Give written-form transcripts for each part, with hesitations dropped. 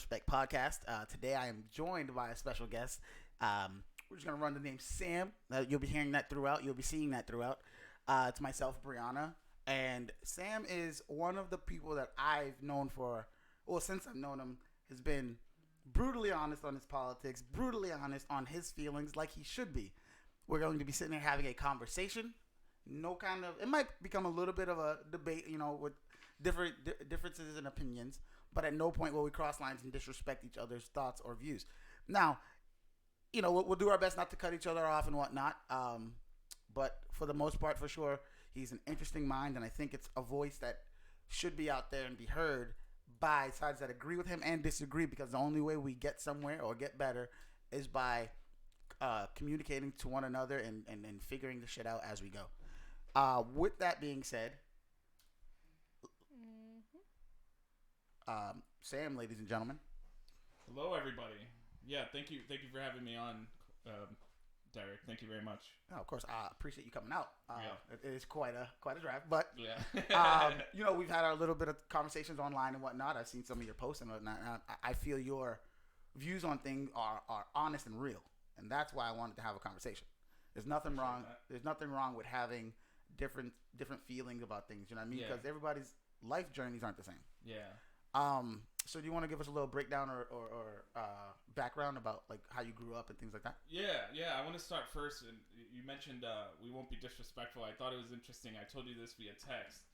Disrespect podcast. Today I am joined by a special guest. We're just going to run the name Sam. You'll be hearing that throughout. You'll be seeing that throughout. It's myself, Brianna. And Sam is one of the people that I've known since I've known him, has been brutally honest on his politics, brutally honest on his feelings, like he should be. We're going to be sitting here having a conversation. It might become a little bit of a debate, with differences in opinions, but at no point will we cross lines and disrespect each other's thoughts or views. Now, we'll do our best not to cut each other off and whatnot. But for the most part, for sure, he's an interesting mind, and I think it's a voice that should be out there and be heard by sides that agree with him and disagree, because the only way we get somewhere or get better is by communicating to one another and figuring the shit out as we go. With that being said, Sam, ladies and gentlemen. Hello, everybody. Yeah, thank you for having me on, Derek. Thank you very much. Oh, of course, I appreciate you coming out. Yeah. It is quite a drive, but yeah. We've had our little bit of conversations online and whatnot. I've seen some of your posts and whatnot. I feel your views on things are honest and real, and that's why I wanted to have a conversation. There's nothing wrong. There's nothing wrong with having different feelings about things. You know what I mean? Because everybody's life journeys aren't the same. Yeah. So do you want to give us a little breakdown or background about like how you grew up and things like that? Yeah. I want to start first. And you mentioned we won't be disrespectful. I thought it was interesting. I told you this via text.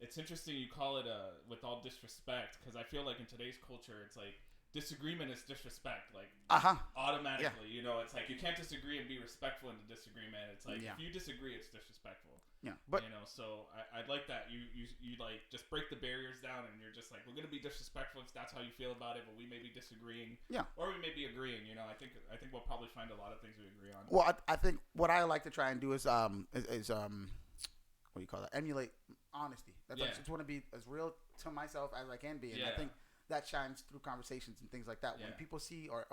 It's interesting you call it with all disrespect, because I feel like in today's culture, it's like disagreement is disrespect. Like automatically, it's like you can't disagree and be respectful in the disagreement. It's like if you disagree, it's disrespectful. Yeah, but so I'd like that you like just break the barriers down, and you're just like, we're gonna be disrespectful if that's how you feel about it, but we may be disagreeing, or we may be agreeing. I think we'll probably find a lot of things we agree on. Well, I think what I like to try and do is what do you call that? Emulate honesty. I just want to be as real to myself as I can be, and I think that shines through conversations and things like that. When people see or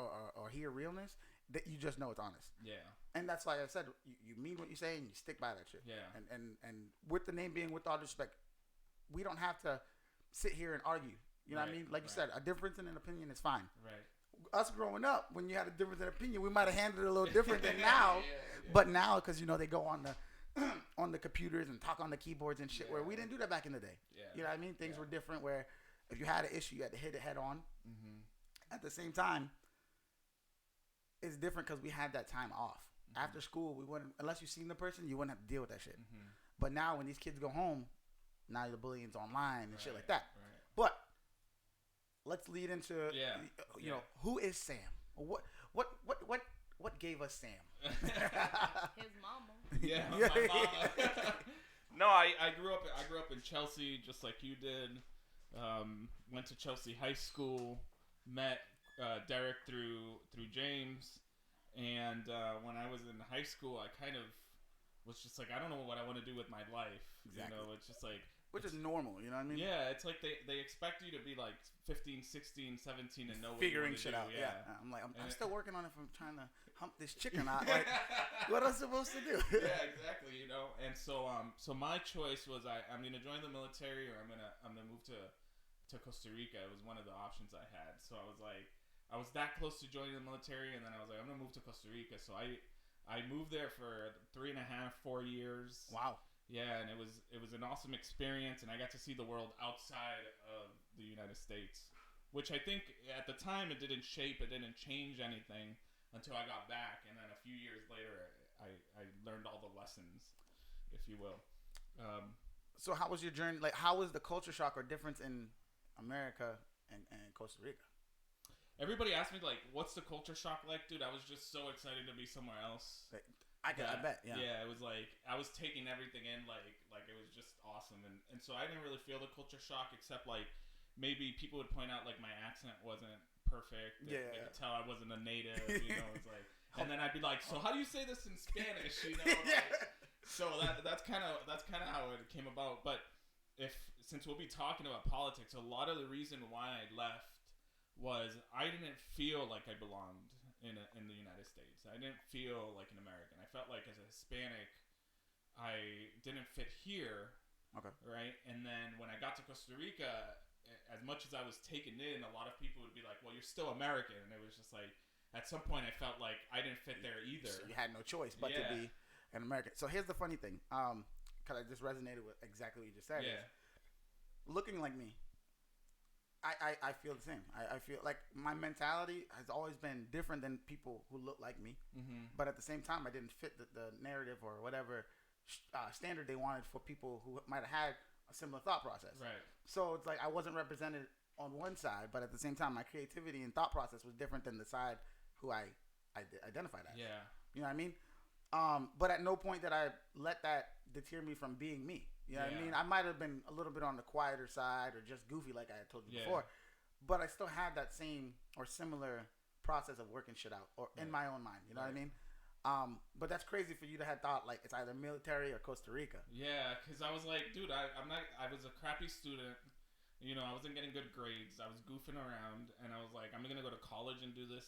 hear realness, that you just know it's honest. Yeah. And that's why I said you mean what you say and you stick by that shit. Yeah. And with the name being With All Respect, we don't have to sit here and argue. You know what I mean? Like you said, a difference in an opinion is fine. Right. Us growing up, when you had a difference in opinion, we might have handled it a little different than now. But now, because they go on the on the computers and talk on the keyboards and shit, where we didn't do that back in the day. Yeah. You know what I mean? Things were different, where if you had an issue, you had to hit it head on. Mm-hmm. At the same time, it's different because we had that time off. Mm-hmm. After school, we wouldn't, unless you seen the person, you wouldn't have to deal with that shit. Mm-hmm. But now when these kids go home, now the bullying's online and shit like that. Right. But let's lead into who is Sam? What gave us Sam? His mama. Yeah, my mama. No, I grew up in Chelsea just like you did. Went to Chelsea High School, met Derek through James, and when I was in high school, I kind of was just like, I don't know what I want to do with my life. Exactly. It's just like, which is normal, you know what I mean? Yeah, it's like they expect you to be like 15, 16, 17 and know what figuring you shit do. out. Yeah. I'm like, I'm still working on it from trying to hump this chicken out. Like, what am I supposed to do? Yeah, exactly. And so my choice was I'm gonna join the military, or I'm gonna move to Costa Rica. It was one of the options I had. So I was like, I was that close to joining the military, and then I was like, I'm gonna move to Costa Rica. So I moved there for 3.5, 4 years. Wow. Yeah, and it was an awesome experience, and I got to see the world outside of the United States, which I think at the time it didn't change anything until I got back, and then a few years later I learned all the lessons, if you will. So how was your journey? Like, how was the culture shock or difference in America and Costa Rica? Everybody asked me, like, what's the culture shock like? Dude, I was just so excited to be somewhere else. I bet, yeah. Yeah, it was like, I was taking everything in, like it was just awesome. And so I didn't really feel the culture shock, except, like, maybe people would point out, like, my accent wasn't perfect. Yeah. They could tell I wasn't a native, it's like, and then I'd be like, so how do you say this in Spanish, Like, so that's kind of how it came about. But since we'll be talking about politics, a lot of the reason why I left was I didn't feel like I belonged in the United States. I didn't feel like an American. I felt like as a Hispanic, I didn't fit here. Okay. Right? And then when I got to Costa Rica, as much as I was taken in, a lot of people would be like, well, you're still American. And it was just like, at some point I felt like I didn't fit there either. So you had no choice but to be an American. So here's the funny thing. Because I just resonated with exactly what you just said. Yeah. Looking like me, I feel the same. I feel like my mentality has always been different than people who look like me. Mm-hmm. But at the same time, I didn't fit the narrative or whatever standard they wanted for people who might have had a similar thought process. Right. So it's like I wasn't represented on one side, but at the same time, my creativity and thought process was different than the side who I identified as. Yeah. You know what I mean? But at no point did I let that deter me from being me. You know what I mean? I might have been a little bit on the quieter side or just goofy like I had told you before. But I still had that same or similar process of working shit out or in my own mind. You know what I mean? But that's crazy for you to have thought like it's either military or Costa Rica. Yeah, because I was like, dude, I was a crappy student. You know, I wasn't getting good grades. I was goofing around, and I was like, I'm gonna go to college and do this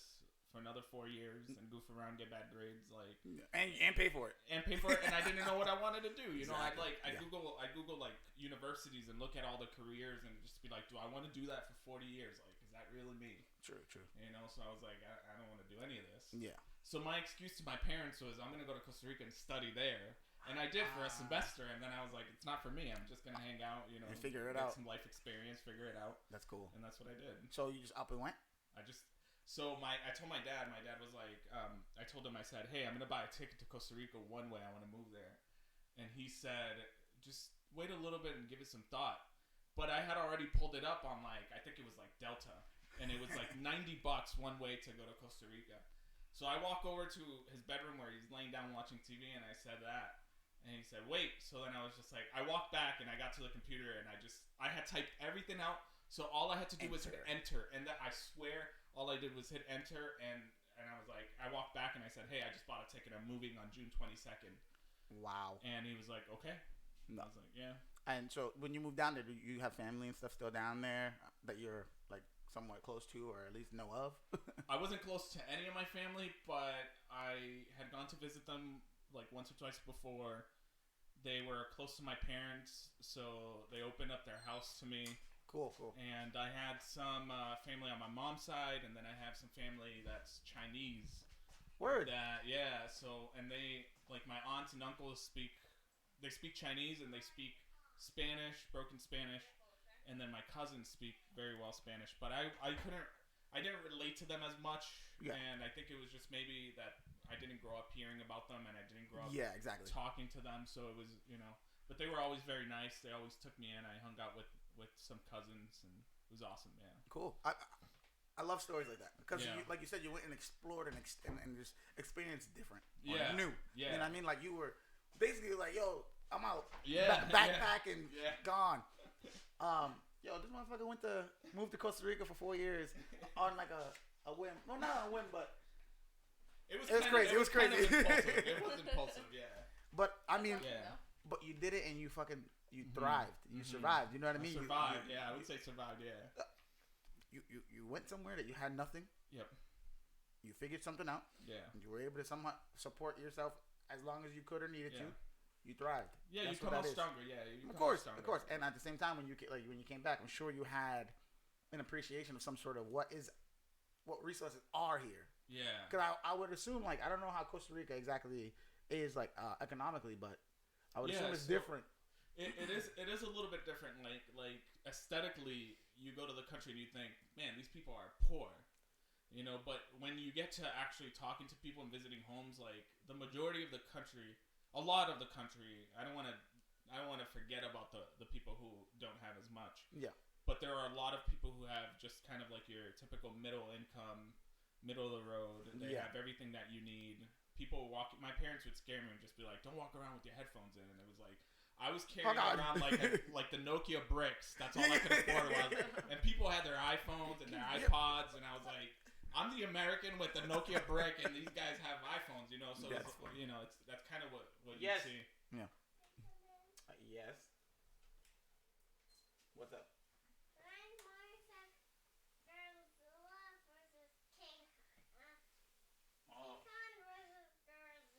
for another 4 years and goof around, get bad grades, like and pay for it. And I didn't know what I wanted to do. You know, I Google like universities and look at all the careers and just be like, do I want to do that for 40 years? Like, is that really me? True. You know, so I was like, I don't want to do any of this. Yeah. So my excuse to my parents was, I'm gonna go to Costa Rica and study there. And I did for a semester, and then I was like, it's not for me. I'm just going to hang out, you know, and figure it get out. Some life experience, figure it out. That's cool. And that's what I did. So you just up and went? I told my dad was like, I told him, I said, hey, I'm going to buy a ticket to Costa Rica one way. I want to move there. And he said, just wait a little bit and give it some thought. But I had already pulled it up on like, I think it was like Delta. And it was like $90 one way to go to Costa Rica. So I walk over to his bedroom where he's laying down watching TV, and I said that. And he said, wait. So then I was just like, I walked back and I got to the computer and I had typed everything out. So all I had to do was hit enter. And that I swear all I did was hit enter. And I was like, I walked back and I said, hey, I just bought a ticket. I'm moving on June 22nd. Wow. And he was like, okay. No. I was like, yeah. And so when you moved down there, do you have family and stuff still down there that you're like somewhat close to or at least know of? I wasn't close to any of my family, but I had gone to visit them like once or twice before. They were close to my parents, so they opened up their house to me. Cool. And I had some family on my mom's side, and then I have some family that's Chinese. Word. So, and they, like my aunts and uncles speak Chinese, and they speak Spanish, broken Spanish, and then my cousins speak very well Spanish. But I didn't relate to them as much, and I think it was just maybe that I didn't grow up hearing about them, and I didn't grow up talking to them, so it was, you know, but they were always very nice. They always took me in. I hung out with some cousins, and it was awesome, man. Cool. I love stories like that, because like you said, you went and explored and just experienced different. Yeah. New. Yeah. You know what I mean? Like you were basically like, yo, I'm out. Yeah. Backpack and gone. Yo, this motherfucker moved to Costa Rica for 4 years on like a whim. Well, not a whim, but It was crazy. It was crazy. It was impulsive, yeah. But I mean, but you did it and you thrived. You survived. You know what I mean? Survived. I would say survived. Yeah. You went somewhere that you had nothing. Yep. You figured something out. Yeah. And you were able to somewhat support yourself as long as you could or needed to. You thrived. Yeah, you come out stronger. Yeah, of course. And at the same time, when you came back, I'm sure you had an appreciation of some sort of what resources are here. Yeah. Because I would assume, like, I don't know how Costa Rica exactly is, like, economically, but I would assume it's different. It is a little bit different. Like aesthetically, you go to the country and you think, man, these people are poor. You know, but when you get to actually talking to people and visiting homes, like, the majority of the country, a lot of the country, I don't want to forget about the people who don't have as much. Yeah. But there are a lot of people who have just kind of like your typical middle income, middle of the road. They have everything that you need. People my parents would scare me and just be like, don't walk around with your headphones in. And it was like, I was carrying around like the Nokia bricks. That's all I could afford. And people had their iPhones and their iPods. And I was like, I'm the American with the Nokia brick, and these guys have iPhones, you know. So that's kind of what you see. Yeah. Yes. What's up?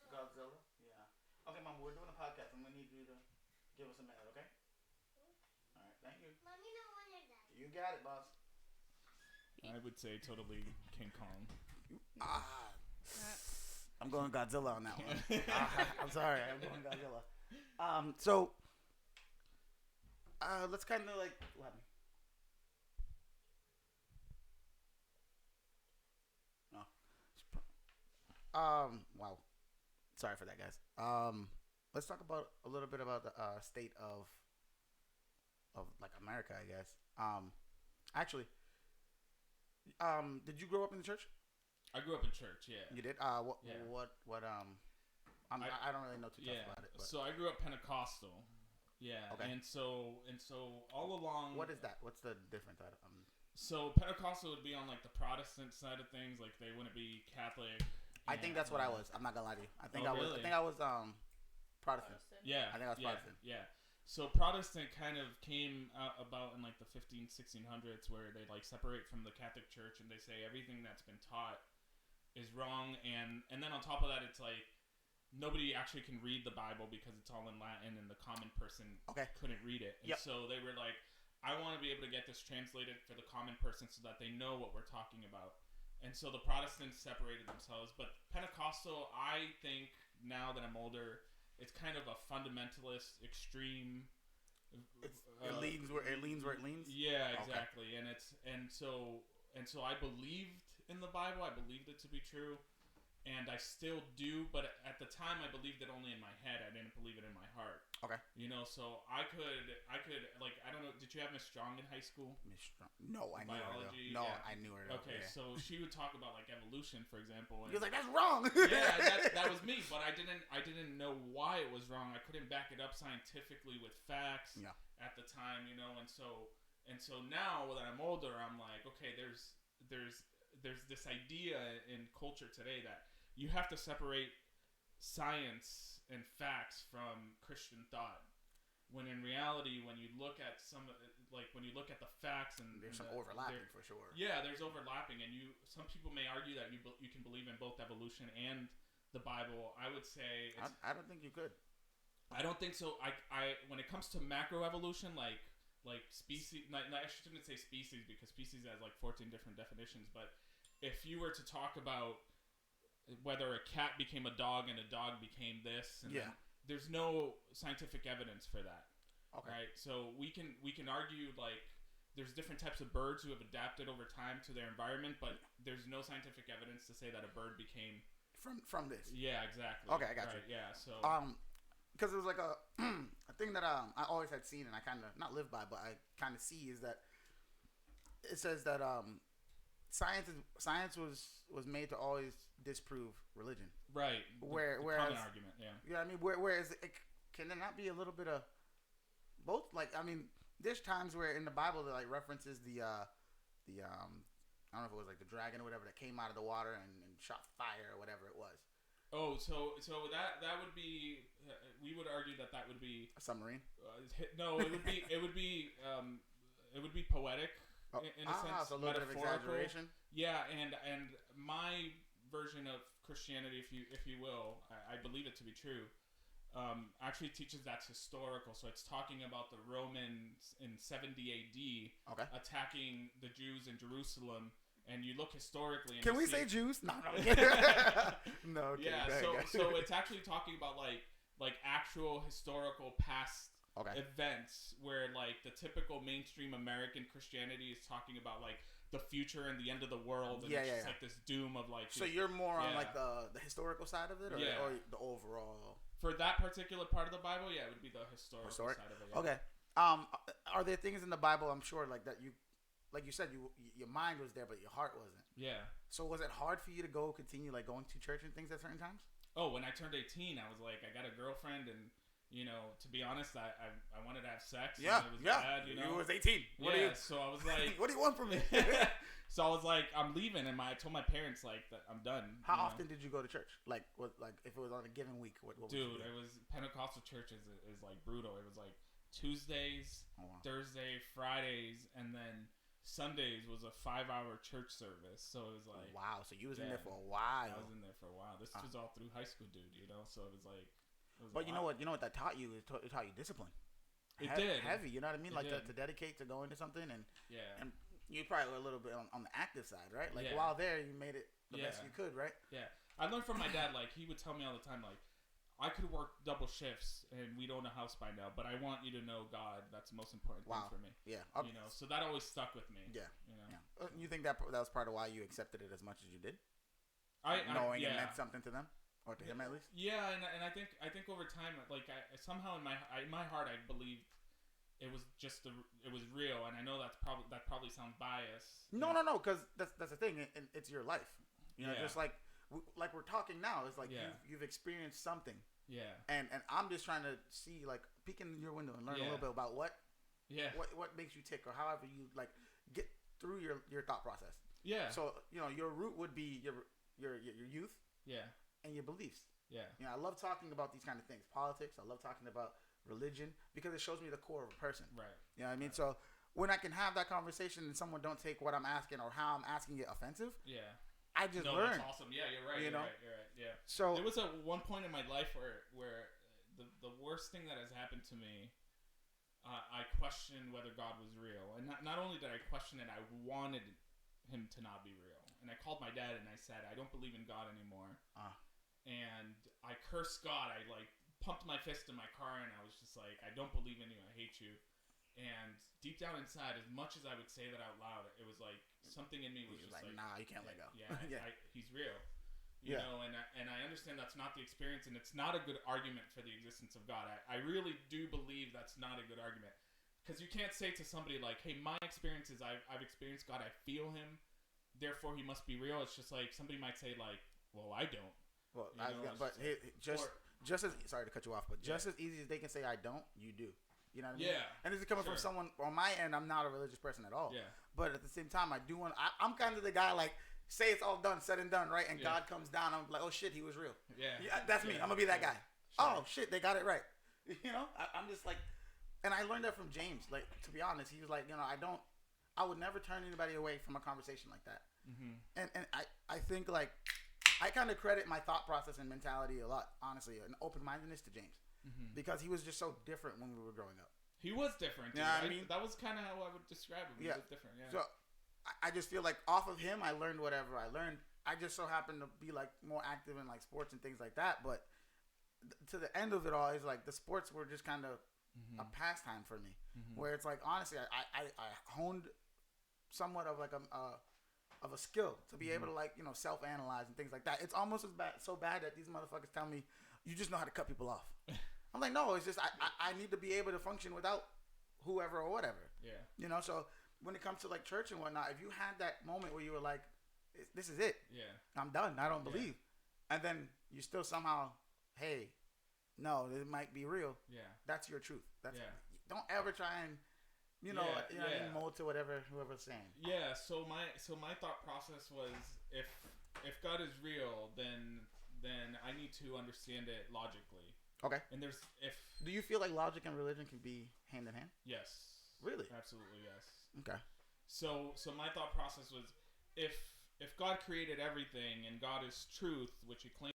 Godzilla? Yeah. Okay, Mom, we're doing a podcast. I'm going to need you to give us a minute, okay? Alright, thank you. Let me know when you're done. You got it, boss. I would say totally King Kong. I'm going Godzilla on that one. I'm sorry. I'm going Godzilla. So, let's kind of like... What happened? Oh. Wow. Sorry for that, guys. Let's talk about a little bit about the state of like America, I guess. Actually, did you grow up in the church? I grew up in church. Yeah. You did. I don't really know too much about it. But. So I grew up Pentecostal. Yeah. Okay. And so all along. What is that? What's the difference? So Pentecostal would be on like the Protestant side of things. Like they wouldn't be Catholic. I think that's what I was. I'm not gonna lie to you. I think I was Protestant. Yeah. I think I was Protestant. Yeah. So Protestant kind of came about in like the 1600s where they like separate from the Catholic Church and they say everything that's been taught is wrong, and then on top of that it's like nobody actually can read the Bible because it's all in Latin and the common person couldn't read it. And so they were like, I want to be able to get this translated for the common person so that they know what we're talking about. And so the Protestants separated themselves. But Pentecostal, I think, now that I'm older, it's kind of a fundamentalist, extreme. It leans where it leans. Yeah, exactly. Okay. And so I believed in the Bible. I believed it to be true, and I still do. But at the time, I believed it only in my head. I didn't believe it in my heart. Okay. You know, so I could like, I don't know. Did you have Miss Strong in high school? Miss Strong? No, I knew biology. Her. No, yeah. I knew her. Okay, so she would talk about like evolution, for example. And he was like, "That's wrong." Yeah, that was me, but I didn't know why it was wrong. I couldn't back it up scientifically with facts at the time, you know. And so now that I'm older, I'm like, okay, there's this idea in culture today that you have to separate science and facts from Christian thought, when in reality, when you look at when you look at the facts and there's some overlapping for sure. Yeah, there's overlapping, and some people may argue that you can believe in both evolution and the Bible. I would say I don't think you could. I don't think so. I when it comes to macroevolution, like species, I shouldn't say species because species has like 14 different definitions, but if you were to talk about whether a cat became a dog and a dog became this, and there's no scientific evidence for that. Okay. Right? So we can argue like there's different types of birds who have adapted over time to their environment, but there's no scientific evidence to say that a bird became from this. Yeah, exactly. Okay, I got you. Yeah, so because it was like a thing that I always had seen and I kind of not live by, but I kind of see is that it says that science was made to always disprove religion. Right. Whereas common argument, yeah. Yeah, I mean, whereas can there not be a little bit of both? Like, I mean, there's times where in the Bible that like references the I don't know if it was like the dragon or whatever that came out of the water and shot fire or whatever it was. Oh, so that would be we would argue that would be a submarine. No, it would be poetic. In a sense, so a little bit of exaggeration. Yeah, and my version of Christianity, if you will, I believe it to be true, actually teaches that's historical. So it's talking about the Romans in 70 AD attacking the Jews in Jerusalem, and you look historically. And can we say Jews? No. No. Okay, yeah. So it's actually talking about like actual historical past. Events where like the typical mainstream American Christianity is talking about like the future and the end of the world, and it's just like this doom of like. So you're more on like the historical side of it, or the overall. For that particular part of the Bible, it would be the historical side of it. Yeah. Okay. Are there things in the Bible? I'm sure like that you, like you said, your mind was there, but your heart wasn't. Yeah. So was it hard for you to continue like going to church and things at certain times? Oh, when I turned 18, I was like, I got a girlfriend and. You know, to be honest, I wanted to have sex. Yeah, and it was bad, you know. You was 18. So I was like, what do you want from me? So I was like, I'm leaving, and I told my parents like that I'm done. How often did you go to church? Like, if it was on a given week, what Dude, it was Pentecostal church is like brutal. It was like Tuesdays, Thursday, Fridays, and then Sundays was a 5-hour church service. So it was like, wow. So you was in there for a while. I was in there for a while. This was all through high school, dude. You know, so it was like. But you know what that taught you? It taught you discipline. heavy. You know what I mean? Like to dedicate to going to something, and you probably were a little bit on the active side, right? Like while there, you made it the best you could, right? Yeah, I learned from my dad. Like he would tell me all the time, like I could work double shifts and we'd own a house by now, but I want you to know God. That's the most important thing for me. Yeah, you know, so that always stuck with me. Yeah, you know. Yeah. You think that was part of why you accepted it as much as you did? Knowing it meant something to them, or to him at least. Yeah, and I think over time, like somehow in my heart, I believed it was just it was real, and I know that probably sounds biased. No, because that's the thing, and it's your life. You know, just like we're talking now, it's like you've experienced something. Yeah. And I'm just trying to see, like, peek in your window and learn a little bit about what makes you tick, or however you like get through your thought process. Yeah. So your root would be your youth. Yeah. And your beliefs. Yeah. I love talking about these kind of things, politics. I love talking about religion because it shows me the core of a person. Right. You know what I mean? Right. So when I can have that conversation and someone don't take what I'm asking or how I'm asking it offensive. Yeah. I just learned. That's awesome. Yeah, you're right. You're right. Yeah. So there was one point in my life where the worst thing that has happened to me, I questioned whether God was real, and not only did I question it, I wanted him to not be real. And I called my dad and I said, I don't believe in God anymore. And I cursed God. I like pumped my fist in my car and I was just like, I don't believe in you. I hate you. And deep down inside, as much as I would say that out loud, it was like something in me was just like, nah, you can't let go. Yeah, he's real. You know, and I understand that's not the experience, and it's not a good argument for the existence of God. I really do believe that's not a good argument, because you can't say to somebody like, hey, my experience is I've experienced God, I feel him, therefore he must be real. It's just like somebody might say like, well, I don't. Well, just as sorry to cut you off, but just as easy as they can say I don't, you do. You know what I mean? Yeah. And this is coming from someone on my end. I'm not a religious person at all. Yeah. But at the same time, I do want. I'm kind of the guy like say it's all done, said and done, right? And God comes down. I'm like, oh shit, he was real. Yeah. That's me. I'm gonna be that guy. Sure. Oh shit, they got it right. You know? I'm just like, and I learned that from James. Like, to be honest, he was like, I would never turn anybody away from a conversation like that. Mm-hmm. And I think like I kind of credit my thought process and mentality a lot, honestly, and open-mindedness to James. Mm-hmm. Because he was just so different when we were growing up. He was different. Yeah, I mean, that was kind of how I would describe him. He was different. Yeah. So I just feel like off of him, I learned whatever I learned. I just so happened to be like more active in like sports and things like that. But to the end of it all, is like the sports were just kind of a pastime for me, where it's like honestly, I honed somewhat of like of a skill to be able to like self-analyze and things like that. It's almost so bad that these motherfuckers tell me you just know how to cut people off. I'm like, no, it's just I need to be able to function without whoever or whatever. Yeah. So when it comes to like church and whatnot, if you had that moment where you were like, this is it. Yeah. I'm done. I don't believe. And then you still somehow, hey, no, it might be real. Yeah. That's your truth. Don't ever try and mold to whoever's saying. Yeah. So my thought process was if God is real, then I need to understand it logically. Okay. And do you feel like logic and religion can be hand in hand? Yes. Really? Absolutely, yes. Okay. So my thought process was if God created everything and God is truth, which he claims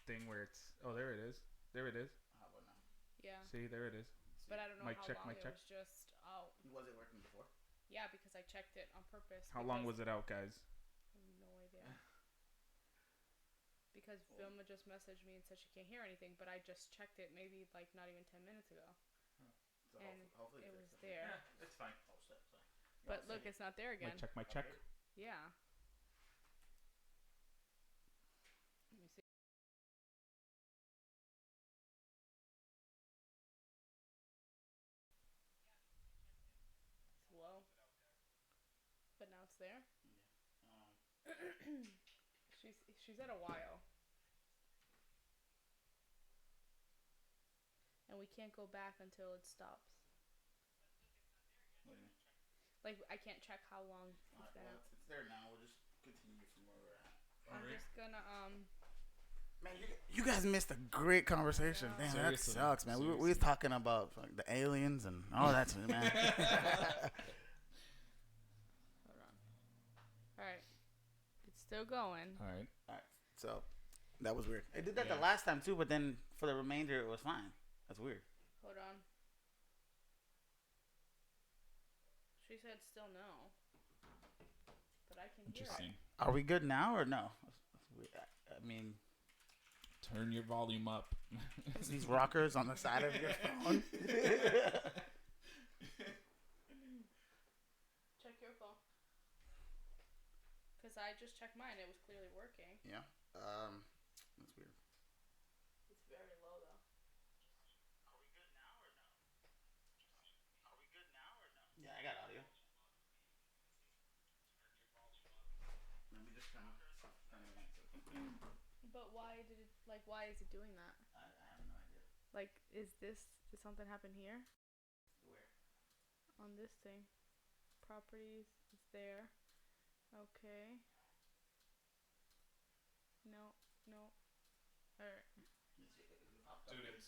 thing where it's. Oh, there it is. There it is. How about now? Yeah. See, there it is. But I don't know mic how check, long mic it check. was just out. Was it working before? Yeah, because I checked it on purpose. How long was it out, guys? I have no idea. Because Vilma just messaged me and said she can't hear anything, but I just checked it maybe like not even 10 minutes ago. So and hopefully it was there. Yeah, it's fine. Oh, sorry. But look, it's not there again. Mic check, mic check. Yeah. Let me see. It's low. But now it's there. She's at a while. And we can't go back until it stops. What do you mean? Like, I can't check how long it's been out. It's there now. We'll just continue from where we're at. I'm just gonna, Man, you guys missed a great conversation. Yeah. Damn, that Seriously. sucks, man. We was talking about like, the aliens and all that, man. hold on. Alright. It's still going. All right. So, that was weird. It did that Yeah. the last time, too, but then for the remainder, it was fine. That's weird. Hold on. She said still no. But I can hear it. Interesting. Are we good now or no? That's weird. I mean, Turn your volume up. these rockers on the side of your phone. Check your phone. Because I just checked mine. It was clearly working. Yeah. That's weird. It's very low, though. Are we good now or no? Yeah, I got audio. Let me just turn it. But why did it, like, why is it doing that? I have no idea. Like, did something happen here? Where? On this thing. Properties, it's there. Okay. No. Alright. Dude,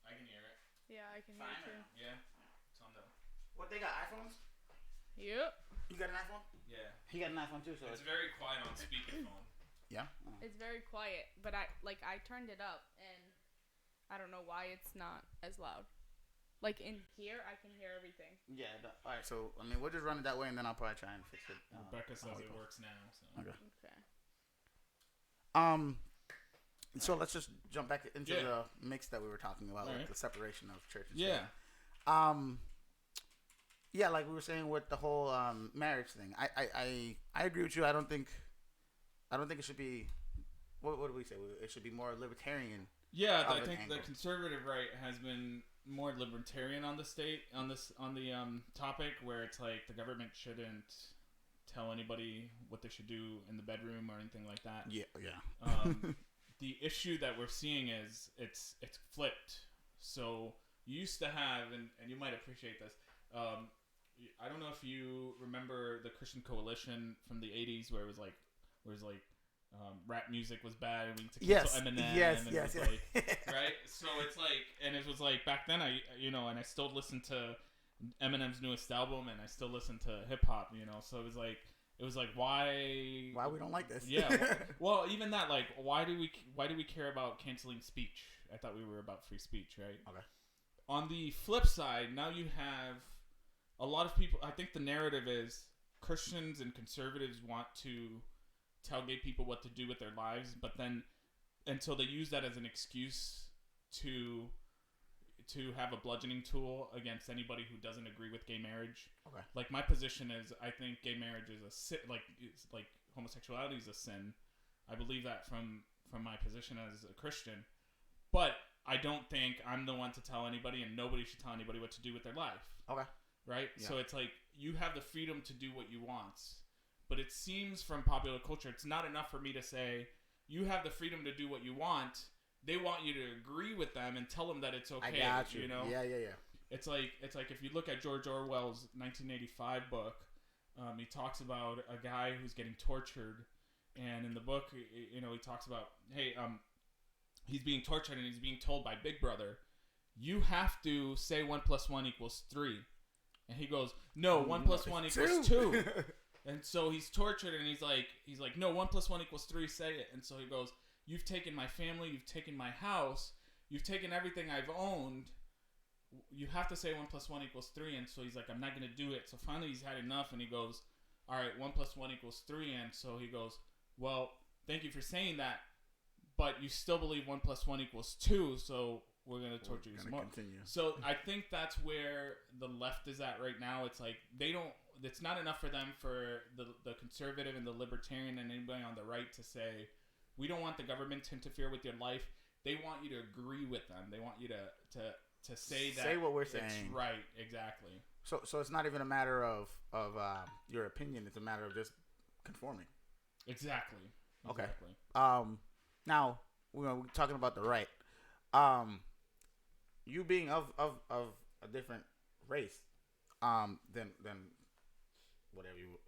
I can hear it. Yeah, I can hear Fine it too. Yeah. It's on the. What, they got iPhones? Yep. You got an iPhone? Yeah. He got an iPhone too, so It's very quiet on speakerphone. yeah. It's very quiet, but I turned it up and I don't know why it's not as loud. Like in here, I can hear everything. Yeah. All right. So I mean, we'll just run it that way, and then I'll probably try and fix it. Rebecca says it works now. So. Okay. Okay. So let's just jump back into Yeah. the mix that we were talking about, All like right. the separation of church and Yeah. state. Yeah, like we were saying with the whole marriage thing. I agree with you. I don't think it should be. What do we say? It should be more libertarian. Yeah, Of I an think angle. the conservative right has been more libertarian on the topic, where it's like the government shouldn't tell anybody what they should do in the bedroom or anything like that. Yeah. The issue that we're seeing is it's flipped. So you used to have, and you might appreciate this. I don't know if you remember the Christian Coalition from the '80s, where it was like rap music was bad, and we to cancel Eminem. Yes. Like, right. So it's like, and it was like back then, and I still listened to Eminem's newest album, and I still listen to hip hop. So it was like why we don't like this? Yeah. Well, even that, like, why do we care about canceling speech? I thought we were about free speech, right? Okay. On the flip side, now you have a lot of people. I think the narrative is Christians and conservatives want to tell gay people what to do with their lives, but then until they use that as an excuse to have a bludgeoning tool against anybody who doesn't agree with gay marriage. Okay. Like, my position is, I think gay marriage is a sin. It's like homosexuality is a sin. I believe that from my position as a Christian, but I don't think I'm the one to tell anybody, and nobody should tell anybody what to do with their life. Okay. Right? Yeah. So it's like, you have the freedom to do what you want, but it seems from popular culture, it's not enough for me to say, you have the freedom to do what you want. They want you to agree with them and tell them that it's okay. I got you. Yeah. It's like if you look at George Orwell's 1985 book, he talks about a guy who's getting tortured, and in the book, he talks about, hey, he's being tortured and he's being told by Big Brother, you have to say 1 + 1 = 3, and he goes, no, 1 + 1 = 2. And so he's tortured, and he's like, no, 1 + 1 = 3, say it. And so he goes, you've taken my family, you've taken my house, you've taken everything I've owned. You have to say 1 + 1 = 3. And so he's like, I'm not going to do it. So finally he's had enough. And he goes, all right, 1 + 1 = 3. And so he goes, well, thank you for saying that. But you still believe 1 + 1 = 2. So we're going to torture you some more. Continue. So I think that's where the left is at right now. It's like it's not enough for them, for the conservative and the libertarian and anybody on the right to say, we don't want the government to interfere with your life. They want you to agree with them. They want you to say what we're saying. Right, exactly. So it's not even a matter of your opinion. It's a matter of just conforming. Exactly. Okay. Now we're talking about the right. You being of a different race, than whatever you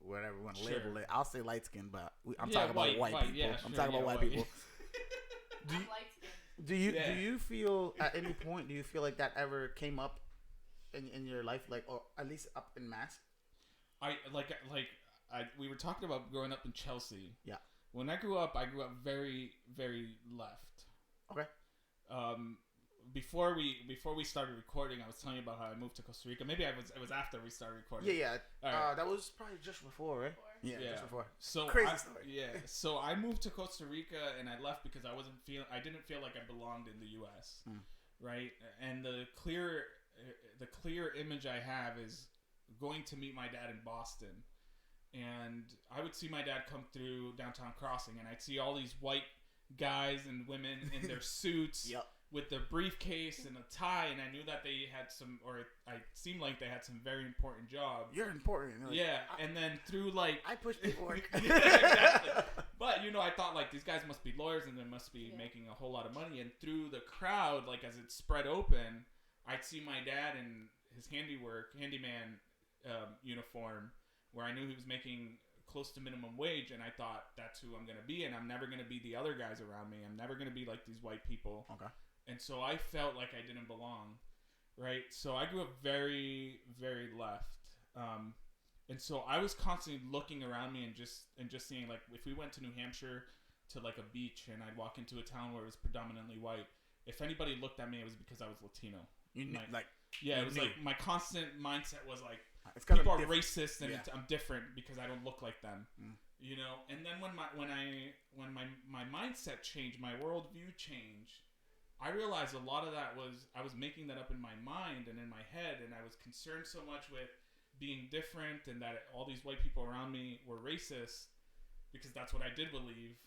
want to label it. I'll say light skin, but I'm talking about white people. Yeah, I'm talking about white people. Do you feel at any point, do you feel like that ever came up in your life, like, or at least up in mass? We were talking about growing up in Chelsea. Yeah. When I grew up very, very left. Okay. Before we started recording, I was telling you about how I moved to Costa Rica. Maybe it was after we started recording. Yeah. Right. That was probably just before, right? Yeah, just before. So crazy story. Yeah. So I moved to Costa Rica and I left because I didn't feel like I belonged in the U.S. Right? And the clear image I have is going to meet my dad in Boston, and I would see my dad come through downtown Crossing, and I'd see all these white guys and women in their suits. Yep. With their briefcase and a tie, and I knew that they had it seemed like they had some very important jobs. You're important. Like, and then through I push people work. Yeah, exactly. But I thought these guys must be lawyers and they must be making a whole lot of money. And through the crowd, as it spread open, I'd see my dad in his handyman uniform, where I knew he was making close to minimum wage, and I thought that's who I'm gonna be, and I'm never gonna be the other guys around me. I'm never gonna be like these white people. Okay. And so I felt like I didn't belong, right? So I grew up very, very left, and so I was constantly looking around me and just seeing, if we went to New Hampshire to a beach, and I'd walk into a town where it was predominantly white. If anybody looked at me, it was because I was Latino. It was my constant mindset was people are racist and I'm different because I don't look like them, And then when my mindset changed, my worldview changed. I realized a lot of that was I was making that up in my mind and in my head, and I was concerned so much with being different and that all these white people around me were racist, because that's what I did believe.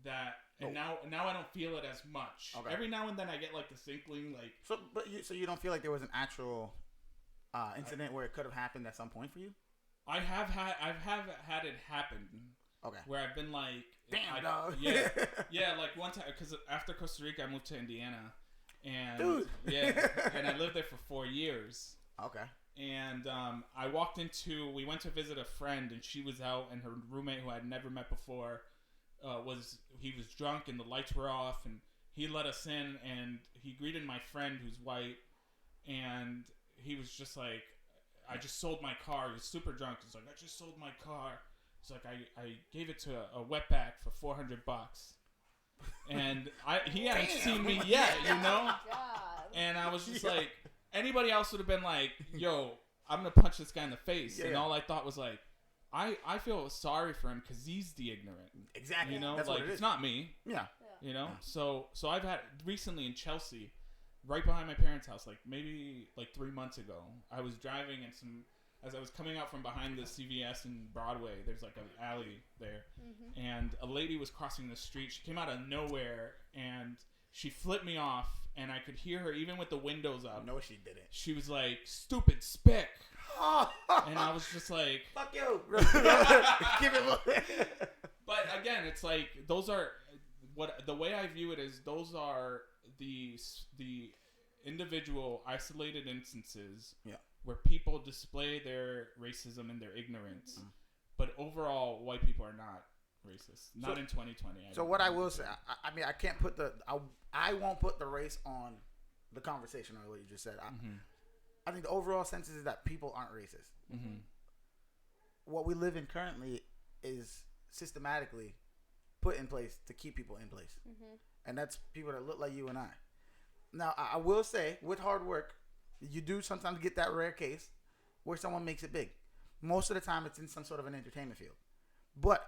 Now I don't feel it as much. Okay. Every now and then I get this inkling, So you don't feel like there was an actual incident where it could have happened at some point for you? I've had it happen. Okay. Where I've been damn, dog. Yeah, one time, because after Costa Rica, I moved to Indiana, and dude, and I lived there for 4 years. Okay. And we went to visit a friend, and she was out, and her roommate, who I'd never met before, was drunk, and the lights were off, and he let us in, and he greeted my friend who's white, and he was just like, I just sold my car. He was super drunk. He's like, I just sold my car. It's like I gave it to a wetback for $400, and he hadn't seen me yet, God. And I was just like, anybody else would have been like, "Yo, I'm gonna punch this guy in the face," and all I thought was I feel sorry for him because he's the ignorant. Exactly. That's what it is. It's not me. Yeah. So I've had recently in Chelsea, right behind my parents' house, maybe 3 months ago, I was driving and as I was coming out from behind the CVS in Broadway, there's an alley there, and a lady was crossing the street. She came out of nowhere, and she flipped me off, and I could hear her even with the windows up. No, she didn't. She was like, "Stupid spick," and I was just like, "Fuck you!" Give it. But again, it's those are the way I view it is those are the individual isolated instances. Yeah. Where people display their racism and their ignorance, but overall, white people are not racist. Not in 2020. So what I will say, I mean, I can't put I won't put the race on the conversation or what you just said. I think the overall sense is that people aren't racist. What we live in currently is systematically put in place to keep people in place. Mm-hmm. And that's people that look like you and I. Now, I will say, with hard work, you do sometimes get that rare case where someone makes it big. Most of the time, it's in some sort of an entertainment field. But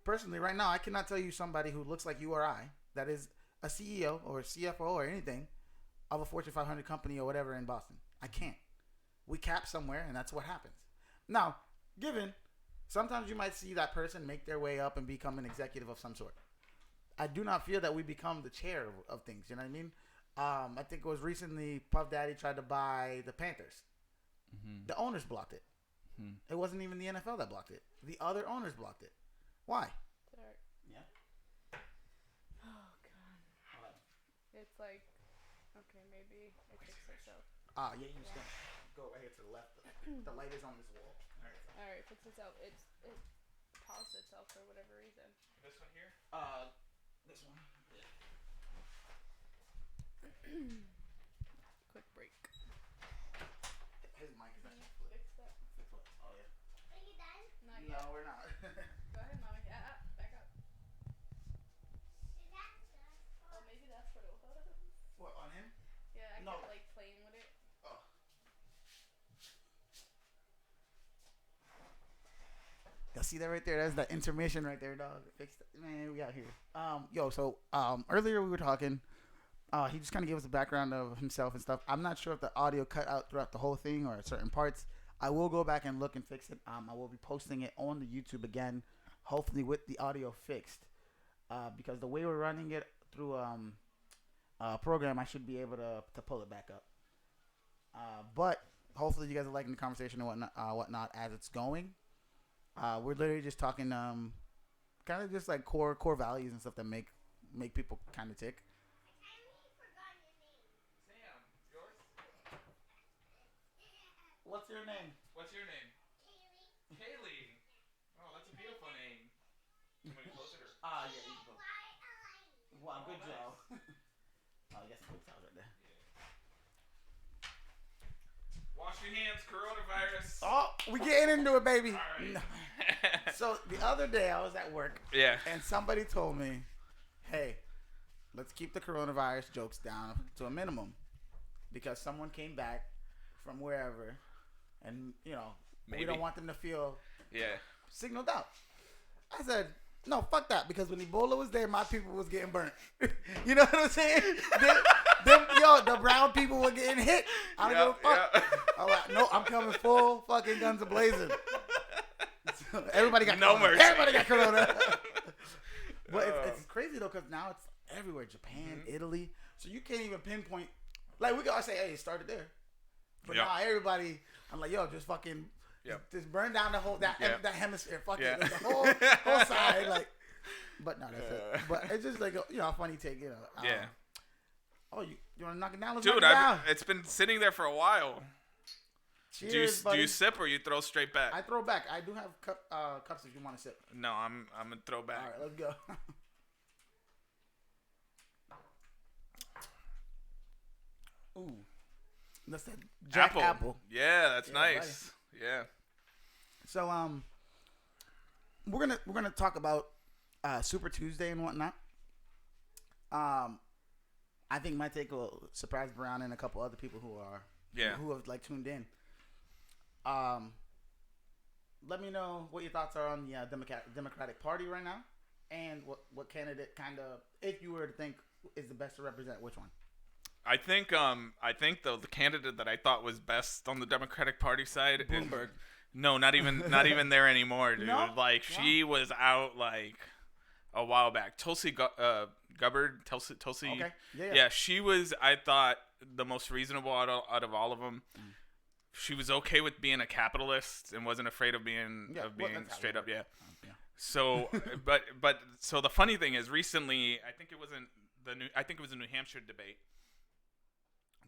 personally, right now, I cannot tell you somebody who looks like you or I that is a CEO or a CFO or anything of a Fortune 500 company or whatever in Boston. I can't. We cap somewhere, and that's what happens. Now, given sometimes you might see that person make their way up and become an executive of some sort. I do not feel that we become the chair of things. You know what I mean? I think it was recently Puff Daddy tried to buy the Panthers. Mm-hmm. The owners blocked it. Mm-hmm. It wasn't even the NFL that blocked it. The other owners blocked it. Why? Dark. Yeah. Oh God. It's like, okay, maybe it fixes itself. Yeah, you just go right here to the left. The light is on this wall. All right, fix itself. It paused itself for whatever reason. This one here? This one. Yeah. Quick break. His mic is actually Fix that. Oh yeah. Are you done? Not No, yet. we're not. Go ahead, mommy. Back up. Is that oh, maybe that's what it was. What, on him? Yeah, I No. kept like playing with it. Oh. Y'all see that right there? That's the intermission right there, dog. Fixed it. Man, we out here. So earlier we were talking. He just kind of gave us a background of himself and stuff. I'm not sure if the audio cut out throughout the whole thing or at certain parts. I will go back and look and fix it. I will be posting it on the YouTube again, hopefully with the audio fixed. Because the way we're running it through a program, I should be able to pull it back up. But hopefully you guys are liking the conversation and whatnot as it's going. We're literally just talking kind of just like core values and stuff that make people kind of tick. What's your name? What's your name? Kaylee. Oh, that's a beautiful name. You want me to close it or? Yeah, you can go. Wow, good job. I guess the towels right there. Yeah. Wash your hands, coronavirus. Oh, we getting into it, baby. All right. No. So the other day I was at work. Yeah. And somebody told me, hey, let's keep the coronavirus jokes down to a minimum. Because someone came back from wherever. And, we don't want them to feel signaled out. I said, no, fuck that. Because when Ebola was there, my people was getting burnt. You know what I'm saying? The brown people were getting hit. I don't give a fuck. Yeah. I'm like, no, I'm coming full fucking guns a-blazing. So everybody got no corona. mercy. Everybody got corona. But it's crazy, though, because now it's everywhere. Japan, Italy. So you can't even pinpoint. Like, we gotta say, hey, it started there. But now everybody, I'm like, yo, just fucking, just burn down the whole that hemisphere, fuck it, the whole side, like. But no, that's it. But it's just like a funny take, Oh, you want to knock it down? Let's knock it down. It's been sitting there for a while. Cheers, do you sip or you throw straight back? I throw back. I do have cups if you want to sip. No, I'm gonna throw back. All right, let's go. Ooh. That's that Jack Apple. Yeah, that's nice. Buddy. Yeah. So we're gonna talk about Super Tuesday and whatnot. I think my take will surprise Brown and a couple other people who have like tuned in. Let me know what your thoughts are on the Democratic Party right now, and what candidate if you were to think is the best to represent which one. I think the candidate that I thought was best on the Democratic Party side Bloomberg. No, not even there anymore, dude. No? Like she was out like a while back. Tulsi Gabbard. Okay. Yeah, she was. I thought the most reasonable out of all of them. Mm. She was okay with being a capitalist and wasn't afraid of being straight up. Yeah. So, so the funny thing is, recently I think it was a New Hampshire debate.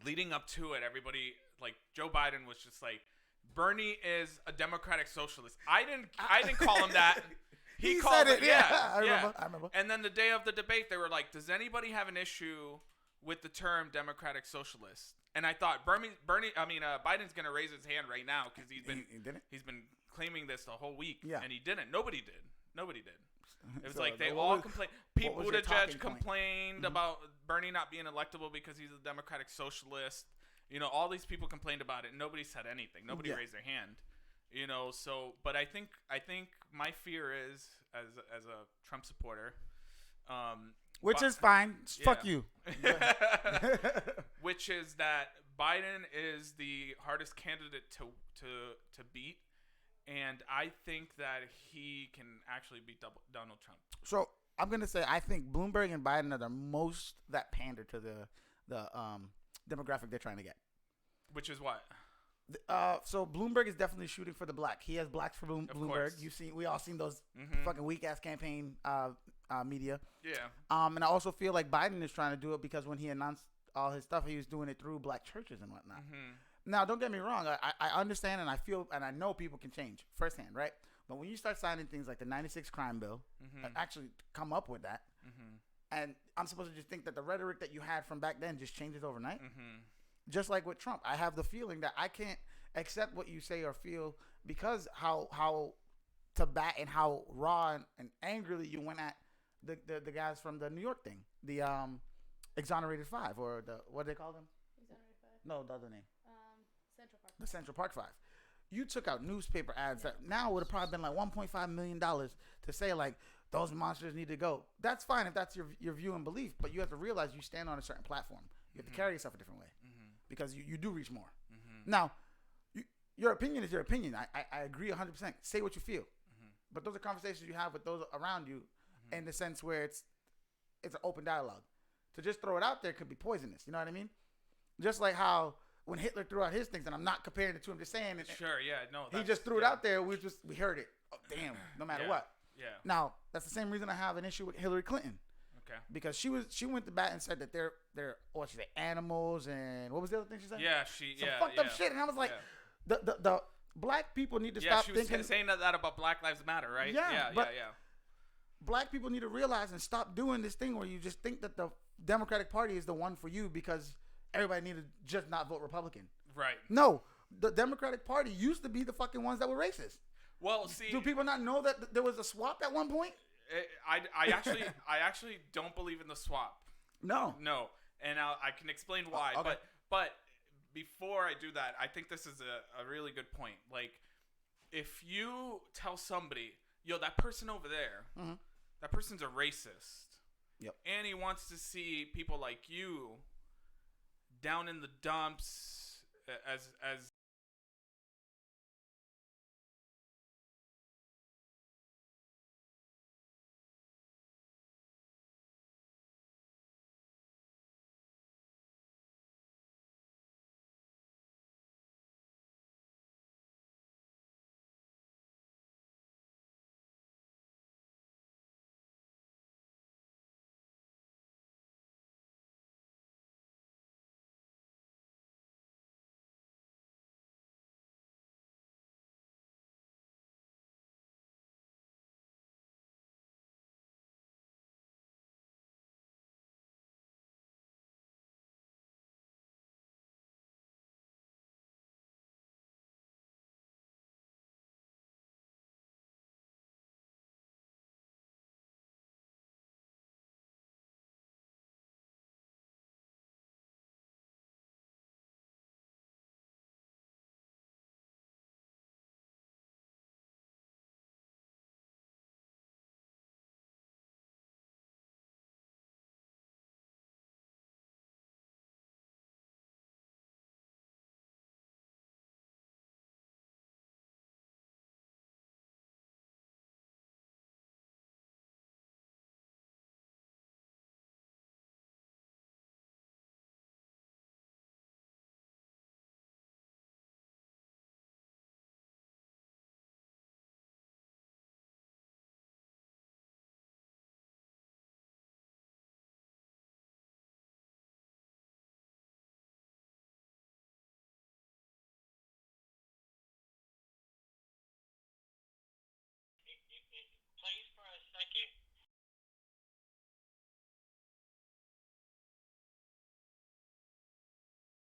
Leading up to it, everybody like Joe Biden was just like, Bernie is a democratic socialist. I didn't call him that. He called it. Yeah. I remember. And then the day of the debate, they were like, does anybody have an issue with the term democratic socialist? And I thought Biden's gonna raise his hand right now because he's been claiming this the whole week. Yeah. And he didn't. Nobody did. Nobody did. It was So, like they all complained. Pete was your Buttigieg talking point? complained about Bernie not being electable because he's a Democratic socialist. You know, all these people complained about it. Nobody said anything. Nobody raised their hand. You know, so but I think my fear is as a Trump supporter, which is fine. Yeah. Fuck you. Which is that Biden is the hardest candidate to beat, and I think that he can actually beat Donald Trump. So I'm gonna say I think Bloomberg and Biden are the most that pander to the demographic they're trying to get. Which is what? So Bloomberg is definitely shooting for the black. He has blacks for Bloomberg. We all seen those fucking weak ass campaign media. Yeah. And I also feel like Biden is trying to do it because when he announced all his stuff, he was doing it through black churches and whatnot. Mm-hmm. Now, don't get me wrong. I understand and I feel and I know people can change firsthand, right? But when you start signing things like the 96 crime bill, actually come up with that, and I'm supposed to just think that the rhetoric that you had from back then just changes overnight. Just like with Trump, I have the feeling that I can't accept what you say or feel because how to bat and how raw and angrily you went at the guys from the New York thing, the Exonerated Five, or what do they call them? Exonerated Five. No, the other name. Central Park. The Central Park Five. You took out newspaper ads that now would have probably been like $1.5 million to say like those monsters need to go. That's fine if that's your view and belief, but you have to realize you stand on a certain platform. You have to carry yourself a different way because you do reach more. Now, your opinion is your opinion. I agree 100%. Say what you feel, but those are conversations you have with those around you, in the sense where it's an open dialogue. To just throw it out there could be poisonous. You know what I mean? Just like how when Hitler threw out his things, and I'm not comparing it to him, just saying it. Sure, yeah, no. He just threw it out there. We heard it. Oh, damn, no matter what. Yeah. Now that's the same reason I have an issue with Hillary Clinton. Okay. Because she went to bat and said that they're what she said, animals, and what was the other thing she said? Yeah, some fucked up shit, and I was like, the black people need to stop thinking. She was saying that about Black Lives Matter, right? Yeah. Black people need to realize and stop doing this thing where you just think that the Democratic Party is the one for you because everybody needed to just not vote Republican. Right. No, the Democratic Party used to be the fucking ones that were racist. Well, see, do people not know that there was a swap at one point? I actually don't believe in the swap. No, and I can explain why. Okay. But before I do that, I think this is a really good point. Like, if you tell somebody, yo, that person over there, that person's a racist. Yep. And he wants to see people like you down in the dumps as plays for a second.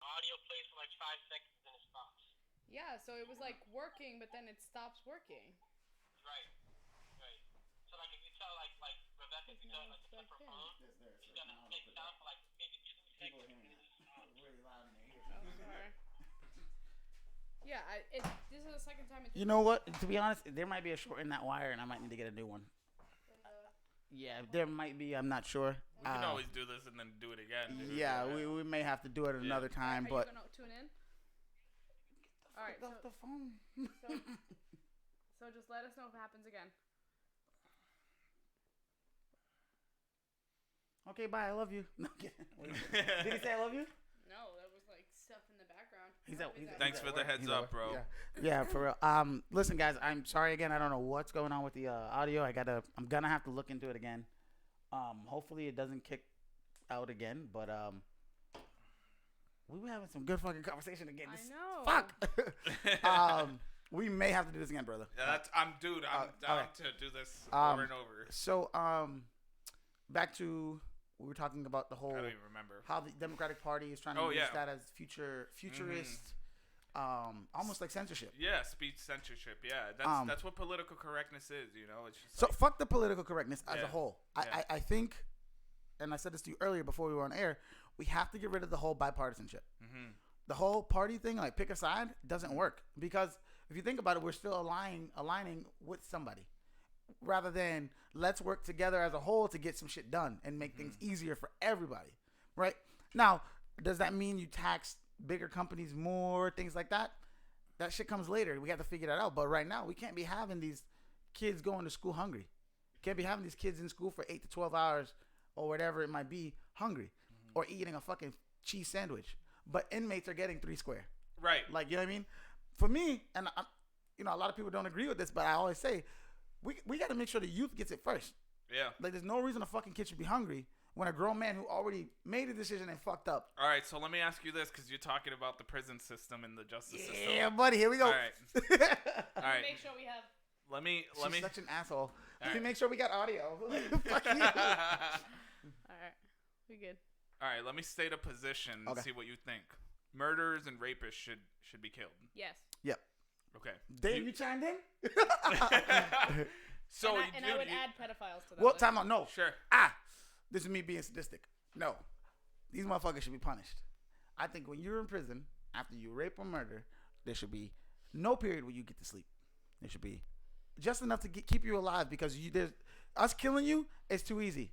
Audio plays for like 5 seconds and then it stops. Yeah, so it was like working, but then it stops working. Right. if you don't like the microphone, it's gonna take down for like maybe 2 seconds. Really loud in their ears. Oh, sorry. Yeah, this is the second time. You know what? To be honest, there might be a short in that wire, and I might need to get a new one. Yeah, there might be. I'm not sure. We can always do this and then do it again. Yeah, we may have to do it another time, but. Are you gonna tune in? All right. Off the phone. So just let us know if it happens again. Okay, bye. I love you. No, did he say I love you? No, that was like stuff in the background. Thanks for the heads up, bro. Yeah, for real. Listen, guys, I'm sorry again. I don't know what's going on with the audio. I'm gonna have to look into it again. Hopefully it doesn't kick out again, but we were having some good fucking conversation again. I know. Fuck. We may have to do this again, brother. Yeah, I'm down to do this over and over. So, back to we were talking about the whole. I don't even remember how the Democratic Party is trying to use that as futurist, almost like censorship. Yeah, speech censorship. Yeah, that's what political correctness is. You know, it's just so fuck the political correctness as a whole. I think, and I said this to you earlier before we were on air. We have to get rid of the whole bipartisanship. Mm-hmm. The whole party thing, like pick a side, doesn't work because if you think about it, we're still aligning with somebody. Rather than let's work together as a whole to get some shit done and make things easier for everybody, right? Now, does that mean you tax bigger companies more, things like that? That shit comes later. We have to figure that out. But right now, we can't be having these kids going to school hungry. Can't be having these kids in school for 8 to 12 hours or whatever it might be hungry or eating a fucking cheese sandwich. But inmates are getting 3 square. Right. Like, you know what I mean? For me, and a lot of people don't agree with this, but I always say, we got to make sure the youth gets it first. Yeah. Like, there's no reason a fucking kid should be hungry when a grown man who already made a decision and fucked up. All right, so let me ask you this, because you're talking about the prison system and the justice system. Yeah, buddy, here we go. All right. All right. Make sure we have. Let me. She's such an asshole. Let me right. make sure we got audio. Fuck you. All right, we good. All right, let me state a position and see what you think. Murderers and rapists should be killed. Yes. Yep. Okay. Dave, you chimed in? So and I would add pedophiles to that. Well, list. time out. No. Sure. This is me being sadistic. No. These motherfuckers should be punished. I think when you're in prison, after you rape or murder, there should be no period where you get to sleep. There should be just enough to keep you alive because us killing you is too easy.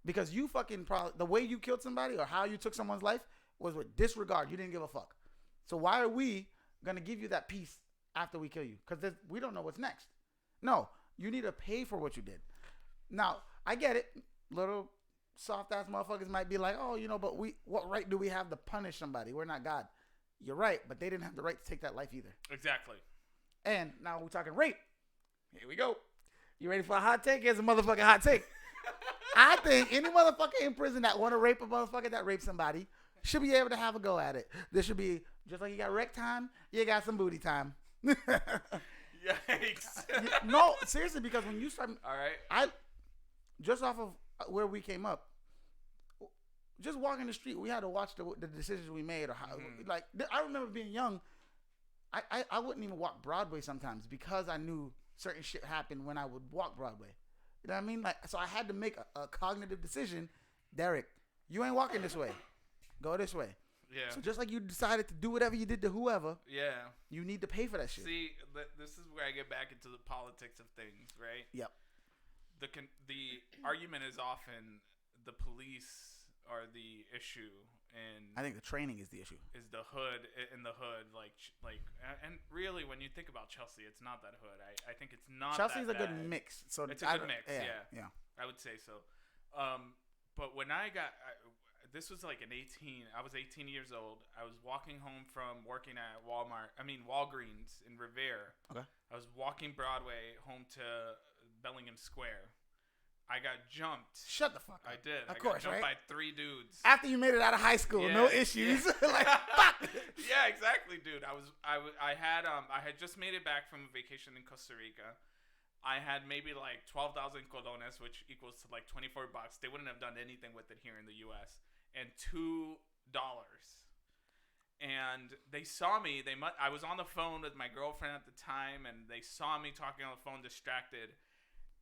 Because you fucking the way you killed somebody or how you took someone's life was with disregard. You didn't give a fuck. So why are we going to give you that peace after we kill you? Because we don't know what's next. No, you need to pay for what you did. Now, I get it. Little soft-ass motherfuckers might be like, oh, but what right do we have to punish somebody? We're not God. You're right, but they didn't have the right to take that life either. Exactly. And now we're talking rape. Here we go. You ready for a hot take? Here's a motherfucking hot take. I think any motherfucker in prison that want to rape a motherfucker that raped somebody should be able to have a go at it. There should be, just like you got rec time, you got some booty time. Yikes. No, seriously, because when you start... All right. Just off of where we came up, just walking the street, we had to watch the decisions we made. Or how, like, I remember being young, I wouldn't even walk Broadway sometimes because I knew certain shit happened when I would walk Broadway. You know what I mean? Like, so I had to make a cognitive decision. Derek, you ain't walking this way. Go this way. Yeah. So just like you decided to do whatever you did to whoever, you need to pay for that shit. See, this is where I get back into the politics of things, right? Yep. The argument is often the police are the issue, and I think the training is the issue. Is the hood in the hood like, and really when you think about Chelsea, it's not that hood. I think it's not. Chelsea's that a bad. good mix. So it's a good mix. Yeah. I would say so. But when this was like I was 18 years old. I was walking home from working at Walgreens in Revere. Okay. I was walking Broadway home to Bellingham Square. I got jumped. Shut the fuck up. I did. Of course, got jumped right? by 3 dudes. After you made it out of high school, no issues. Like, fuck. Yeah, exactly, dude. I had just made it back from a vacation in Costa Rica. I had maybe like 12,000 colones, which equals to like $24. They wouldn't have done anything with it here in the U.S. And $2. And they saw me. I was on the phone with my girlfriend at the time, and they saw me talking on the phone, distracted.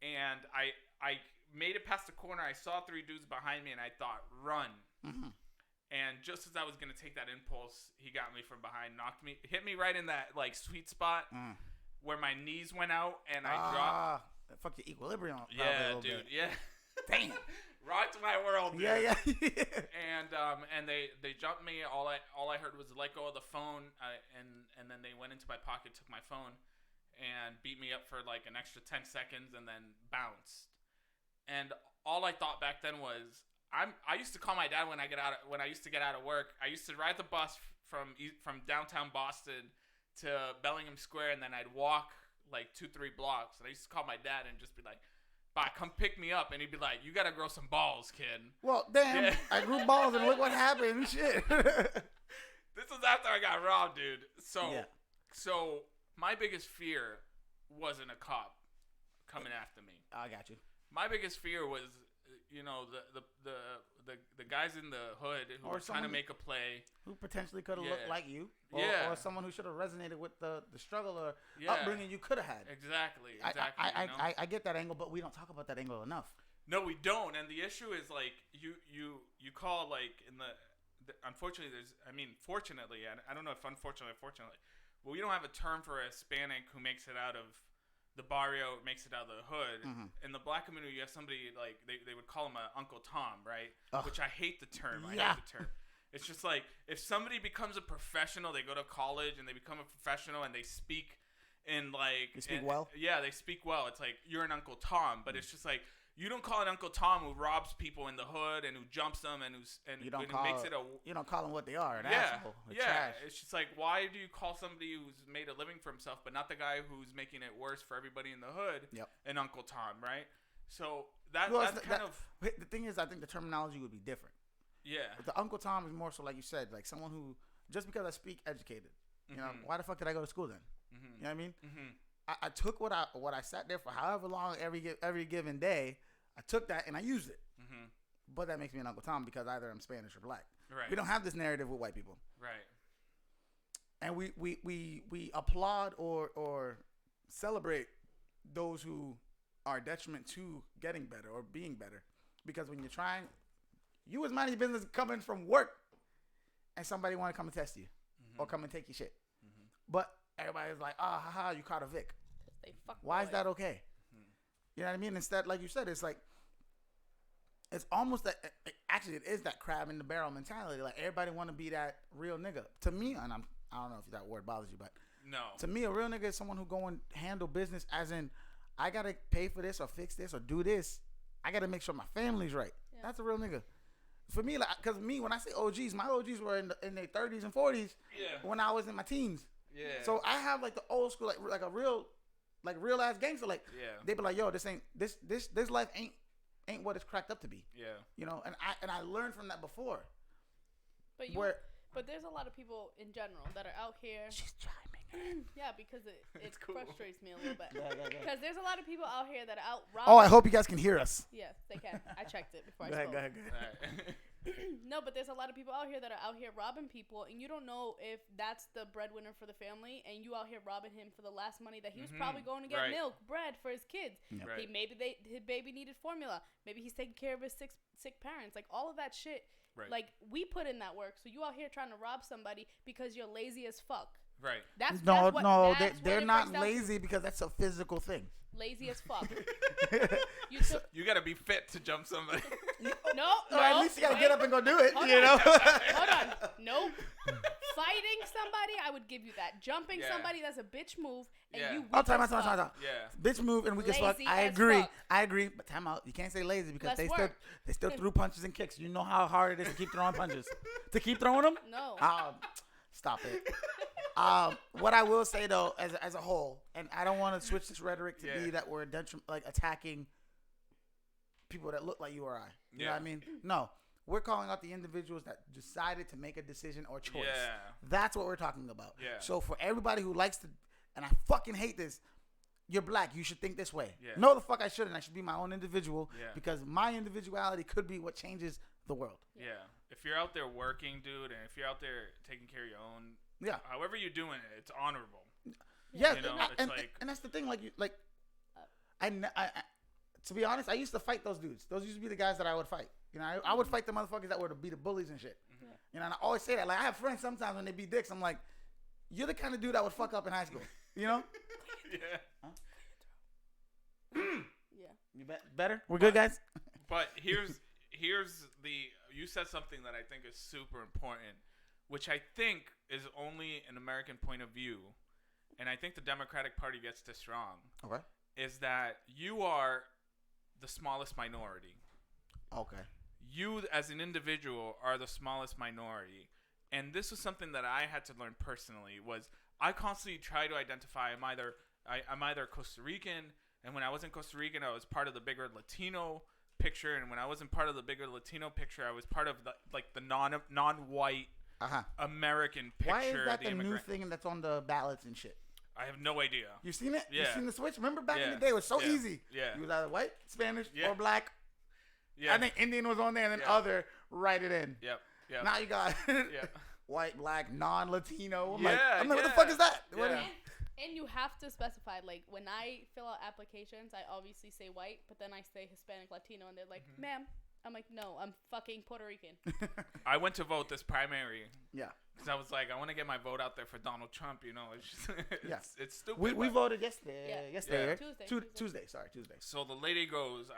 And I made it past the corner. I saw 3 dudes behind me, and I thought, run. Mm-hmm. And just as I was gonna take that impulse, he got me from behind, hit me right in that like sweet spot where my knees went out, and I dropped. Fuck your equilibrium. Yeah, dude. Bit. Yeah. Damn. Rocked my world, dude. Yeah. And they jumped me. All I heard was let go of the phone, and then they went into my pocket, took my phone, and beat me up for like an extra 10 seconds, and then bounced. And all I thought back then was, I used to call my dad when I used to get out of work. I used to ride the bus from downtown Boston to Bellingham Square, and then I'd walk like 2-3 blocks. And I used to call my dad and just be like, "Bye, come pick me up." And he'd be like, "You gotta grow some balls, kid." Well, damn, yeah. I grew balls, and look what happened. Shit. This was after I got robbed, dude. So my biggest fear wasn't a cop coming after me. I got you. My biggest fear was, the guys in the hood who were trying to make a play, who potentially could have looked like you, or someone who should have resonated with the struggle or upbringing you could have had. Exactly. I get that angle, but we don't talk about that angle enough. No, we don't. And the issue is like you call like in the unfortunately fortunately, and I don't know if unfortunately or fortunately, but we don't have a term for a Hispanic who makes it out of the barrio, makes it out of the hood. Mm-hmm. In the black community, you have somebody like they would call him Uncle Tom, right? Which I hate the term. I hate the term. It's just like if somebody becomes a professional, they go to college and they become a professional and they speak in like they speak well. Yeah, they speak well. It's like you're an Uncle Tom, but it's just like you don't call an Uncle Tom who robs people in the hood and who jumps them and who makes it a. You don't call them what they are. An asshole. Trash. It's just like, why do you call somebody who's made a living for himself, but not the guy who's making it worse for everybody in the hood? Yep. An Uncle Tom, right? So the thing is, I think the terminology would be different. Yeah. But the Uncle Tom is more so like you said, like someone who just because I speak educated, you know, why the fuck did I go to school then? Mm-hmm. You know what I mean? Mm-hmm. I took what I sat there for however long every given day. I took that and I used it. Mm-hmm. But that makes me an Uncle Tom because either I'm Spanish or black. Right. We don't have this narrative with white people. Right. And we applaud or celebrate those who are detriment to getting better or being better. Because when you're trying, you was minding your business coming from work and somebody want to come and test you or come and take your shit. Mm-hmm. But everybody's like, haha, you caught a Vic. Why is that okay? You know what I mean? Instead, like you said, it's like, it's almost that, actually it is that crab in the barrel mentality. Like everybody want to be that real nigga. To me, and I don't know if that word bothers you, but no. To me, a real nigga is someone who go and handle business as in, I got to pay for this or fix this or do this. I got to make sure my family's right. Yeah. That's a real nigga. For me, like, because when I say OGs, my OGs were in their 30s and 40s when I was in my teens. Yeah. So I have like the old school, like a real ass gangster. Like they be like, yo, this life ain't what it's cracked up to be. Yeah. You know, and I learned from that before. But there's a lot of people in general that are out here. She's chiming. Yeah, because it cool. frustrates me a little bit. Because there's a lot of people out here that are out robbing. Oh, I hope you guys can hear us. Yes, they can. I checked it before I spoke. Go ahead. No, but there's a lot of people out here that are out here robbing people, and you don't know if that's the breadwinner for the family, and you out here robbing him for the last money that he was probably going to get milk, bread for his kids. Yep. Right. His baby needed formula. Maybe he's taking care of his sick parents. Like all of that shit. Right. Like we put in that work, so you out here trying to rob somebody because you're lazy as fuck. Right. They're not lazy because that's a physical thing. Lazy as fuck. You gotta be fit to jump somebody. No. At least you gotta get up and go do it. Hold on. Nope. Fighting somebody, I would give you that. Jumping somebody, that's a bitch move. And you time out. Yeah. Bitch move and we can fuck. I agree. But time out. You can't say lazy because they still threw punches and kicks. You know how hard it is to keep throwing punches. To keep throwing them? No. Stop it. What I will say though, as a whole, and I don't want to switch this rhetoric to be that we're attacking people that look like you or I. You know what I mean? No, we're calling out the individuals that decided to make a decision or choice. Yeah. That's what we're talking about. Yeah. So for everybody who likes to, and I fucking hate this, you're black. You should think this way. Yeah. No, the fuck I shouldn't. I should be my own individual because my individuality could be what changes the world. Yeah. If you're out there working, dude, and if you're out there taking care of your own. Yeah. However you're doing it, it's honorable. Yeah, you know, and that's the thing. to be honest, I used to fight those dudes. Those used to be the guys that I would fight. You know, I would fight the motherfuckers that were to be the bullies and shit. Mm-hmm. You know, and I always say that. Like, I have friends sometimes when they be dicks, I'm like, you're the kind of dude that would fuck up in high school. You know? Yeah. Huh? Yeah. You better? We're good, guys? But here's you said something that I think is super important, which I think is only an American point of view, and I think the Democratic Party gets this wrong. Okay. Is that you are the smallest minority. Okay. You as an individual are the smallest minority. And this was something that I had to learn personally. Was I constantly try to identify I'm either Costa Rican, and when I wasn't Costa Rican, I was part of the bigger Latino picture, and when I wasn't part of the bigger Latino picture, I was part of the non-white American picture. Why is that the new thing that's on the ballots and shit? I have no idea. You seen it? Yeah. You seen the switch? Remember back in the day, it was so easy. Yeah. You was either white, Spanish, Yeah. or black. Yeah. I think Indian was on there, and then other, write it in. Yep. Yep. Now you got Yeah. white, black, non-Latino. I'm Yeah, like, what the fuck is that? Yeah. And you have to specify, like, when I fill out applications, I obviously say white, but then I say Hispanic, Latino, and they're like, ma'am. I'm like, no, I'm fucking Puerto Rican. I went to vote this primary. Yeah. Because I was like, I want to get my vote out there for Donald Trump, you know. It's just, it's stupid. We voted yesterday. Yeah. Yesterday, right? Tuesday. Tuesday. So the lady goes,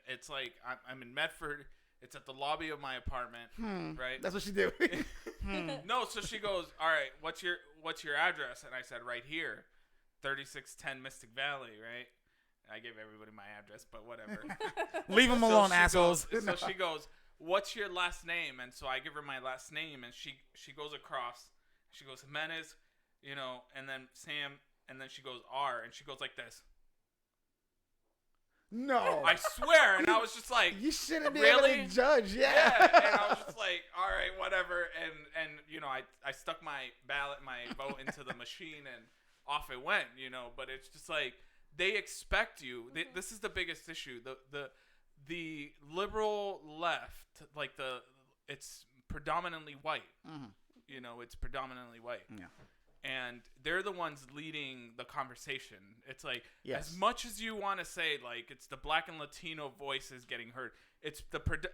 it's like, I'm in Medford. It's at the lobby of my apartment, right? That's what she did. No, so she goes, all right, what's your address? And I said, right here, 3610 Mystic Valley, right? I gave everybody my address, but whatever. Leave them alone, assholes. So she goes, what's your last name? And so I give her my last name, and she goes across. She goes, Jimenez, you know, and then Sam, and then she goes R, and she goes like this. No. I swear. And I was just like, you shouldn't be really? able to judge. Yeah. And I was just like, all right, whatever. And you know, I stuck my vote into the machine, and off it went, you know. But it's just like, they expect you. This is the biggest issue. The liberal left, like it's predominantly white. Mm-hmm. You know, it's predominantly white. Yeah. And they're the ones leading the conversation. It's like, as much as you want to say, like, it's the black and Latino voices getting heard. It's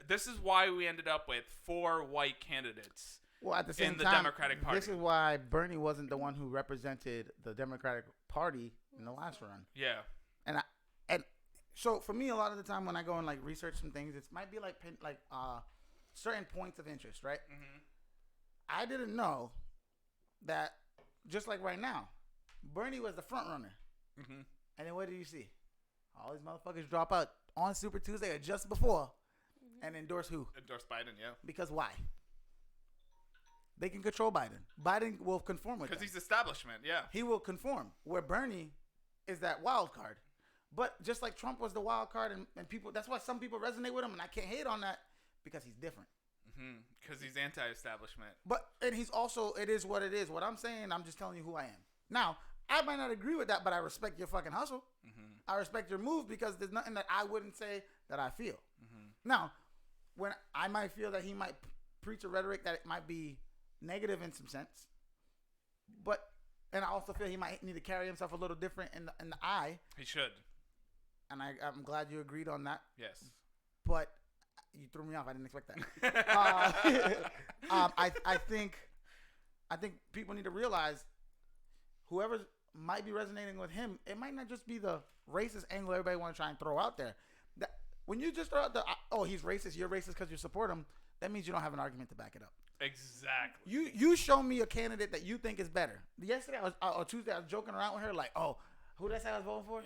this is why we ended up with 4 white candidates. Well, at the same time, Democratic Party. This is why Bernie wasn't the one who represented the Democratic Party in the last run. Yeah. And so for me, a lot of the time when I go and like research some things, it might be like certain points of interest, right? Mm-hmm. I didn't know that just like right now, Bernie was the front runner. Mm-hmm. And then what do you see? All these motherfuckers drop out on Super Tuesday or just before and endorse who? Endorse Biden, yeah. Because why? They can control Biden. Biden will conform with because he's establishment, yeah. He will conform. Where Bernie is that wild card. But just like Trump was the wild card, and people, that's why some people resonate with him, and I can't hate on that because he's different. Because he's anti-establishment. And he's also, it is what it is. What I'm saying, I'm just telling you who I am. Now, I might not agree with that, but I respect your fucking hustle. Mm-hmm. I respect your move because there's nothing that I wouldn't say that I feel. Mm-hmm. Now, when I might feel that he might preach a rhetoric that it might be negative in some sense, and I also feel he might need to carry himself a little different in the eye. He should. And I'm glad you agreed on that. Yes. But you threw me off. I didn't expect that. I think people need to realize whoever might be resonating with him, it might not just be the racist angle everybody want to try and throw out there. That when you just throw out he's racist, you're racist because you support him, that means you don't have an argument to back it up. Exactly. You show me a candidate that you think is better. Yesterday or Tuesday I was joking around with her like, who did I say I was voting for?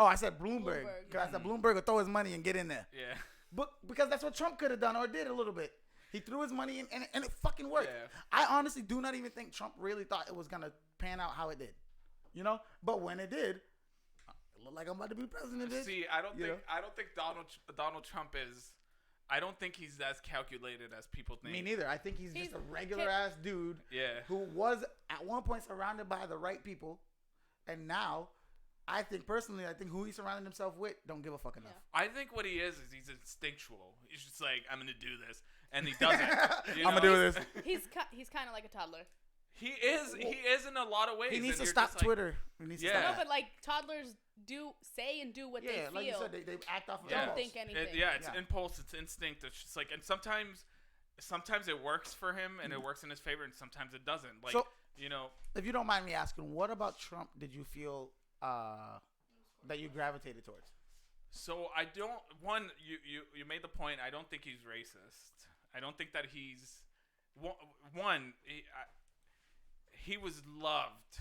I said Bloomberg. Because I said Bloomberg will throw his money and get in there. Yeah. But because that's what Trump could have done or did a little bit. He threw his money in and it fucking worked. Yeah. I honestly do not even think Trump really thought it was going to pan out how it did. You know? But when it did, it looked like I'm about to be president. See, I don't think Donald Trump is. I don't think he's as calculated as people think. Me neither. I think he's just a regular ass dude. Yeah. Who was at one point surrounded by the right people, and now, I think who he surrounded himself with don't give a fuck enough. Yeah. I think what he is he's instinctual. He's just like, I'm gonna do this, and he doesn't. I'm gonna do this. He's kind of like a toddler. He is in a lot of ways. He needs to stop Twitter. No, but like toddlers say and do what they feel. Like you said, they act off of Don't impulse. think anything. It's impulse, it's instinct. It's just like, and sometimes it works for him and it works in his favor, and sometimes it doesn't. Like, so, you know, if you don't mind me asking, what about Trump did you feel that you gravitated towards? So I don't. You made the point. I don't think he's racist. I don't think that he's one. He was loved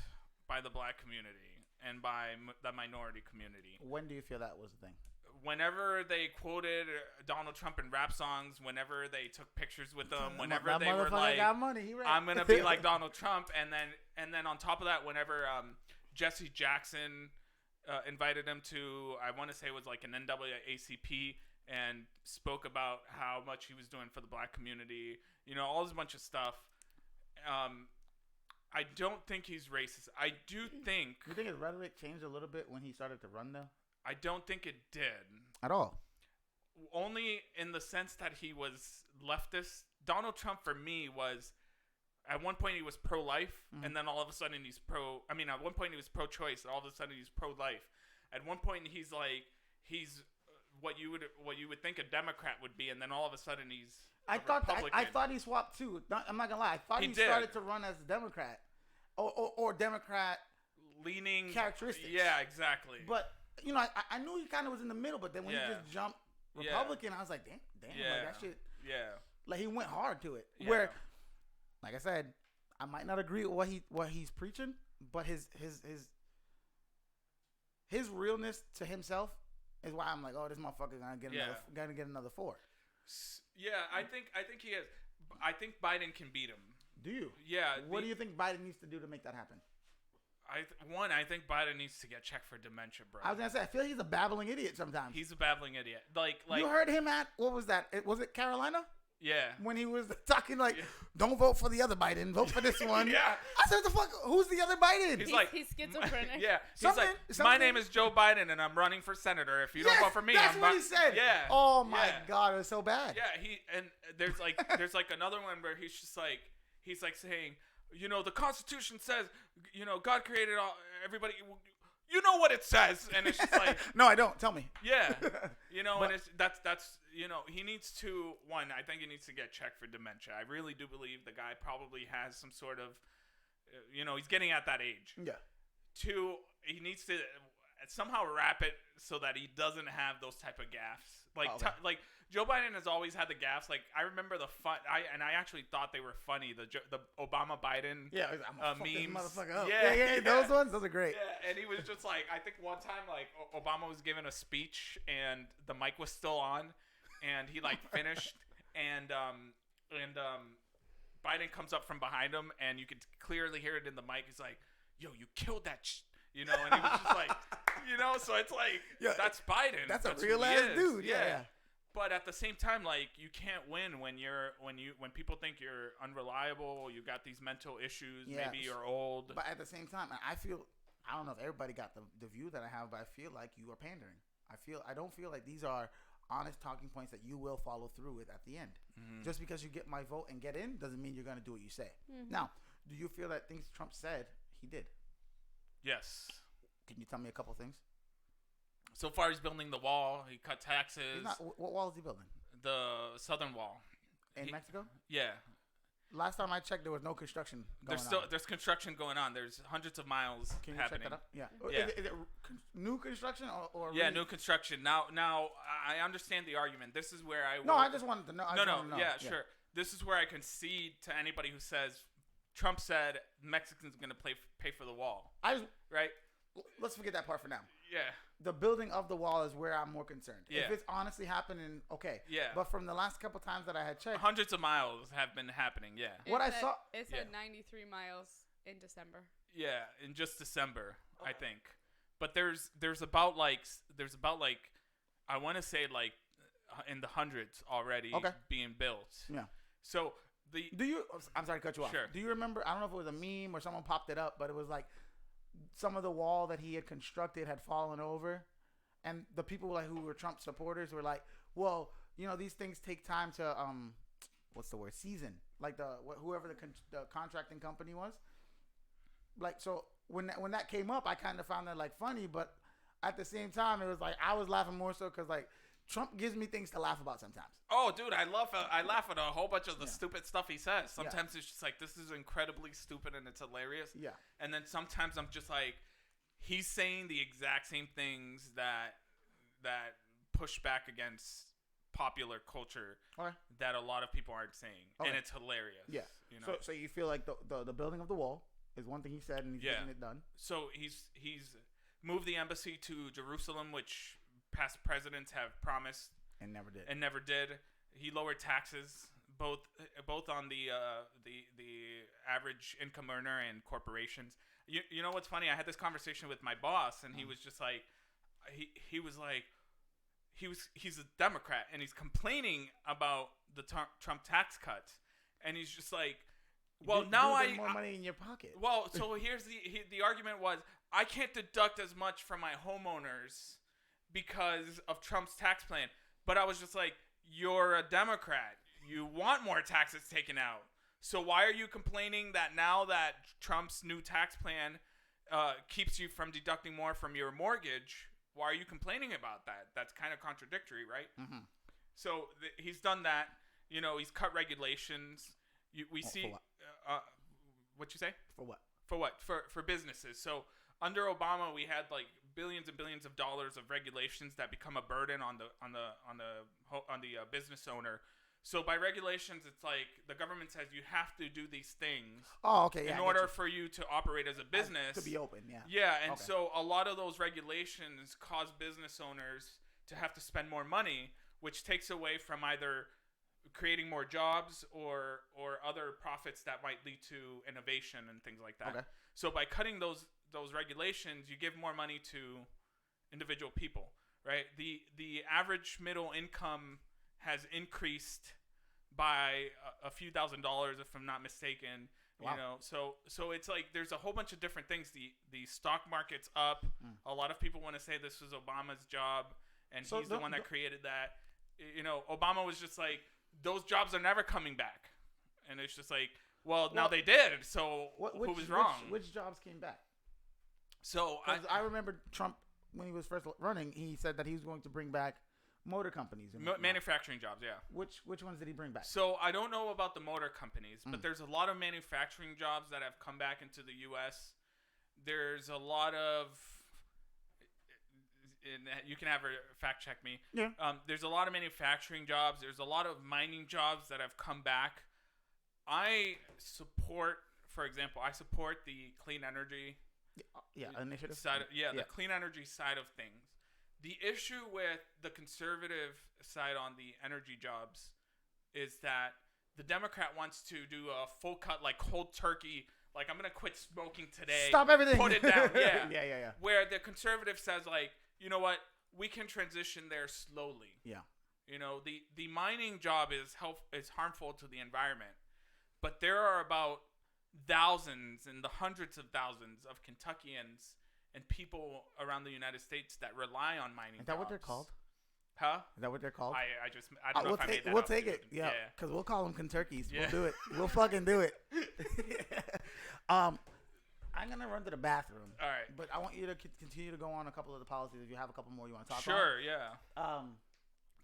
by the black community and by the minority community. When do you feel that was the thing? Whenever they quoted Donald Trump in rap songs, whenever they took pictures with him, whenever that they were like, got money, "I'm gonna be like Donald Trump," and then on top of that, whenever Jesse Jackson invited him to, I want to say it was like an NAACP, and spoke about how much he was doing for the black community, you know, all this bunch of stuff. I don't think he's racist. I do think. You think his rhetoric changed a little bit when he started to run, though? I don't think it did. At all. Only in the sense that he was leftist. Donald Trump, for me, was, at one point he was pro-life, and then all of a sudden he's at one point he was pro-choice, and all of a sudden he's pro-life. At one point he's what you would think a Democrat would be, and then all of a sudden he's I thought he swapped too. I'm not gonna lie. I thought he started to run as a Democrat, or Democrat leaning characteristics. Yeah, exactly. But you know, I knew he kind of was in the middle. But then when he just jumped Republican, I was like, damn, like that shit. Yeah. Like he went hard to it. Yeah. Where, like I said, I might not agree with what he's preaching, but his realness to himself is why I'm like, oh, this motherfucker gonna get another 4. Yeah, I think he is. I think Biden can beat him. Do you? Yeah. What do you think Biden needs to do to make that happen? I think Biden needs to get checked for dementia, bro. I was gonna say, I feel like he's a babbling idiot sometimes. He's a babbling idiot. Like you heard him at, what was that? Was it Carolina? Yeah. When he was talking like, don't vote for the other Biden, vote for this one. Yeah. I said, what the fuck? Who's the other Biden? He's schizophrenic. Yeah. He's like, my name is Joe Biden and I'm running for senator. If you don't vote for me, that's what he said. Yeah. Oh my God, it was so bad. Yeah. There's like another one where he's saying, you know, the Constitution says, you know, God created everybody. You know what it says, and it's just like, no, I don't. Tell me. Yeah, you know, and it's that's you know, he needs to I think he needs to get checked for dementia. I really do believe the guy probably has some sort of, you know, he's getting at that age. Yeah. 2, he needs to somehow wrap it so that he doesn't have those type of gaffes. Like Joe Biden has always had the gaffes. Like I remember I actually thought they were funny. The Obama Biden memes. Motherfucker up. Yeah, those ones, those are great. Yeah, and he was just like, I think one time like Obama was giving a speech and the mic was still on, and he like finished and Biden comes up from behind him and you could clearly hear it in the mic. He's like, "Yo, you killed that." You know, and he was just like, you know, so it's like, that's Biden. That's a real ass dude. Yeah. But at the same time, like, you can't win when people think you're unreliable. You got these mental issues. Yeah. Maybe you're old. But at the same time, I don't know if everybody got the view that I have, but I feel like you are pandering. I don't feel like these are honest talking points that you will follow through with at the end. Mm-hmm. Just because you get my vote and get in doesn't mean you're going to do what you say. Mm-hmm. Now, do you feel that things Trump said he did? Yes. Can you tell me a couple things? So far, he's building the wall. He cut taxes. What wall is he building? The southern wall. In Mexico? Yeah. Last time I checked, there was no construction going on. There's construction going on. There's hundreds of miles happening. Can you check that up? Yeah. Is it new construction or yeah, new construction. Now I understand the argument. This is where I I just wanted to know. Sure. This is where I concede to anybody who says Trump said Mexicans are going to pay for the wall. Right? Let's forget that part for now. Yeah. The building of the wall is where I'm more concerned. Yeah. If it's honestly happening, okay. Yeah. But from the last couple times that I had checked, hundreds of miles have been happening. Yeah. It said 93 miles in December. Yeah, in just December, I think. But there's about like I want to say like in the hundreds already being built. Yeah. So I'm sorry to cut you off. Sure. Do you remember? I don't know if it was a meme or someone popped it up, but it was like some of the wall that he had constructed had fallen over, and the people who were Trump supporters were like, "Well, you know, these things take time to what's the word? Season." Like whoever the contracting company was. Like, so when that came up, I kind of found that like funny, but at the same time, it was like I was laughing more so because like Trump gives me things to laugh about sometimes. Oh, dude, I laugh at a whole bunch of the stupid stuff he says. Sometimes it's just like, this is incredibly stupid and it's hilarious. Yeah. And then sometimes I'm just like, he's saying the exact same things that push back against popular culture that a lot of people aren't saying, and it's hilarious. Yeah. You know? So you feel like the building of the wall is one thing he said, and he's getting it done. So he's moved the embassy to Jerusalem, which past presidents have promised and never did. He lowered taxes both on the average income earner and corporations. You know what's funny? I had this conversation with my boss, and he was just like, he's a Democrat, and he's complaining about the Trump tax cuts, and he's just like, well, now I more money in your pocket. Well, so here's the argument was, I can't deduct as much from my homeowners because of Trump's tax plan. But I was just like, you're a Democrat. You want more taxes taken out. So why are you complaining that now that Trump's new tax plan keeps you from deducting more from your mortgage? Why are you complaining about that? That's kind of contradictory, right? Mm-hmm. So he's done that. You know, he's cut regulations. We see what you say? For what? For what? For businesses. So under Obama, we had like billions and billions of dollars of regulations that become a burden on the business owner. So by regulations, it's like the government says you have to do these things. Oh, okay. Yeah, in order for you to operate as a business. To be open, yeah. Yeah, and so a lot of those regulations cause business owners to have to spend more money, which takes away from either creating more jobs or other profits that might lead to innovation and things like that. Okay. So by cutting those regulations, you give more money to individual people, right? The average middle income has increased by a few $1,000s, if I'm not mistaken. Wow. You know, so it's like there's a whole bunch of different things. The stock market's up. A lot of people want to say this was Obama's job, and he's the one that created that. You know, Obama was just like, those jobs are never coming back, and it's just like, well now they did. So who was wrong? Which jobs came back? So I remember Trump when he was first running. He said that he was going to bring back motor companies and manufacturing jobs. Yeah. Which ones did he bring back? So I don't know about the motor companies, but there's a lot of manufacturing jobs that have come back into the U.S. There's a lot of, and you can have her fact check me. Yeah. There's a lot of manufacturing jobs. There's a lot of mining jobs that have come back. I support, for example, the clean energy. Initiative. The clean energy side of things. The issue with the conservative side on the energy jobs is that the Democrat wants to do a full cut, like cold turkey, like I'm going to quit smoking today. Stop everything. Put it down. Yeah. Yeah. Where the conservative says like, you know what, we can transition there slowly. Yeah. You know, the mining job is harmful to the environment, but there are about thousands and the hundreds of thousands of Kentuckians and people around the United States that rely on mining. Is that jobs. What they're called? Huh? Is that what they're called? I don't know if I made that We'll up, take dude. it. Yeah. Because we'll call them Kentuckies. Yeah. We'll do it. We'll fucking do it. I'm going to run to the bathroom. All right. But I want you to continue to go on a couple of the policies. If you have a couple more you want to talk about. Sure, yeah.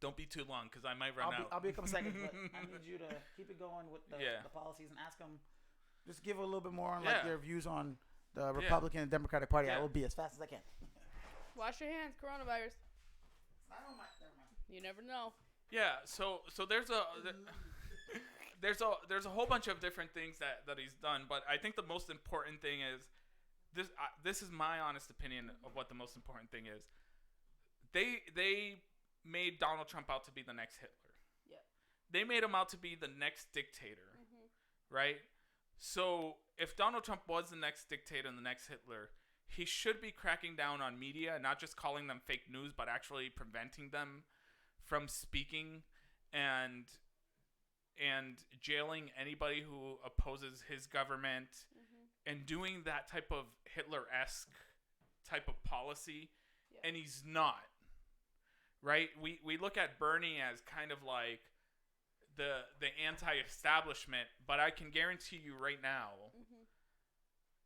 Don't be too long because I might run out. I'll be a couple seconds, but I need you to keep it going with the policies and ask them. Just give a little bit more on like their views on the Republican and Democratic Party. I will be as fast as I can. Wash your hands. Coronavirus. You never know. Yeah. So there's a whole bunch of different things that he's done, but I think the most important thing is this. This is my honest opinion of what the most important thing is. They made Donald Trump out to be the next Hitler. Yeah. They made him out to be the next dictator, right? So if Donald Trump was the next dictator and the next Hitler, he should be cracking down on media, not just calling them fake news, but actually preventing them from speaking and jailing anybody who opposes his government and doing that type of Hitler-esque type of policy. Yeah. And he's not, right? We look at Bernie as kind of like the anti-establishment, but I can guarantee you right now,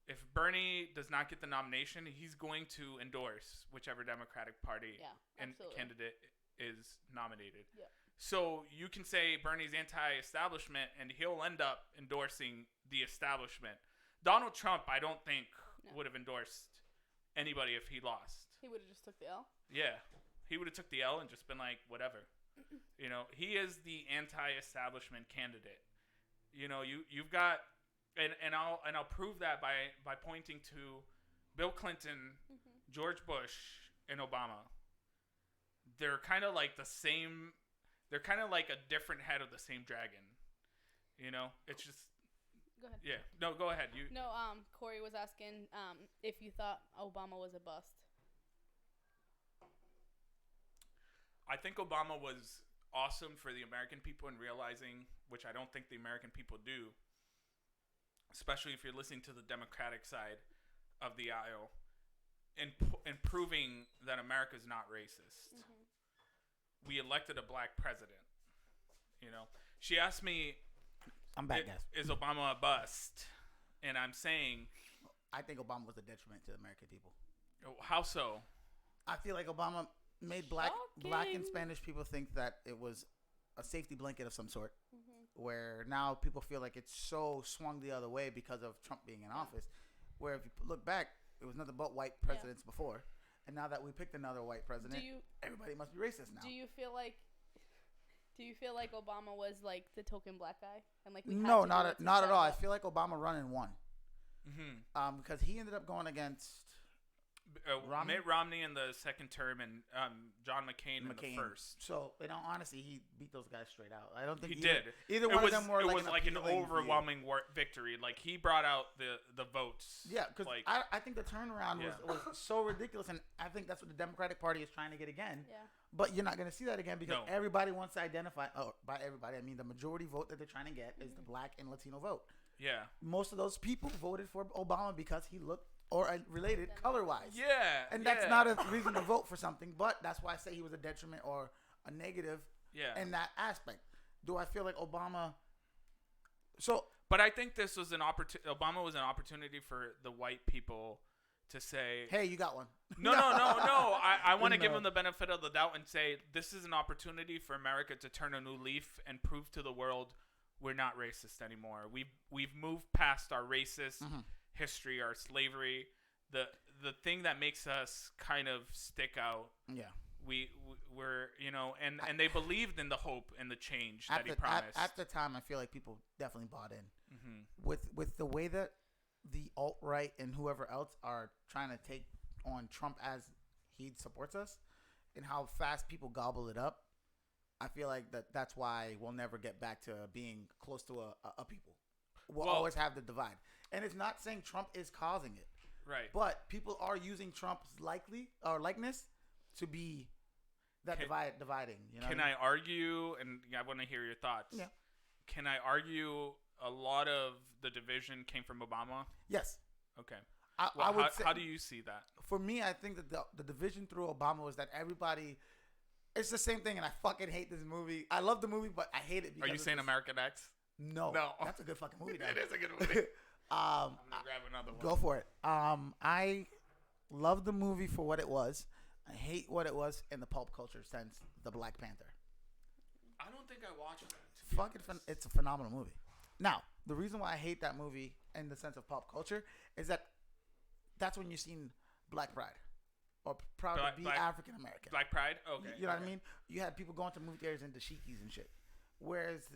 if Bernie does not get the nomination, he's going to endorse whichever Democratic Party and candidate is nominated. Yeah. So you can say Bernie's anti-establishment, and he'll end up endorsing the establishment. Donald Trump, I don't think, would have endorsed anybody if he lost. He would have just took the L? Yeah. He would have took the L and just been like, whatever. You know, he is the anti-establishment candidate. You know, you've got, and I'll prove that by pointing to Bill Clinton, George Bush, and Obama. They're kind of like the same. They're kind of like a different head of the same dragon. You know, it's just. Go ahead. Yeah. No, go ahead. Corey was asking if you thought Obama was a bust. I think Obama was awesome for the American people in realizing, which I don't think the American people do, especially if you're listening to the Democratic side of the aisle, in proving that America's not racist. We elected a black president. You know, she asked me, I'm back, guys. Is Obama a bust? And I'm saying, I think Obama was a detriment to the American people. How so? I feel like Obama made black and Spanish people think that it was a safety blanket of some sort, where now people feel like it's so swung the other way because of Trump being in office, where if you look back, it was nothing but white presidents before, and now that we picked another white president, everybody must be racist now. Do you feel like Obama was like the token black guy, and like no, not at all. I feel like Obama run and won, because he ended up going against Mitt Romney in the second term and John McCain in the first. So, in all honesty, he beat those guys straight out. I don't think he did. Either one of them were it like was like an overwhelming victory. Like he brought out the votes. Yeah, because like, I think the turnaround was so ridiculous, and I think that's what the Democratic Party is trying to get again. Yeah. But you're not going to see that again because everybody wants to identify. Oh, by everybody, I mean the majority vote that they're trying to get is the black and Latino vote. Yeah. Most of those people voted for Obama because he looked or related color-wise. Yeah. And that's not a reason to vote for something, but that's why I say he was a detriment or a negative in that aspect. Do I feel like Obama... But I think this was Obama was an opportunity for the white people to say... Hey, you got one. No. I want to give them the benefit of the doubt and say this is an opportunity for America to turn a new leaf and prove to the world we're not racist anymore. We've moved past our racist... history, our slavery, the thing that makes us kind of stick out. Yeah, we're and they believed in the hope and the change that he promised. At the time, I feel like people definitely bought in with the way that the alt-right and whoever else are trying to take on Trump as he supports us, and how fast people gobble it up. I feel like that's why we'll never get back to being close to a people. We'll always have the divide. And it's not saying Trump is causing it. Right. But people are using Trump's likeness to be that dividing. You know can I argue, and I want to hear your thoughts. Yeah. Can I argue a lot of the division came from Obama? Yes. Okay. I would say, how do you see that? For me, I think that the division through Obama was that everybody... It's the same thing, and I fucking hate this movie. I love the movie, but I hate it because... Are you saying American X? No. That's a good fucking movie. It is a good movie. I'm gonna grab another one. Go for it. I love the movie for what it was. I hate what it was in the pulp culture sense. The Black Panther. I don't think I watched it. It's a phenomenal movie. Now, the reason why I hate that movie in the sense of pulp culture is that's when you've seen Black Pride or proud to be African American. Black Pride. Okay. You know what I mean? You had people going to movie theaters in dashikis and shit. Whereas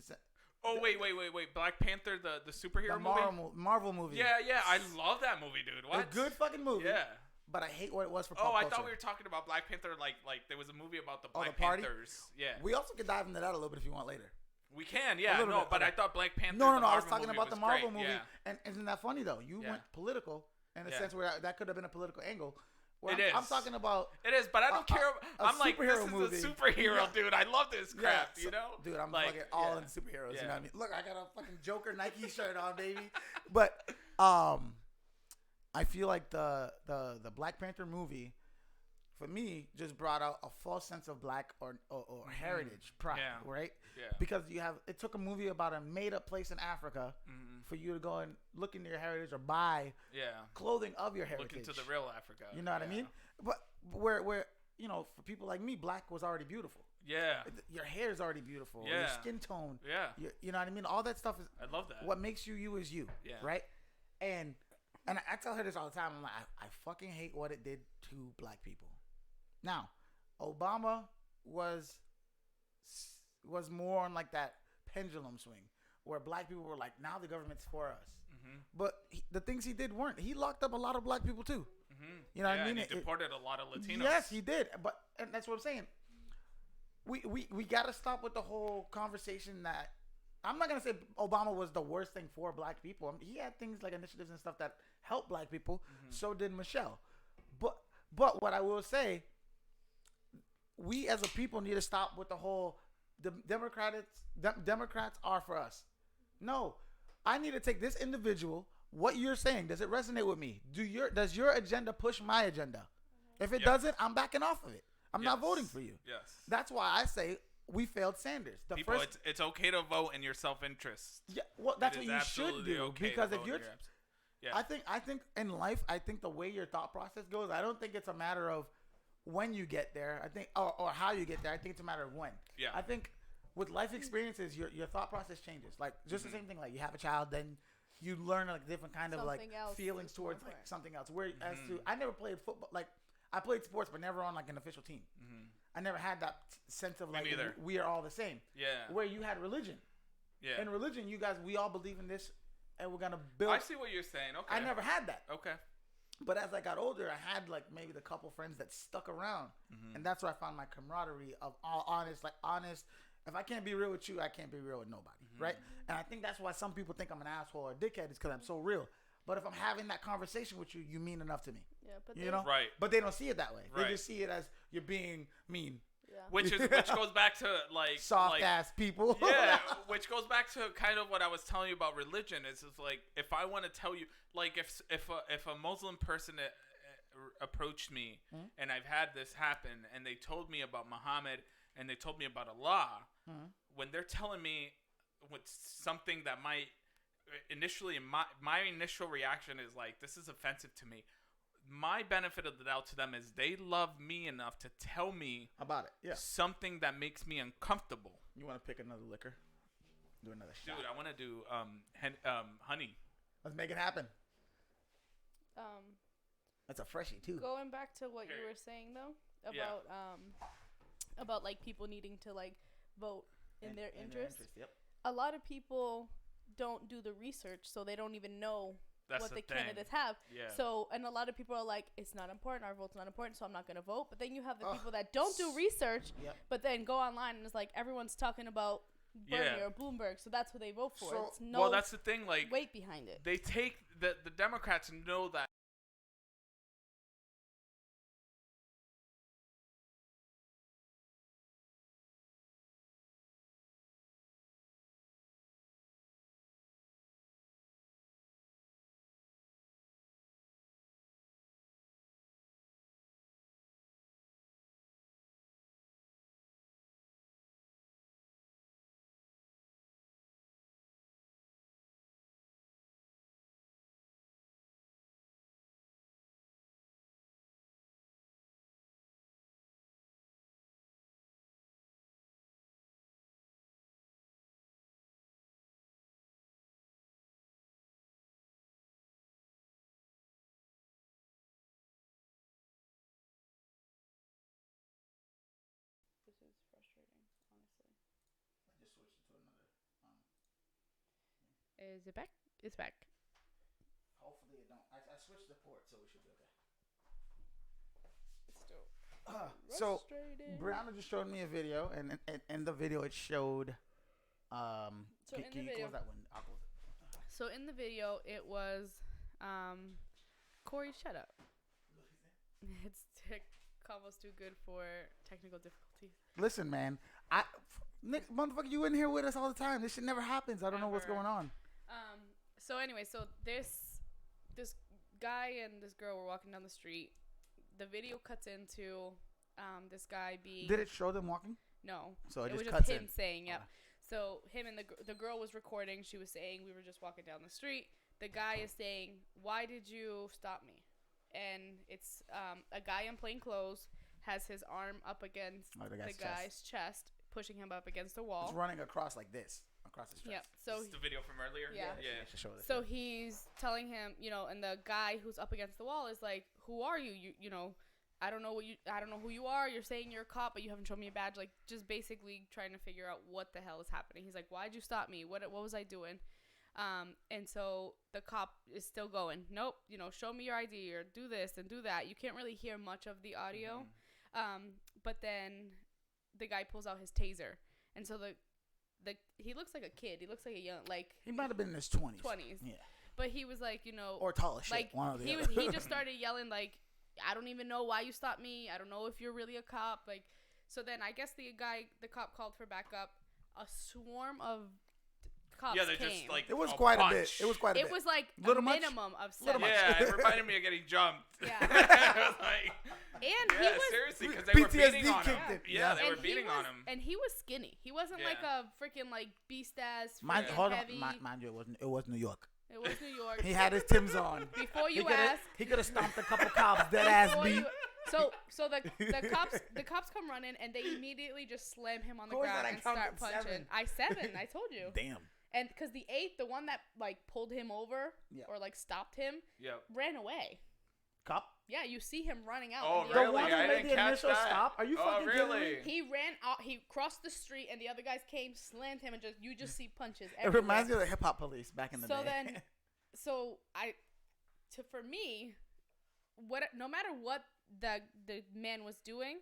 wait. Black Panther, the superhero movie? Marvel movie. Yeah. I love that movie, dude. What? A good fucking movie. Yeah. But I hate what it was for pop culture. I thought we were talking about Black Panther like there was a movie about the Black Panthers. Yeah. We also could dive into that a little bit if you want later. We can, yeah. No, but I thought Black Panther. No. I was talking about the Marvel movie. Yeah. And isn't that funny, though? You went political in a sense where that could have been a political angle. Well, I'm talking about... It is, but I don't care. I'm like, this is a superhero, dude. I love this crap, you know? Dude, I'm fucking all in superheroes, you know what I mean? Look, I got a fucking Joker Nike shirt on, baby. But I feel like the Black Panther movie, for me, just brought out a false sense of black or heritage pride, right? Yeah. Because it took a movie about a made-up place in Africa for you to go and look into your heritage or buy clothing of your heritage. Look into the real Africa. You know what I mean? But where for people like me, black was already beautiful. Yeah. Your hair is already beautiful. Yeah. Your skin tone. Yeah. You know what I mean? All that stuff is. I love that. What makes you is you. Yeah. Right? And I tell her this all the time. I'm like, I fucking hate what it did to black people. Now, Obama was more on like that pendulum swing where black people were like, now the government's for us. Mm-hmm. But the things he did weren't. He locked up a lot of black people too. Mm-hmm. You know what I mean? And he deported a lot of Latinos. Yes, he did. And that's what I'm saying. We got to stop with the whole conversation that I'm not going to say Obama was the worst thing for black people. I mean, he had things like initiatives and stuff that helped black people. Mm-hmm. So did Michelle. But what I will say, we as a people need to stop with the whole the Democrats are for us. No, I need to take this individual. What you're saying, does it resonate with me? Does your agenda push my agenda? If it doesn't, I'm backing off of it. I'm not voting for you. Yes. That's why I say we failed Sanders. It's okay to vote in your self-interest. Yeah, well, that's what you should do. Okay, because if you're, I think in life, I think the way your thought process goes, I don't think it's a matter of when you get there. I think, or how you get there. I think it's a matter of when. Yeah. I think with life experiences, your thought process changes. Like just the same thing. Like you have a child, then you learn like different kind of like feelings towards like something else. Where as to, I never played football. Like I played sports, but never on like an official team. Mm-hmm. I never had that sense of like we are all the same. Yeah. Where you had religion. Yeah. In religion, you guys, we all believe in this, and we're gonna build. I see what you're saying. Okay. I never had that. Okay. But as I got older, I had like maybe the couple friends that stuck around, and that's where I found my camaraderie of all honest. If I can't be real with you, I can't be real with nobody, right? And I think that's why some people think I'm an asshole or a dickhead is because I'm so real. But if I'm having that conversation with you, you mean enough to me. Yeah, but you know, right? But they don't see it that way. Right. They just see it as you're being mean. Yeah. Which goes back to like soft ass people. Yeah, which goes back to kind of what I was telling you about religion. Is like if I want to tell you, like if a Muslim person approached me and I've had this happen and they told me about Muhammad and they told me about Allah, when they're telling me with something that might initially my initial reaction is like, this is offensive to me. My benefit of the doubt to them is they love me enough to tell me about it. Yeah. Something that makes me uncomfortable. You want to pick another liquor? Do another shot. Dude, I want to do honey. Let's make it happen. That's a freshie too. Going back to what you were saying though about like people needing to like vote in their interest. Yep. A lot of people don't do the research, so they don't even know what the candidates have. Yeah. So, and a lot of people are like, it's not important, our vote's not important, so I'm not going to vote. But then you have the people that don't do research, but then go online and it's like everyone's talking about Bernie or Bloomberg, so that's who they vote for. So, it's no that's the thing, like weight behind it. They take the Democrats know that. Is it back? It's back. Hopefully it don't. I switched the port, so we should be okay. It's still so Brianna just showed me a video, and in the video it showed. Can you close that one? I'll close it. So in the video it was, Corey, shut up. It's almost too good for technical difficulties. Listen, man, Nick, motherfucker, you in here with us all the time. This shit never happens. I don't know what's going on. So anyway, so this guy and this girl were walking down the street. the video cuts into this guy being. Did it show them walking? No. So it was just just cuts him in. saying, yeah. So him and the girl was recording. She was saying, we were just walking down the street. The guy is saying, why did you stop me? And it's a guy in plain clothes has his arm up against the guy's chest, pushing him up against the wall. It's running across like this, across his chest. Yep. So this is the video from earlier. Yeah. So he's telling him, and the guy who's up against the wall is like, "Who are you? You know, I don't know who you are. You're saying you're a cop, but you haven't shown me a badge." Like, just basically trying to figure out what the hell is happening. He's like, "Why'd you stop me? What was I doing?" And so the cop is still going, "Nope, show me your ID or do this and do that." You can't really hear much of the audio. But then the guy pulls out his taser, and so he looks like a kid. He looks like a young, he might have been in his 20s. Yeah. But he was like, or tall as shit. Like one or the he other. he just started yelling like, "I don't even know why you stopped me. I don't know if you're really a cop." Like, so then I guess the cop called for backup. A swarm of cops Yeah, they came. just like it was quite bunch. a bit. It was quite a bit. It was like Little a much? minimum of 7. Yeah, it reminded me of getting jumped. Yeah. I was like, And he was seriously, because they were PTSD beating on him. kicked in. Yeah, they and were beating on him. And he was skinny. He wasn't Yeah. like a freaking like beast ass. Mind, freaking hold heavy. on, mind you, it was New York. It was New York. He had his Timbs on. Before you ask, he could have stomped a couple cops dead ass before beat. you- So the cops come running and they immediately just slam him on the Who was ground that? I and start counted punching. 7. I told you. Damn. And because the 8th, the one that like pulled him over or like stopped him, ran away. Cop? Yeah, you see him running out. Oh, in the really? The one who I made didn't the catch initial that. stop? Are you fucking really? kidding me? He ran out. He crossed the street, and the other guys came, slammed him, and you just see punches. It Everywhere. reminds me of the hip hop police back in the day. For me, no matter what the man was doing,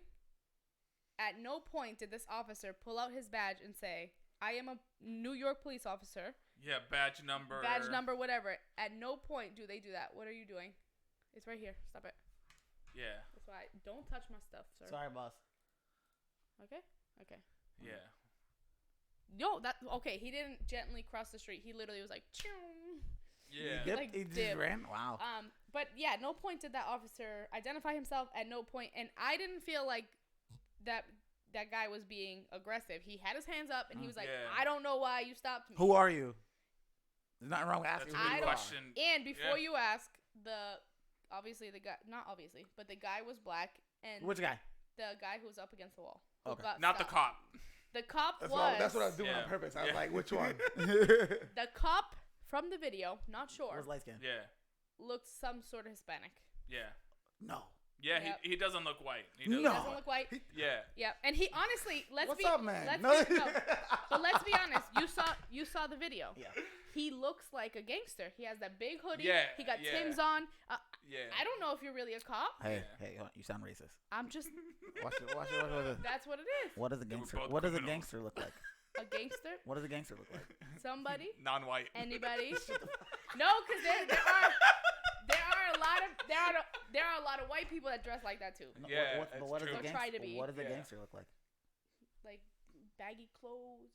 at no point did this officer pull out his badge and say, "I am a New York police officer." Yeah, badge number, whatever. At no point do they do that. What are you doing? It's right here. Stop it. Yeah. That's why. Don't touch my stuff, sir. Sorry, boss. Okay. Yeah. No, okay. He didn't gently cross the street. He literally was like, "Choo." Yeah. He just ran? Wow. But yeah, no point did that officer identify himself. At no point, and I didn't feel like that guy was being aggressive. He had his hands up, and he was like, "I don't know why you stopped me." Who are you? There's nothing wrong with asking That's a who good you question. And before you ask, the guy was black, and Which guy? the guy who was up against the wall. Okay. Not the cop. The cop That's was. what I was doing on purpose. I was like, which one? The cop from the video, not sure, was light skin. Yeah. looked some sort of Hispanic. Yeah. No. Yeah, Yep. he doesn't look white. He No. Doesn't look white. Yeah. Yeah, and he honestly, What's up, man? But let's be honest. You saw the video. Yeah. He looks like a gangster. He has that big hoodie. Yeah, He got yeah. Tim's on. Yeah. I don't know if you're really a cop. Hey, you sound racist. I'm just. Watch it. That's what it is. What does a They were gangster? both What does a criminals. gangster look like? A gangster. What does a gangster look like? Somebody. Non-white. Anybody. No, because there are a lot of white people that dress like that too. No, Yeah, What it's does true. a Or gangster? try to be. What does a Yeah. gangster look like? Like baggy clothes,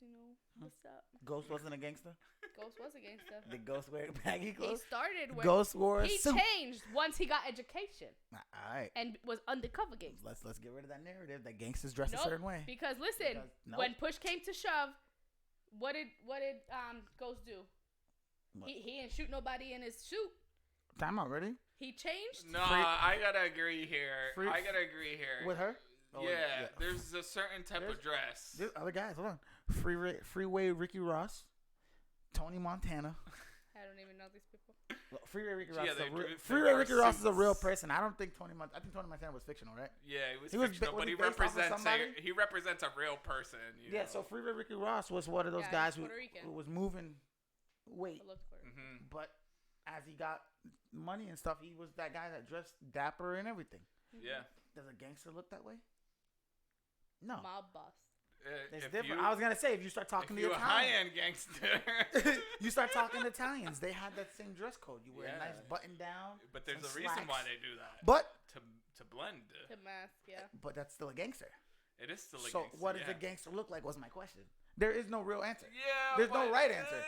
What's up? Ghost wasn't a gangster. Ghost was a gangster. Did Ghost wear baggy He clothes? started wearing. Ghost wore a He suit. changed once he got education All right. and was undercover gangster. Let's get rid of that narrative that gangsters dress a Nope. certain way. Because listen, Nope. when push came to shove, what did Ghost do? What? He didn't shoot nobody in his suit. Time already He changed. No, I gotta agree here. Free- I gotta agree here. with her. Oh, yeah, there's a certain type of dress. There's other guys. Hold on. Freeway Ricky Ross, Tony Montana. I don't even know these people. Well, Freeway Ricky Ross. Yeah, is a they real, do- Freeway they wear Ricky Ross is a real suits. person. I don't think Tony Montana was fictional, right? Yeah, He he was was fictional, was but he he based off of represents somebody? he represents a real person. You Yeah. know? So Freeway Ricky Ross was one of those Yeah, guys he's who Puerto Rican. was moving weight, I looked for it. but as he got money and stuff, he was that guy that dressed dapper and everything. Yeah. Does a gangster look that way? No. Mob boss. It's If different. you- I was gonna say if you start talking if to you a Italians, high-end gangster. you start talking to Italians, they had that same dress code. You wear a nice Yeah. button down. But there's some a reason slacks. why they do that. But to blend. The mask, yeah. that's still a gangster. It is still a So gangster. what does yeah. a gangster look like? Was my question. There is no real answer. Yeah. There's no but, right answer.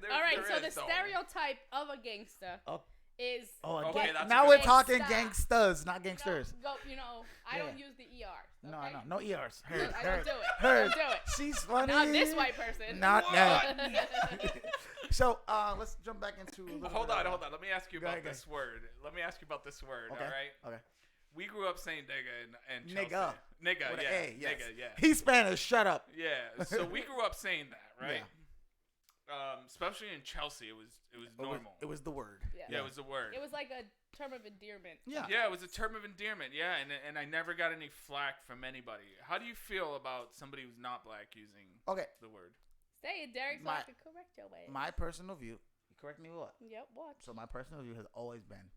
there- All right, there so is, the though. stereotype of a gangster Oh. is. Oh, Okay, that's now a we're good talking Gangsta. gangsters, not gangsters. I don't use the ER. No, okay? no ERs. Heard, I don't do it. heard. Don't do it. She's funny. Not this white person. Not that. So let's jump back into. Hold on. Let me ask you about Go this word. Okay. All right. Okay. We grew up saying nigga and Chelsea. Nigga. With yeah. an A, yes. Nigga, yeah. He's Spanish. Shut up. Yeah. So we grew up saying that, right? Yeah. Especially in Chelsea, it was normal. It was the word. Yeah, it was the word. It was like a term of endearment. Yeah, it was a term of endearment. Yeah, and I never got any flack from anybody. How do you feel about somebody who's not black using the word? Say it, Derek, so I can correct your way. My personal view. Correct me what? Yep, what? So my personal view has always been,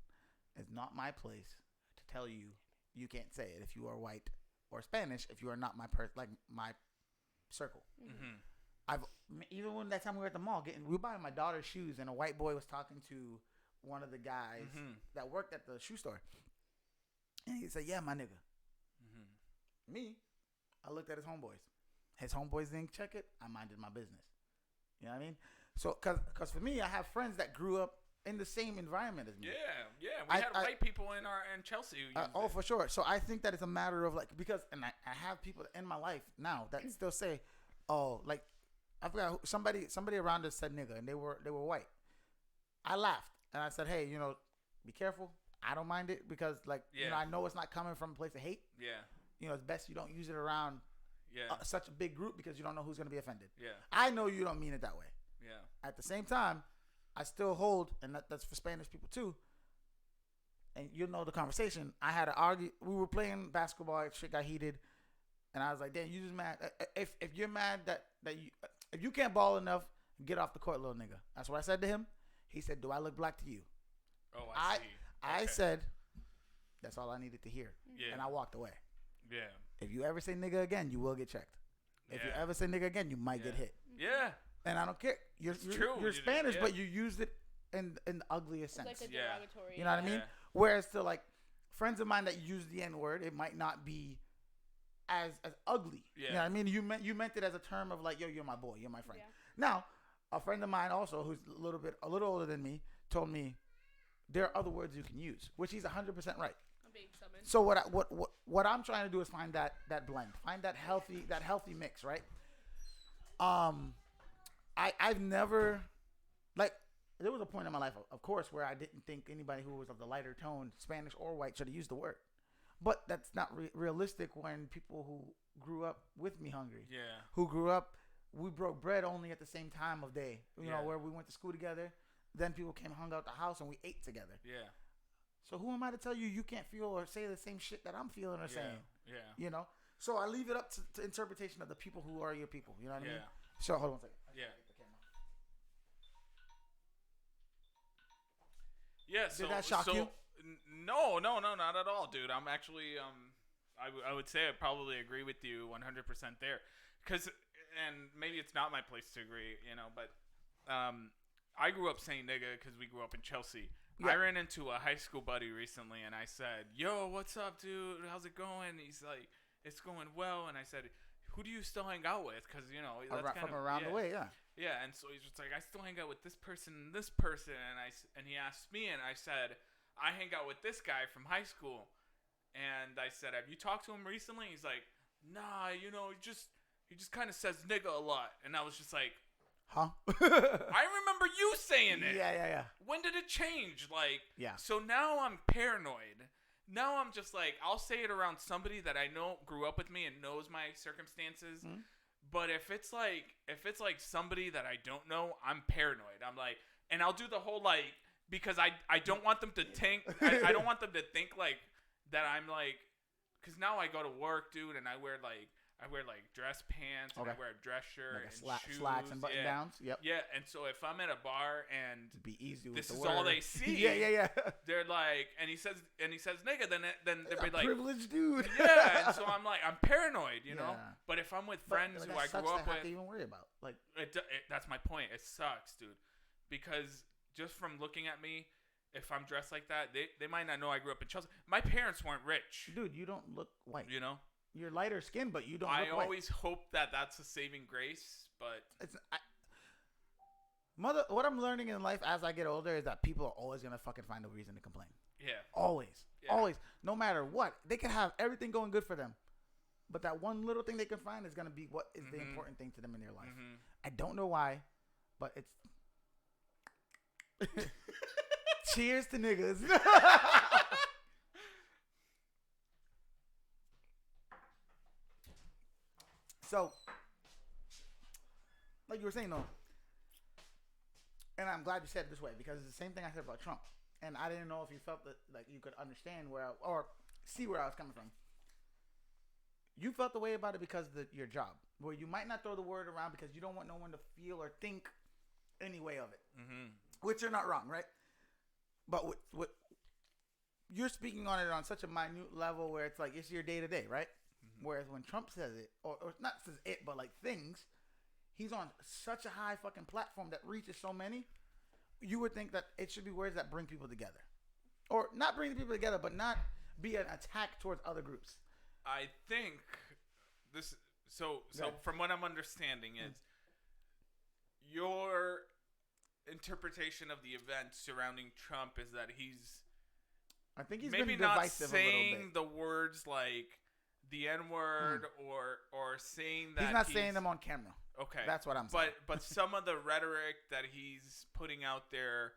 it's not my place to tell you you can't say it if you are white or Spanish if you are not my my circle. Mm-hmm. Even when that time we were at the mall we were buying my daughter's shoes and a white boy was talking to one of the guys that worked at the shoe store, and he said, "Yeah, my nigga." Me, I looked at his homeboys. His homeboys didn't check it. I minded my business. You know what I mean? So, cause for me, I have friends that grew up in the same environment as me. Yeah. We had white people in Chelsea who used it. For sure. So I think that it's a matter of because I have people in my life now that still say, "Oh, like I forgot somebody around us said nigga," and they were white. I laughed and I said, "Hey, be careful. I don't mind it because I know it's not coming from a place of hate. Yeah. It's best you don't use it around such a big group because you don't know who's gonna be offended. Yeah. I know you don't mean it that way. Yeah. At the same time, I still hold, and that's for Spanish people too. And you know the conversation. I had to argue. We were playing basketball. Shit got heated, and I was like, "Damn, you just mad? If you're mad that you if you can't ball enough, get off the court, little nigga." That's what I said to him. He said, "Do I look black to you?" Oh, I see. I said, "That's all I needed to hear." Yeah. And I walked away. Yeah. If you ever say nigga again, you will get checked. If you ever say nigga again, you might get hit. Yeah. And I don't care. You're Spanish, but you used it in the ugliest sense. Like a derogatory. You know what I mean? Yeah. Whereas to friends of mine that use the N word, it might not be as ugly. Yeah. You know what I mean? You meant it as a term of yo, you're my boy, you're my friend. Yeah. Now, a friend of mine also who's a little older than me told me there are other words you can use, which he's 100% right. I'm being summoned. So what I'm trying to do is find that blend, find that healthy mix, right? I've never there was a point in my life, of course, where I didn't think anybody who was of the lighter tone, Spanish or white, should have used the word. But that's not realistic when people who grew up with me hungry, who grew up, we broke bread only at the same time of day, where we went to school together. Then people came and hung out at the house and we ate together. Yeah. So who am I to tell you can't feel or say the same shit that I'm feeling or saying? Yeah. So I leave it up to interpretation of the people who are your people. You know what I mean? So hold on 1 second. Yeah. Did that shock you? No, not at all, dude. I'm actually, I would say I probably agree with you 100% there, and maybe it's not my place to agree, but, I grew up saying nigga because we grew up in Chelsea. Yeah. I ran into a high school buddy recently, and I said, "Yo, what's up, dude? How's it going?" He's like, "It's going well." And I said, "Who do you still hang out with?" Because that's from around the way, yeah. Yeah, and so he's just like, "I still hang out with this person and this person," and he asked me, and I said, "I hang out with this guy from high school," and I said, "Have you talked to him recently?" He's like, "Nah, he just kind of says nigga a lot," and I was just like, huh? I remember you saying it. Yeah. When did it change? Yeah. So now I'm paranoid. Now I'm just like, I'll say it around somebody that I know grew up with me and knows my circumstances. Mm-hmm. But if it's like somebody that I don't know, I'm paranoid. I'm like, and I'll do the whole because I don't want them to think, I don't want them to think that I'm because now I go to work, dude, and I wear dress pants and I wear a dress shirt and shoes, slacks and button downs. Yep. Yeah, and so if I'm at a bar and it'd be easy with this the is word. all they see, yeah, they're like, and he says nigga, then they'd be like, privileged dude. Yeah, and so I'm like, I'm paranoid, you know. But if I'm with friends who I grew up with, have to even worry about that's my point. It sucks, dude, because just from looking at me. If I'm dressed like that, they might not know I grew up in Chelsea. My parents weren't rich. Dude, you don't look white. You're lighter skinned, but you don't look white. I always hope that that's a saving grace, but... What I'm learning in life as I get older is that people are always gonna fucking find a reason to complain. Yeah. Always. Yeah. Always. No matter what, they can have everything going good for them, but that one little thing they can find is gonna be what is the important thing to them in their life. I don't know why, but it's. Cheers to niggas. So, like you were saying though, and I'm glad you said it this way because it's the same thing I said about Trump, and I didn't know if you felt that like you could understand or see where I was coming from. You felt the way about it because of your job, where you might not throw the word around because you don't want no one to feel or think any way of it, which you're not wrong, right? But what you're speaking on it on such a minute level where it's like it's your day to day, right? Whereas when Trump says it, or not says it, but like things, he's on such a high fucking platform that reaches so many. You would think that it should be words that bring people together, or not bring people together, but not be an attack towards other groups. I think this. So from what I'm understanding is your interpretation of the event surrounding Trump is that I think he's maybe been not divisive saying a little bit. the words like the N-word or saying that he's not saying them on camera. Okay, that's what I'm saying. But some of the rhetoric that he's putting out there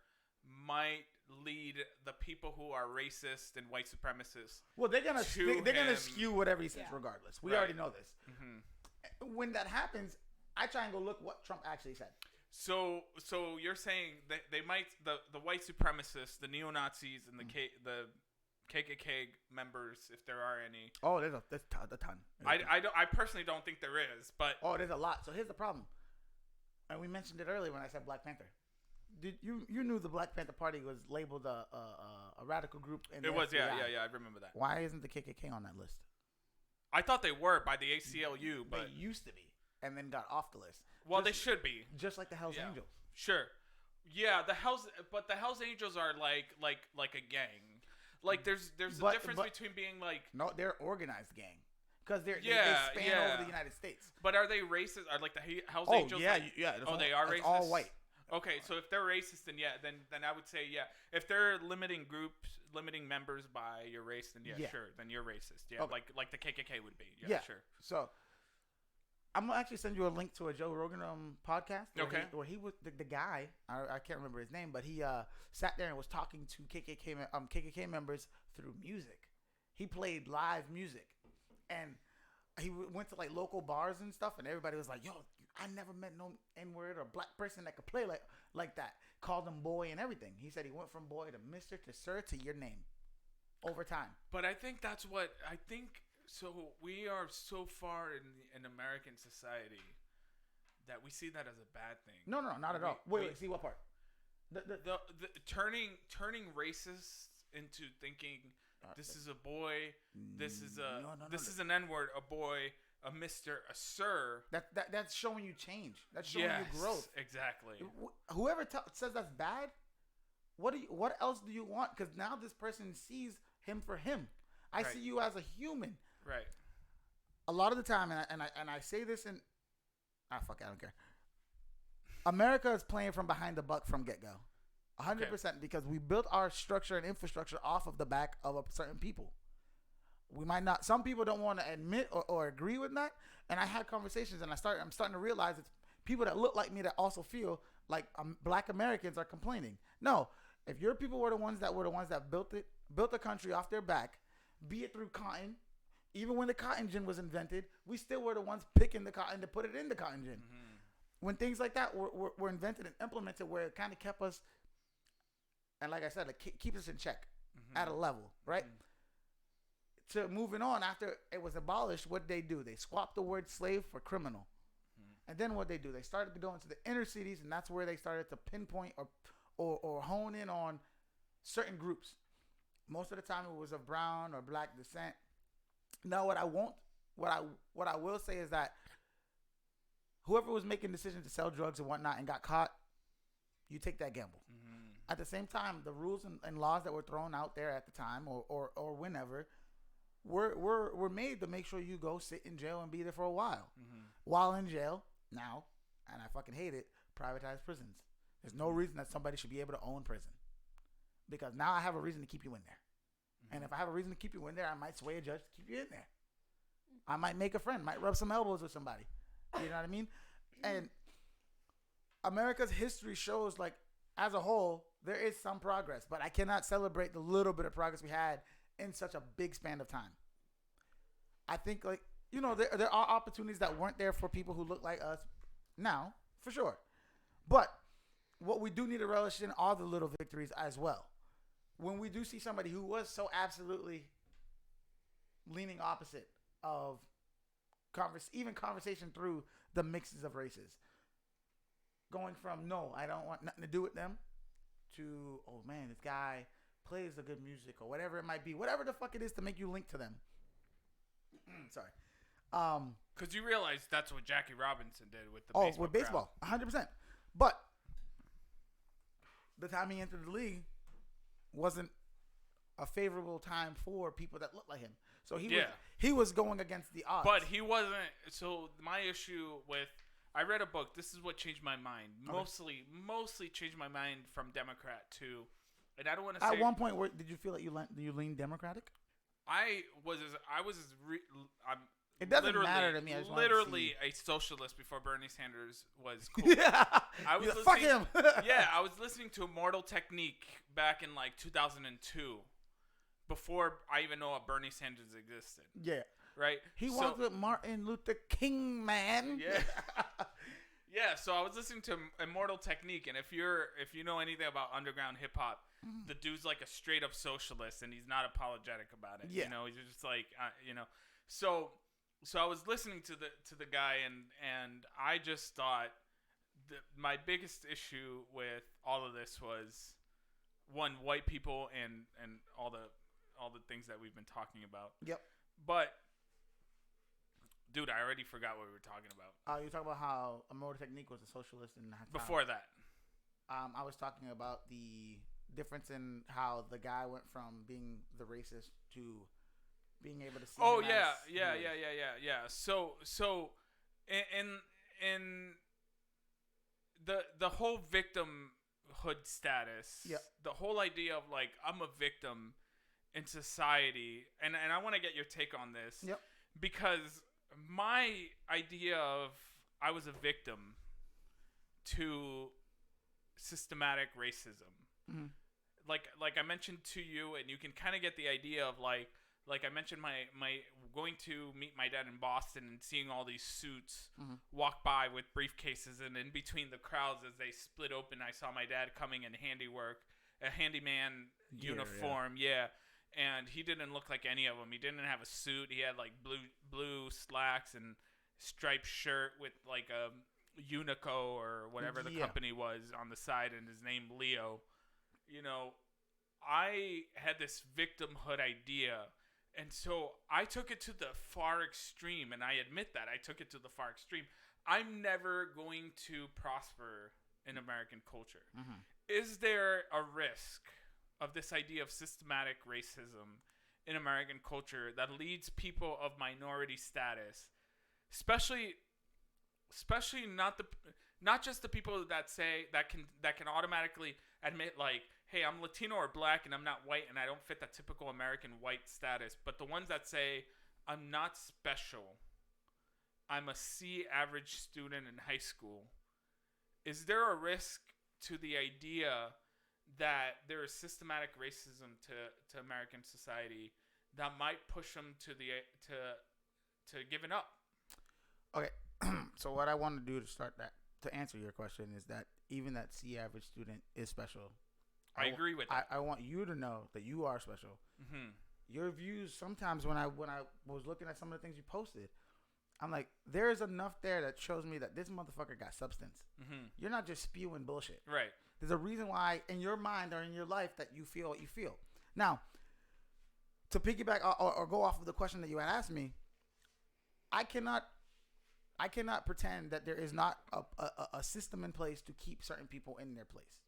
might lead the people who are racist and white supremacists. Well, they're gonna skew whatever he says, regardless. We already know this. When that happens, I try and go look what Trump actually said. So you're saying that they might the white supremacists, the neo-Nazis, and the KKK members, if there are any. Oh, there's a ton. I personally don't think there is, but there's a lot. So here's the problem, and we mentioned it earlier when I said Black Panther. Did you knew the Black Panther Party was labeled a radical group? It was, yeah, I remember that. Why isn't the KKK on that list? I thought they were by the ACLU, but they used to be, and then got off the list. Well, they should be, just like the Hells Angels. Sure, yeah, the Hells Angels are like a gang. Like there's a difference between being like no, they're organized gang because they span over the United States. But are they racist? Are like the Hells Angels? Yeah. They are racist. All white. Okay, so if they're racist, then I would say if they're limiting members by your race, then sure, then you're racist. Yeah, okay. like the KKK would be. Yeah, sure. So I'm gonna actually send you a link to a Joe Rogan podcast. Where he was the guy. I can't remember his name, but he sat there and was talking to KKK members through music. He played live music, and he went to like local bars and stuff, and everybody was like, "Yo, I never met no N-word or black person that could play like that." Called him boy and everything. He said he went from boy to Mr. to Sir to your name over time. But I think that's what I think. So we are so far in American society that we see that as a bad thing. No, not at all. Wait, see what part? The turning racists into thinking this is a boy, this is is an N-word, a boy, a Mr., a Sir. That's showing you change. That's showing you growth. Exactly. Whoever says that's bad, what else do you want? Because now this person sees him for him. I see you as a human. Right. A lot of the time, and I say this in, I don't care. America is playing from behind the buck from get go, 100%, because we built our structure and infrastructure off of the back of a certain people. We might not. Some people don't want to admit or agree with that. And I had conversations, and I'm starting to realize it's people that look like me that also feel like Black Americans are complaining. No, if your people were the ones that built the country off their back, be it through cotton. Even when the cotton gin was invented, we still were the ones picking the cotton to put it in the cotton gin. When things like that were invented and implemented, where it kind of kept us, and like I said, keep us in check at a level, right? To moving on, after it was abolished, what did they do? They swapped the word slave for criminal. And then what they do? They started to go into the inner cities, and that's where they started to pinpoint or hone in on certain groups. Most of the time, it was of brown or black descent. Now, what I will say is that whoever was making decisions to sell drugs and whatnot and got caught, you take that gamble. At the same time, the rules and laws that were thrown out there at the time or whenever were made to make sure you go sit in jail and be there for a while. While in jail, now, and I fucking hate it, privatized prisons. There's no reason that somebody should be able to own prison. Because now I have a reason to keep you in there. And if I have a reason to keep you in there, I might sway a judge to keep you in there. I might make a friend, might rub some elbows with somebody. You know what I mean? And America's history shows, like, as a whole, there is some progress. But I cannot celebrate the little bit of progress we had in such a big span of time. I think, like, you know, there are opportunities that weren't there for people who look like us now, for sure. But what we do need to relish in are the little victories as well. When we do see somebody who was so absolutely leaning opposite of conversation through the mixes of races, going from, no, I don't want nothing to do with them, to, oh man, this guy plays the good music, or whatever it might be, whatever the fuck it is to make you link to them. Sorry. Because you realize that's what Jackie Robinson did with the baseball. With baseball, 100%. But the time he entered the league wasn't a favorable time for people that look like him. So he was going against the odds. But he wasn't. So my issue with, I read a book. This is what changed my mind. Okay. Mostly changed my mind from Democrat to, and I don't want to say. At one point, did you feel like you leaned Democratic? It doesn't matter to me. I just literally a socialist before Bernie Sanders was cool. I was fuck him. Yeah, I was listening to Immortal Technique back in like 2002, before I even know what Bernie Sanders existed. Yeah. Right. He walked with Martin Luther King, man. Yeah. Yeah. So I was listening to Immortal Technique, and if you know anything about underground hip hop, the dude's like a straight up socialist, and he's not apologetic about it. Yeah. You know, he's just like, you know, so I was listening to the guy, and I just thought my biggest issue with all of this was, one, white people and all the things that we've been talking about. Yep. But dude, I already forgot what we were talking about. You talking about how Immortal Technique was a socialist, and before that, I was talking about the difference in how the guy went from being the racist to being able to see. Oh yeah. So in the whole victimhood status, yep. The whole idea of like, I'm a victim in society, and I want to get your take on this. Yep. Because my idea of I was a victim to systematic racism, like I mentioned to you, and you can kind of get the idea of like I mentioned my going to meet my dad in Boston and seeing all these suits walk by with briefcases, and in between the crowds as they split open, I saw my dad coming in a handyman uniform, yeah. And he didn't look like any of them. He didn't have a suit. He had like blue slacks and striped shirt with like a Unico or whatever the company was on the side, and his name Leo. You know, I had this victimhood idea, and so I took it to the far extreme, and I admit that I took it to the far extreme. I'm never going to prosper in American culture. Is there a risk of this idea of systematic racism in American culture that leads people of minority status, especially not just the people that say that can automatically admit like, hey, I'm Latino or black and I'm not white and I don't fit that typical American white status, but the ones that say I'm not special, I'm a C average student in high school, is there a risk to the idea that there is systematic racism to American society that might push them to giving up? Okay. So what I want to do to answer your question is that even that C average student is special. I agree with that. I want you to know that you are special. Your views, sometimes when I was looking at some of the things you posted, I'm like, there is enough there that shows me that this motherfucker got substance. You're not just spewing bullshit. Right. There's a reason why in your mind or in your life that you feel what you feel. Now, to piggyback or go off of the question that you had asked me, I cannot pretend that there is not a system in place to keep certain people in their place.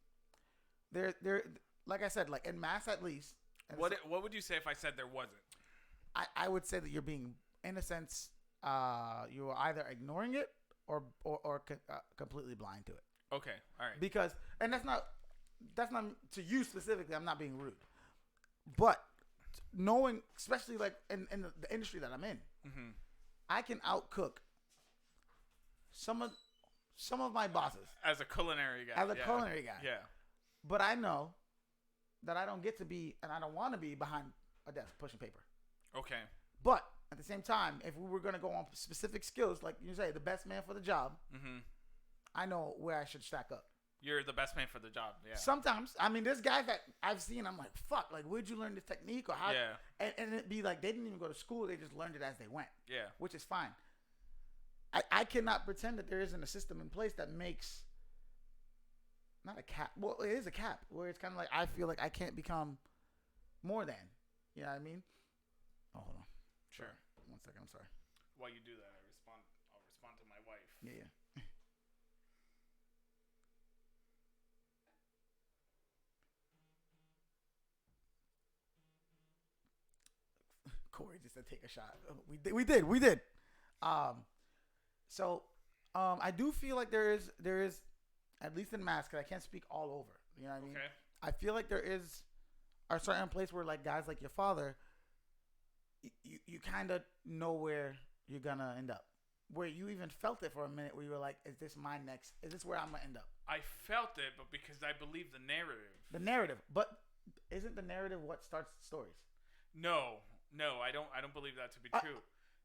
There, like I said, like en masse at least. What would you say if I said there wasn't? I would say that you're being, in a sense, you are either ignoring it or completely blind to it. Okay, all right. Because, and that's not to you specifically. I'm not being rude, but knowing, especially like in the industry that I'm in, Mm-hmm. I can outcook some of my bosses As a culinary guy. Yeah. But I know that I don't get to be, and I don't want to be behind a desk pushing paper. Okay. But at the same time, if we were going to go on specific skills, like you say, the best man for the job, Mm-hmm. I know where I should stack up. You're the best man for the job. Yeah. Sometimes, I mean, there's guys that I've seen, I'm like, fuck, like, where'd you learn this technique? Or how? Yeah. And it'd be like, they didn't even go to school. They just learned it as they went. Yeah. Which is fine. I cannot pretend that there isn't a system in place that makes, not a cap. Well, it is a cap where it's kind of like, I feel like I can't become more than. You know what I mean? Oh, hold on. Sure. Sorry. 1 second. I'm sorry. While you do that, I'll respond to my wife. Yeah. Corey just said take a shot. We did. I do feel like there is at least in mass, because I can't speak all over. You know what I mean? Okay. I feel like there is a certain place where like guys like your father, you kind of know where you're gonna end up. Where you even felt it for a minute, where you were like, "Is this my next? Is this where I'm gonna end up?" I felt it, but because I believe the narrative. The narrative, but isn't the narrative what starts stories? No, I don't believe that to be true.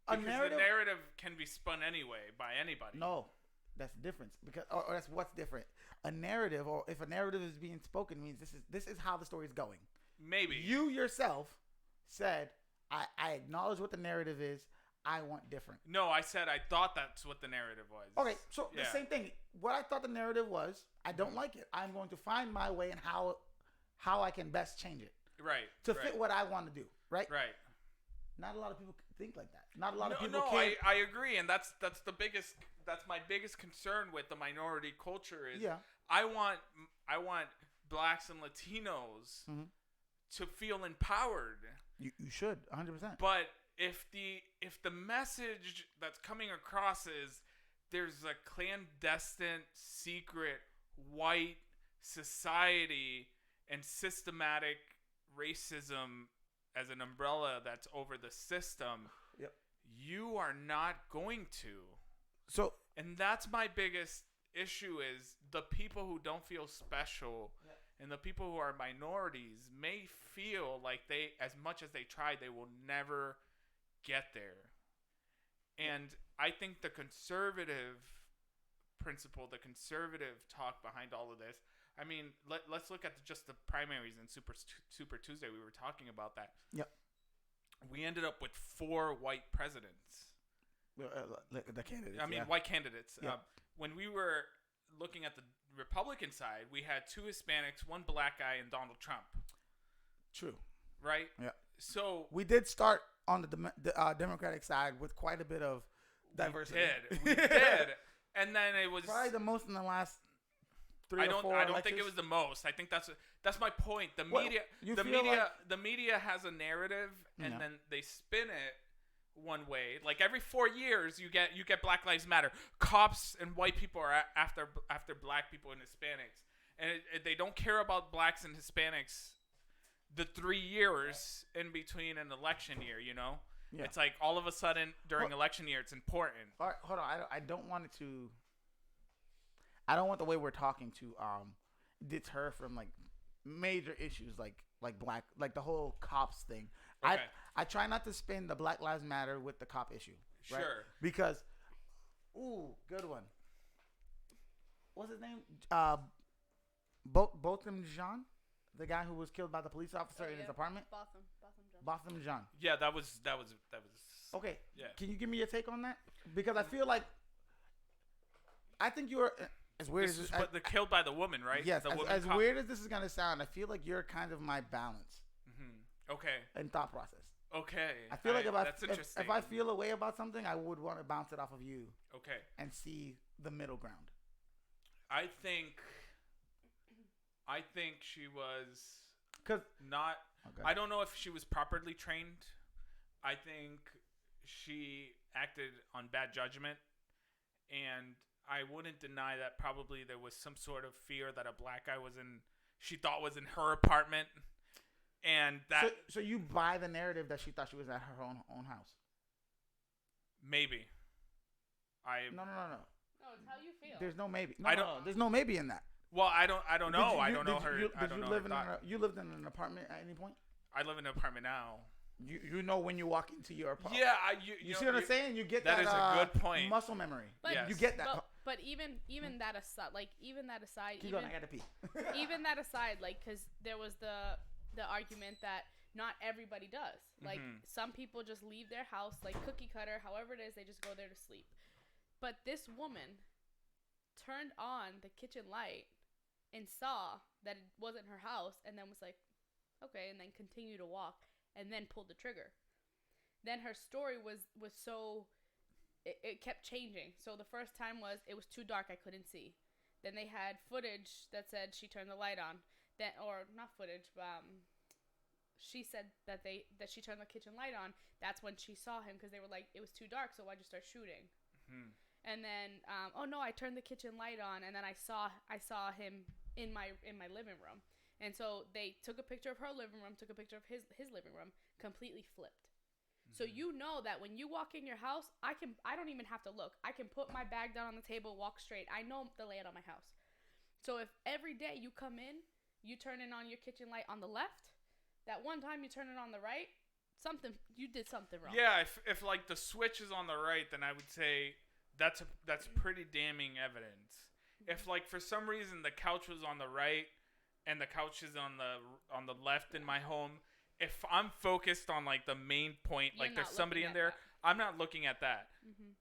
Because the narrative can be spun anyway by anybody. No, that's the difference. Because or that's what's different. A narrative, or if a narrative is being spoken, means this is how the story is going. Maybe you yourself said, I acknowledge what the narrative is. I want different. No, I said I thought that's what the narrative was. Okay, so the same thing. What I thought the narrative was, I don't like it. I'm going to find my way and how I can best change it. Right. To fit what I want to do. Right. Right. Not a lot of people think like that. Not a lot of people. No, I agree, and that's my biggest concern with the minority culture is I want blacks and Latinos to feel empowered. You should 100%. But if the message that's coming across is there's a clandestine, secret, white society and systematic racism as an umbrella that's over the system, you are not going to. So, and that's my biggest issue is the people who don't feel special and the people who are minorities may feel like they, as much as they try, they will never get there. And I think the conservative principle, the conservative talk behind all of this, I mean, let's look at just the primaries in Super Tuesday. We were talking about that. Yep. We ended up with 4 white presidents. The candidates. I mean, white candidates. Yep. When we were looking at the Republican side, we had 2 Hispanics, 1 black guy, and Donald Trump. True. Right? Yeah. So we did start on the Democratic side with quite a bit of diversity. We did. And then it was probably the most in the last 3 or 4 I don't think it was the most. I think that's my point. The media has a narrative, and then they spin it one way. Like every 4 years, you get Black Lives Matter. Cops and white people are after black people and Hispanics, and they don't care about blacks and Hispanics. The 3 years in between an election year, you know, it's like all of a sudden during election year, it's important. All right, hold on. I don't want it to. I don't want the way we're talking to deter from like major issues like black, like the whole cops thing. Okay. I try not to spin the Black Lives Matter with the cop issue. Right? Sure. Because, good one. What's his name? Botham Jean, the guy who was killed by the police officer in his apartment. Botham Jean. Yeah, that was. Okay. Yeah. Can you give me your take on that? Because I feel like I think you're. As weird as this, but they're killed by the woman, right? Yes. As weird as this is gonna sound, I feel like you're kind of my balance. Mm-hmm. Okay. And thought process. Okay. I feel like that's interesting. If I feel a way about something, I would want to bounce it off of you. Okay. And see the middle ground. I think she was not. Okay. I don't know if she was properly trained. I think she acted on bad judgment, and I wouldn't deny that probably there was some sort of fear that a black guy she thought was in her apartment, and that. So you buy the narrative that she thought she was at her own house? Maybe. No. No, it's how you feel. There's no maybe. No. There's no maybe in that. Well, I don't know. I don't know her. You lived in an apartment at any point? I live in an apartment now. You know when you walk into your apartment. Yeah, you see what I'm saying? You get that. That is a good point. Muscle memory. But, yes. You get that. But even that aside, Keep going, I gotta pee. Even that aside, because there was the argument that not everybody does. Like some people just leave their house like cookie cutter, however it is, they just go there to sleep. But this woman turned on the kitchen light and saw that it wasn't her house, and then was like, okay, and then continued to walk, and then pulled the trigger. Then her story was so, it kept changing. So the first time it was too dark, I couldn't see. Then they had footage that said she turned the light on. Then, or not footage, but she said that she turned the kitchen light on. That's when she saw him, because they were like, it was too dark, so why'd you start shooting? And then, oh no, I turned the kitchen light on, and then I saw him in my living room. And so they took a picture of her living room, took a picture of his living room, completely flipped. So you know that when you walk in your house, I don't even have to look. I can put my bag down on the table, walk straight. I know the layout of my house. So if every day you come in, you turn it on your kitchen light on the left, that one time you turn it on the right, you did something wrong. Yeah, if like the switch is on the right, then I would say that's pretty damning evidence. If like for some reason the couch was on the right and the couch is on the left in my home, if I'm focused on like the main point, like there's somebody in there, I'm not looking at that.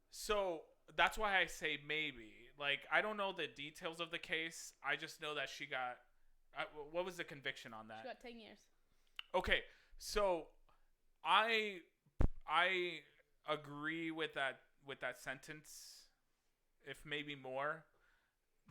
So that's why I say maybe. Like I don't know the details of the case. I just know that she got. What was the conviction on that? She got 10 years. Okay, so I agree with that sentence, if maybe more,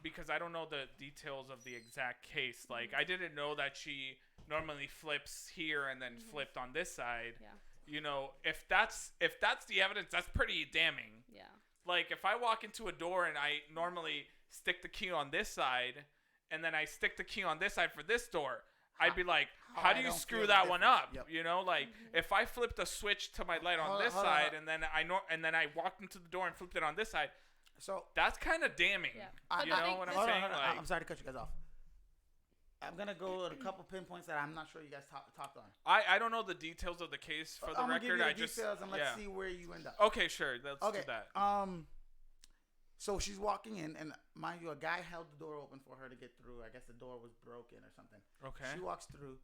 because I don't know the details of the exact case. Like I didn't know that she normally flips here and then flipped on this side. Yeah. You know, if that's the evidence, that's pretty damning. Yeah. Like if I walk into a door and I normally stick the key on this side, and then I stick the key on this side for this door, I'd be like, how do you screw that one up? Yep. You know, like if I flipped a switch to my light on this side, and then I walked into the door and flipped it on this side, so that's kind of damning. Yeah. You know what I'm saying? Like, I'm sorry to cut you guys off. I'm gonna go at a couple pinpoints that I'm not sure you guys talked on. I don't know the details of the case for the record. I'm gonna give you the details and let's see where you end up. Okay, sure. Let's do that. So she's walking in, and mind you, a guy held the door open for her to get through. I guess the door was broken or something. Okay. She walks through.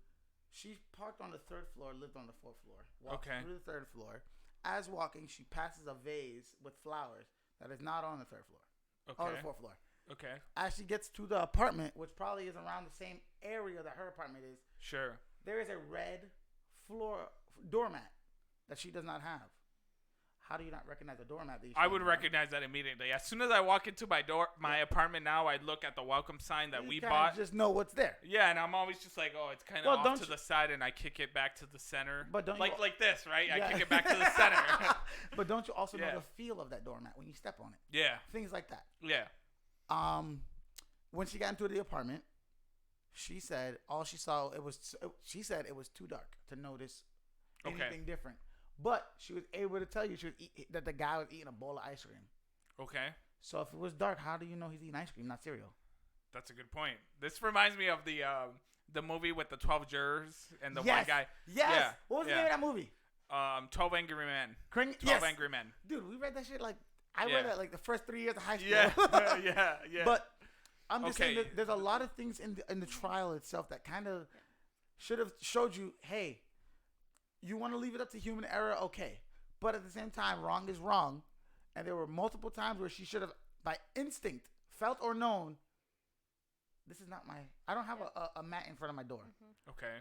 She parked on the 3rd floor, lived on the 4th floor. Walks through the 3rd floor. As walking, she passes a vase with flowers that is not on the 3rd floor. Okay. On the 4th floor. Okay. As she gets to the apartment, which probably is around the same area that her apartment is. Sure. There is a red doormat that she does not have. How do you not recognize a doormat? I would recognize that immediately. As soon as I walk into my apartment now, I look at the welcome sign that we bought. Just know what's there. Yeah, and I'm always just like, oh, it's kind of off to the side, and I kick it back to the center. But don't like this, right? Yeah. I kick it back to the center. But don't you also know the feel of that doormat when you step on it? Yeah. Things like that. Yeah. When she got into the apartment, she said all she saw she said it was too dark to notice anything different. But she was able to tell you that the guy was eating a bowl of ice cream. Okay. So if it was dark, how do you know he's eating ice cream, not cereal? That's a good point. This reminds me of the movie with the 12 jurors and the one guy. Yes. Yeah. What was the name of that movie? 12 Angry Men. 12 Angry Men. Dude, we read that shit I read that the first 3 years of high school. Yeah. But I'm just saying that there's a lot of things in the trial itself that kind of should have showed you, hey, you want to leave it up to human error, okay. But at the same time, wrong is wrong. And there were multiple times where she should have, by instinct, felt or known, this is not I don't have a mat in front of my door. Okay.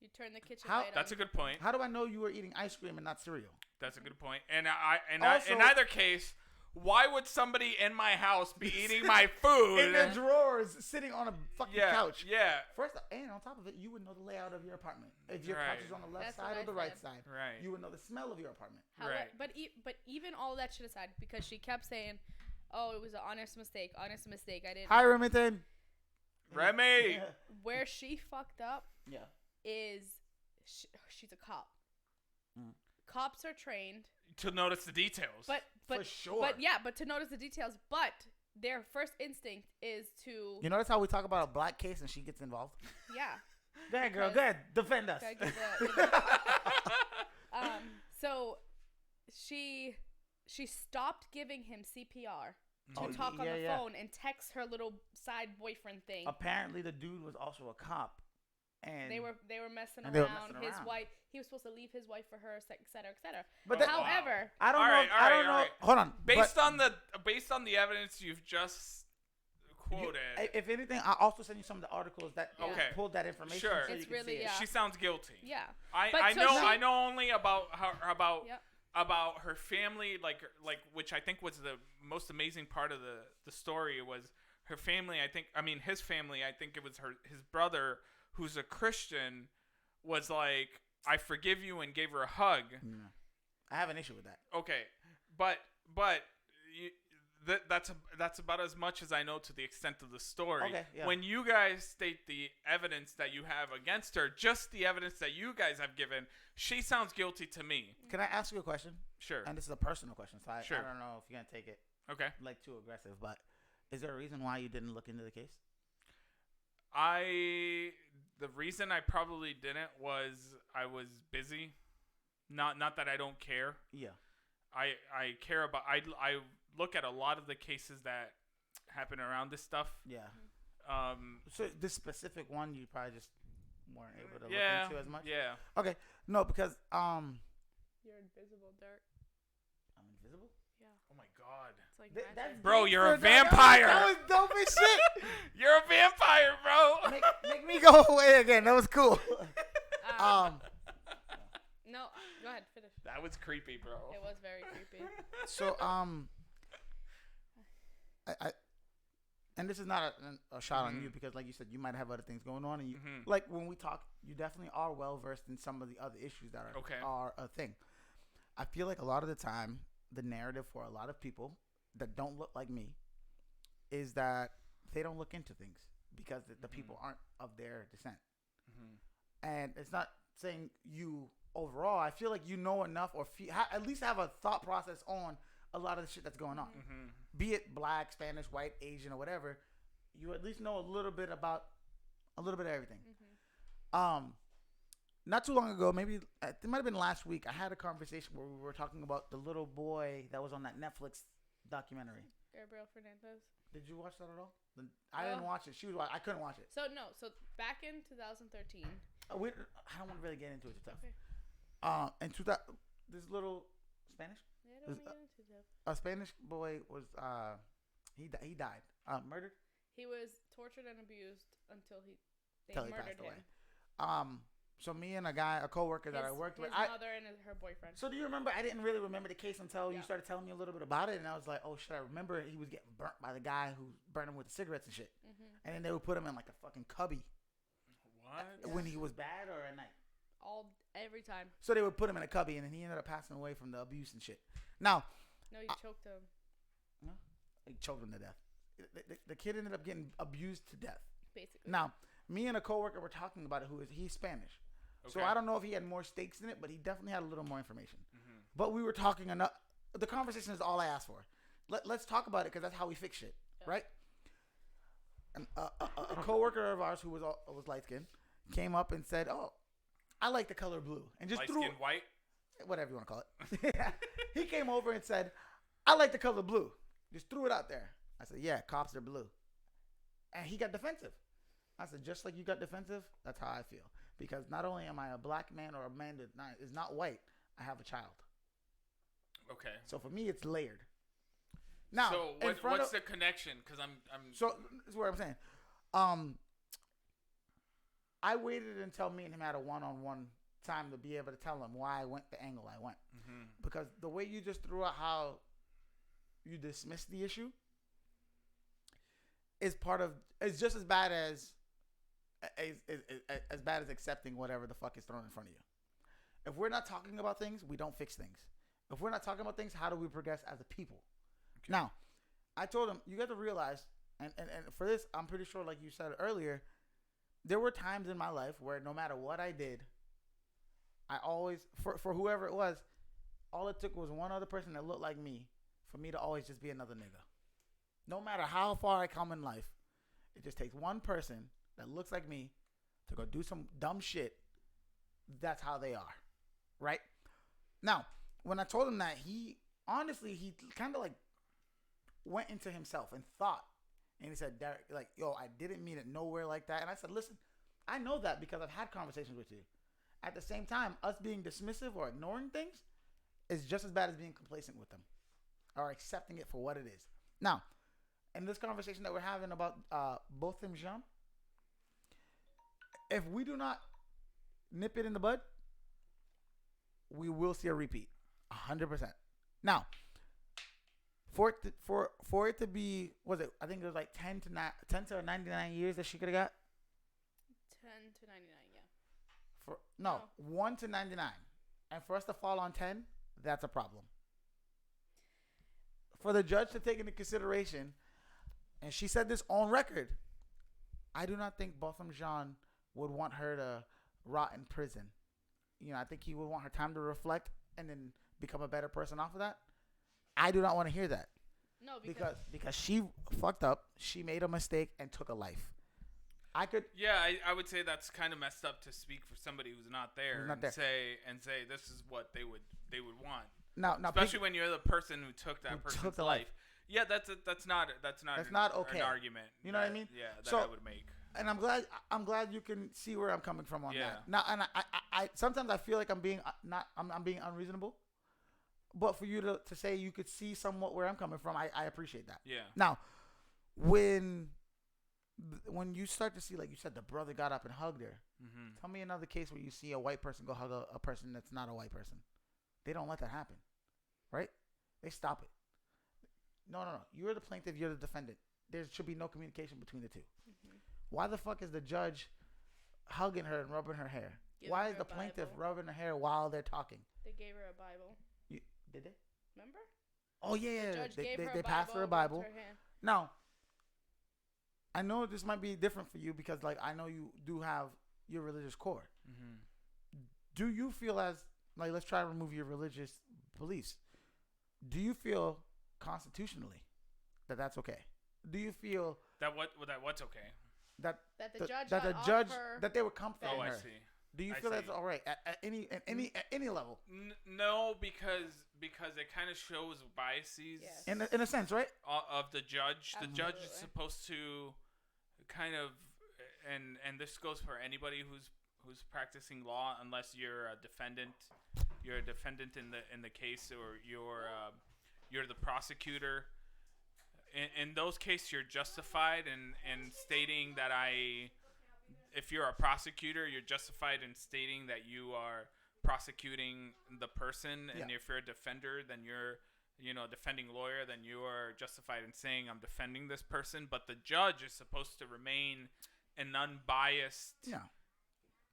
You turn the kitchen light on. That's a good point. How do I know you were eating ice cream and not cereal? That's a good point. And in either case, why would somebody in my house be eating my food? In their drawers, sitting on a fucking couch. Yeah. First, and on top of it, you would know the layout of your apartment. If your couch is on the left side or the right side, you would know the smell of your apartment. But even all that shit aside, because she kept saying, Oh, it was an honest mistake. Honest mistake. I didn't. Hi, Remington. Remy. Where she fucked up Yeah. is she's a cop. Mm. Cops are trained To notice the details. but For sure. but to notice the details. But their first instinct is to You notice how we talk about a black case and she gets involved? yeah. Go ahead, girl. Because- Go ahead. Defend us. Gotta give so she stopped giving him CPR to talk on the phone and text her little side boyfriend thing. Apparently, the dude was also a cop, and They were messing And they were around. messing His around. wife. He was supposed to leave his wife for her, et cetera, et cetera. But However, I don't All know. right, I don't all know. right. Hold on. based on the evidence you've just quoted. If anything, I'll also send you some of the articles that Okay. pulled that information. Sure. So It's you can really- see it. yeah. She sounds guilty. yeah. I But so know she- I know only about her Yep. about her family, like which I think was the most amazing part of the story was her family. His family. I think it was his brother, who's a Christian, was like, "I forgive you," and gave her a hug. Yeah. I have an issue with that. Okay, but that's about as much as I know to the extent of the story. Okay, yeah. When you guys state the evidence that you have against her, just the evidence that you guys have given, she sounds guilty to me. Can I ask you a question? Sure. And this is a personal question, so I Sure. don't know if you're gonna take it Okay. like too aggressive, but is there a reason why you didn't look into the case? The reason I probably didn't was I was busy. Not that I don't care. Yeah. I care about I look at a lot of the cases that happen around this stuff. Yeah. Um So this specific one, you probably just weren't able to yeah, look into as much. yeah. Okay. No, because You're invisible, Dirk. I'm invisible. Yeah. Oh my god. It's like That's magic. Bro, you're a gangster. vampire. That was dope as shit. You're a vampire, bro. make me go away again. That was cool. No, go ahead, finish. That was creepy, bro. It was very creepy. So I and this is not a shot on you because, like you said, you might have other things going on, and you like when we talk, you definitely are well versed in some of the other issues that are a thing. I feel like a lot of the time, the narrative for a lot of people that don't look like me is that they don't look into things because the people aren't of their descent, and it's not saying you overall. I feel like you know enough, or at least have a thought process on a lot of the shit that's going on. Be it black, Spanish, white, Asian, or whatever, you at least know a little bit of everything. Not too long ago, maybe it might have been last week, I had a conversation where we were talking about the little boy that was on that Netflix documentary. Gabriel Fernandez. Did you watch that at all? I didn't watch it. I couldn't watch it. So back in 2013. I don't want to really get into it. It's tough. Okay. And this little Spanish. Yeah, I don't want to get into that. A Spanish boy was he died, murdered. He was tortured and abused until they Till he murdered passed him. away. So me and a coworker that I worked with, his mother and her boyfriend. So do you remember? I didn't really remember the case until you Yeah. started telling me a little bit about it, and I was like, oh shit, I remember he was getting burnt by the guy who burned him with the cigarettes and shit, and then they would put him in like a fucking cubby. What? When he was bad or at night. Every time. So they would put him in a cubby, and then he ended up passing away from the abuse and shit. Now, No, you choked him. no, he choked him to death. The kid ended up getting abused to death. Basically. Now, me and a coworker were talking about it. He's Spanish, so Okay. I don't know if he had more stakes in it, but he definitely had a little more information. But we were talking enough. The conversation is all I asked for. Let's talk about it because that's how we fix shit, right? And a coworker of ours who was light skinned came up and said, "Oh, I like the color blue," and just Light threw skin white. whatever you want to call it. He came over and said, "I like the color blue." Just threw it out there. I said, "Yeah, cops are blue," and he got defensive. I said, "Just like you got defensive, that's how I feel. Because not only am I a black man or a man that is not white, I have a child. Okay. So for me, it's layered." Now, so what's the connection? Because I'm. So this is what I'm saying. I waited until me and him had a one-on-one time to be able to tell him why I went the angle I went. Because the way you just threw out how you dismissed the issue is just as bad as bad as accepting whatever the fuck is thrown in front of you. If we're not talking about things, we don't fix things. If we're not talking about things, how do we progress as a people? Okay. Now, I told him, you got to realize, and for this, I'm pretty sure, like you said earlier, there were times in my life where no matter what I did, I always, for whoever it was, all it took was one other person that looked like me for me to always just be another nigga. No matter how far I come in life, it just takes one person that looks like me to go do some dumb shit. That's how they are. Right? Now, when I told him that, he kind of like went into himself and thought. And he said, Derek, like, yo, I didn't mean it nowhere like that. And I said, listen, I know that because I've had conversations with you. At the same time, us being dismissive or ignoring things is just as bad as being complacent with them or accepting it for what it is. Now, in this conversation that we're having about both them, Jean, if we do not nip it in the bud, we will see a repeat, 100%. Now, for it to be, was it? I think it was like 10 to 99 years that she could have got. 10 to 99, yeah. No, 1 to 99, and for us to fall on 10, that's a problem. For the judge to take into consideration, and she said this on record, I do not think Botham Jean would want her to rot in prison. I think he would want her time to reflect and then become a better person off of that. I do not want to hear that. No, because she fucked up. She made a mistake and took a life. Yeah, I would say that's kind of messed up to speak for somebody who's not there, say this is what they would want. Now, especially when you're the person who took that person's life. Yeah, that's not okay. An argument. You know what I mean? Yeah, that I would make. And I'm glad you can see where I'm coming from on that. Now, and I sometimes I feel like I'm being unreasonable, but for you to say you could see somewhat where I'm coming from, I appreciate that. Yeah. Now, when you start to see, like you said, the brother got up and hugged her. Mm-hmm. Tell me another case where you see a white person go hug a person that's not a white person. They don't let that happen, right? They stop it. No. You're the plaintiff. You're the defendant. There should be no communication between the two. Mm-hmm. Why the fuck is the judge hugging her and rubbing her hair? Why is the plaintiff rubbing her hair while they're talking? They gave her a Bible. Did they? Remember? Oh, yeah. The judge they passed her a Bible. Now, I know this might be different for you because, like, I know you do have your religious core. Mm-hmm. Do you feel let's try to remove your religious beliefs. Do you feel constitutionally that that's okay? Do you feel what's okay? That the judge that they would comfort her. Oh, I see. Do you feel that's all right at any level? No, because it kind of shows biases. Yes. In a sense, right? Of the judge. Absolutely. The judge is supposed to kind of, and this goes for anybody who's practicing law, unless you're a defendant. You're a defendant in the case, or you're the prosecutor. In those cases, you're justified in stating that if you're a prosecutor, you're justified in stating that you are prosecuting the person, and if you're a defender, then you're defending lawyer, then you are justified in saying I'm defending this person. But the judge is supposed to remain an unbiased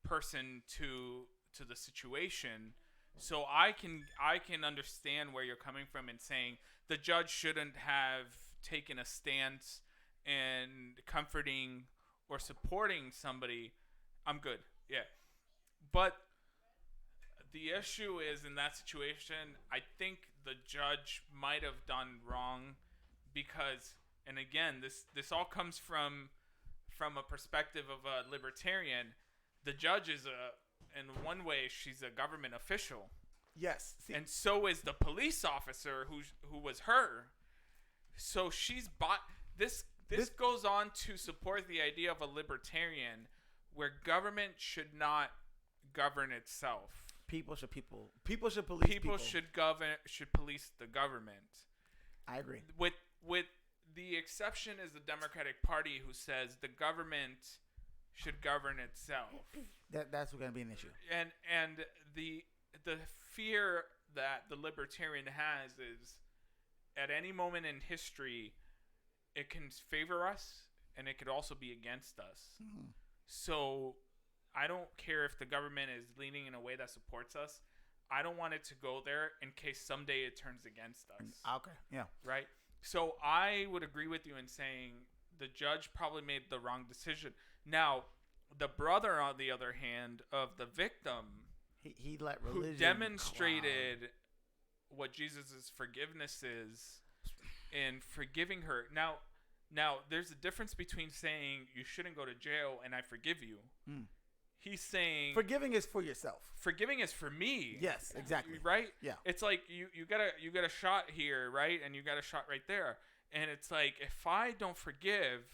person to the situation. So I can understand where you're coming from in saying the judge shouldn't have taken a stance and comforting or supporting somebody. I'm good. Yeah. But the issue is, in that situation, I think the judge might have done wrong because, and again, this all comes from a perspective of a libertarian. The judge is in one way, she's a government official. Yes. And so is the police officer who was her. So she's bought this goes on to support the idea of a libertarian where government should not govern itself. People should police people. People should police the government. I agree. With the exception is the Democratic Party, who says the government should govern itself. That's going to be an issue. And the fear that the libertarian has is, at any moment in history, it can favor us and it could also be against us. Mm-hmm. So I don't care if the government is leaning in a way that supports us. I don't want it to go there in case someday it turns against us. Okay, yeah. Right? So I would agree with you in saying the judge probably made the wrong decision. Now, the brother, on the other hand, of the victim, he let religion who demonstrated what Jesus' forgiveness is in forgiving her. Now, there's a difference between saying you shouldn't go to jail and I forgive you. He's saying forgiving is for yourself. Forgiving is for me. Yes, exactly. Right? Yeah. It's like you got a shot here, right? And you got a shot right there. And it's like if I don't forgive,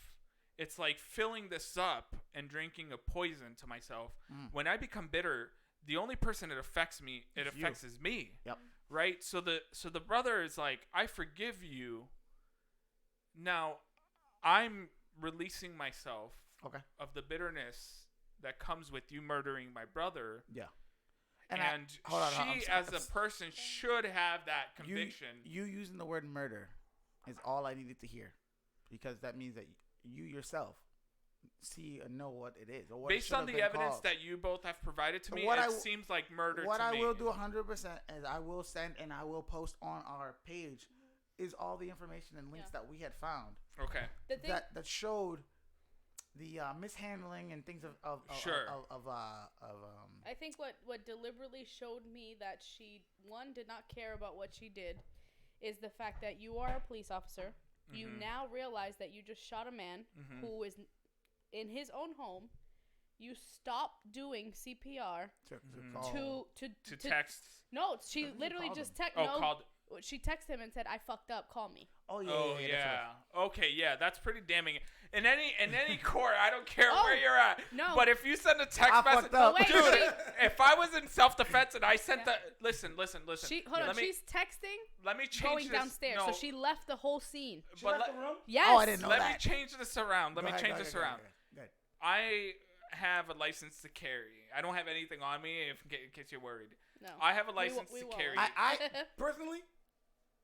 it's like filling this up and drinking a poison to myself. When I become bitter, the only person it affects is me. Yep. Right? So the brother is like, I forgive you. Now, I'm releasing myself of the bitterness that comes with you murdering my brother. Yeah. And she, as a person, should have that conviction. You using the word murder is all I needed to hear, because that means that you yourself see and know what it is. Or what based on the evidence that you both have provided to me, seems like murder to me. What I will do 100% is I will send and I will post on our page is all the information and links that we had found. Okay. That showed the mishandling and things of I think what deliberately showed me that she did not care about what she did is the fact that you are a police officer. You now realize that you just shot a man who is in his own home. You stop doing CPR to text. No, she literally just called. She texted him and said, "I fucked up. Call me." Oh yeah. Okay, yeah, that's pretty damning. In any court, I don't care where you're at. No. But if you send a text message, dude, if I was in self-defense and I sent the listen. She's texting. Let me change going downstairs. So she left the whole scene. She left the room? Yes. Oh, I didn't know that. Let me change this around. Go ahead. I have a license to carry. I don't have anything on me in case you're worried. No. I have a license to carry. I personally,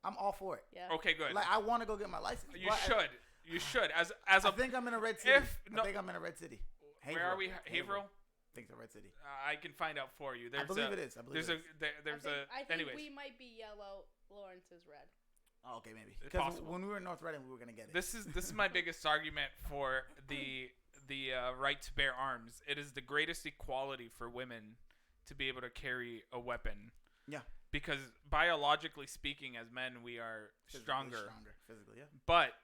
I'm all for it. Yeah. Okay, good. Like I want to go get my license. You should. As I think I'm in a red city. I think I'm in a red city. Where are we? Haverhill? I think it's a red city. I can find out for you. I believe it is. I think we might be yellow. Lawrence is red. Oh, okay, maybe. Because when we were in North Reading, we were gonna get it. This is my biggest argument for the right to bear arms. It is the greatest equality for women to be able to carry a weapon. Yeah. Because biologically speaking, as men, we are stronger physically. Yeah. But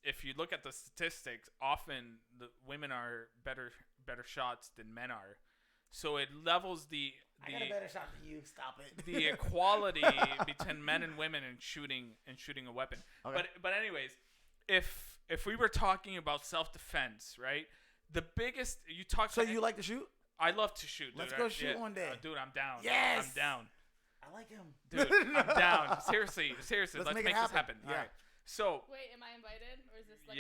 if you look at the statistics, often the women are better shots than men are. So it levels the I got a better shot than you. Stop it. The equality between men and women in shooting a weapon. Okay. But anyways, if we were talking about self-defense, right? The biggest you talk. So you like to shoot? I love to shoot. Dude. Let's go shoot one day. Dude, I'm down. Yes, I'm down. I like him. Dude, I'm down. Seriously. Let's make this happen. Yeah. All right. So. Wait, am I invited, or is this like?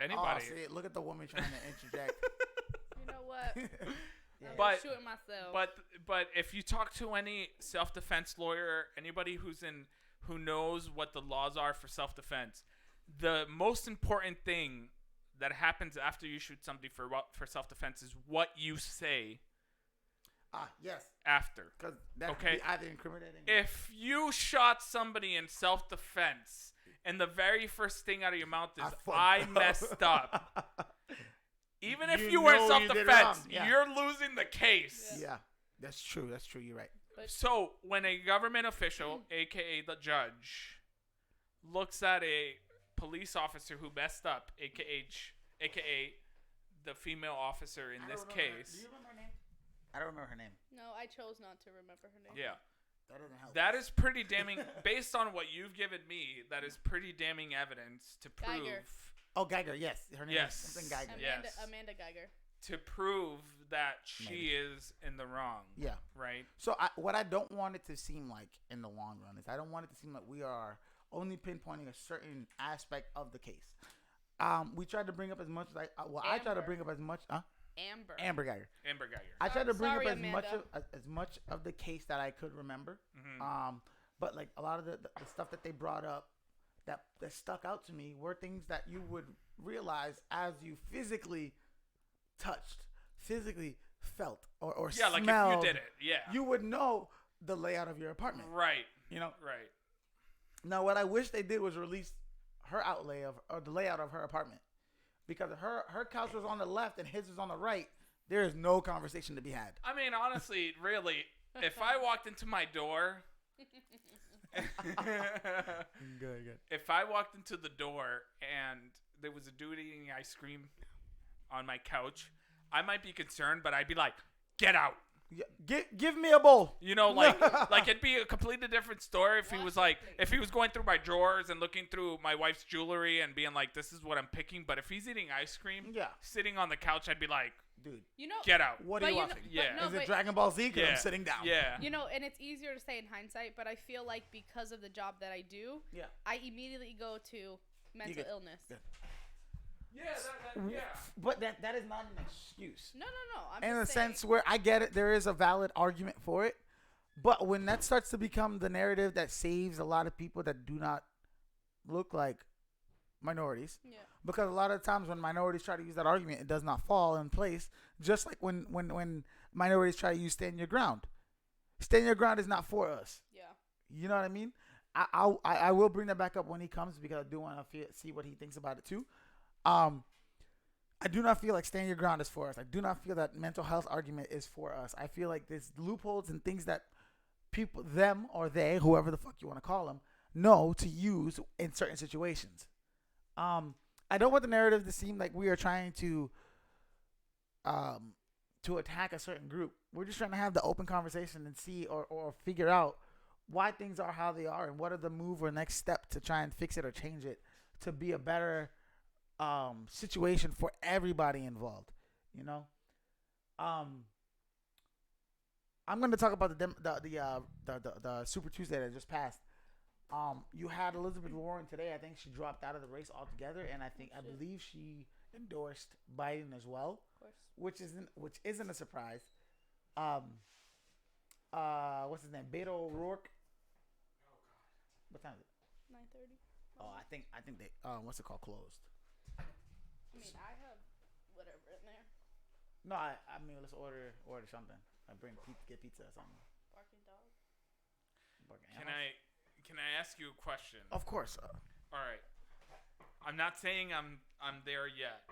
Anybody. Oh, see, look at the woman trying to interject. You know what? Yeah. I'm shooting myself. But if you talk to any self-defense lawyer, anybody who knows what the laws are for self-defense, the most important thing that happens after you shoot somebody for self-defense is what you say. Yes. After. Because that could be either incriminating. If you shot somebody in self-defense and the very first thing out of your mouth is I messed up. Even if you were in self-defense, you're losing the case. Yeah. That's true. You're right. So when a government official, a.k.a. the judge, looks at a police officer who messed up, a.k.a. the female officer in this case. Do you remember her name? I don't remember her name. No, I chose not to remember her name. Yeah. That doesn't help. That is pretty damning. Based on what you've given me, that is pretty damning evidence to prove. Geiger. Oh, Geiger, yes. Her name is something Geiger. Amanda Geiger. To prove that she is in the wrong. Yeah. Right? So what I don't want it to seem like in the long run is I don't want it to seem like we are only pinpointing a certain aspect of the case. We tried to bring up as much as I tried to bring up as much. Amber Geiger. I tried to bring up as much of the case that I could remember. Mm-hmm. But like a lot of the stuff that they brought up that stuck out to me were things that you would realize as you physically touched, physically felt, or smelled. Like if you did it, you would know the layout of your apartment. Right. You know. Right. Now, what I wish they did was release her the layout of her apartment, because her couch was on the left and his was on the right. There is no conversation to be had. I mean, honestly, really, if I walked into my door, Good. if I walked into the door and there was a dude eating ice cream on my couch, I might be concerned, but I'd be like, get out. Yeah, give me a bowl. You know, like it'd be a completely different story if he was like, if he was going through my drawers and looking through my wife's jewelry and being like, this is what I'm picking. But if he's eating ice cream, sitting on the couch, I'd be like, dude, get out. What are you watching? Is it Dragon Ball Z? Because I'm sitting down. Yeah. You know, and it's easier to say in hindsight, but I feel like because of the job that I do, I immediately go to mental illness. Yeah. Yeah. But that is not an excuse. No. I'm in a just saying. sense where I get it, there is a valid argument for it. But when that starts to become the narrative that saves a lot of people that do not look like minorities, because a lot of times when minorities try to use that argument, it does not fall in place. Just like when minorities try to use stand your ground. Stand your ground is not for us. Yeah. You know what I mean? I will bring that back up when he comes, because I do want to see what he thinks about it too. I do not feel like stand your ground is for us. I do not feel that mental health argument is for us. I feel like there's loopholes and things that people, them or they, whoever the fuck you want to call them, know to use in certain situations. I don't want the narrative to seem like we are trying to attack a certain group. We're just trying to have the open conversation and see or figure out why things are how they are and what are the move or next step to try and fix it or change it to be a better situation for everybody involved. You know, I'm going to talk about the Super Tuesday that just passed. You had Elizabeth Warren today. I think she dropped out of the race altogether, and I believe she endorsed Biden as well, Of course. which isn't a surprise. What's his name? Beto O'Rourke. Oh God. What time is it? 9:30. Oh, I think they what's it called? Closed. I mean, I have whatever in there. No, I mean, let's order something. Get pizza or something. Barking dog. Can I ask you a question? Of course. All right. I'm not saying I'm there yet.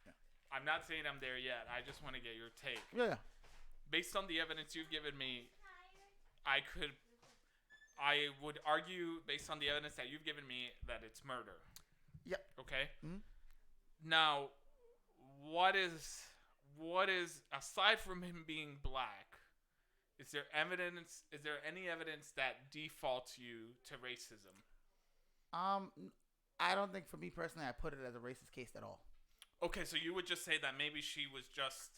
Yeah. I'm not saying I'm there yet. I just want to get your take. Yeah. Based on the evidence you've given me, I would argue, based on the evidence that you've given me, that it's murder. Yeah. Okay. Mm-hmm. Now, what is aside from him being black? Is there evidence? Is there any evidence that defaults you to racism? I don't think, for me personally, I put it as a racist case at all. Okay, so you would just say that maybe she was just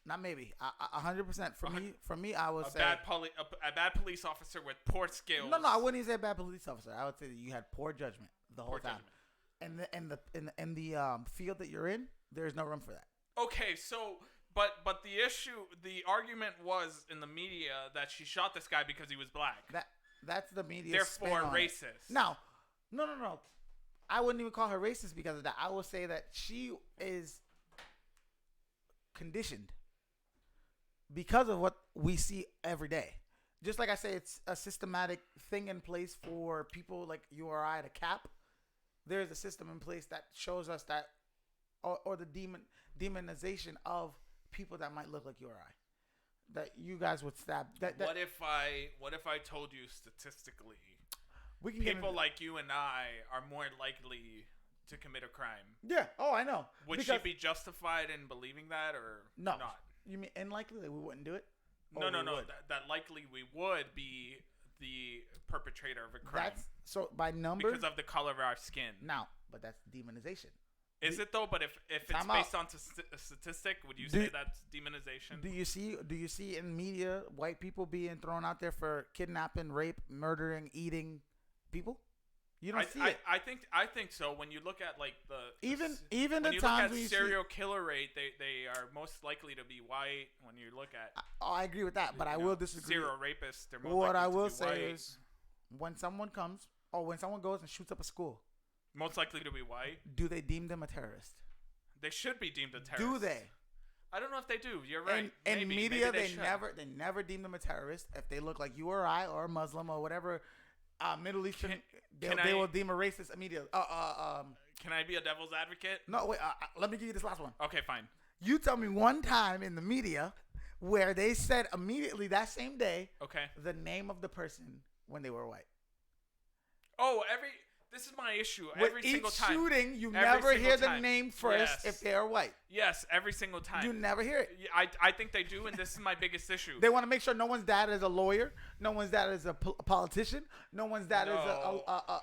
not maybe 100%. For me, I would say a bad police officer with poor skills. No, I wouldn't even say a bad police officer. I would say that you had poor judgment the whole time. Judgment. In the field that you're in, there's no room for that. Okay, so but the argument was in the media that she shot this guy because he was black. That's the media. Therefore, racist. No. I wouldn't even call her racist because of that. I will say that she is conditioned because of what we see every day. Just like I say, it's a systematic thing in place for people like you or I to cap. There's a system in place that shows us that, or the demonization of people that might look like you or I, that you guys would stab. What if I told you statistically, we can people like you and I are more likely to commit a crime? Yeah. Oh, I know. Would she be justified in believing that or no? Not? You mean unlikely that we wouldn't do it? No. That likely we would be the perpetrator of a crime. So by numbers, because of the color of our skin. Now, but that's demonization. Is it though? But if it's based on a statistic, would you say that's demonization? Do you see in media white people being thrown out there for kidnapping, rape, murdering, eating people? You don't see it. I think so. When you look at like even when the you times look at serial killer rate, they are most likely to be white. When you look at, I agree with that, but I will disagree. Serial rapists, they're most what likely I will to be say white. is, when someone comes or when someone goes and shoots up a school, most likely to be white. Do they deem them a terrorist? They should be deemed a terrorist. Do they? I don't know if they do. You're right. In media, maybe they never deem them a terrorist if they look like you or I or a Muslim or whatever Middle Eastern, they will deem a racist immediately. Can I be a devil's advocate? No, wait. Let me give you this last one. Okay, fine. You tell me one time in the media where they said immediately that same day the name of the person when they were white. Oh, this is my issue. With every single each time. shooting, you Every never single hear time. the name first if they are white. Yes, every single time. You never hear it. I think they do, and this is my biggest issue. They want to make sure no one's dad is a lawyer, no one's dad is a politician, no one's dad is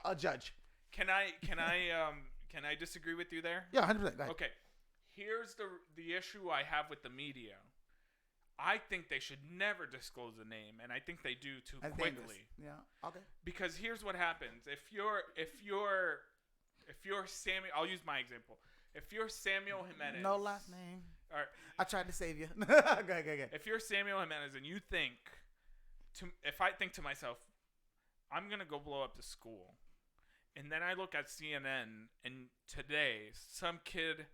a judge. Can I disagree with you there? Yeah, 100%. Okay. Here's the issue I have with the media. I think they should never disclose the name, and I think they do too quickly. Dangerous. Yeah. Okay. Because here's what happens: if you're Samuel, I'll use my example. If you're Samuel Jimenez, no last name. All right. I tried to save you. Go ahead. If you're Samuel Jimenez and you think, if I think to myself, I'm gonna go blow up the school, and then I look at CNN and today some kid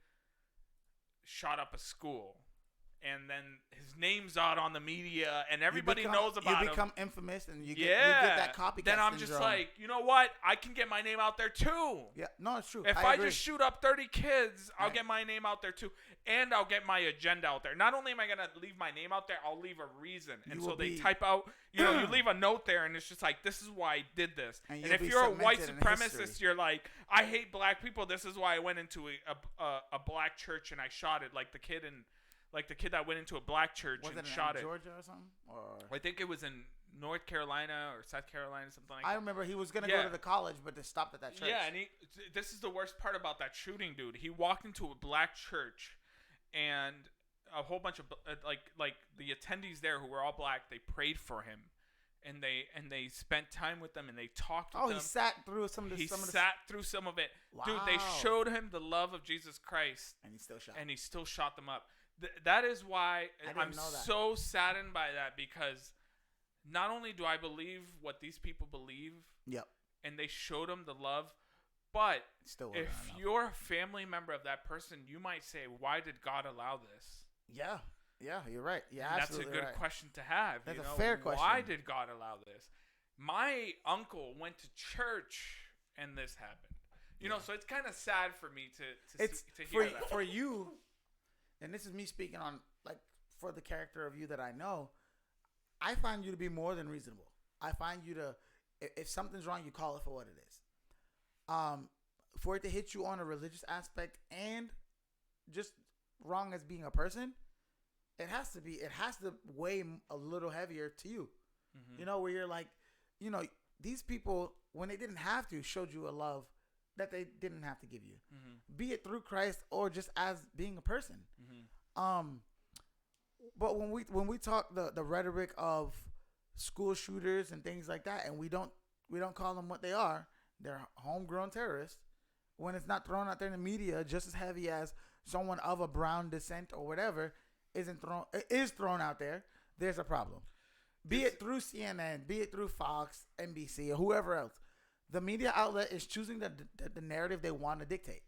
shot up a school. And then his name's out on the media, and everybody knows about him. You become infamous, and you get that copycat Then I'm syndrome. just like, you know what? I can get my name out there too. Yeah, no, it's true. If I just shoot up 30 kids, I'll get my name out there too, and I'll get my agenda out there. Not only am I gonna leave my name out there, I'll leave a reason. And so they type out, you leave a note there, and it's just like, this is why I did this. And if you're a white supremacist, you're like, I hate black people. This is why I went into a black church and I shot it, like the kid that went into a black church and shot it. Was it in Georgia or something? Or I think it was in North Carolina or South Carolina, something like that. I remember he was going to go to the college, but they stopped at that church. Yeah, and this is the worst part about that shooting, dude. He walked into a black church, and a whole bunch of like the attendees there who were all black, they prayed for him. And they spent time with them, and they talked with them. Oh, he sat through some of the... through some of it. Wow. Dude, they showed him the love of Jesus Christ. And he still shot them up. That is why I'm so saddened by that, because not only do I believe what these people believe, and they showed them the love, but if you're a family member of that person, you might say, why did God allow this? Yeah, you're right. Yeah, that's a good question to have. That's a fair question. Why did God allow this? My uncle went to church, and this happened. You know, so it's kind of sad for me to hear that. For you... And this is me speaking on, like, for the character of you that I know, I find you to be more than reasonable. I find you to, if something's wrong, you call it for what it is. For it to hit you on a religious aspect and just wrong as being a person, it has to weigh a little heavier to you. Mm-hmm. You know, where you're like, you know, these people, when they didn't have to, showed you a love that they didn't have to give you, be it through Christ or just as being a person. But when we talk the rhetoric of school shooters and things like that, and we don't call them what they are, they're homegrown terrorists. When it's not thrown out there in the media just as heavy as someone of a brown descent or whatever is thrown out there, there's a problem. Be it through CNN, be it through Fox, NBC, or whoever else. The media outlet is choosing the narrative they want to dictate.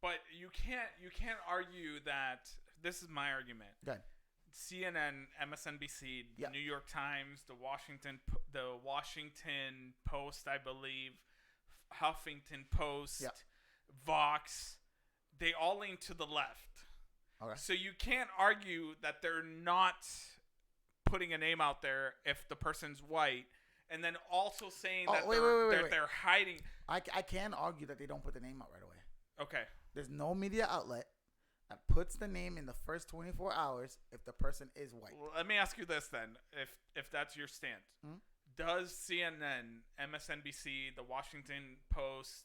But you can't argue that. This is my argument. Go ahead. CNN, MSNBC, the New York Times, the Washington Post, I believe, Huffington Post, Vox, they all lean to the left. Okay. So you can't argue that they're not putting a name out there if the person's white. And then also saying that they're hiding. I can argue that they don't put the name out right away. Okay. There's no media outlet that puts the name in the first 24 hours if the person is white. Well, let me ask you this then, if that's your stance. Does CNN, MSNBC, the Washington Post,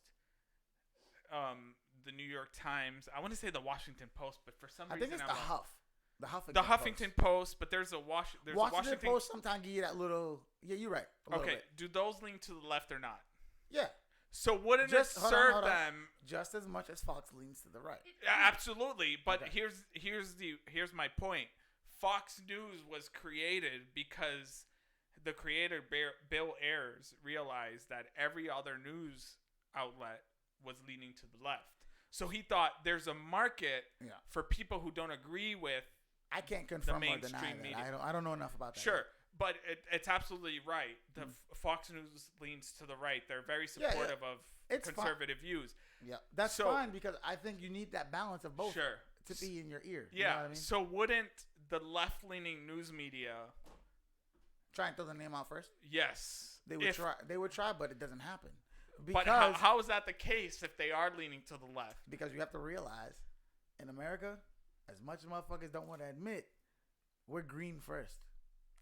the New York Times, I want to say the Washington Post, but for some reason... I think it's the Huff. The Huffington Post, but there's a Washington Post sometimes give you that little... Yeah, you're right. Okay, bit. Do those lean to the left or not? Yeah. So wouldn't it serve them... Just as much as Fox leans to the right. Absolutely, but here's my point. Fox News was created because the creator, Bill Ayers, realized that every other news outlet was leaning to the left. So he thought there's a market for people who don't agree with... I can't confirm or deny that. I don't know enough about that. Sure. But it's absolutely right. The Fox News leans to the right. They're very supportive of conservative views. Yeah, that's fine because I think you need that balance of both to be in your ear. Yeah. You know what I mean? So wouldn't the left-leaning news media try and throw the name out first? Yes. They would try. They would try, but it doesn't happen. But how is that the case if they are leaning to the left? Because you have to realize, in America, as much as motherfuckers don't want to admit, we're green first.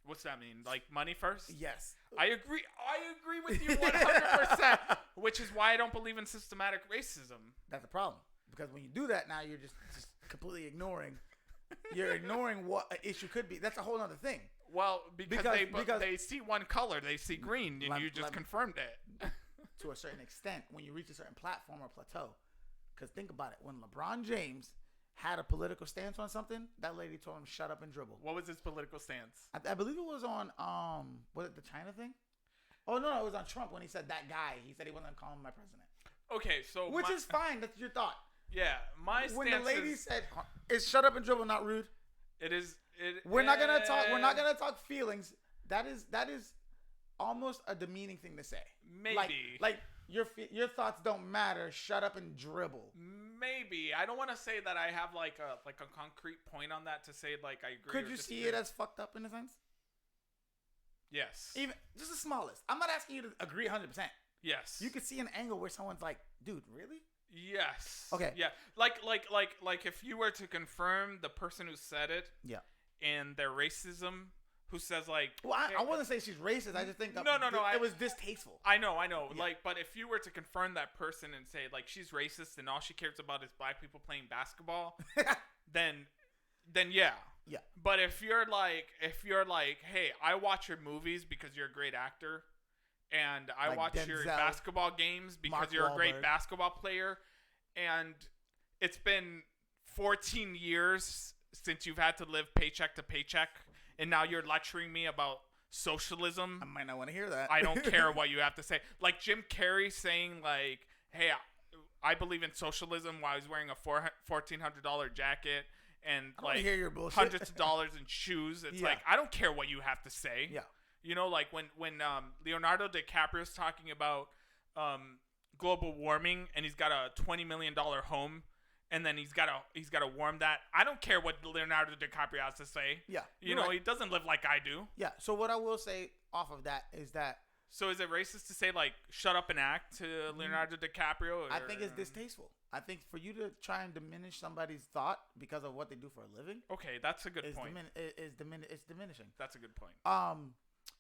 What's that mean? Like money first? Yes. I agree with you 100%, which is why I don't believe in systematic racism. That's the problem. Because when you do that, now you're just completely ignoring. You're ignoring what an issue could be. That's a whole other thing. Well, because they see one color, they see green, and you just confirmed it. To a certain extent, when you reach a certain platform or plateau. Because think about it. When LeBron James had a political stance on something, that lady told him shut up and dribble. What was his political stance? I believe it was on was it the China thing? Oh no, it was on Trump when he said that guy. He said he wasn't calling him my president. Okay, so which is fine. That's your thought. Yeah, my stance. When the lady said, "Is shut up and dribble not rude?" It is. We're not gonna talk. We're not gonna talk feelings. That is almost a demeaning thing to say. Maybe. Like your thoughts don't matter. Shut up and dribble. Maybe. I don't want to say that I have like a concrete point on that to say like I agree. Could you see it as fucked up in a sense? Yes. Even just the smallest. I'm not asking you to agree 100%. Yes. You could see an angle where someone's like, "Dude, really?" Yes. Okay. Yeah. Like if you were to confirm the person who said it. Yeah. And their racism. Who says like? Well, I wouldn't say she's racist. I just think no. It was distasteful. I know. Yeah. Like, but if you were to confirm that person and say like she's racist and all she cares about is black people playing basketball, then yeah. Yeah. But if you're like, hey, I watch your movies because you're a great actor, and I watch your basketball games because you're a great basketball player, and it's been 14 years since you've had to live paycheck to paycheck. And now you're lecturing me about socialism. I might not want to hear that. I don't care what you have to say. Like Jim Carrey saying like, hey, I believe in socialism while he's wearing a $1,400 jacket and like hear your bullshit. hundreds of dollars in shoes. It's like, I don't care what you have to say. Yeah. You know, like when Leonardo DiCaprio's talking about global warming and he's got a $20 million home. And then he's got to warm that. I don't care what Leonardo DiCaprio has to say. Yeah. You know, he doesn't live like I do. Yeah. So what I will say off of that is that. So is it racist to say like shut up and act to Leonardo DiCaprio? I think it's distasteful. I think for you to try and diminish somebody's thought because of what they do for a living. Okay, that's a good point. It's diminishing. That's a good point.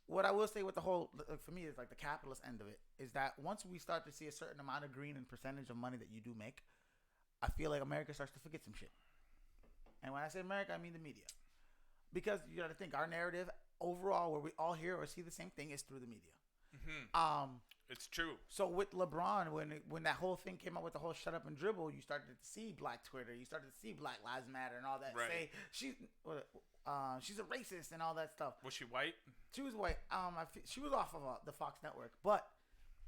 What I will say with the whole for me is like the capitalist end of it is that once we start to see a certain amount of green and percentage of money that you do make. I feel like America starts to forget some shit. And when I say America, I mean the media. Because you got to think, our narrative overall, where we all hear or see the same thing, is through the media. Mm-hmm. It's true. So with LeBron, when that whole thing came out with the whole shut up and dribble, you started to see Black Twitter. You started to see Black Lives Matter and all that. Right. Say she's a racist and all that stuff. Was she white? She was white. She was off of the Fox network. But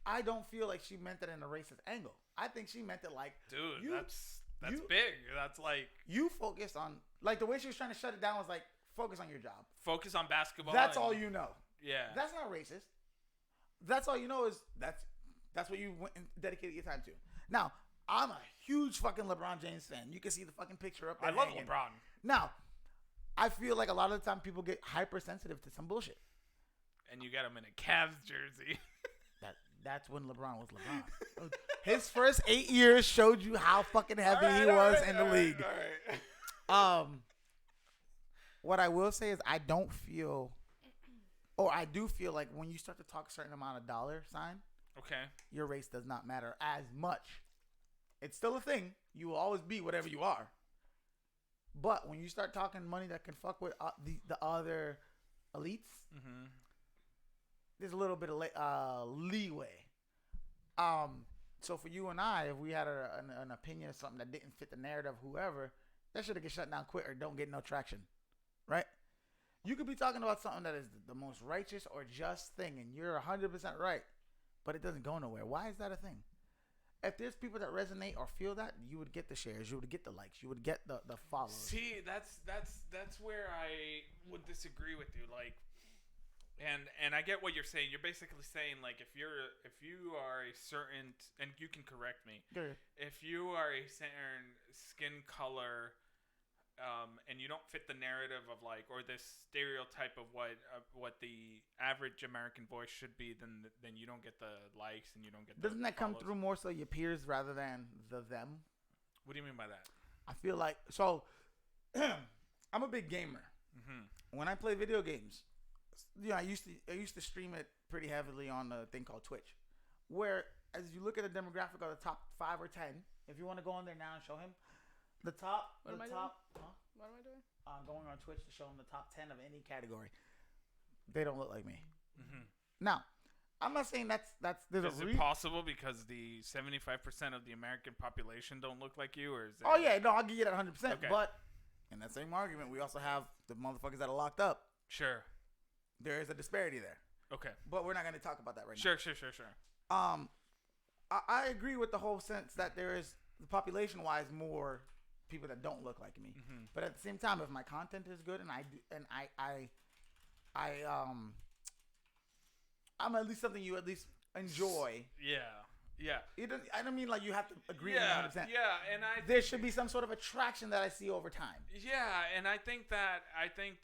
I don't feel like she meant it in a racist angle. I think she meant it like, dude, that's big. That's like you focus on like the way she was trying to shut it down was like focus on your job. Focus on basketball. That's all you know. Yeah. That's not racist. That's all you know is that's what you went and dedicated your time to. Now, I'm a huge fucking LeBron James fan. You can see the fucking picture up there. I love LeBron. Now, I feel like a lot of the time people get hypersensitive to some bullshit. And you got him in a Cavs jersey. That's when LeBron was LeBron. His first 8 years showed you how fucking heavy he was in the league. All right. What I will say is I do feel like when you start to talk a certain amount of dollar sign, okay, your race does not matter as much. It's still a thing. You will always be whatever you are. But when you start talking money that can fuck with the other elites, mm-hmm. there's a little bit of leeway. So for you and I, if we had an opinion of something that didn't fit the narrative of whoever, that should have get shut down quick or don't get no traction, right? You could be talking about something that is the most righteous or just thing, and you're 100% right, but it doesn't go nowhere. Why is that a thing? If there's people that resonate or feel that, you would get the shares, you would get the likes, you would get the follows. See, that's where I would disagree with you. Like, And I get what you're saying. You're basically saying like if you are a certain, and you can correct me, if you are a certain skin color, and you don't fit the narrative of like, or this stereotype of what the average American voice should be, then you don't get the likes and you don't get. Doesn't that come through more so your peers rather than them? What do you mean by that? I feel like so. I'm a big gamer. Mm-hmm. When I play video games. I used to stream it pretty heavily on a thing called Twitch, where as you look at the demographic of the top 5 or 10, if you want to go on there now and show him the top. What am I doing? What am I doing? I'm going on Twitch to show him the top 10 of any category. They don't look like me. Mm-hmm. Now, I'm not saying that's there's is it possible because the 75% of the American population don't look like you, or is it? Oh yeah, no, I'll give you that 100%. Okay. But in that same argument, we also have the motherfuckers that are locked up. Sure. There is a disparity there. Okay. But we're not going to talk about that right now. Sure. I agree with the whole sense that there is, population-wise, more people that don't look like me. Mm-hmm. But at the same time, if my content is good and I'm at least something you at least enjoy. Yeah. I don't mean like you have to agree with me 100%. Yeah, and there should be some sort of attraction that I see over time. Yeah, and I think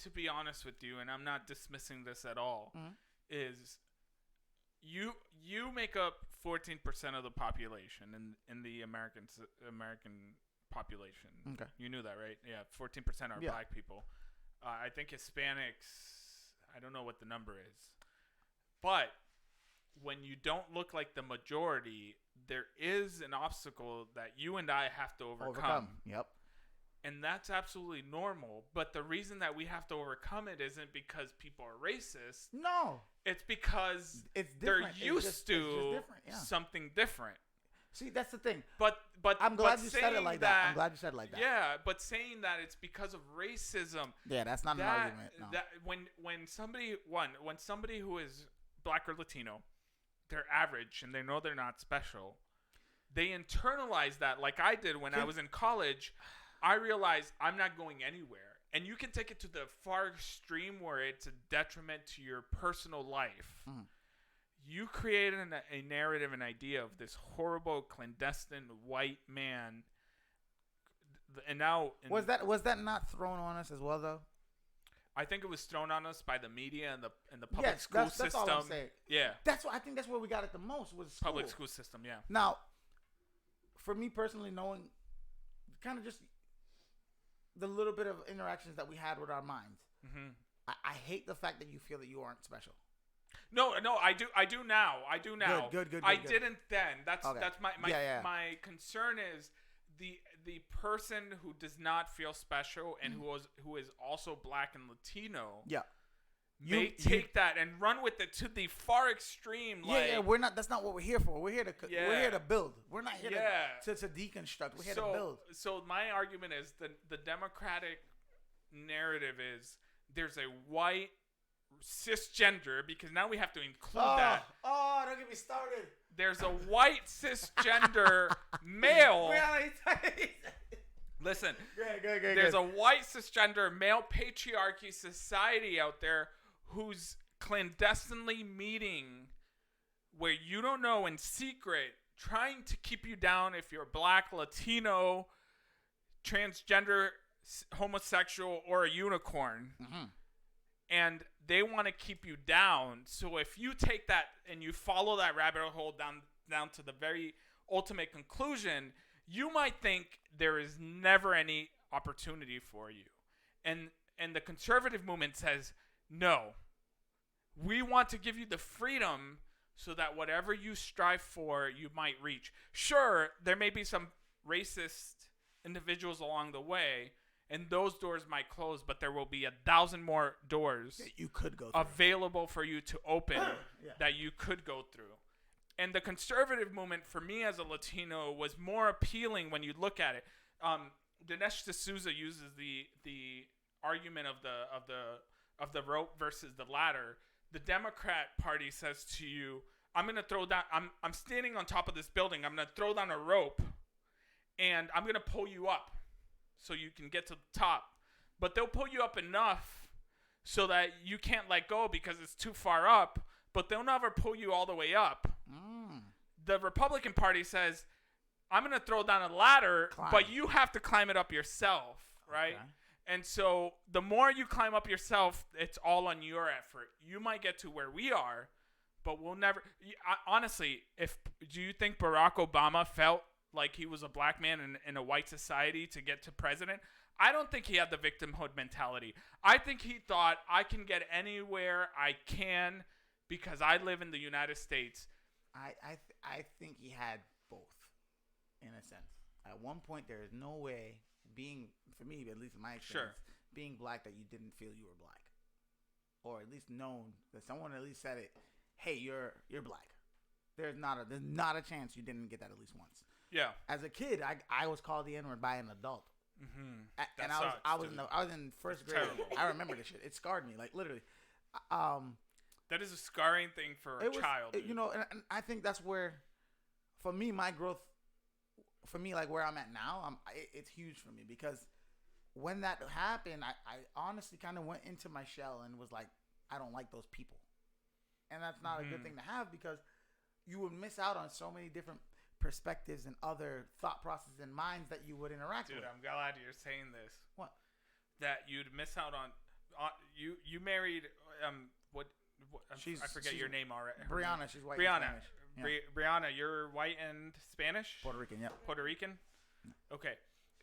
to be honest with you, and I'm not dismissing this at all, mm-hmm. is you make up 14% of the population in the American population. Okay. You knew that, right? Yeah, 14% are black people. I think Hispanics, I don't know what the number is. But when you don't look like the majority, there is an obstacle that you and I have to overcome. Yep. And that's absolutely normal. But the reason that we have to overcome it isn't because people are racist. No. It's because they're used to something different. See, that's the thing. But I'm glad you said it like that. I'm glad you said it like that. Yeah, but saying that it's because of racism. Yeah, that's not an argument. No. That when somebody who is black or Latino, they're average and they know they're not special, they internalize that like I did when I was in college. I realized I'm not going anywhere. And you can take it to the far extreme where it's a detriment to your personal life. Mm. You created a narrative, an idea of this horrible, clandestine white man. And now... Was that not thrown on us as well, though? I think it was thrown on us by the media and the public school system. That's all I'm saying. Yeah. I think that's where we got it the most was school. Public school system, yeah. Now, for me personally, knowing kind of just the little bit of interactions that we had with our minds, mm-hmm. I hate the fact that you feel that you aren't special. No, I do now. Good. I didn't then. That's my my concern is the person who does not feel special and who is also black and Latino. Yeah. May take that and run with it to the far extreme. We're not. That's not what we're here for. We're here to build. We're not here to deconstruct. We're here to build. So my argument is the Democratic narrative is there's a white cisgender, because now we have to include that. Oh, don't get me started. There's a white cisgender male. Listen. There's a white cisgender male patriarchy society out there who's clandestinely meeting where you don't know, in secret, trying to keep you down if you're black, Latino, transgender, homosexual, or a unicorn. Mm-hmm. And they want to keep you down. So if you take that and you follow that rabbit hole down to the very ultimate conclusion, you might think there is never any opportunity for you. And the conservative movement says, no, we want to give you the freedom so that whatever you strive for, you might reach. Sure, there may be some racist individuals along the way, and those doors might close, but there will be 1,000 more doors that you could go through, available for you to open that you could go through. And the conservative movement, for me as a Latino, was more appealing when you look at it. Dinesh D'Souza uses the argument of the rope versus the ladder. The Democrat Party says to you, I'm going to throw down, I'm standing on top of this building, I'm going to throw down a rope, and I'm going to pull you up so you can get to the top. But they'll pull you up enough so that you can't let go because it's too far up, but they'll never pull you all the way up. The Republican Party says, I'm going to throw down a ladder, but you have to climb it up yourself, right? Okay. And so the more you climb up yourself, it's all on your effort. You might get to where we are, but we'll never. Honestly, do you think Barack Obama felt like he was a black man in a white society to get to president? I don't think he had the victimhood mentality. I think he thought, I can get anywhere I can because I live in the United States. I think he had both, in a sense. At one point, there is no way for me, at least in my experience, being black that you didn't feel you were black. Or at least known that someone at least said it, hey, you're black. There's not a chance you didn't get that at least once. Yeah. As a kid, I was called the N-word by an adult. Mm-hmm. And I was in first grade. Terrible. I remember this shit. It scarred me, like literally. That is a scarring thing for a child. And I think that's where, for me, my growth, for me, like where I'm at now, it's huge for me because when that happened, I honestly kind of went into my shell and was like, I don't like those people. And that's not a good thing to have because you would miss out on so many different perspectives and other thought processes and minds that you would interact with. Dude, I'm glad you're saying this. What? That you'd miss out on you married I forget your name already. Brianna, she's white. Brianna. And Spanish. Brianna, you're white and Spanish? Puerto Rican, yeah. Puerto Rican? Okay.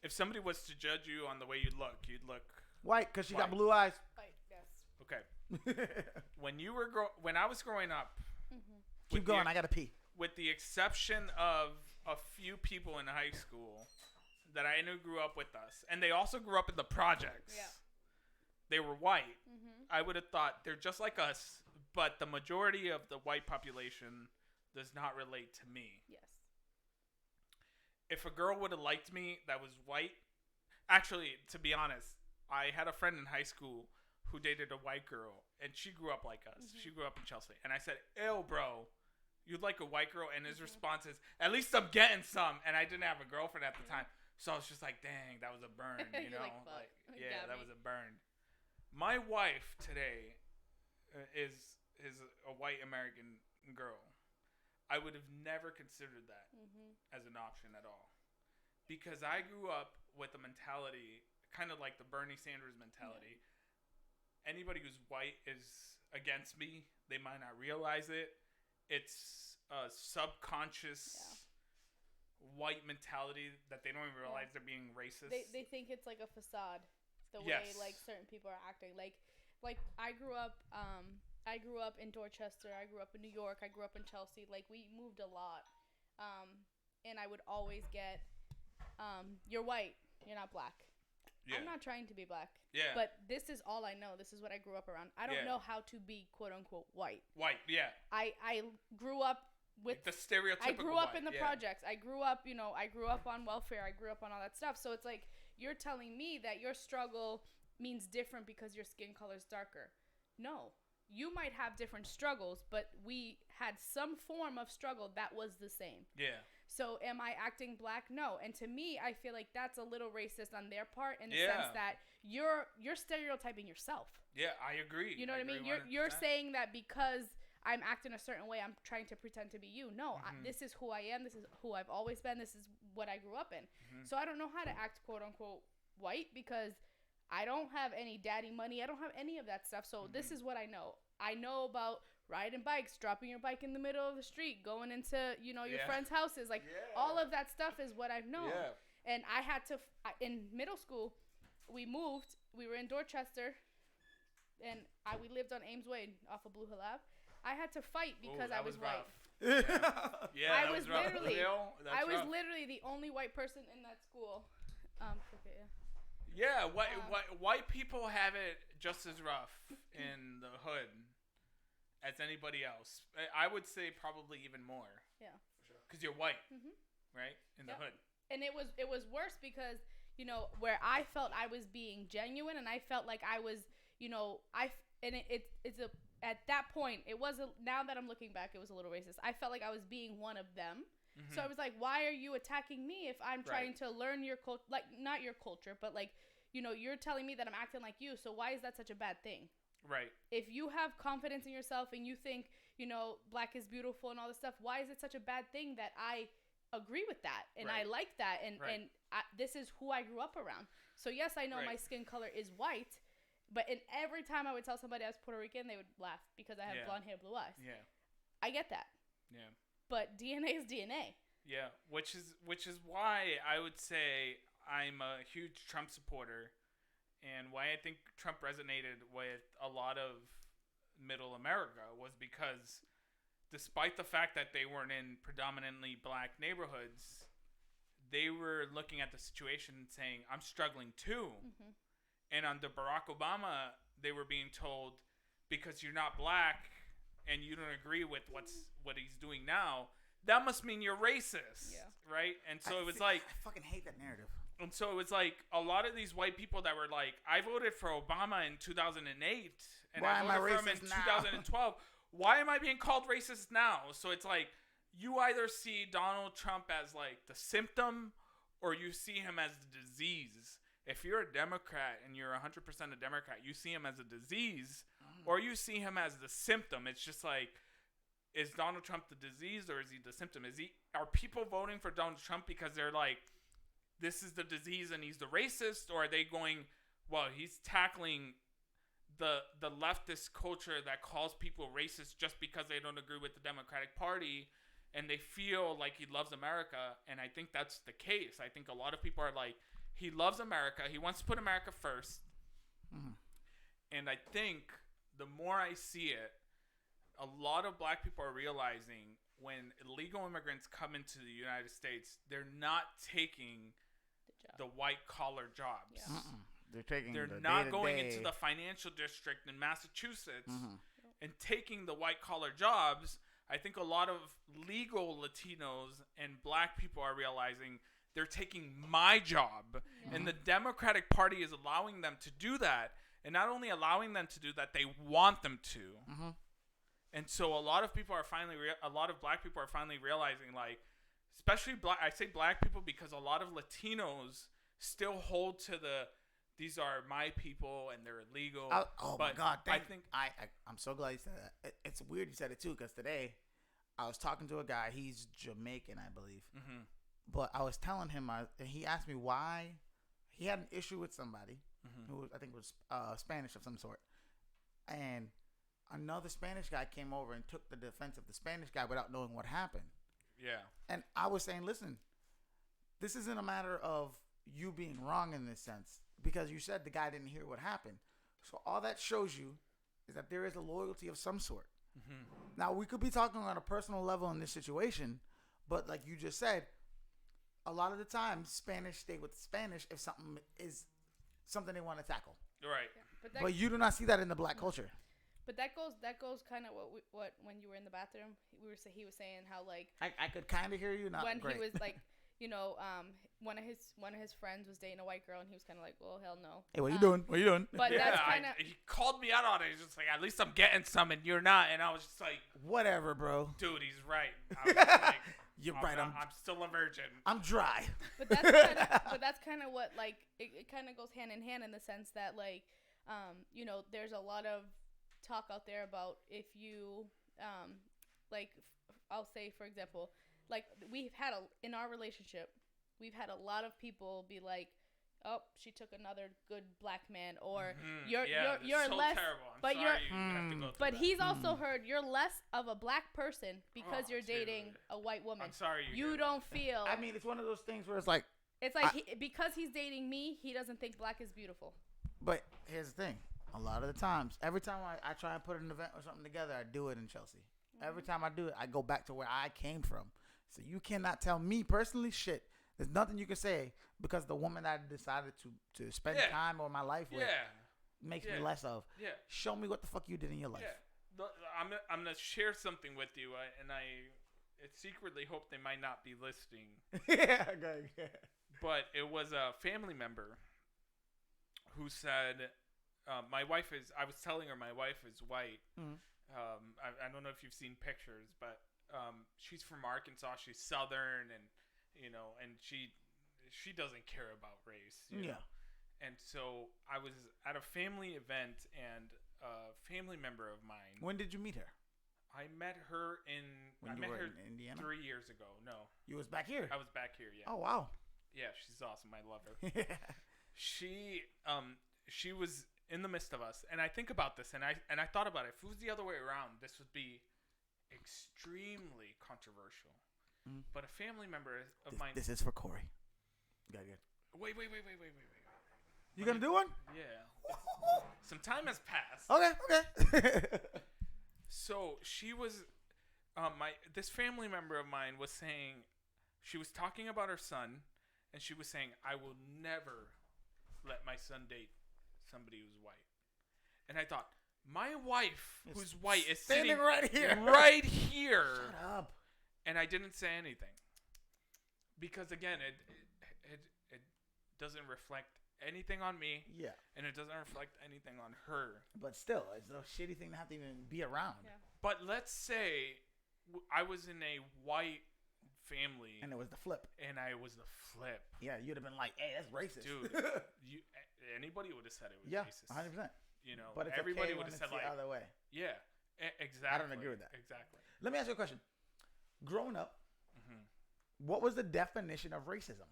If somebody was to judge you on the way you'd look white because she got blue eyes. White, yes. Okay. When I was growing up, keep going. I gotta pee. With the exception of a few people in high school that I knew grew up with us, and they also grew up in the projects. Yeah. They were white. Mm-hmm. I would have thought they're just like us, but the majority of the white population does not relate to me. Yes. If a girl would have liked me that was white, actually, to be honest, I had a friend in high school who dated a white girl, and she grew up like us. Mm-hmm. She grew up in Chelsea. And I said, ew, bro, you'd like a white girl? And his response is, at least I'm getting some. And I didn't have a girlfriend at the time. So I was just like, dang, that was a burn, you know? Yeah, that was a burn. My wife today is a white American girl. I would have never considered that as an option at all. Because I grew up with a mentality, kind of like the Bernie Sanders mentality. Yeah. Anybody who's white is against me. They might not realize it. It's a subconscious white mentality that they don't even realize they're being racist. They think it's like a facade. The way like certain people are acting. Like I grew up in Dorchester. I grew up in New York. I grew up in Chelsea. Like we moved a lot. And I would always get, you're white. You're not black. Yeah. I'm not trying to be black. Yeah. But this is all I know. This is what I grew up around. I don't know how to be quote unquote white. White, yeah. I grew up with the stereotypical. I grew up in the projects. I grew up, I grew up on welfare. I grew up on all that stuff. So it's like you're telling me that your struggle means different because your skin color is darker. No. You might have different struggles, but we had some form of struggle that was the same. Yeah. So am I acting black? No. And to me, I feel like that's a little racist on their part in the sense that you're stereotyping yourself. Yeah, I agree. You know what I mean? You're saying that because I'm acting a certain way, I'm trying to pretend to be you. No, this is who I am. This is who I've always been. This is what I grew up in. So I don't know how to act quote unquote white because I don't have any daddy money. I don't have any of that stuff. So this is what I know. I know about riding bikes, dropping your bike in the middle of the street, going into, your friends' houses. Like, all of that stuff is what I've known. Yeah. And I had to, in middle school, we moved. We were in Dorchester, and we lived on Ames Way off of Blue Hill Ave. I had to fight because I was white. I was literally the only white person in that school. White people have it just as rough in the hood as anybody else. I would say probably even more. Yeah. Because you're white, right? In the hood. And it was worse because, where I felt I was being genuine and I felt like I was, at that point, it wasn't, now that I'm looking back, it was a little racist. I felt like I was being one of them. So I was like, why are you attacking me if I'm trying to learn your culture, like not your culture, but like, you're telling me that I'm acting like you. So why is that such a bad thing? Right. If you have confidence in yourself and you think, black is beautiful and all this stuff, why is it such a bad thing that I agree with that and I like that and this is who I grew up around. So yes, I know my skin color is white, but every time I would tell somebody I was Puerto Rican, they would laugh because I have blonde hair, blue eyes. Yeah. I get that. Yeah. But DNA is DNA. Yeah, which is why I would say I'm a huge Trump supporter, and why I think Trump resonated with a lot of Middle America was because, despite the fact that they weren't in predominantly black neighborhoods, they were looking at the situation and saying, "I'm struggling too." Mm-hmm. And under Barack Obama, they were being told, because you're not black and you don't agree with what he's doing now, that must mean you're racist, right? And so it was like, I fucking hate that narrative. And so it was like a lot of these white people that were like, I voted for Obama in 2008, and I voted for him in 2012. Why am I being called racist now? So it's like, you either see Donald Trump as like the symptom, or you see him as the disease. If you're a Democrat and you're 100% a Democrat, you see him as a disease, or you see him as the symptom. It's just like, is Donald Trump the disease, or is he the symptom? Are people voting for Donald Trump because they're like, this is the disease and he's the racist, or are they going, well, he's tackling the leftist culture that calls people racist just because they don't agree with the Democratic Party, and they feel like he loves America? And I think that's the case. I think a lot of people are like, he loves America. He wants to put America first. Mm-hmm. And I think the more I see it, a lot of black people are realizing when illegal immigrants come into the United States, they're not taking the white collar jobs. Yeah. They're not going into the financial district in Massachusetts and taking the white collar jobs. I think a lot of legal Latinos and black people are realizing they're taking my job, and the Democratic Party is allowing them to do that. And not only allowing them to do that, they want them to. Mm-hmm. And so a lot of people are a lot of black people are finally realizing, like, especially I say black people because a lot of Latinos still hold to these are my people and they're illegal. My God. I'm so glad you said that. It's weird you said it too, because today I was talking to a guy. He's Jamaican, I believe. Mm-hmm. But I was telling him, he asked me why he had an issue with somebody who I think was Spanish of some sort. And another Spanish guy came over and took the defense of the Spanish guy without knowing what happened. Yeah. And I was saying, listen, this isn't a matter of you being wrong in this sense, because you said the guy didn't hear what happened. So all that shows you is that there is a loyalty of some sort. Mm-hmm. Now, we could be talking on a personal level in this situation, but like you just said, a lot of the time, Spanish stay with Spanish if something is something they want to tackle. Right. Yeah, but you do not see that in the black culture. But that goes kind of what when you were in the bathroom, he was saying how, like, I could kind of hear you. Not when great. He was like, one of his friends was dating a white girl, and he was kind of like, well, hell no. Hey, what you doing? What you doing? But that's kind of, he called me out on it. He's just like, at least I'm getting some and you're not. And I was just like, whatever, bro. Dude, he's right. I was like, you're right. I'm still a virgin. I'm dry. But that's kind of what, like, it kind of goes hand in hand in the sense that, like, there's a lot of talk out there about if you, like, I'll say, for example, like, in our relationship, we've had a lot of people be like, oh, she took another good black man, or you're so less, but but he's also heard you're less of a black person because you're dating a white woman. I'm sorry, you don't feel. I mean, it's one of those things where it's like because he's dating me, he doesn't think black is beautiful. But here's the thing: a lot of the times, every time I try and put an event or something together, I do it in Chelsea. Mm-hmm. Every time I do it, I go back to where I came from. So you cannot tell me personally shit. There's nothing you can say because the woman I decided to spend time or my life with makes me less of. Yeah. Show me what the fuck you did in your life. Yeah. I'm gonna share something with you, and I secretly hope they might not be listening. Okay. But it was a family member who said, "My wife is." I was telling her my wife is white. Mm-hmm. I don't know if you've seen pictures, but she's from Arkansas. She's Southern, and she doesn't care about race. You know? And so I was at a family event, and family member of mine. When did you meet her? I met her in Indiana 3 years ago. No, you was back here. I was back here. Yeah. Oh wow. Yeah, she's awesome. I love her. She was in the midst of us, and I think about this, and I thought about it. If it was the other way around, this would be extremely controversial. Mm. But a family member of mine. This is for Corey. Good. Wait. You gonna do one? Yeah. Some time has passed. Okay. So she was, this family member of mine was saying, she was talking about her son, and she was saying, I will never let my son date somebody who's white. And I thought, my wife, who's white, is sitting right here. Right here. Shut up. And I didn't say anything. Because, again, it doesn't reflect anything on me. Yeah. And it doesn't reflect anything on her. But still, it's a shitty thing to have to even be around. Yeah. But let's say I was in a white family. And it was the flip. And I was the flip. Yeah, you'd have been like, hey, that's racist. Dude, anybody would have said it was racist. 100%. You know, but everybody okay would have said the other way. Yeah, exactly. I don't agree with that. Exactly. Let me ask you a question. Growing up, what was the definition of racism?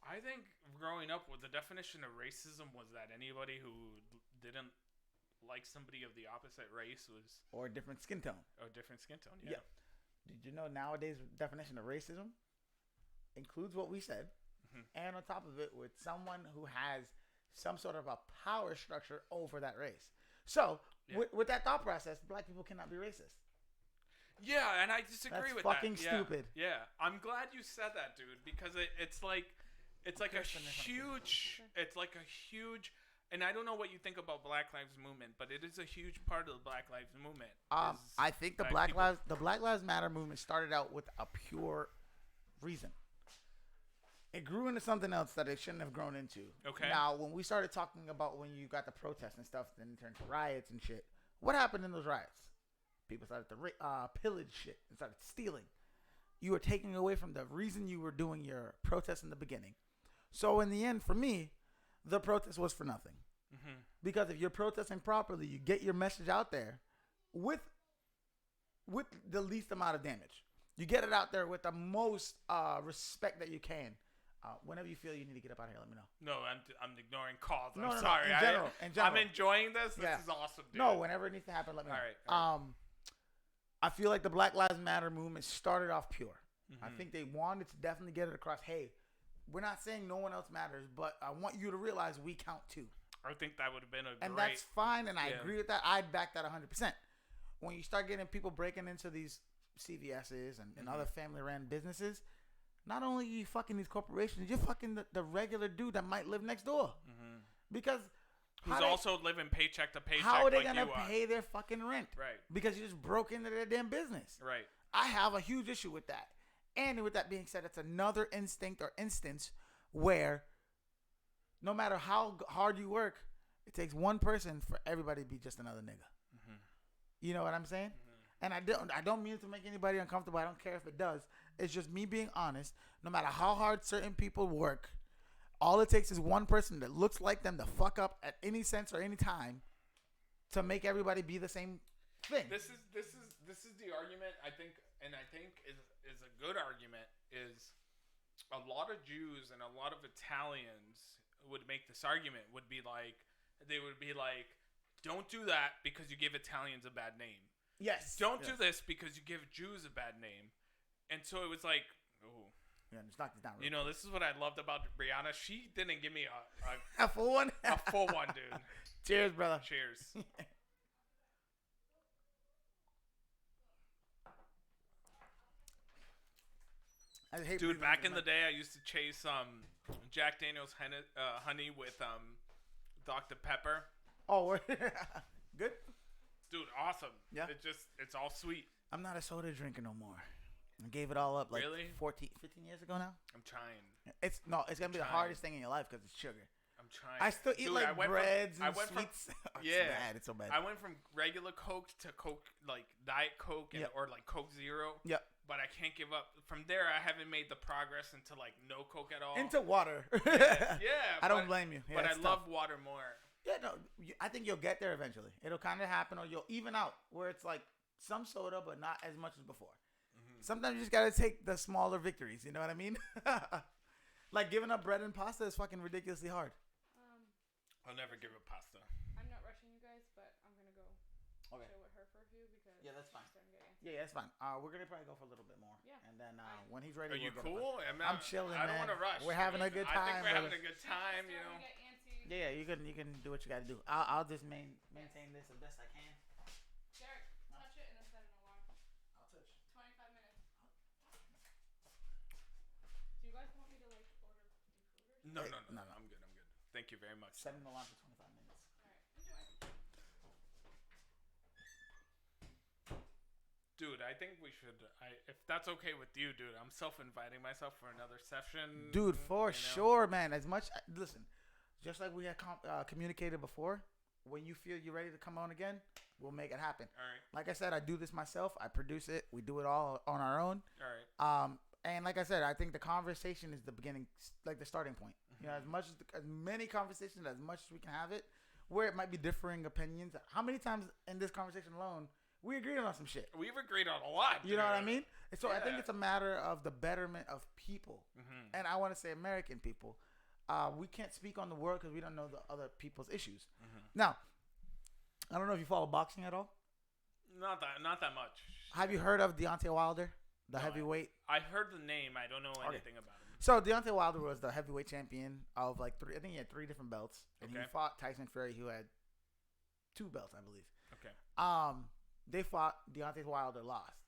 I think growing up, the definition of racism was that anybody who didn't like somebody of the opposite race was... Or a different skin tone. Yeah. Did you know nowadays definition of racism includes what we said, and on top of it with someone who has some sort of a power structure over that race. So, with that thought process, black people cannot be racist. Yeah, and I disagree with that. That's fucking stupid. Yeah, I'm glad you said that, dude, because it's like a huge, and I don't know what you think about Black Lives Movement, but it is a huge part of the Black Lives Movement. I think the Black Lives Matter movement started out with a pure reason. It grew into something else that it shouldn't have grown into. Okay. Now, when we started talking about when you got the protests and stuff, then it turned to riots and shit. What happened in those riots? People started to pillage shit and started stealing. You were taking away from the reason you were doing your protest in the beginning. So in the end, for me, the protest was for nothing. Because if you're protesting properly, you get your message out there with the least amount of damage. You get it out there with the most respect that you can. Whenever you feel you need to get up out of here, let me know. No, I'm ignoring calls. I'm sorry. In general. I'm enjoying this. This is awesome, dude. No, whenever it needs to happen, let me know. All right. I feel like the Black Lives Matter movement started off pure. I think they wanted to definitely get it across. Hey, we're not saying no one else matters, but I want you to realize we count too. I think that would have been and that's fine, and I agree with that. I'd back that 100%. When you start getting people breaking into these CVS's and other family-ran businesses, not only are you fucking these corporations, you're fucking the regular dude that might live next door. Because who's also living paycheck to paycheck. How are they gonna pay their fucking rent? Right. Because you just broke into their damn business. Right. I have a huge issue with that. And with that being said, it's another instinct or instance where no matter how hard you work, it takes one person for everybody to be just another nigga. You know what I'm saying? And I don't mean it to make anybody uncomfortable. I don't care if it does. It's just me being honest. No matter how hard certain people work, all it takes is one person that looks like them to fuck up at any sense or any time to make everybody be the same thing. This is the argument I think is a good argument. Is a lot of Jews and a lot of Italians would make this argument. They would be like, don't do that because you give Italians a bad name. Yes. Don't do this because you give Jews a bad name. And so it was like, oh. Yeah, just knock this down. You know, this is what I loved about Brianna. She didn't give me a full one? A full one, dude. Cheers, brother. Cheers. Dude, back in the day, I used to chase Jack Daniel's honey with Dr. Pepper. Oh, good. Dude, awesome. Yeah. It's all sweet. I'm not a soda drinker no more. I gave it all up like really? 15 years ago now. I'm trying. It's going to be the hardest thing in your life because it's sugar. I'm trying. I still eat breads and sweets. It's so bad. I went from regular Coke to Coke, like Diet Coke or like Coke Zero. Yep. But I can't give up. From there, I haven't made the progress into like no Coke at all. Into water. Yeah. I don't blame you. Yeah, but I love water more. Yeah, no, I think you'll get there eventually. It'll kind of happen, or you'll even out where it's like some soda, but not as much as before. Mm-hmm. Sometimes you just gotta take the smaller victories. You know what I mean? Like giving up bread and pasta is fucking ridiculously hard. I'll never give up pasta. I'm not rushing you guys, but I'm gonna go chill with her for a few because that's fine. Yeah, that's fine. We're gonna probably go for a little bit more. Yeah. And then when he's ready, are you cool? I'm chilling. I don't want to rush. We're having a good time. I think we're having a good time. You know. Yeah, you can do what you gotta do. I'll just maintain this as best I can. Derek, touch it and then set an alarm. I'll touch. 25 minutes. Do you guys want me to like order deep food? No. I'm good. Thank you very much. Set an alarm for 25 minutes. All right, enjoy. Dude, I think we should. If that's okay with you, dude, I'm self-inviting myself for another session. Dude, for sure, man. As much listen, just like we had communicated before, when you feel you're ready to come on again, we'll make it happen. All right. Like I said, I do this myself. I produce it. We do it all on our own. All right. And like I said, I think the conversation is the beginning, like the starting point. Mm-hmm. You know, as many conversations, as much as we can have it, where it might be differing opinions. How many times in this conversation alone we agreed on some shit? We've agreed on a lot. You know what I mean? And so I think it's a matter of the betterment of people, and I want to say American people. We can't speak on the world because we don't know the other people's issues. Mm-hmm. Now, I don't know if you follow boxing at all. Not that much. Have you heard of Deontay Wilder, the heavyweight? I heard the name. I don't know anything about him. So Deontay Wilder was the heavyweight champion of like three. I think he had 3 different belts, and he fought Tyson Fury, who had 2 belts, I believe. Okay. They fought. Deontay Wilder lost.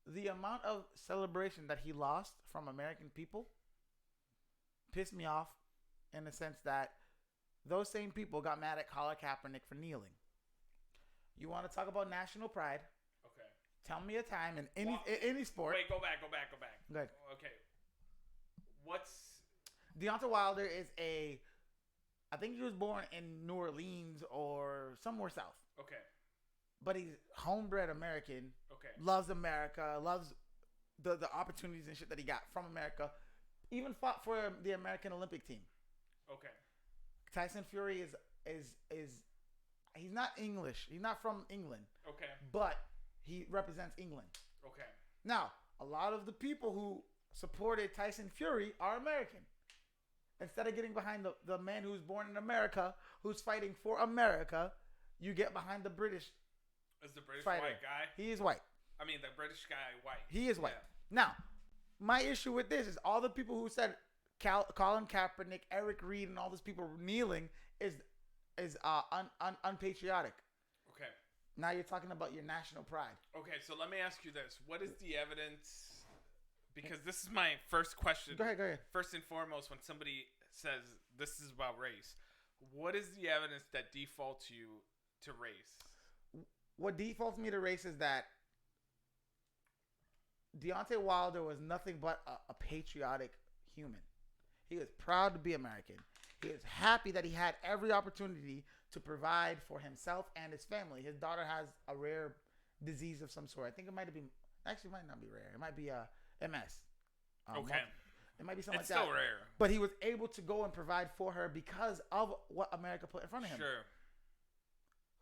The amount of celebration that he lost from American people pissed me off, in the sense that those same people got mad at Colin Kaepernick for kneeling. You want to talk about national pride? Okay. Tell me a time in any sport. Wait, go back. Go ahead. Okay. What's Deontay Wilder is I think he was born in New Orleans or somewhere south. Okay. But he's homebred American. Okay. Loves America. Loves the opportunities and shit that he got from America. Even fought for the American Olympic team. Okay. Tyson Fury is he's not English. He's not from England. Okay. But he represents England. Okay. Now, a lot of the people who supported Tyson Fury are American. Instead of getting behind the man who's born in America, who's fighting for America, you get behind the British. Is the British fighter. white guy? He is white. I mean, the British guy white. He is white. Yeah. Now, my issue with this is all the people who said Colin Kaepernick, Eric Reed, and all those people kneeling is unpatriotic. Okay. Now you're talking about your national pride. Okay, so let me ask you this: what is the evidence? Because this is my first question. Go ahead. First and foremost, when somebody says this is about race, what is the evidence that defaults you to race? What defaults me to race is that Deontay Wilder was nothing but a patriotic human. He was proud to be American. He was happy that he had every opportunity to provide for himself and his family. His daughter has a rare disease of some sort. I think it might not be rare. It might be MS. Okay. It might be something it's like that. It's still rare. But he was able to go and provide for her because of what America put in front of him. Sure.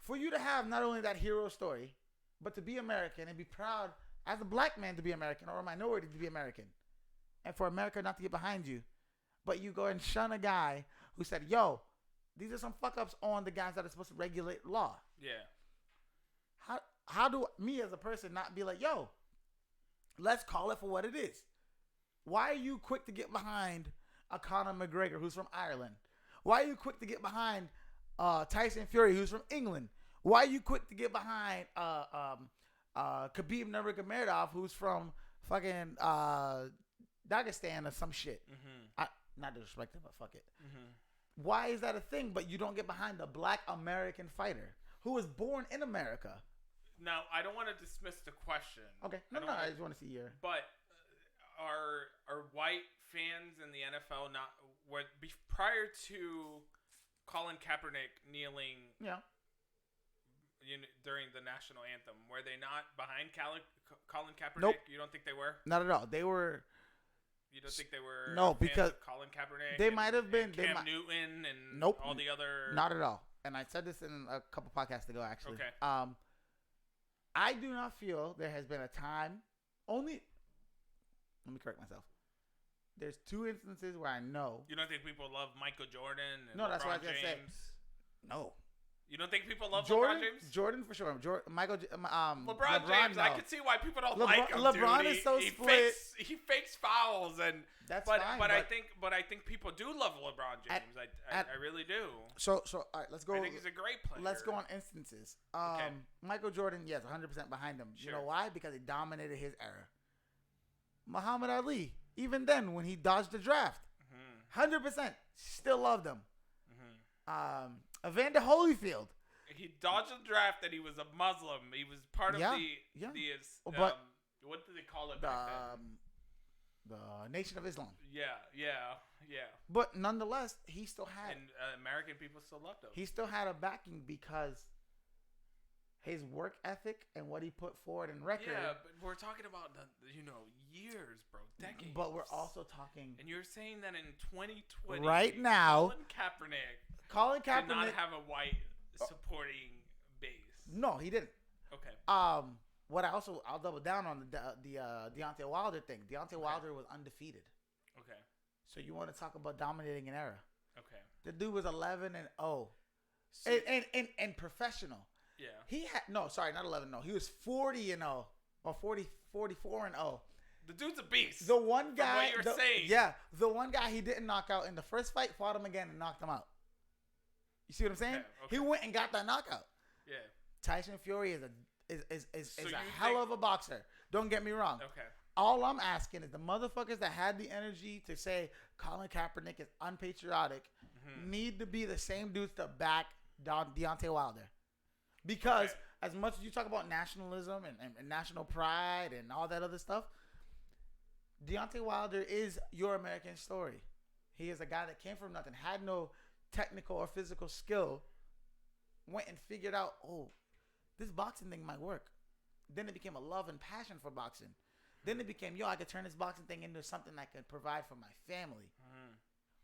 For you to have not only that hero story, but to be American and be proud as a black man to be American or a minority to be American, and for America not to get behind you, but you go and shun a guy who said, yo, these are some fuck-ups on the guys that are supposed to regulate law. Yeah. How do me as a person not be like, yo, let's call it for what it is? Why are you quick to get behind a Conor McGregor who's from Ireland? Why are you quick to get behind Tyson Fury who's from England? Why are you quick to get behind Khabib Nurmagomedov who's from fucking Dagestan or some shit? Mm-hmm. Not disrespecting, but fuck it. Mm-hmm. Why is that a thing? But you don't get behind a black American fighter who was born in America. Now, I don't want to dismiss the question. Okay. No, I just want to see your. But are white fans in the NFL prior to Colin Kaepernick kneeling? Yeah. During the national anthem, were they not behind Colin Kaepernick? Nope. You don't think they were? Not at all. They were. You don't think they were? No, fans because of Colin Kaepernick. They might have been. Cam Newton and nope, all the other. Not at all. and I said this in a couple podcasts ago, actually. Okay. I do not feel there has been a time. Let me correct myself. There's 2 instances where I know. You don't think people love Michael Jordan and No, that's what I LeBron was gonna say. James? No. You don't think people love Jordan, LeBron James? Jordan for sure. LeBron James, no. I can see why people don't LeBron- like him. LeBron dude. is so split. He fakes fouls and. That's but fine. I think people do love LeBron James. I really do. So all right, let's go. I think he's a great player. Let's go on instances. Okay. Michael Jordan, yes, 100% behind him. Sure. You know why? Because he dominated his era. Muhammad Ali, even then when he dodged the draft, 100% still loved him. Evander Holyfield. He dodged the draft and he was a Muslim. He was part of But what do they call it back then? The Nation of Islam. Yeah. But nonetheless, he still had. And American people still loved him. He still had a backing because his work ethic and what he put forward in record. Yeah, but we're talking about years, bro, decades. But we're also talking. And you're saying that in 2020, right now, Colin Kaepernick did not have a white supporting base. No, he didn't. Okay. I'll double down on the Deontay Wilder thing. Deontay Wilder was undefeated. Okay. So you want to talk about dominating an era? Okay. The dude was 11-0, and professional. Yeah. He had not 11-0. He was 40-0 or 44-0. The dude's a beast. The one guy. From what you're saying. Yeah, the one guy he didn't knock out in the first fight fought him again and knocked him out. You see what I'm saying? Okay. He went and got that knockout. Yeah. Tyson Fury is a hell of a boxer. Don't get me wrong. Okay. All I'm asking is the motherfuckers that had the energy to say Colin Kaepernick is unpatriotic need to be the same dudes to back Deontay Wilder. Because as much as you talk about nationalism and national pride and all that other stuff, Deontay Wilder is your American story. He is a guy that came from nothing, had no technical or physical skill, went and figured out, this boxing thing might work. Then it became a love and passion for boxing. Then it became, I could turn this boxing thing into something I could provide for my family.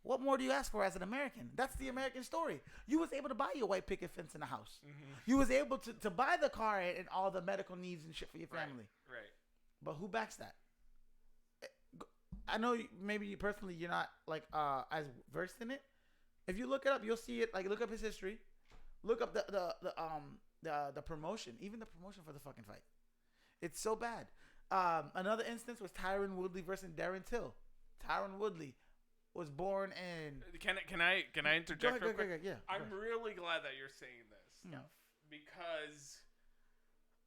What more do you ask for as an American? That's the American story. You was able to buy your white picket fence in the house. You was able to buy the car and all the medical needs and shit for your family. Right. But who backs that? I know maybe you personally you're not like as versed in it. If you look it up, you'll see it. Like look up his history. Look up the promotion, even the promotion for the fucking fight. It's so bad. Another instance was Tyron Woodley versus Darren Till. Tyron Woodley was born in. Can I interject real quick? Yeah. I'm really glad that you're saying this stuff because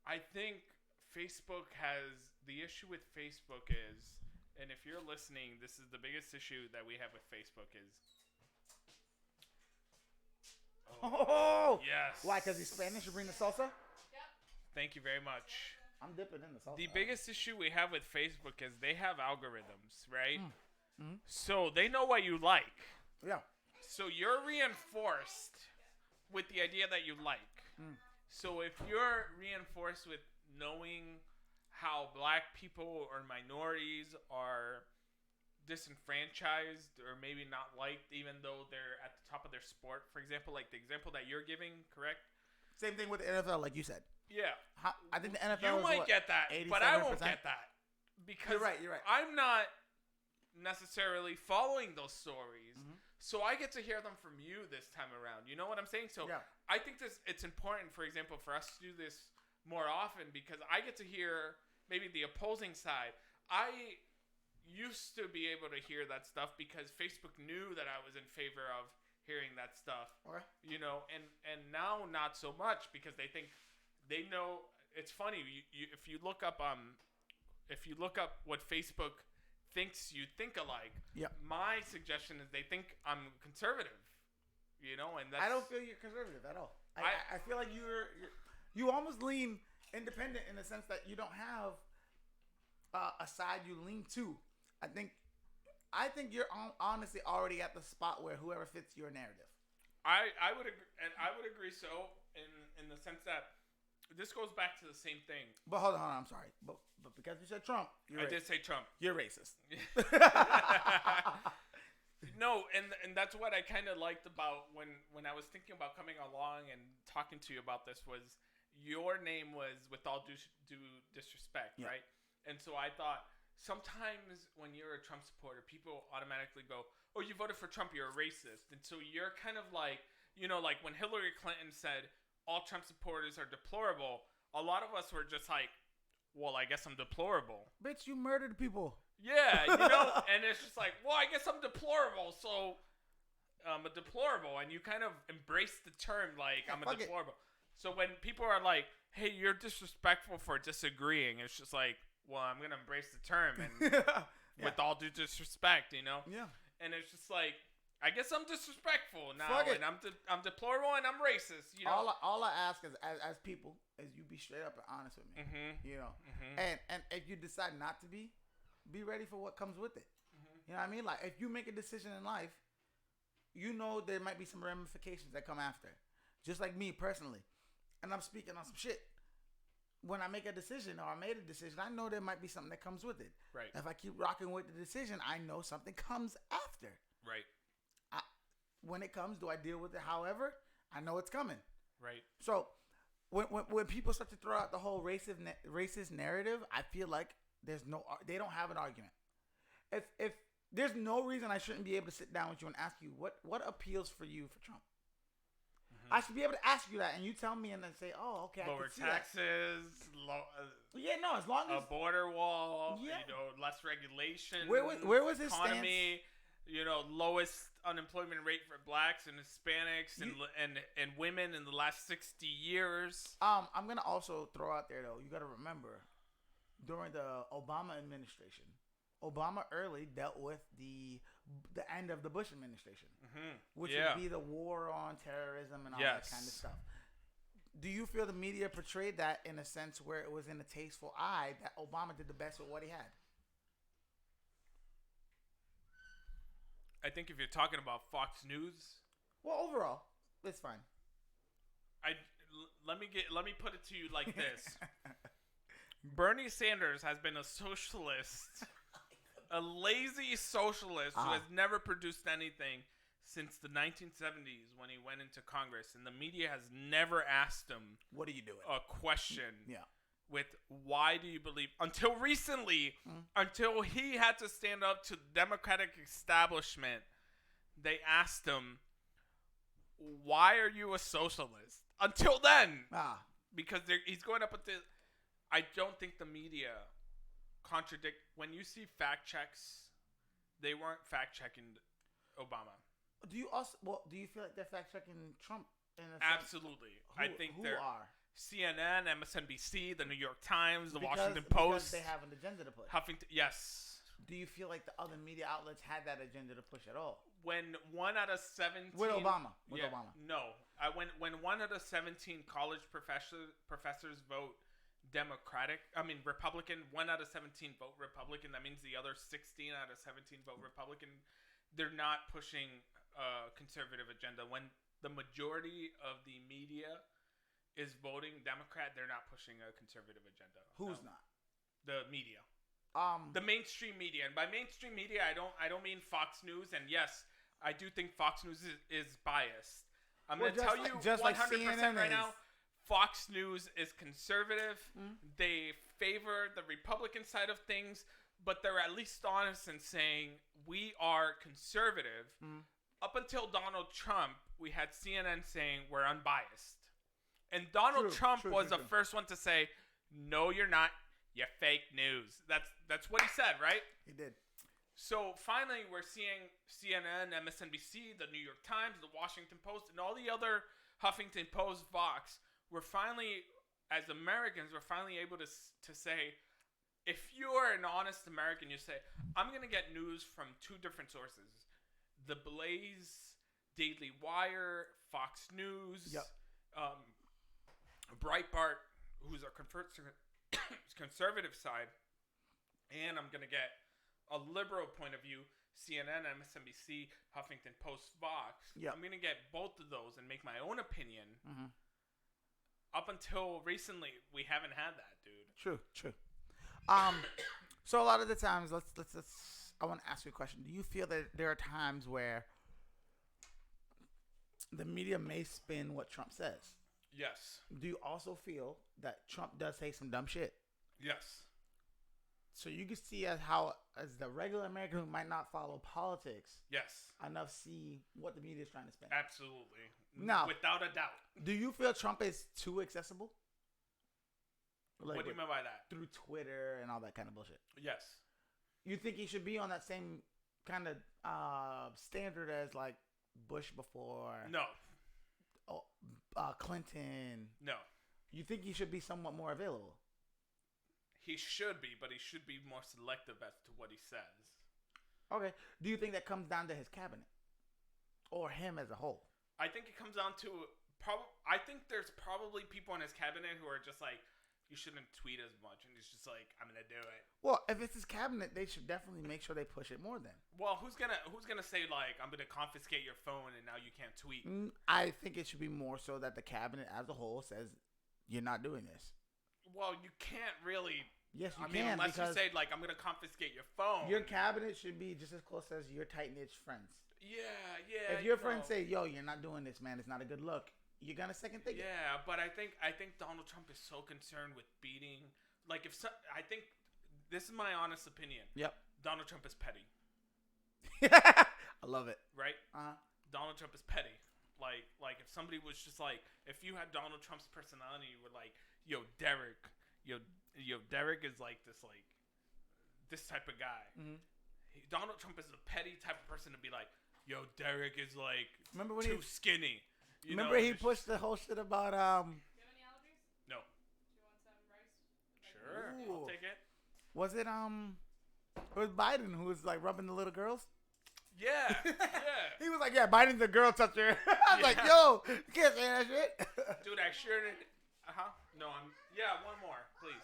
I think Facebook has the issue with Facebook is, and if you're listening, this is the biggest issue that we have with Facebook is. Oh yes. Why? Because he's Spanish. You bring the salsa. Yep. Thank you very much. I'm dipping in the salsa. The biggest issue we have with Facebook is they have algorithms, right? So they know what you like. Yeah. So you're reinforced with the idea that you like. So if you're reinforced with knowing how black people or minorities are disenfranchised or maybe not liked even though they're at the top of their sport, for example, like the example that you're giving, correct? Same thing with the NFL, like you said. Yeah. I think the NFL you might get that, but I won't get that. Because you're right. I'm not necessarily following those stories. So I get to hear them from you this time around. You know what I'm saying? So I think it's important, for example, for us to do this more often because I get to hear maybe the opposing side. I used to be able to hear that stuff because Facebook knew that I was in favor of hearing that stuff. Okay. You know, and now not so much because they think they know. It's funny if you look up what Facebook thinks you think alike. Yeah. My suggestion is they think I'm conservative. You know, and that's, I don't feel you're conservative at all. I feel like you almost lean independent in the sense that you don't have a side you lean to. I think you're honestly already at the spot where whoever fits your narrative. I would agree, and I would agree so in the sense that this goes back to the same thing. But hold on, I'm sorry. But because you said Trump, I did say Trump. You're racist. No, and that's what I kind of liked about when I was thinking about coming along and talking to you about this was your name was with all due disrespect, right? And so I thought sometimes when you're a Trump supporter, people automatically go, "Oh, you voted for Trump, you're a racist." And so you're kind of like, like when Hillary Clinton said all Trump supporters are deplorable, a lot of us were just like, "Well, I guess I'm deplorable." Bitch, you murdered people. Yeah, and it's just like, well, I guess I'm deplorable, so I'm a deplorable, and you kind of embrace the term like I'm a deplorable. So when people are like, hey, you're disrespectful for disagreeing, it's just like, well, I'm going to embrace the term, and with all due disrespect, Yeah. And it's just like, I guess I'm disrespectful now, and I'm deplorable, and I'm racist, All I ask is, as people, is you be straight up and honest with me, and if you decide not to be ready for what comes with it. You know what I mean? Like, if you make a decision in life, there might be some ramifications that come after. Just like me personally. And I'm speaking on some shit. When I make a decision or I made a decision, I know there might be something that comes with it. Right. If I keep rocking with the decision, I know something comes after. Right. When it comes, do I deal with it? However, I know it's coming. Right. So, when people start to throw out the whole racist narrative, I feel like they don't have an argument. If there's no reason I shouldn't be able to sit down with you and ask you what appeals for you for Trump. I should be able to ask you that, and you tell me, and then say, "Oh, okay." Lower taxes, as long as a border wall, less regulation. Where was his economy? Lowest unemployment rate for blacks and Hispanics and women in the last 60 years. I'm gonna also throw out there though. You got to remember, during the Obama administration, Obama early dealt with the end of the Bush administration, which would be the war on terrorism and all that kind of stuff. Do you feel the media portrayed that in a sense where it was in a tasteful eye that Obama did the best with what he had? I think if you're talking about Fox News, well, overall, it's fine. Let me put it to you like this. Bernie Sanders has been a socialist, a lazy socialist who has never produced anything since the 1970s when he went into Congress, and the media has never asked him, "What are you doing?" a question. Yeah. With why do you believe, until recently, until he had to stand up to the Democratic establishment, they asked him, why are you a socialist? Until then, because he's going up with the, I don't think the media contradict, when you see fact checks, they weren't fact checking Obama. Do you feel like they're fact checking Trump? Absolutely. I think who they're are? CNN, MSNBC, the New York Times, the because Washington Post. They have an agenda to push. Huffington, yes. Do you feel like the other media outlets had that agenda to push at all? When 1 out of 17 with Obama, no, when 1 out of 17 college professors vote Republican, 1 out of 17 vote Republican. That means the other 16 out of 17 vote Republican. They're not pushing a conservative agenda. When the majority of the media is voting Democrat, they're not pushing a conservative agenda. Who's not? The media. The mainstream media. And by mainstream media, I don't mean Fox News. And yes, I do think Fox News is biased. I'm going to tell you 100% right now, Fox News is conservative. They favor the Republican side of things, but they're at least honest in saying we are conservative. Up until Donald Trump, we had CNN saying we're unbiased. And Donald Trump was the first one to say, no, you're not. You're fake news. That's what he said, right? He did. So finally, we're seeing CNN, MSNBC, the New York Times, the Washington Post, and all the other Huffington Post, Vox. We're finally, as Americans, we're finally able to say, if you're an honest American, you say, I'm going to get news from 2 different sources. The Blaze, Daily Wire, Fox News, Breitbart, who's a conservative side, and I'm going to get a liberal point of view, CNN, MSNBC, Huffington Post, Vox. I'm going to get both of those and make my own opinion. Up until recently, we haven't had that, dude. True. So a lot of the times, let's I want to ask you a question. Do you feel that there are times where the media may spin what Trump says? Yes. Do you also feel that Trump does say some dumb shit? Yes. So you can see as the regular American who might not follow politics, yes, enough see what the media is trying to spin. Absolutely. Now, without a doubt. Do you feel Trump is too accessible? Like, what do you mean by that? Through Twitter and all that kind of bullshit. Yes. You think he should be on that same kind of standard as like Bush before? No. Clinton? No. You think he should be somewhat more available? He should be, but he should be more selective as to what he says. Okay. Do you think that comes down to his cabinet? Or him as a whole? I think it comes down to... I think there's probably people in his cabinet who are just like, you shouldn't tweet as much. And he's just like, I'm going to do it. Well, if it's his cabinet, they should definitely make sure they push it more then. Well, who's gonna say, like, I'm going to confiscate your phone and now you can't tweet? I think it should be more so that the cabinet as a whole says, you're not doing this. Well, you can't really... Yes, you can. I mean, unless you say, like, I'm going to confiscate your phone. Your cabinet should be just as close as your tight-knit friends. Yeah. If your friends say, yo, you're not doing this, man, it's not a good look, you're going to second think it. Yeah, but I think Donald Trump is so concerned with beating... Like, I think... This is my honest opinion. Yep. Donald Trump is petty. I love it. Right? Uh-huh. Donald Trump is petty. Like if somebody was just like... If you had Donald Trump's personality, you were like, yo, Derek... Yo, Derek is like this type of guy. Mm-hmm. Donald Trump is a petty type of person to be like, yo, Derek is like too skinny. Remember he pushed the whole shit about Do you have any allergies? No. Do you want some rice? Sure, I'll take it. Was it Biden who was like rubbing the little girls? Yeah. He was like, yeah, Biden's a girl toucher. I was like, yo, you can't say that shit. Dude, I shared it. No, one more, please.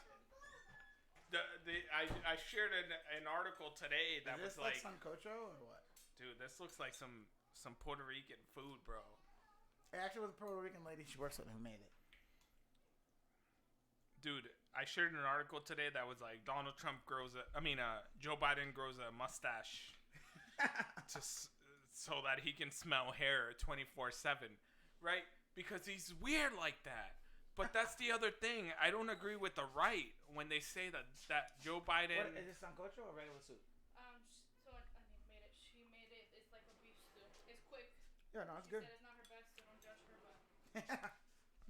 I shared an article today that was like sancocho or what? Dude, this looks like some Puerto Rican food, bro. It actually was a Puerto Rican lady she works with who made it. Dude, I shared an article today that was like Joe Biden grows a mustache so that he can smell hair 24/7, right? Because he's weird like that. But that's the other thing. I don't agree with the right when they say that Joe Biden... What, is it sancocho or regular soup? So Anya made it. She made it. It's like a beef stew. It's quick. Yeah, no, it's she good. Said it's not her best, so don't judge her, but...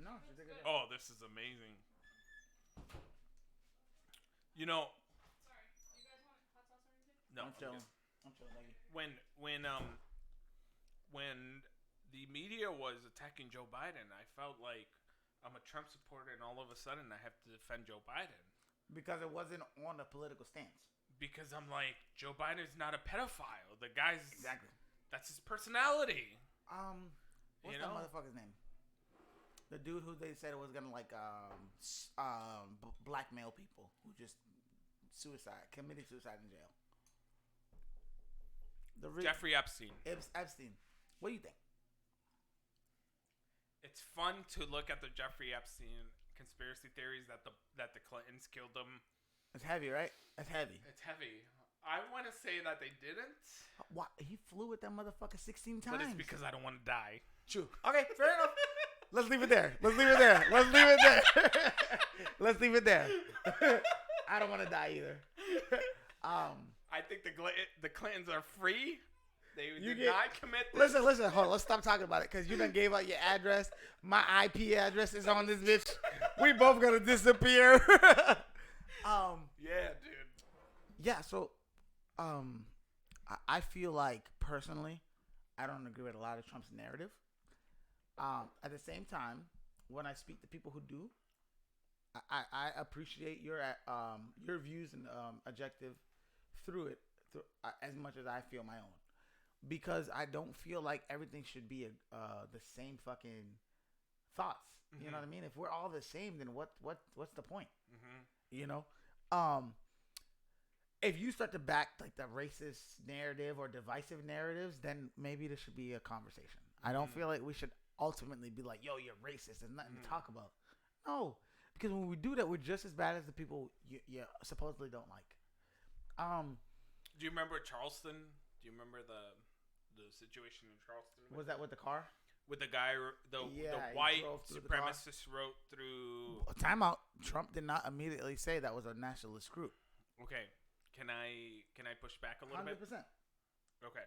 No, she did good. Oh, this is amazing. You know... Sorry. You guys want hot sauce or anything? No. I'm chilling, baby. When the media was attacking Joe Biden, I felt like I'm a Trump supporter, and all of a sudden I have to defend Joe Biden. Because it wasn't on a political stance. Because I'm like, Joe Biden's not a pedophile. The guy's... Exactly. That's his personality. What's that motherfucker's name? The dude who they said was going to, like, blackmail people who just committed suicide in jail. Jeffrey Epstein. Epstein. What do you think? It's fun to look at the Jeffrey Epstein conspiracy theories that the Clintons killed him. It's heavy, right? It's heavy. It's heavy. I want to say that they didn't. What? He flew with that motherfucker 16 times. But it's because I don't want to die. True. Okay, fair enough. Let's leave it there. Let's leave it there. I don't want to die either. I think the Clintons are free. They did not commit this. Listen. Hold on. Let's stop talking about it because you done gave out your address. My IP address is on this bitch. We both gonna disappear. Yeah, dude. Yeah. So, I feel like personally, I don't agree with a lot of Trump's narrative. At the same time, when I speak to people who do, I appreciate your views and objective through as much as I feel my own. Because I don't feel like everything should be the same fucking thoughts. Mm-hmm. You know what I mean? If we're all the same, then what's the point? Mm-hmm. You know? If you start to back like the racist narrative or divisive narratives, then maybe there should be a conversation. I don't feel like we should ultimately be like, yo, you're racist. There's nothing to talk about. No. Because when we do that, we're just as bad as the people you supposedly don't like. Do you remember Charleston? Do you remember the situation in Charleston? Was that with the car? With the guy, the white supremacist wrote through. Time out. Trump did not immediately say that was a nationalist group. Okay, can I push back a little 100%. bit? Okay.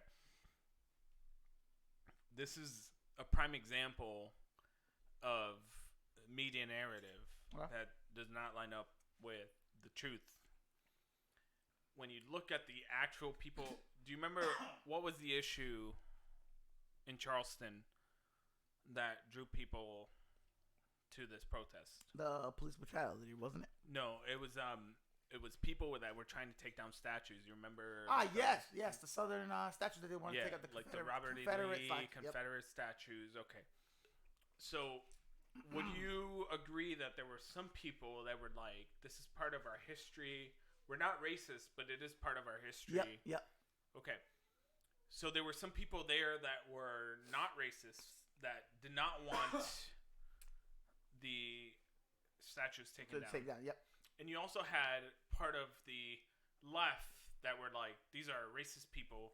This is a prime example of media narrative that does not line up with the truth. When you look at the actual people, do you remember what was the issue in Charleston that drew people to this protest? The police brutality, wasn't it? No, it was people that were trying to take down statues. You remember? Yes, the Southern statues that they wanted to take out, the like the Robert E. Lee Confederate statues. Okay, so would you agree that there were some people that were like, "This is part of our history. We're not racist, but it is part of our history." Yep. Okay, so there were some people there that were not racist that did not want the statues taken down. Yep. And you also had part of the left that were like, these are racist people.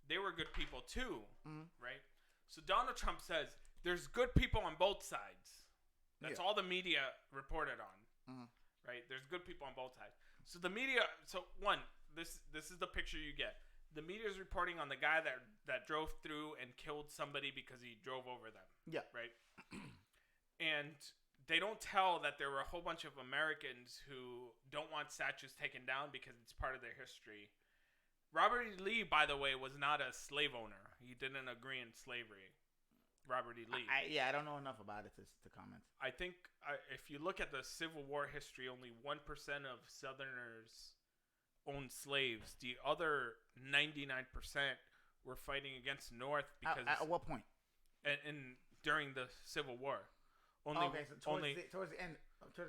They were good people too, right? So Donald Trump says there's good people on both sides. That's all the media reported on, right? There's good people on both sides. So the media, this is the picture you get. The media is reporting on the guy that drove through and killed somebody because he drove over them. Yeah. Right? And they don't tell that there were a whole bunch of Americans who don't want statues taken down because it's part of their history. Robert E. Lee, by the way, was not a slave owner. He didn't agree in slavery. Robert E. Lee. I don't know enough about it to comment. I think if you look at the Civil War history, only 1% of Southerners owned slaves. The other 99% were fighting against the North because at what point? And during the Civil War. Towards the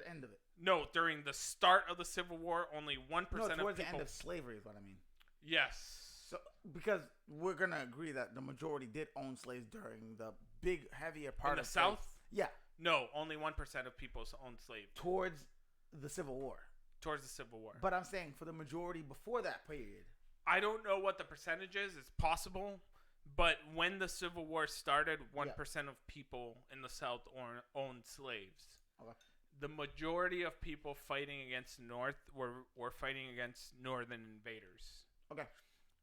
end of it. No, during the start of the Civil War, only 1% of people. Towards the end of slavery is what I mean. Yes. So because we're gonna agree that the majority did own slaves during the big heavier part in the of South. Yeah. No, only 1% of people owned slaves. Towards the Civil War. Towards the Civil War. But I'm saying for the majority before that period. I don't know what the percentage is. It's possible. But when the Civil War started, 1% of people in the South owned slaves. Okay. The majority of people fighting against North were fighting against Northern invaders. Okay.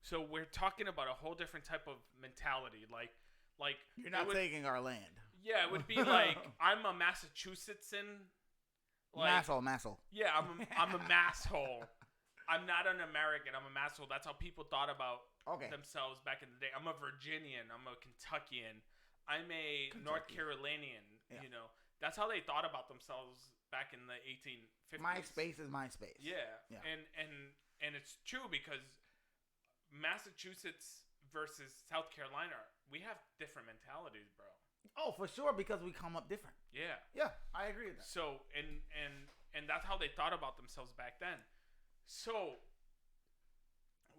So we're talking about a whole different type of mentality. Like you're not taking our land. Yeah, it would be like I'm a Massachusettsan. Like, masshole. Yeah, I'm a masshole. I'm not an American. I'm a masshole. That's how people thought about themselves back in the day. I'm a Virginian. I'm a Kentuckian. I'm a North Carolinian. Yeah. You know, that's how they thought about themselves back in the 1850s. My space is my space. Yeah. And it's true because Massachusetts versus South Carolina, we have different mentalities, bro. Oh, for sure, because we come up different. Yeah. Yeah, I agree with that. So, and that's how they thought about themselves back then. So,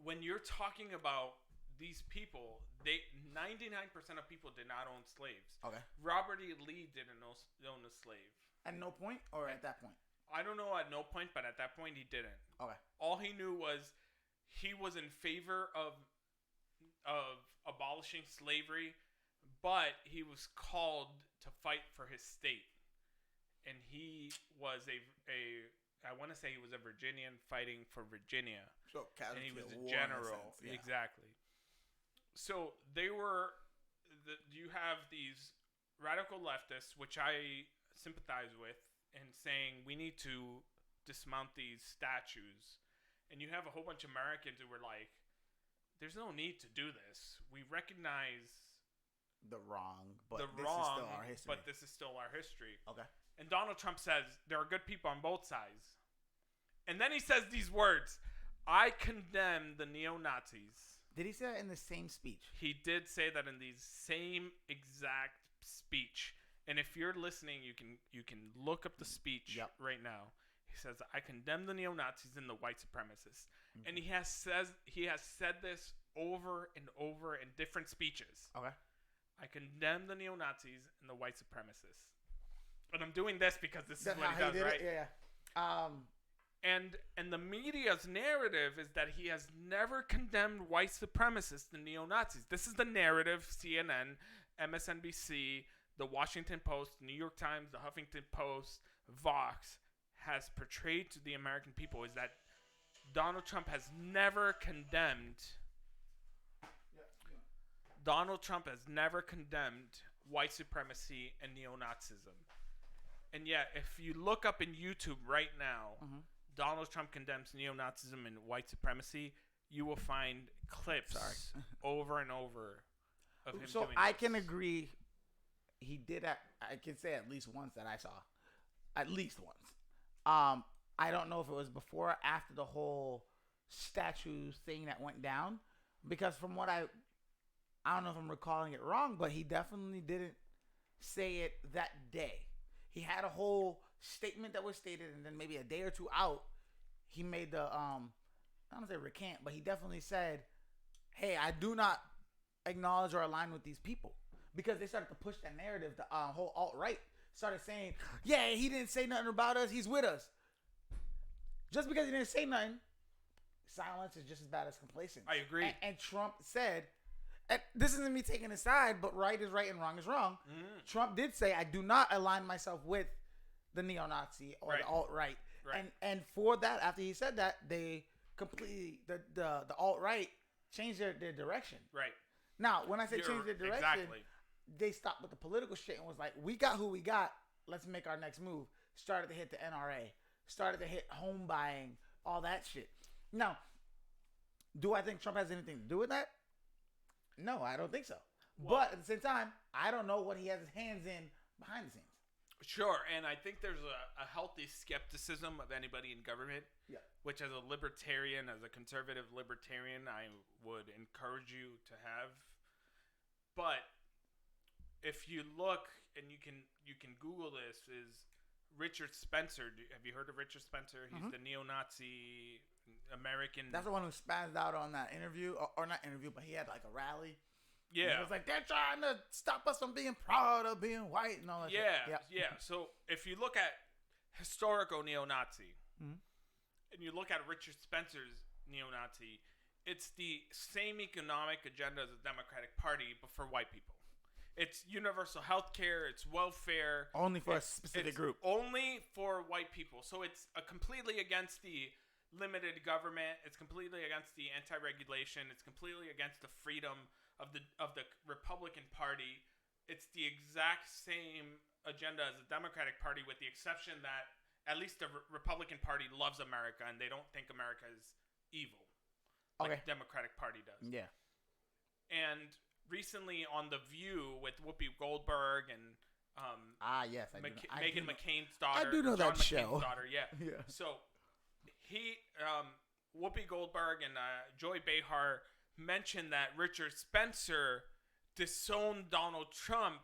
when you're talking about these people, 99% of people did not own slaves. Okay. Robert E. Lee didn't own a slave. At no point, or at that point? I don't know at no point, but at that point he didn't. Okay. All he knew was he was in favor of abolishing slavery, but he was called to fight for his state. And he was I want to say he was a Virginian fighting for Virginia. So, and he was a general. Sense, yeah. Exactly. So you have these radical leftists, which I sympathize with, and saying we need to dismount these statues. And you have a whole bunch of Americans who were like, there's no need to do this. We recognize the wrong, but this is still our history. But this is still our history. Okay. And Donald Trump says there are good people on both sides. And then he says these words, I condemn the neo-Nazis. Did he say that in the same speech? He did say that in the same exact speech. And if you're listening, you can look up the speech right now. He says, I condemn the neo-Nazis and the white supremacists. Mm-hmm. And he has said this over and over in different speeches. Okay. I condemn the neo-Nazis and the white supremacists. And I'm doing this because this is what he does, right? Yeah. And the media's narrative is that he has never condemned white supremacists and neo-Nazis. This is the narrative CNN, MSNBC, the Washington Post, New York Times, the Huffington Post, Vox has portrayed to the American people, is that Donald Trump has never condemned white supremacy and neo-Nazism. And yet, if you look up in YouTube right now, Donald Trump condemns neo-Nazism and white supremacy, you will find clips over and over of him doing I this. can agree. He did. I can say at least once that I saw, at least once. I don't know if it was before or after the whole statue thing that went down, because from what I don't know if I'm recalling it wrong, but he definitely didn't say it that day. He had a whole statement that was stated, and then maybe a day or two out, he made the I don't want to say recant, but he definitely said, "Hey, I do not acknowledge or align with these people," because they started to push that narrative. The whole alt-right started saying, "Yeah, he didn't say nothing about us. He's with us." Just because he didn't say nothing, silence is just as bad as complacence. I agree. And Trump said, and this isn't me taking a side, but right is right and wrong is wrong. Trump did say, "I do not align myself with the neo-Nazi or the alt-right." Right. And for that, after he said that, they completely, the alt-right changed their direction. Right. Now, when I say change their direction, Exactly. they stopped with the political shit and was like, "We got who we got. Let's make our next move." Started to hit the NRA. Started to hit home buying, all that shit. Now, do I think Trump has anything to do with that? No, I don't think so. Well, but at the same time, I don't know what he has his hands in behind the scenes. Sure, and I think there's a healthy skepticism of anybody in government, which as a libertarian, as a conservative libertarian, I would encourage you to have. But if you look, and you can Google this, is Richard Spencer. Have you heard of Richard Spencer? He's the neo-Nazi American. That's the one who spazzed out on that interview, or not interview, but he had like a rally. Yeah. It was like, they're trying to stop us from being proud of being white and all that shit. Yeah. So if you look at historical neo-Nazi, and you look at Richard Spencer's neo-Nazi, it's the same economic agenda as the Democratic Party, but for white people. It's universal health care. It's welfare. Only for a specific group. Only for white people. So it's completely against the limited government. It's completely against the anti-regulation. It's completely against the freedom of the Republican Party. It's the exact same agenda as the Democratic Party, with the exception that at least the Republican Party loves America and they don't think America is evil, like the Democratic Party does. Yeah. And recently on The View with Whoopi Goldberg and yes, Meghan McCain's daughter. I do know John that McCain's show. Daughter, yeah. So Whoopi Goldberg and Joy Behar mentioned that Richard Spencer disowned Donald Trump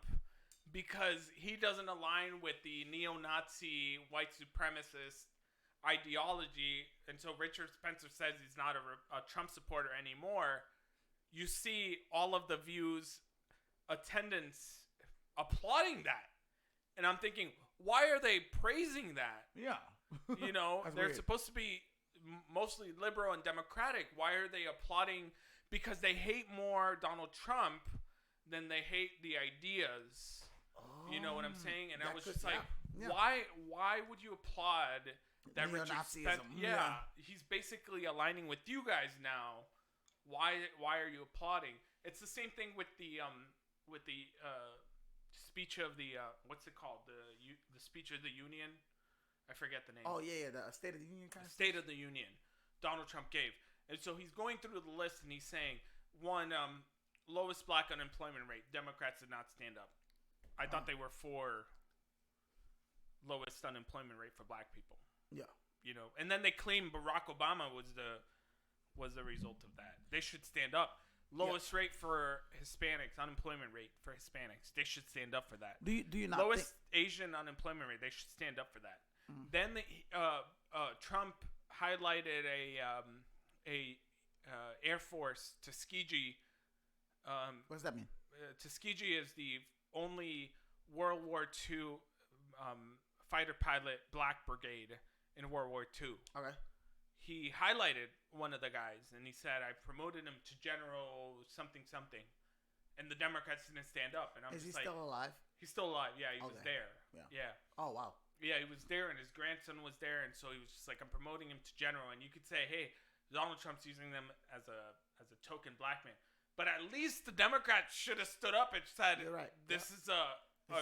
because he doesn't align with the neo-Nazi white supremacist ideology, and so Richard Spencer says he's not a Trump supporter anymore. You see all of the View's attendance applauding that. And I'm thinking, why are they praising that? Yeah. You know, they're weird. supposed to be mostly liberal and democratic. Why are they applauding? Because they hate more Donald Trump than they hate the ideas. You know what I'm saying? And I was just like, why would you applaud that Richard Spencer? Yeah, he's basically aligning with you guys now. Why are you applauding? It's the same thing with the speech of the what's it called, the speech of the Union. I forget the name. Oh yeah, the State of the Union kind of State of the Union Donald Trump gave. And so he's going through the list and he's saying, one, lowest black unemployment rate. Democrats did not stand up. I thought they were for lowest unemployment rate for black people. Yeah. You know, and then they claim Barack Obama was the result of that. They should stand up. Lowest rate for Hispanics, unemployment rate for Hispanics. They should stand up for that. Do you not lowest Asian unemployment rate? They should stand up for that. Then Trump highlighted a Air Force Tuskegee. What does that mean? Tuskegee is the only World War II fighter pilot black brigade in World War II. Okay. He highlighted one of the guys, and he said, "I promoted him to general something something," and the Democrats didn't stand up. And I'm Is just he like, still alive? "He's still alive. Yeah, he was Okay. there. Yeah. Oh wow. Yeah, he was there, and his grandson was there, and so he was just like, I'm promoting him to general." And you could say, "Hey, Donald Trump's using them as a token black man," but at least the Democrats should have stood up and said, You're right. "This is a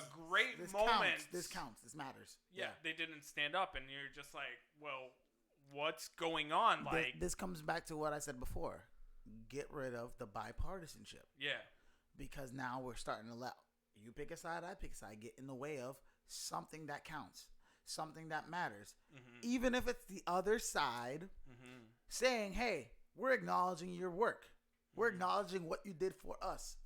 great this moment. This counts. This matters." Yeah, they didn't stand up, and you're just like, well, what's going on? Like, this comes back to what I said before. Get rid of the bipartisanship. Yeah. Because now we're starting to let you pick a side, I pick a side, get in the way of something that counts, something that matters. Mm-hmm. Even if it's the other side saying, "Hey, we're acknowledging your work. We're acknowledging what you did for us."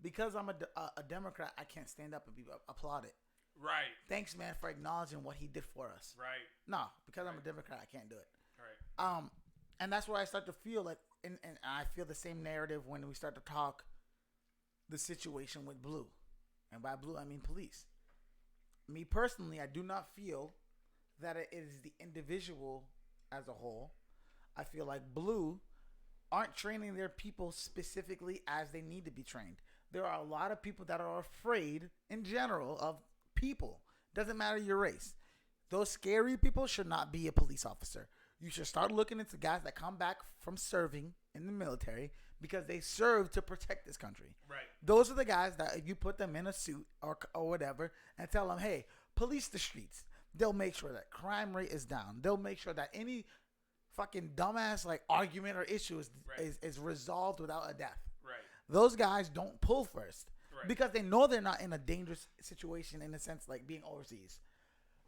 Because I'm a Democrat, I can't stand up and be applauded. Right. Thanks, man, for acknowledging what he did for us. Right. No, because I'm a Democrat, I can't do it. Right. And that's where I start to feel like, and I feel the same narrative when we start to talk the situation with blue. And by blue, I mean police. Me personally, I do not feel that it is the individual as a whole. I feel like blue aren't training their people specifically as they need to be trained. There are a lot of people that are afraid in general of people. Doesn't matter your race. Those scary people should not be a police officer. You should start looking into guys that come back from serving in the military because they serve to protect this country. Right. Those are the guys that if you put them in a suit or whatever and tell them, "Hey, police the streets," they'll make sure that crime rate is down. They'll make sure that any fucking dumbass like argument or issue is resolved without a death. Right. Those guys don't pull first because they know they're not in a dangerous situation in a sense like being overseas.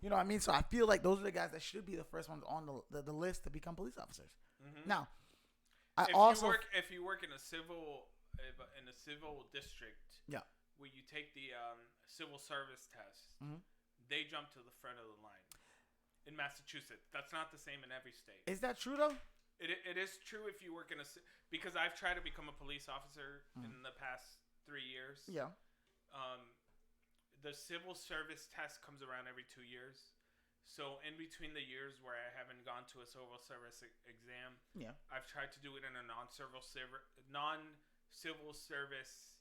You know what I mean? So I feel like those are the guys that should be the first ones on the list to become police officers. Now, if you work in a civil district, where you take the civil service test, they jump to the front of the line. In Massachusetts, that's not the same in every state. Is that true though? It is true if you work in because I've tried to become a police officer in the past 3 years. Yeah. The civil service test comes around every 2 years. So in between the years where I haven't gone to a civil service exam, I've tried to do it in a non-civil service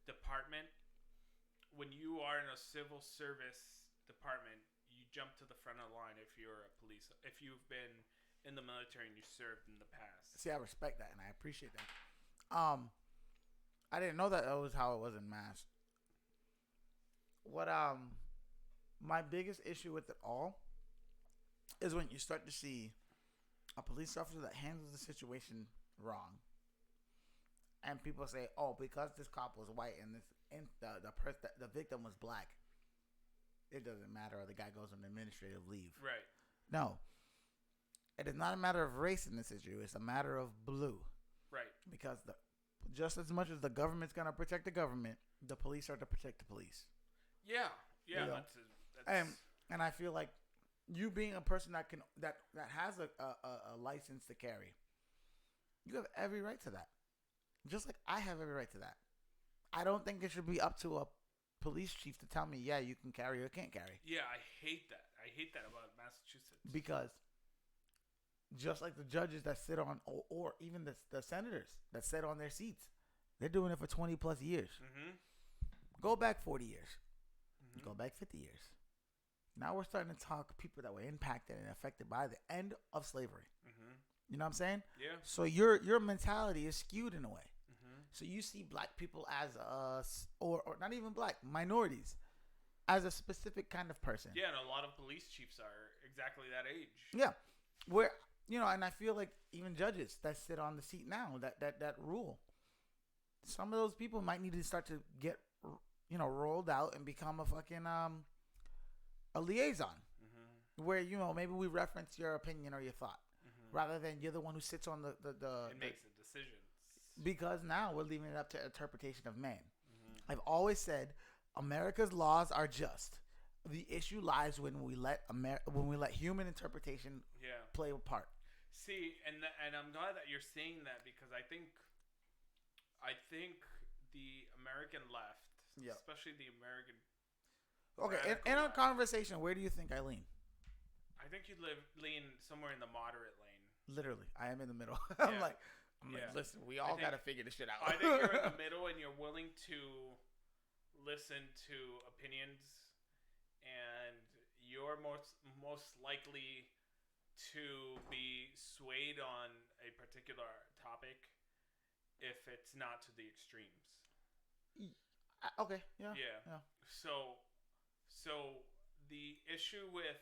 department. When you are in a civil service department, you jump to the front of the line if you've been in the military and you served in the past. See, I respect that and I appreciate that. I didn't know that was how it was in Mass. What my biggest issue with it all is when you start to see a police officer that handles the situation wrong, and people say, "Oh, because this cop was white and the victim was black, it doesn't matter," or the guy goes on administrative leave. Right. No, it is not a matter of race in this issue. It's a matter of blue. Right. Because just as much as the government's gonna protect the government, the police are to protect the police. Yeah. You know? And I feel like you being a person that has a license to carry, you have every right to that. Just like I have every right to that. I don't think it should be up to a police chief to tell me, yeah, you can carry or can't carry. Yeah, I hate that. I hate that about Massachusetts. Because just like the judges that sit on, or even the senators that sit on their seats, they're doing it for 20 plus years. Go back 40 years. Go back 50 years. Now we're starting to talk people that were impacted and affected by the end of slavery. You know what I'm saying? Yeah. So your mentality is skewed in a way. So you see black people as or not even black, minorities, as a specific kind of person. Yeah, and a lot of police chiefs are exactly that age. Yeah. Where, and I feel like even judges that sit on the seat now that rule, some of those people might need to start to get rolled out and become a fucking a liaison, where maybe we reference your opinion or your thought, rather than you're the one who sits on the makes the decisions. Because now we're leaving it up to interpretation of man. I've always said America's laws are just. The issue lies when we let human interpretation play a part. See, and I'm glad that you're saying that, because I think the American left, especially the American. Okay, in our conversation, where do you think I lean? I think you lean somewhere in the moderate lane. Literally, I am in the middle. Yeah. I'm like, listen, we all got to figure this shit out. I think you're in the middle and you're willing to listen to opinions, and you're most likely to be swayed on a particular topic if it's not to the extremes. Okay, yeah. So the issue with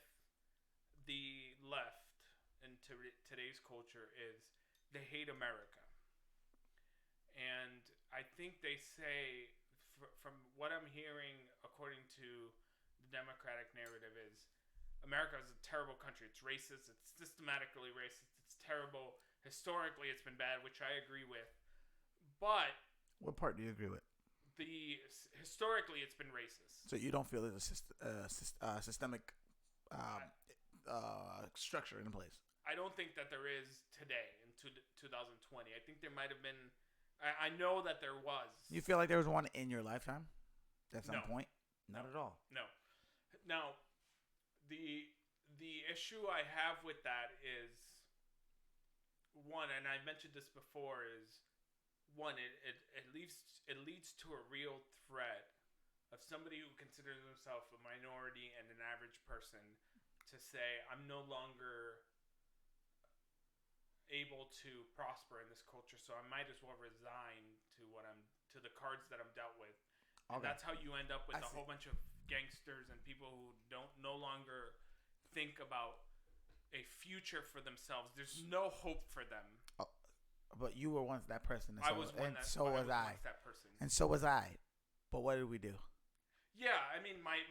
the left in today's culture is they hate America. And I think they say, from what I'm hearing, according to the Democratic narrative, is America is a terrible country. It's racist. It's systematically racist. It's terrible. Historically, it's been bad, which I agree with. But what part do you agree with? Historically, it's been racist. So you don't feel there's a systemic structure in place? I don't think that there is today in 2020. I think there might have been. I know that there was. You feel like there was one in your lifetime at some point? Not at all. No. Now, the issue I have with that is, one, and I mentioned this before, is one, it leads to a real threat of somebody who considers himself a minority and an average person to say, I'm no longer able to prosper in this culture, so I might as well resign to the cards that I'm dealt with. And that's how you end up with a whole bunch of gangsters and people who no longer think about a future for themselves. There's no hope for them. But you were once that person. I was one that. So was I. That person. And so was I. But what did we do? Yeah, I mean, my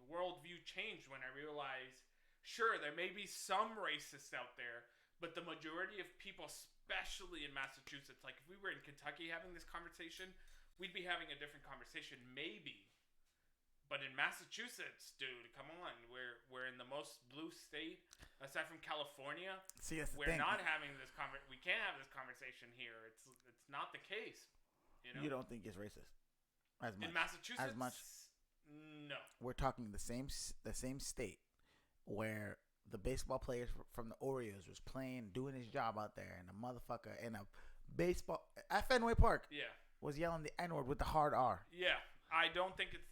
worldview changed when I realized, sure, there may be some racists out there, but the majority of people, especially in Massachusetts, like if we were in Kentucky having this conversation, we'd be having a different conversation, maybe. But in Massachusetts, dude, come on, we're in the most blue state aside from California. See, we're not having this we can't have this conversation here. It's not the case. You know? You don't think it's racist as much in Massachusetts? As much? No. We're talking the same state where the baseball players from the Orioles was doing his job out there, and a motherfucker in a baseball at Fenway Park was yelling the N-word with the hard R. Yeah. I don't think it's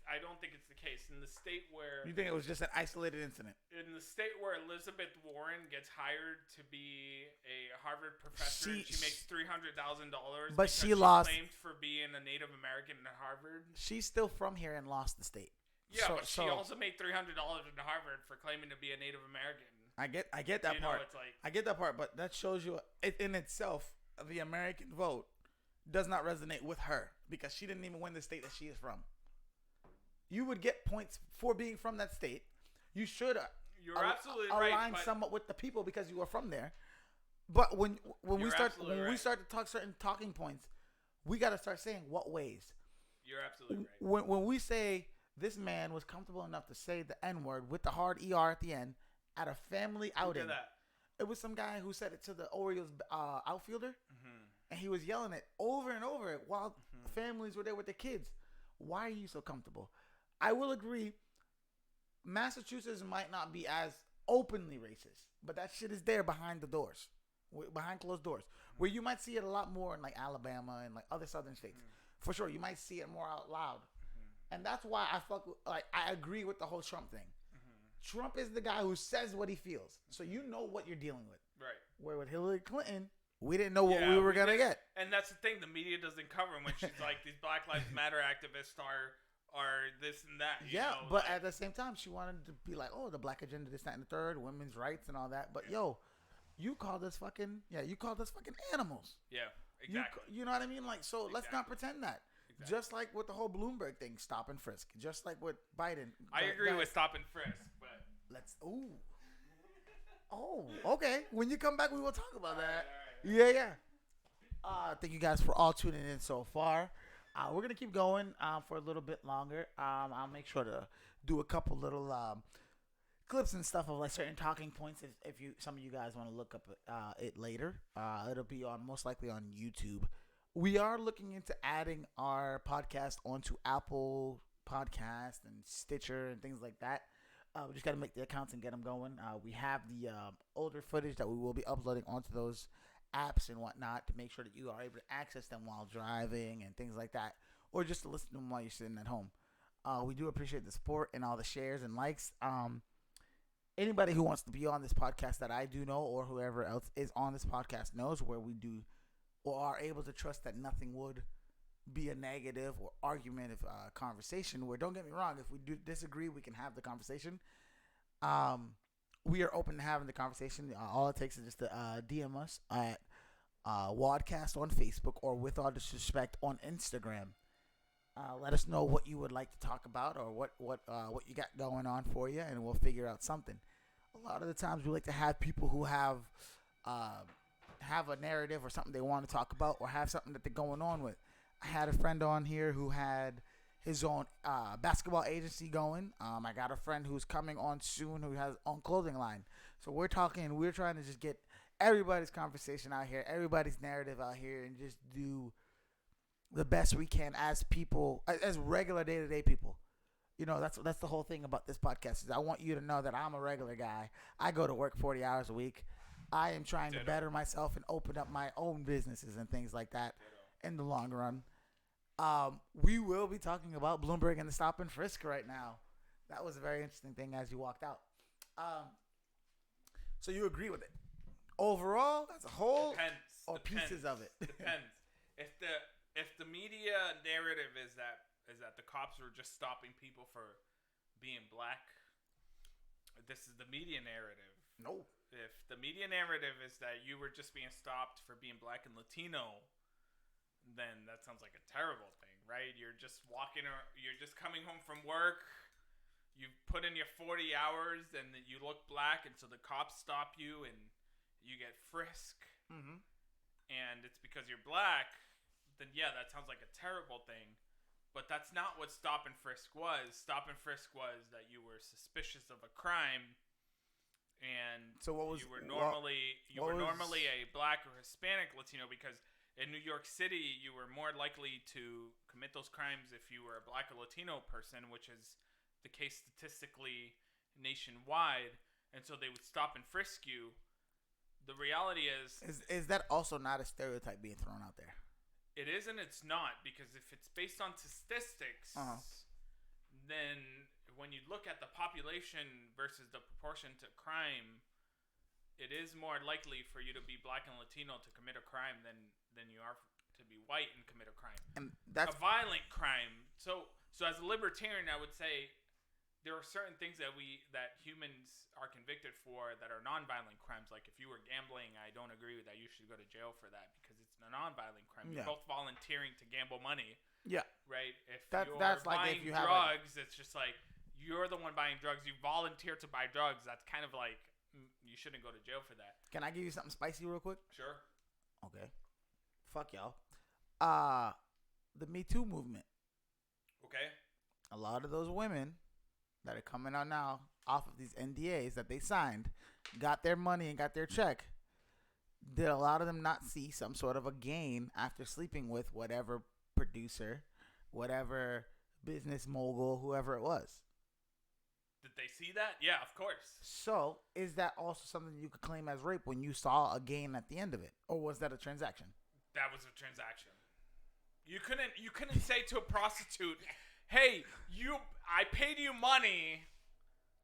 the case in the state where you think it was just an isolated incident. In the state where Elizabeth Warren gets hired to be a Harvard professor, and she makes $300,000. But she lost. Claimed for being a Native American at Harvard. She's still from here and lost the state. Yeah, but she also made $300 at Harvard for claiming to be a Native American. I get that part. I get that part, but that shows you in itself the American vote does not resonate with her because she didn't even win the state that she is from. You would get points for being from that state. You should absolutely align somewhat with the people because you are from there. But when we start to talk certain talking points, we got to start saying what ways. You're absolutely right. When we say this man was comfortable enough to say the N-word with the hard ER at the end at a family outing. Look at that. It was some guy who said it to the Orioles outfielder, and he was yelling it over and over while families were there with their kids. Why are you so comfortable? I will agree, Massachusetts might not be as openly racist, but that shit is there behind the doors, behind closed doors, where you might see it a lot more in like Alabama and like other southern states. For sure, you might see it more out loud. And that's why I agree with the whole Trump thing. Trump is the guy who says what he feels. So you know what you're dealing with. Right. Where with Hillary Clinton, we didn't know what we were going to get. And that's the thing the media doesn't cover when she's like, these Black Lives Matter activists are this and that. You know? But at the same time, she wanted to be like, oh, the black agenda, this, that, and the third, women's rights and all that. But you called us fucking animals. Yeah, exactly. You know what I mean? Like, so let's not pretend that. Exactly. Just like with the whole Bloomberg thing, stop and frisk. Just like with Biden. I agree with stop and frisk, but okay. When you come back, we will talk about that. All right. Yeah. Thank you guys for all tuning in so far. We're gonna keep going for a little bit longer. I'll make sure to do a couple little clips and stuff of like certain talking points. If some of you guys want to look up it later, it'll be most likely on YouTube. We are looking into adding our podcast onto Apple Podcast and Stitcher and things like that. We just got to make the accounts and get them going. We have the older footage that we will be uploading onto those apps and whatnot to make sure that you are able to access them while driving and things like that, or just to listen to them while you're sitting at home. We do appreciate the support and all the shares and likes. Anybody who wants to be on this podcast that I do know, or whoever else is on this podcast knows, where we do or are able to trust that nothing would be a negative or argumentative conversation. Where, don't get me wrong, if we do disagree, we can have the conversation. We are open to having the conversation. All it takes is just to DM us at WadCast on Facebook or With All Disrespect on Instagram. Let us know what you would like to talk about or what you got going on for you, and we'll figure out something. A lot of the times we like to have people who have a narrative or something they want to talk about, or have something that they're going on with. I had a friend on here who had his own basketball agency going. I got a friend who's coming on soon who has his own clothing line. So we're trying to just get everybody's conversation out here, everybody's narrative out here, and just do the best we can as people, as regular day-to-day people. You know, that's the whole thing about this podcast is I want you to know that I'm a regular guy. I go to work 40 hours a week. I am trying to better myself and open up my own businesses and things like that in the long run. We will be talking about Bloomberg and the stop and frisk right now. That was a very interesting thing as you walked out. So you agree with it? Overall, as a whole, or pieces of it? Depends. If the media narrative is that the cops were just stopping people for being black, this is the media narrative. No. If the media narrative is that you were just being stopped for being black and Latino, then that sounds like a terrible thing, right? You're just you're just coming home from work, you've put in your 40 hours, and you look black, and so the cops stop you, and you get frisked, and it's because you're black, then yeah, that sounds like a terrible thing. But that's not what stop and frisk was. Stop and frisk was that you were suspicious of a crime, and so what was, you were normally a black or Hispanic Latino, because in New York City you were more likely to commit those crimes if you were a black or Latino person, which is the case statistically nationwide, and so they would stop and frisk you. The reality is that also not a stereotype being thrown out there? It is and it's not, because if it's based on statistics, then when you look at the population versus the proportion to crime, it is more likely for you to be black and Latino to commit a crime than you are to be white and commit a crime. And that's a violent crime. So as a libertarian, I would say there are certain things that humans are convicted for that are nonviolent crimes. Like if you were gambling, I don't agree with that. You should go to jail for that because it's a nonviolent crime. Yeah. You're both volunteering to gamble money. Yeah. Right? If that's buying like if you drugs, it's just like you're the one buying drugs. You volunteer to buy drugs. That's kind of like you shouldn't go to jail for that. Can I give you something spicy real quick? Sure. Okay. Fuck y'all. The Me Too movement. Okay. A lot of those women that are coming out now off of these NDAs that they signed, got their money and got their check. Did a lot of them not see some sort of a gain after sleeping with whatever producer, whatever business mogul, whoever it was? Did they see that? Yeah, of course. So, is that also something you could claim as rape when you saw a gain at the end of it? Or was that a transaction? That was a transaction. You couldn't say to a prostitute, "Hey, I paid you money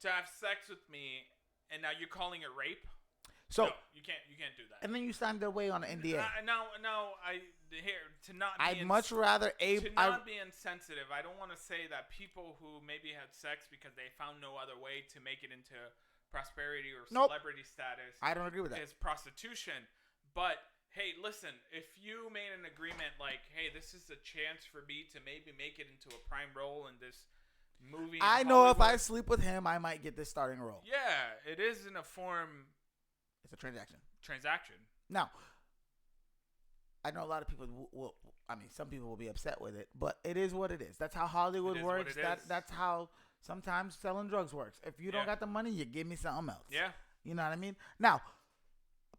to have sex with me, and now you're calling it rape." So no, you can't do that. And then you signed away on an NDA. I'd much rather not be insensitive. I don't want to say that people who maybe had sex because they found no other way to make it into prosperity or celebrity status. I don't agree with that. Is prostitution. But hey, listen, if you made an agreement like, hey, this is a chance for me to maybe make it into a prime role in this movie. I know if I sleep with him, I might get this starting role. Yeah, it is in a form. It's a transaction. Now, I know a lot of people will. I mean, some people will be upset with it, but it is what it is. That's how Hollywood works. That's how sometimes selling drugs works. If you don't got the money, you give me something else. Yeah. You know what I mean? Now,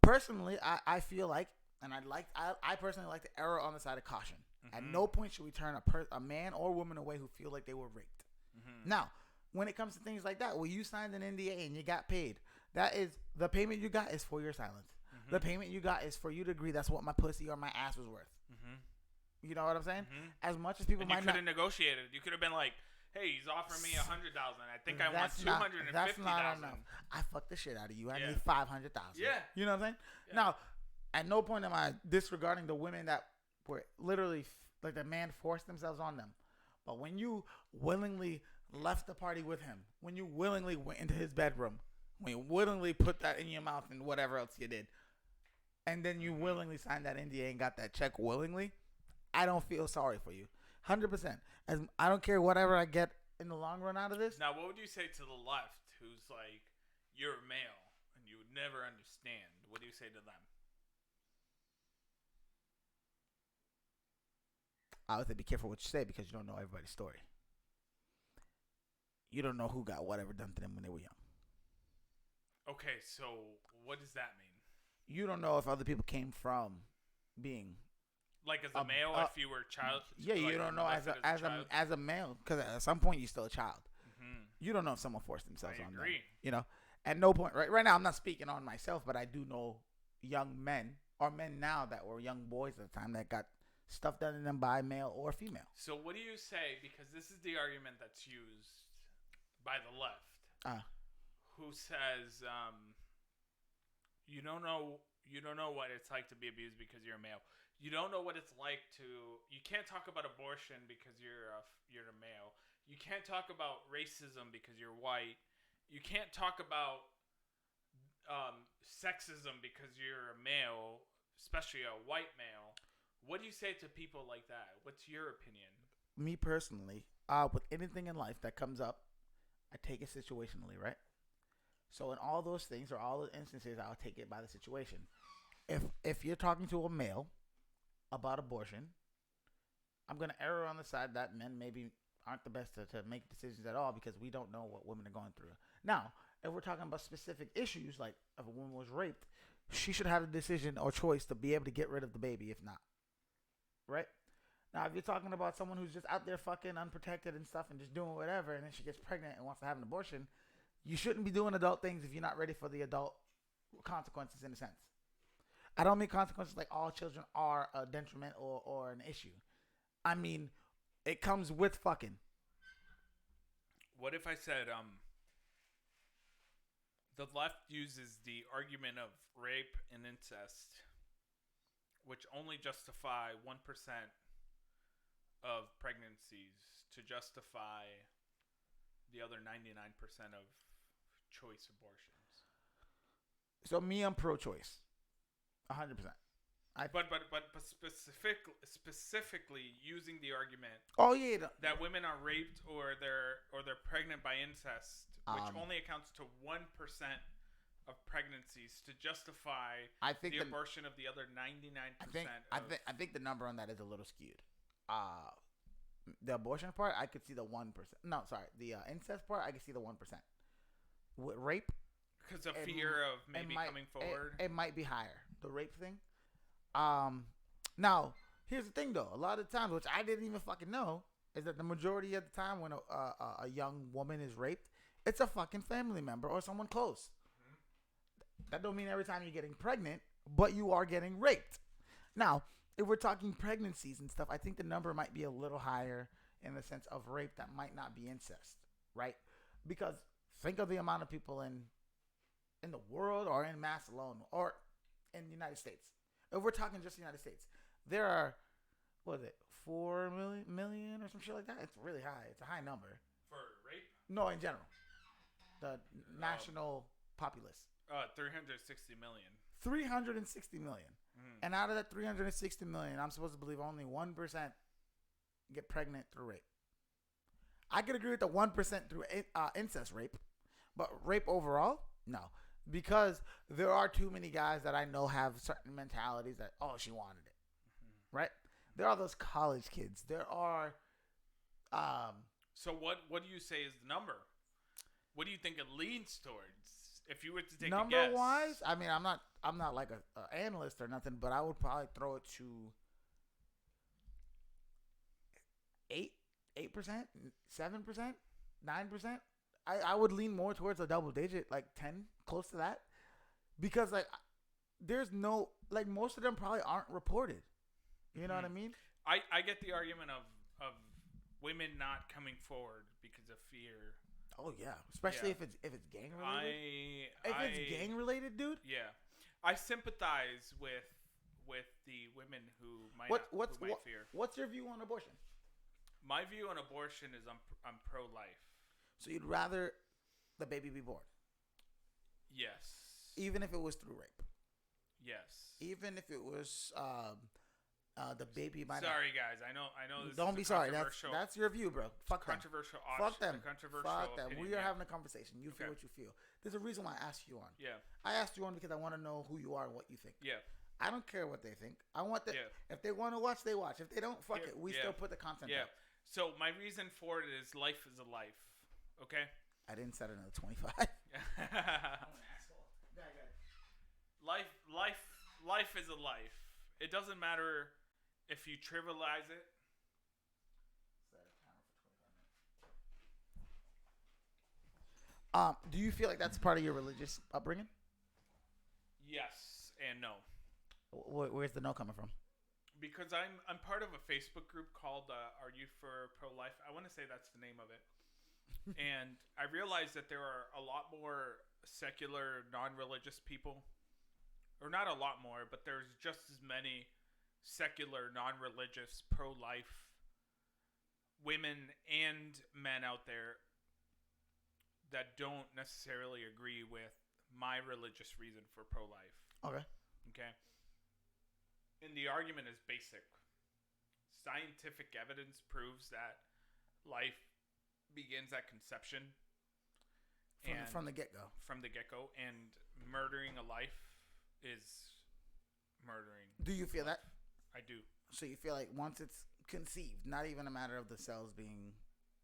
personally, I feel like, and I personally like to err on the side of caution. Mm-hmm. At no point should we turn a man or woman away who feel like they were raped. Mm-hmm. Now, when it comes to things like that, well, you signed an NDA and you got paid. That is the payment you got is for your silence. Mm-hmm. The payment you got is for you to agree that's what my pussy or my ass was worth. Mm-hmm. You know what I'm saying? Mm-hmm. As much as people and might you could have negotiated. You could have been like, "Hey, he's offering me $100,000. I think I want $250,000. That's not enough. I fucked the shit out of you. I need $500,000. Yeah. You know what I'm saying? Yeah. Now, at no point am I disregarding the women that were literally like the man forced themselves on them. But when you willingly left the party with him, when you willingly went into his bedroom, when you willingly put that in your mouth and whatever else you did, and then you willingly signed that NDA and got that check willingly, I don't feel sorry for you. 100%. As I don't care whatever I get in the long run out of this. Now, what would you say to the left who's like, you're a male and you would never understand? What do you say to them? I would say be careful what you say because you don't know everybody's story. You don't know who got whatever done to them when they were young. Okay, so what does that mean? You don't know if other people came from being like as a male, if you were a child. Yeah, like you don't know as a male because at some point you're still a child. Mm-hmm. You don't know if someone forced themselves on them. You know, at no point. Right now, I'm not speaking on myself, but I do know young men or men now that were young boys at the time that got stuff done to them by male or female. So what do you say? Because this is the argument that's used by the left, who says you don't know what it's like to be abused because you're a male. You don't know what it's like to. You can't talk about abortion because you're a male. You can't talk about racism because you're white. You can't talk about sexism because you're a male, especially a white male. What do you say to people like that? What's your opinion? Me personally, with anything in life that comes up, I take it situationally, right? So in all those things or all the instances, I'll take it by the situation. If you're talking to a male about abortion, I'm going to err on the side that men maybe aren't the best to make decisions at all because we don't know what women are going through. Now, if we're talking about specific issues, like if a woman was raped, she should have a decision or choice to be able to get rid of the baby if not. Right? Now, if you're talking about someone who's just out there fucking unprotected and stuff and just doing whatever and then she gets pregnant and wants to have an abortion, you shouldn't be doing adult things if you're not ready for the adult consequences in a sense. I don't mean consequences like all children are a detriment or an issue. I mean, it comes with fucking. What if I said, the left uses the argument of rape and incest, which only justify 1% of pregnancies to justify the other 99% of choice abortions. So me, I'm pro-choice. 100%. But specifically using the argument. Oh yeah. That women are raped or they're pregnant by incest, which only accounts to 1% of pregnancies to justify the abortion of the other 99%. I think the number on that is a little skewed. The abortion part, I could see the 1%. No, sorry, the incest part, I could see the 1%. With rape, because of fear of maybe coming forward, it might be higher. The rape thing. Now here's the thing though. A lot of times, which I didn't even fucking know, is that the majority of the time when a young woman is raped, it's a fucking family member or someone close. Mm-hmm. That don't mean every time you're getting pregnant, but you are getting raped. Now, if we're talking pregnancies and stuff, I think the number might be a little higher in the sense of rape that might not be incest, right? Because think of the amount of people in the world or in mass alone or in the United States. If we're talking just the United States, there are, 4 million or some shit like that? It's really high. It's a high number. For rape? No, in general. The national populace. 360 million. 360 million. Mm-hmm. And out of that 360 million, I'm supposed to believe only 1% get pregnant through rape. I could agree with the 1% through incest rape, but rape overall, no. Because there are too many guys that I know have certain mentalities that, oh, she wanted it. Mm-hmm. Right? There are those college kids. There are... So what do you say is the number? What do you think it leans towards? If you were to take a guess. Number-wise, I mean, I'm not like an analyst or nothing, but I would probably throw it to 8%, 7%, 9%. I would lean more towards a double digit, like 10, close to that, because like there's no like most of them probably aren't reported. You know what I mean? I get the argument of women not coming forward because of fear. Oh yeah, especially if it's gang related. If it's gang related, dude. Yeah, I sympathize with the women who might fear. What's your view on abortion? My view on abortion is I'm pro-life. So you'd rather the baby be born? Yes. Even if it was through rape? Yes. Even if it was the baby might. Sorry, guys. I know. This Don't be sorry. That's your view, bro. Fuck them. Controversial. Fuck them. Controversial. Fuck them. Opinion, We are having a conversation. You feel what you feel. There's a reason why I asked you on. Yeah. I asked you on because I want to know who you are and what you think. Yeah. I don't care what they think. I want that. If they want to watch, they watch. If they don't, fuck it. We still put the content up. So my reason for it is life is a life. Okay? I didn't set another 25. Life is a life. It doesn't matter if you trivialize it. Do you feel like that's part of your religious upbringing? Yes and no. Where's the no coming from? Because I'm part of a Facebook group called Are You for Pro-Life? I want to say that's the name of it. And I realized that there are a lot more secular, non-religious people. Or not a lot more, but there's just as many secular, non-religious, pro-life women and men out there that don't necessarily agree with my religious reason for pro-life. Okay. And the argument is basic. Scientific evidence proves that life begins at conception. From the get-go. From the get-go. And murdering a life is murdering. Do you feel life. that? I do. So you feel like once it's conceived, not even a matter of the cells being,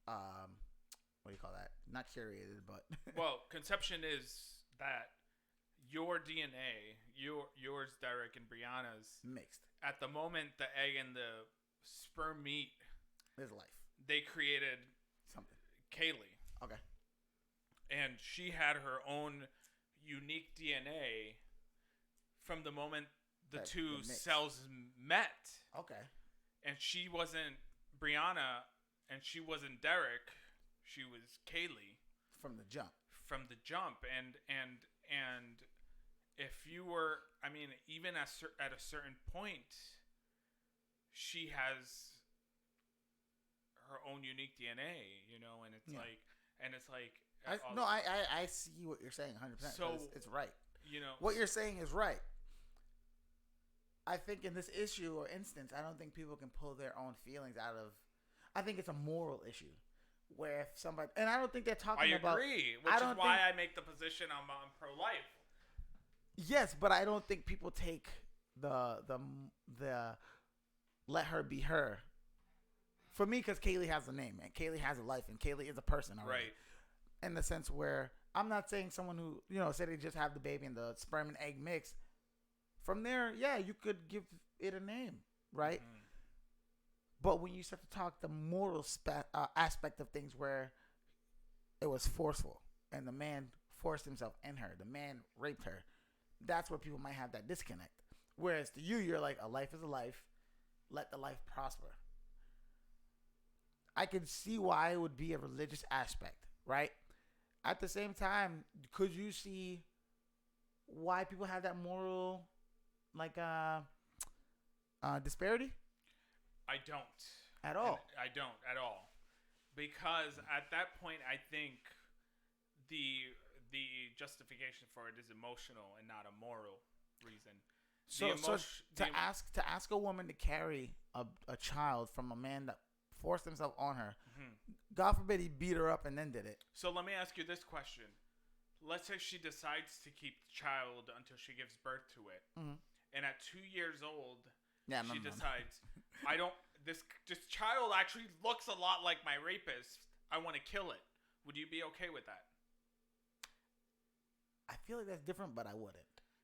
what do you call that? Not curated, but. Well, conception is that your DNA, yours, Derek, and Brianna's mixed. At the moment the egg and the sperm meet, there's life. They created something. Kaylee. Okay. And she had her own unique DNA from the moment the two cells met. Okay. And she wasn't Brianna, and she wasn't Derek. She was Kaylee. From the jump. And if you were, I mean, even at a certain point, she has her own unique DNA, you know, and it's like, I see what you're saying 100%. So it's right. You know, what you're saying is right. I think in this issue or instance, I don't think people can pull their own feelings out of. I think it's a moral issue. Where if somebody, and I don't think they're talking about. I agree, which is why I make the position I'm pro-life. Yes, but I don't think people take the let her be her. For me, because Kaylee has a name and Kaylee has a life and Kaylee is a person already. Right. In the sense where I'm not saying someone who say they just have the baby and the sperm and egg mix. From there, yeah, you could give it a name, right? Mm-hmm. But when you start to talk the moral aspect of things where it was forceful and the man forced himself in her, the man raped her, that's where people might have that disconnect. Whereas to you, you're like, a life is a life. Let the life prosper. I can see why it would be a religious aspect, right? At the same time, could you see why people have that moral, disparity? I don't. At all. I don't at all. Because at that point, I think the justification for it is emotional and not a moral reason. So to ask a woman to carry a child from a man that forced himself on her, mm-hmm. God forbid he beat her up and then did it. So let me ask you this question. Let's say she decides to keep the child until she gives birth to it. Mm-hmm. And at 2 years old, she decides, this child actually looks a lot like my rapist. I want to kill it. Would you be okay with that? I feel like that's different, but I wouldn't.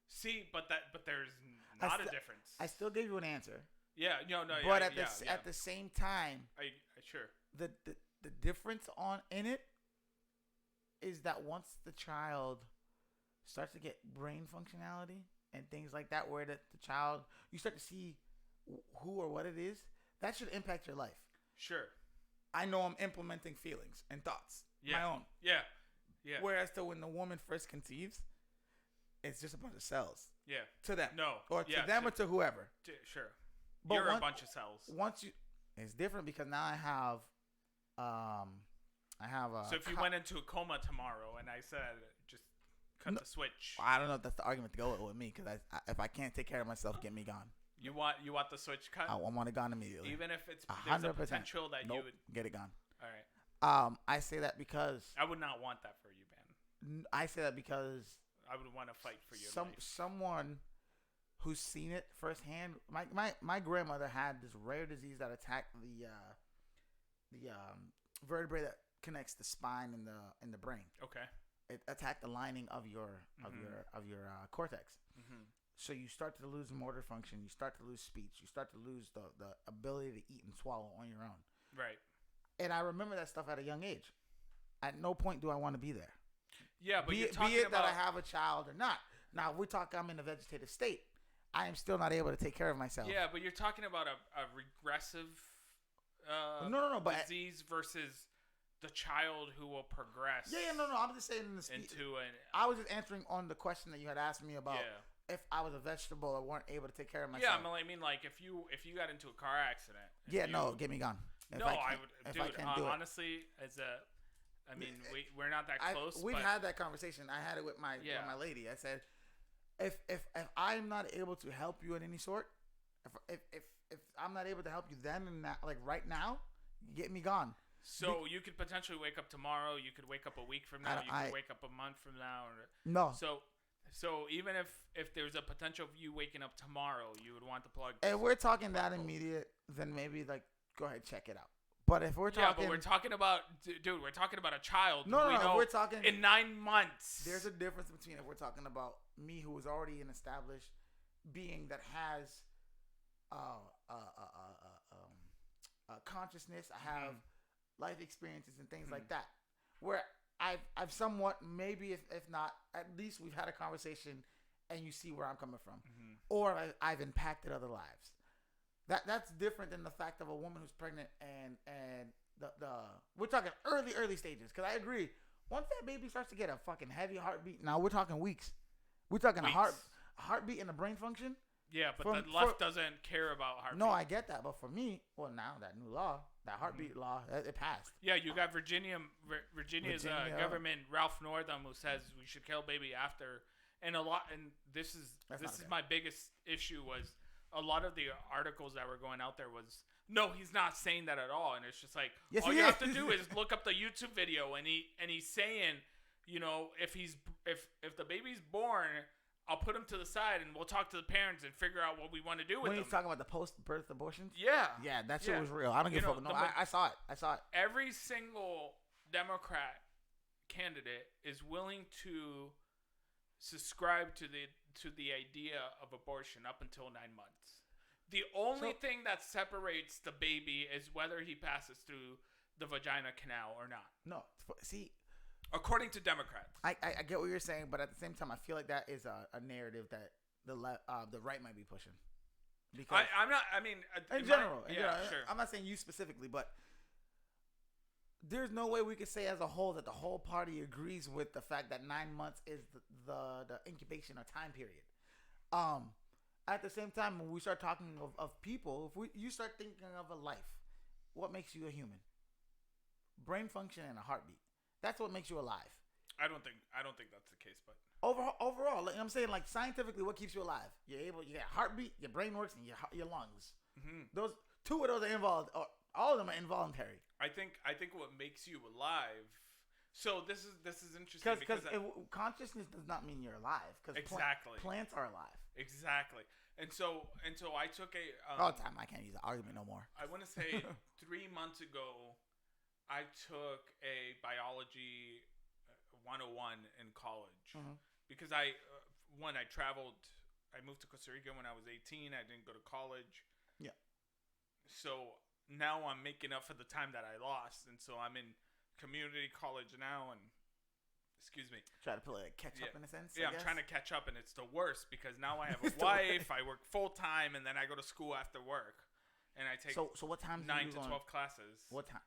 See, but there's not a difference. I still gave you an answer. Yeah, no. But at the same time, sure. The difference in it is that once the child starts to get brain functionality and things like that, where the child, you start to see who or what it is, that should impact your life. Sure. I know I'm implementing feelings and thoughts, my own. Yeah. Whereas to when the woman first conceives, it's just a bunch of cells. Yeah. To them. No. Or to them or to whoever. Sure. But you're a bunch of cells. Once you, it's different because now I have a. So if you went into a coma tomorrow and I said just cut the switch. I don't know if that's the argument to go with me because if I can't take care of myself, get me gone. You want the switch cut? I want it gone immediately. Even if it's 100%. There's a potential that you would get it gone. All right. I say that because I would not want that for you, man. I say that because I would want to fight for your life. Someone who's seen it firsthand. My grandmother had this rare disease that attacked the vertebrae that connects the spine and the brain. Okay. It attacked the lining of your cortex. Mm-hmm. So you start to lose motor function. You start to lose speech. You start to lose the ability to eat and swallow on your own. Right. And I remember that stuff at a young age. At no point do I want to be there. Yeah, but you're talking be it about that I have a child or not. Now, if we talk, I'm in a vegetative state. I am still not able to take care of myself. Yeah, but you're talking about a regressive no, but disease versus the child who will progress. Yeah, no. I'm just saying I was just answering on the question that you had asked me about if I was a vegetable or weren't able to take care of myself. Yeah, I mean, like if you got into a car accident. Get me gone. I would. Dude, honestly, I mean, we're not that close. We've had that conversation. I had it with my lady. I said, if I'm not able to help you in any sort, if I'm not able to help you then and that, like right now, get me gone. So you could potentially wake up tomorrow. You could wake up a week from now. You could wake up a month from now. No. So even if there's a potential of you waking up tomorrow, you would want the plug. If we're talking that immediate, then maybe like go ahead, check it out. But if we're talking, but we're talking about, dude, we're talking about a child. No, we're talking in 9 months. There's a difference between if we're talking about me, who is already an established being that has consciousness. I have life experiences and things like that, where I've somewhat, maybe if not, at least we've had a conversation, and you see where I'm coming from, or I've impacted other lives. That's different than the fact of a woman who's pregnant and the we're talking early stages. Because I agree, once that baby starts to get a fucking heavy heartbeat, now we're talking weeks. We're talking a heartbeat and a brain function. Yeah, but the left doesn't care about heartbeat. No, I get that, but for me, well, now that new law, that heartbeat law, it passed. Yeah, you got Virginia's government, Ralph Northam, who says we should kill baby after, and this is my biggest issue was. A lot of the articles that were going out there was, no, he's not saying that at all. And it's just like, all you have to do is look up the YouTube video. And he's saying, you know, if the baby's born, I'll put him to the side and we'll talk to the parents and figure out what we want to do with them. When he's talking about the post-birth abortions? Yeah. Yeah, that shit was real. I don't give a fuck. No, I saw it. Every single Democrat candidate is willing to subscribe to the idea of abortion up until 9 months. The only thing that separates the baby is whether he passes through the vagina canal or not. No, see, according to Democrats, I get what you're saying, but at the same time, I feel like that is a narrative that the right might be pushing. Because I'm not. I mean, in general, sure. I'm not saying you specifically, but there's no way we could say as a whole that the whole party agrees with the fact that 9 months is the incubation or time period. At the same time, when we start talking of people, you start thinking of a life, what makes you a human? Brain function and a heartbeat. That's what makes you alive. I don't think that's the case, but overall, like I'm saying, like scientifically, what keeps you alive? You got heartbeat, your brain works, and your lungs. Mm-hmm. Those two of those are involved. Or all of them are involuntary. I think what makes you alive. So this is interesting because consciousness does not mean you're alive. Exactly. Plants are alive. Exactly. And so I took a. Time I can't use the argument no more. I want to say 3 months ago, I took a biology 101 in college because I traveled. I moved to Costa Rica when I was 18. I didn't go to college. Yeah. So now I'm making up for the time that I lost, and so I'm in community college now, and Excuse me. Try to play catch up in a sense. Yeah, I'm trying to catch up, and it's the worst because now I have a wife. I work full time, and then I go to school after work, and I take So what time? 9 to 12 classes. What time?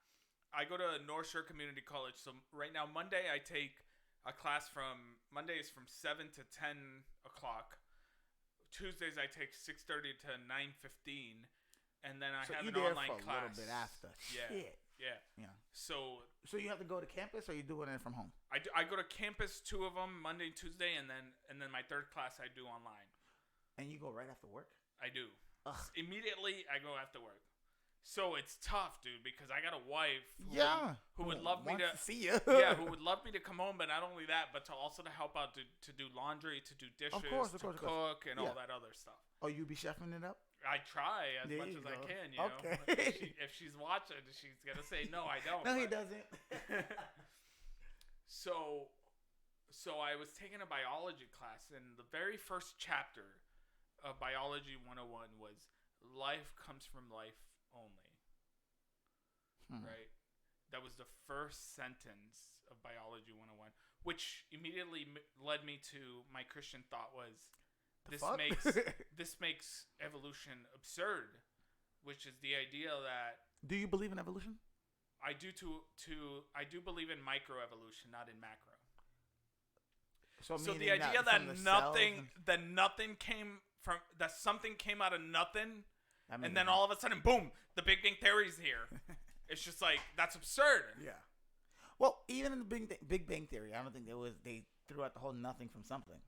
I go to North Shore Community College. So right now, Monday I take a class Monday is from 7 to 10 o'clock. Tuesdays I take 6:30 to 9:15, and then I have an online class. A little bit after. Yeah. Shit. Yeah. So you have to go to campus, or you doing it from home? I go to campus, 2 of them, Monday and Tuesday, and then my third class I do online. And you go right after work? I do. Ugh. Immediately I go after work. So it's tough, dude, because I got a wife who would love me to see you. who would love me to come home, but not only that, but to also to help out to do laundry, to do dishes, to cook, and all that other stuff. Oh, you be chefing it up? I try as much as I can, you know. Okay. If she's watching, she's gonna say no, I don't. No, he doesn't. So I was taking a biology class, and the very first chapter of Biology 101 was life comes from life only. Right? That was the first sentence of Biology 101, which immediately led me to my Christian thought was this makes evolution absurd, which is the idea that do you believe in evolution? I do believe in microevolution, not in macro. So the idea that something came out of nothing, and then all of a sudden, boom, the Big Bang Theory is here. It's just like, that's absurd. Yeah. Well, even in the Big Bang Theory, I don't think they threw out the whole nothing from something.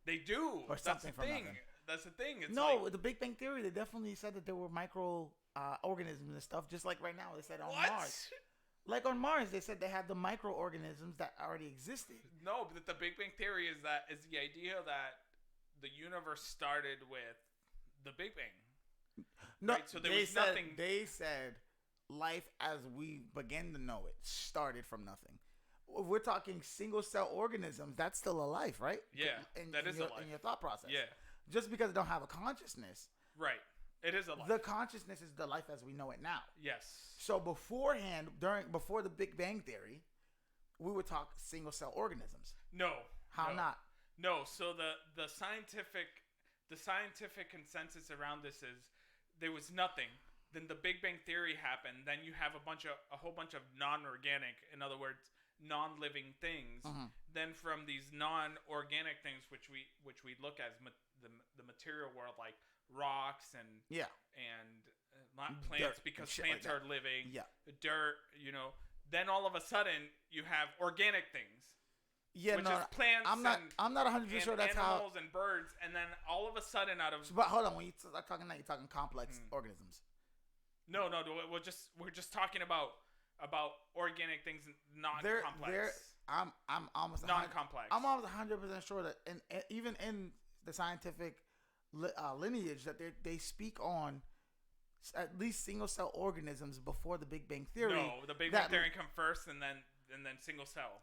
They do. Or something from nothing. That's the thing. It's the Big Bang Theory, they definitely said that there were micro organisms and stuff, just like right now they said on Mars. Like on Mars, they said they had the microorganisms that already existed. No, but the Big Bang Theory is the idea that the universe started with the Big Bang. No, right? So there was nothing. They said life as we begin to know it started from nothing. If we're talking single cell organisms, that's still a life, right? Yeah, that is a life. In your thought process. Yeah. Just because it don't have a consciousness. Right. It is a life. The consciousness is the life as we know it now. Yes. So before the Big Bang Theory, we would talk single cell organisms. No. How not? No. So the scientific consensus around this is there was nothing. Then the Big Bang Theory happened. Then you have a whole bunch of non-organic, in other words, non-living things. Mm-hmm. Then from these non-organic things, which we look at as the material world, like rocks and not plants, dirt, because plants are living. Yeah. Dirt, Then all of a sudden you have organic things. Yeah, which is plants. I'm not 100% sure that's how. Animals and birds, and then all of a sudden But hold on, when you start talking that, you're talking complex organisms. No, we're just talking about organic things, non-complex. I'm almost non-complex. I'm almost 100% sure that even in the scientific lineage that they speak on at least single cell organisms before the Big Bang Theory. No, the Big Bang Theory come first, and then single cell.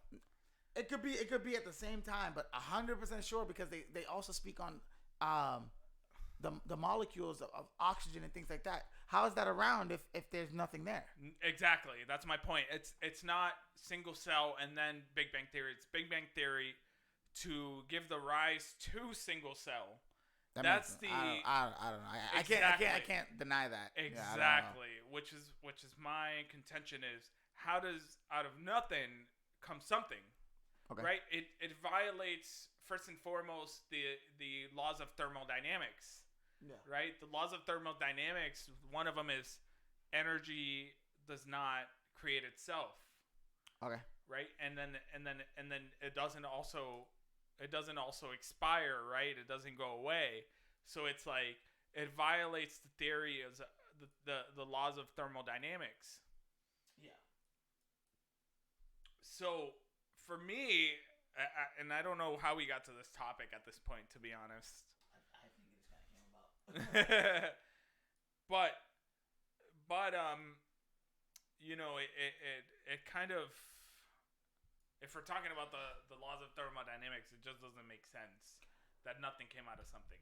It could be at the same time, but 100% sure because they also speak on the molecules of oxygen and things like that. How is that around if there's nothing there? Exactly. That's my point. It's not single cell and then Big Bang Theory. It's Big Bang Theory to give the rise to single cell. That's the. I don't know. I can't deny that. Exactly. Which is my contention is how does out of nothing come something? Okay. Right. It violates first and foremost the laws of thermodynamics. Yeah. Right. The laws of thermodynamics. One of them is energy does not create itself. Okay. Right. And then it doesn't also expire. Right. It doesn't go away. So it's like it violates the theory of the laws of thermodynamics. Yeah. So for me, and I don't know how we got to this topic at this point, to be honest. I think it just kind of came about. but it kind of, if we're talking about the laws of thermodynamics, it just doesn't make sense that nothing came out of something.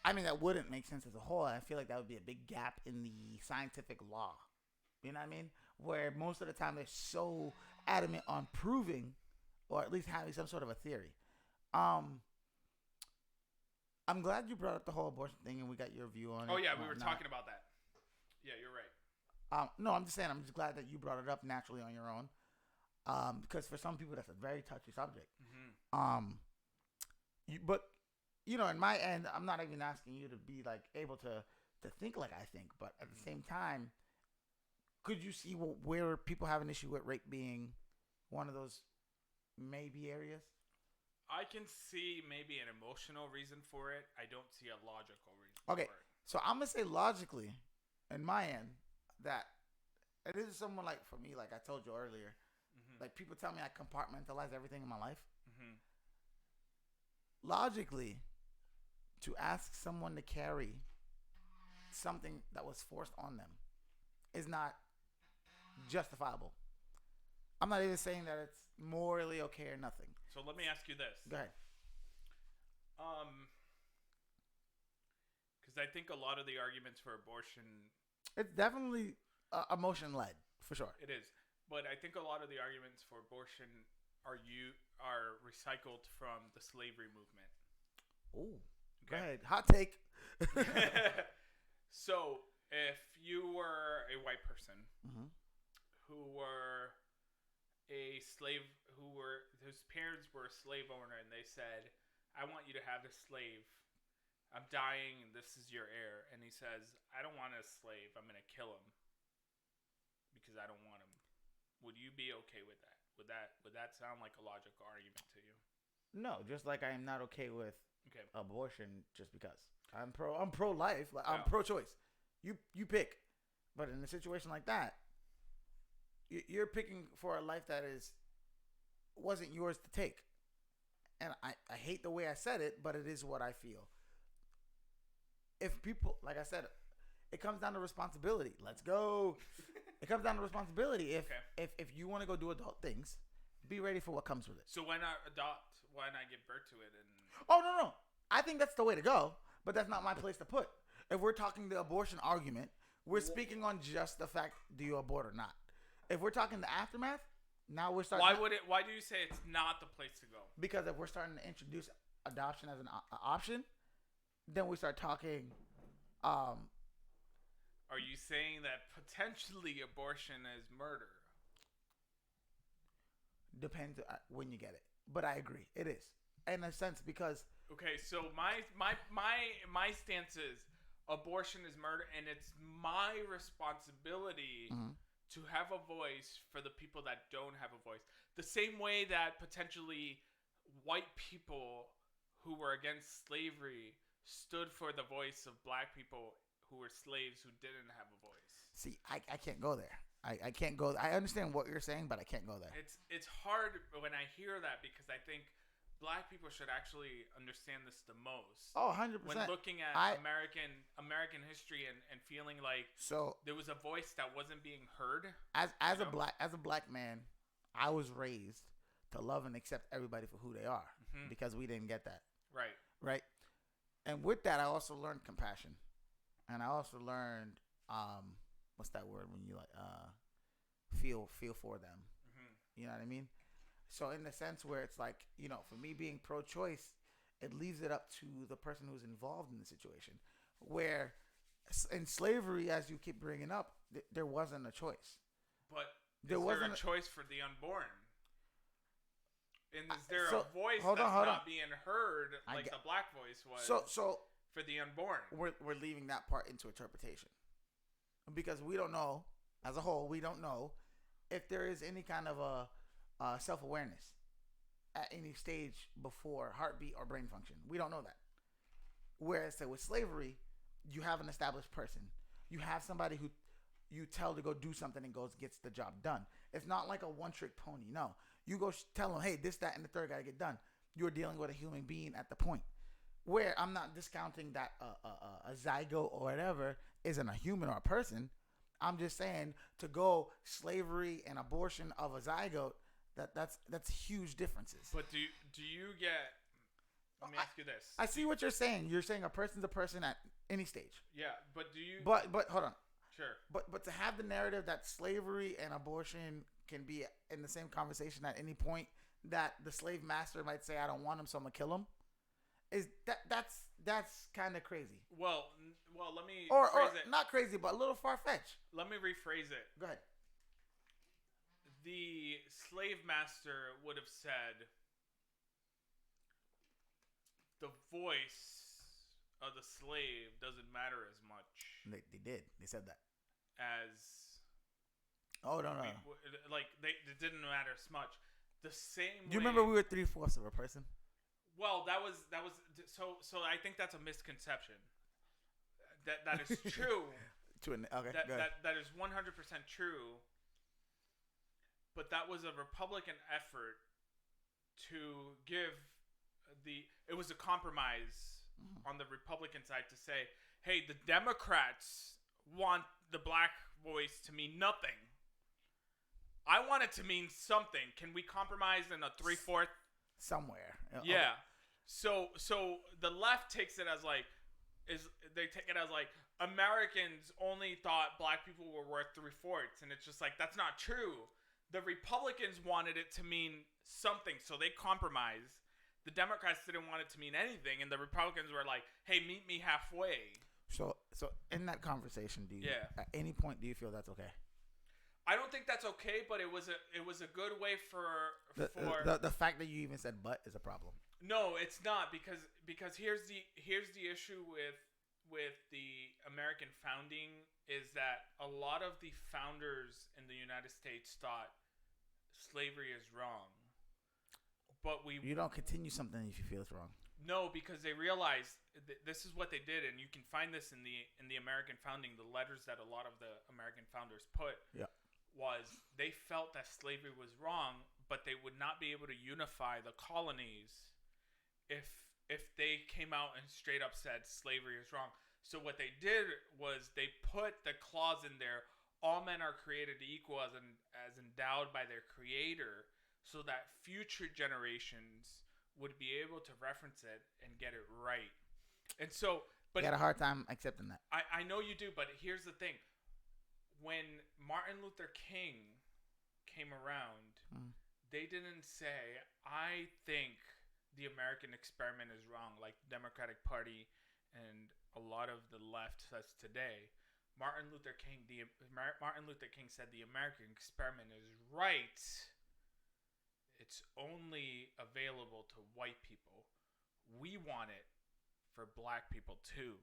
I mean, that wouldn't make sense as a whole. I feel like that would be a big gap in the scientific law. You know what I mean? Where most of the time they're so adamant on proving or at least having some sort of a theory. I'm glad you brought up the whole abortion thing and we got your view on it. Oh yeah, we were talking about that. Yeah, you're right. No, I'm just saying. I'm just glad that you brought it up naturally on your own. Because for some people that's a very touchy subject. Mm-hmm. But you know, in my end, I'm not even asking you to be like able to think like I think, but at the same time, could you see where people have an issue with rape being one of those maybe areas? I can see maybe an emotional reason for it. I don't see a logical reason for it. So I'm gonna say logically, in my end, that it is someone like for me, like I told you earlier, like people tell me I compartmentalize everything in my life. Logically, to ask someone to carry something that was forced on them is not justifiable. I'm not even saying that it's morally okay or nothing. So let me ask you this. Go ahead. Because I think a lot of the arguments for abortion... It's definitely emotion-led, for sure. It is. But I think a lot of the arguments for abortion are recycled from the slavery movement. Oh, okay. Go ahead. Hot take. So, if you were a white person who were a slave, whose parents were a slave owner, and they said, "I want you to have this slave. I'm dying, and this is your heir." And he says, "I don't want a slave. I'm gonna kill him because I don't want him." Would you be okay with that? Would that sound like a logical argument to you? No, just like I am not okay with abortion just because I'm pro-life. Like, I'm pro-choice. You pick, but in a situation like that, you're picking for a life that wasn't yours to take. And I hate the way I said it, but it is what I feel. If people, like I said, it comes down to responsibility. Let's go. It comes down to responsibility. If you want to go do adult things, be ready for what comes with it. So why not adopt? Why not give birth to it? Oh, no. I think that's the way to go, but that's not my place to put. If we're talking the abortion argument, we're speaking on just the fact, do you abort or not? If we're talking the aftermath, now we're starting... Why do you say it's not the place to go? Because if we're starting to introduce adoption as an option, then we start talking... Are you saying that potentially abortion is murder? Depends when you get it. But I agree. It is. In a sense, because... Okay, so my stance is abortion is murder, and it's my responsibility to have a voice for the people that don't have a voice. The same way that potentially white people who were against slavery stood for the voice of black people who were slaves who didn't have a voice. See, I can't go there. I can't go. I understand what you're saying, but I can't go there. It's hard when I hear that because I think black people should actually understand this the most. Oh, 100%. When looking at American history and feeling like there was a voice that wasn't being heard. As a black man, I was raised to love and accept everybody for who they are because we didn't get that. Right. And with that, I also learned compassion, and I also learned what's that word when you feel for them. You know what I mean? So in the sense where it's like, you know, for me being pro-choice, it leaves it up to the person who's involved in the situation. Where in slavery, as you keep bringing up, there wasn't a choice. But there wasn't a choice for the unborn. And is there a voice that's not being heard like the black voice was so for the unborn? We're leaving that part into interpretation. Because we don't know, as a whole, we don't know if there is any kind of a self-awareness at any stage before heartbeat or brain function. We don't know that. Whereas, say, with slavery, you have an established person. You have somebody who you tell to go do something and gets the job done. It's not like a one-trick pony. No. You go tell them, hey, this, that, and the third got to get done. You're dealing with a human being at the point. Where I'm not discounting that a zygote or whatever isn't a human or a person. I'm just saying to go slavery and abortion of a zygote, that's huge differences. But do you get? Let me ask you this. I see what you're saying. You're saying a person's a person at any stage. Yeah, but do you? But hold on. Sure. But to have the narrative that slavery and abortion can be in the same conversation at any point, that the slave master might say, I don't want him, so I'm going to kill him, that's kind of crazy. Well, let me or rephrase it. Not crazy, but a little far-fetched. Let me rephrase it. Go ahead. The slave master would have said, the voice of the slave doesn't matter as much. They did. They said that. As... Oh, no. Like, it didn't matter as much. The same Do you remember we were 3/4 of a person? Well, that was so I think that's a misconception. That is true. Okay, that is 100% true. But that was a Republican effort to give it was a compromise on the Republican side to say, hey, the Democrats want the black voice to mean nothing. I want it to mean something. Can we compromise in a 3/4? Somewhere. Yeah. Okay. So the left takes it as they take it as Americans only thought black people were worth 3/4, and it's just like, that's not true. The Republicans wanted it to mean something, so they compromised. The Democrats didn't want it to mean anything, and the Republicans were like, hey, meet me halfway. So in that conversation, at any point do you feel that's okay? I don't think that's okay, but it was a good way for the fact that you even said "but" is a problem. No, it's not, because here's the issue with the American founding is that a lot of the founders in the United States thought slavery is wrong, but you don't continue something if you feel it's wrong. No, because they realized this is what they did, and you can find this in the American founding. The letters that a lot of the American founders put was they felt that slavery was wrong, but they would not be able to unify the colonies if they came out and straight up said slavery is wrong. So what they did was they put the clause in there: all men are created equal as endowed by their creator, so that future generations would be able to reference it and get it right. And so, but you had a hard time accepting that. I know you do, but here's the thing: when Martin Luther King came around, they didn't say, "I think the American experiment is wrong," like the Democratic Party and a lot of the left says today. Martin Luther King said the American experiment is right. It's only available to white people. We want it for black people too.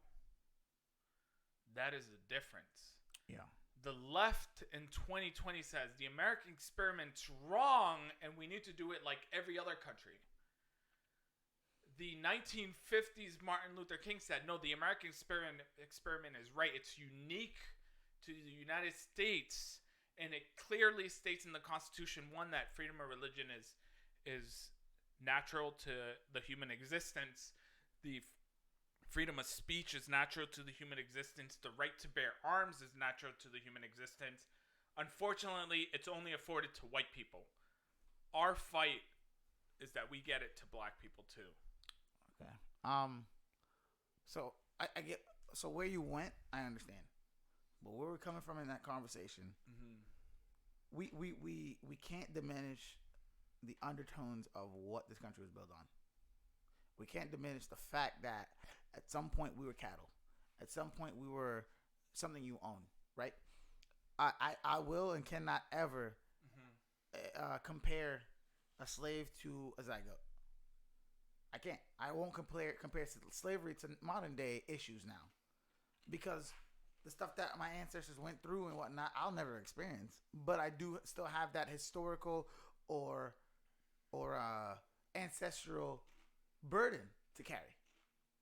That is the difference. Yeah. The left in 2020 says the American experiment's wrong and we need to do it like every other country. The 1950s Martin Luther King said, no, the American experiment is right. It's unique to the United States. And it clearly states in the Constitution, one, that freedom of religion is natural to the human existence. The freedom of speech is natural to the human existence. The right to bear arms is natural to the human existence. Unfortunately, it's only afforded to white people. Our fight is that we get it to black people too. Okay. So I get, so where you went, I understand, but where we're coming from in that conversation, we can't diminish the undertones of what this country was built on. We can't diminish the fact that at some point we were cattle. At some point we were something you own, right? I will and cannot ever compare a slave to a zygote. I can't. I won't compare slavery to modern day issues now, because the stuff that my ancestors went through and whatnot, I'll never experience. But I do still have that historical or ancestral burden to carry.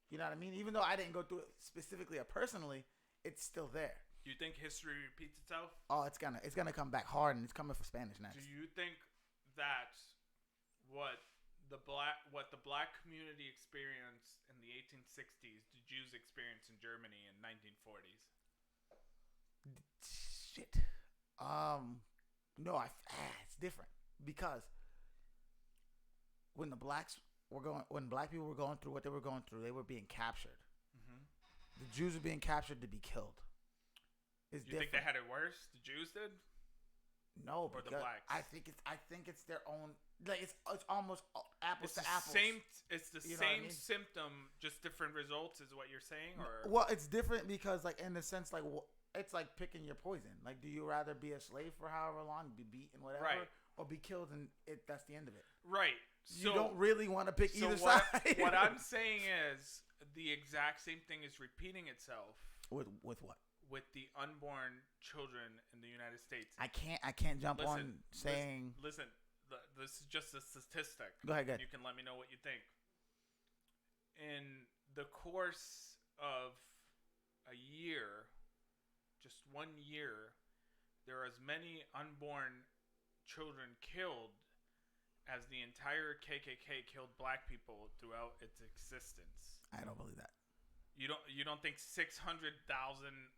You know what I mean? Even though I didn't go through it specifically or personally, it's still there. Do you think history repeats itself? Oh, it's gonna come back hard, and it's coming for Spanish next. Do you think that what the black community experienced in the 1860s, the Jews experienced in Germany in 1940s? Shit. No, it's different, because when black people were going through what they were going through, they were being captured. The Jews were being captured to be killed. It's you think they had it worse? The Jews did? No, or the because blacks? I think it's their own. Like it's almost apples to apples. It's the You know what I same mean? symptom, just different results, is what you're saying, or Well, it's different because, like, in the sense, like, it's like picking your poison. Like, do you rather be a slave for however long, be beaten, whatever, Right. or be killed and that's the end of it? right? You don't really want to pick so either what, side. what I'm saying is the exact same thing is repeating itself with what? with the unborn children in the United States. I can't jump on saying. Listen, this is just a statistic. Go ahead. You can let me know what you think. In the course of a year, just 1 year, there are as many unborn children killed as the entire KKK killed black people throughout its existence. I don't believe that. You don't think 600,000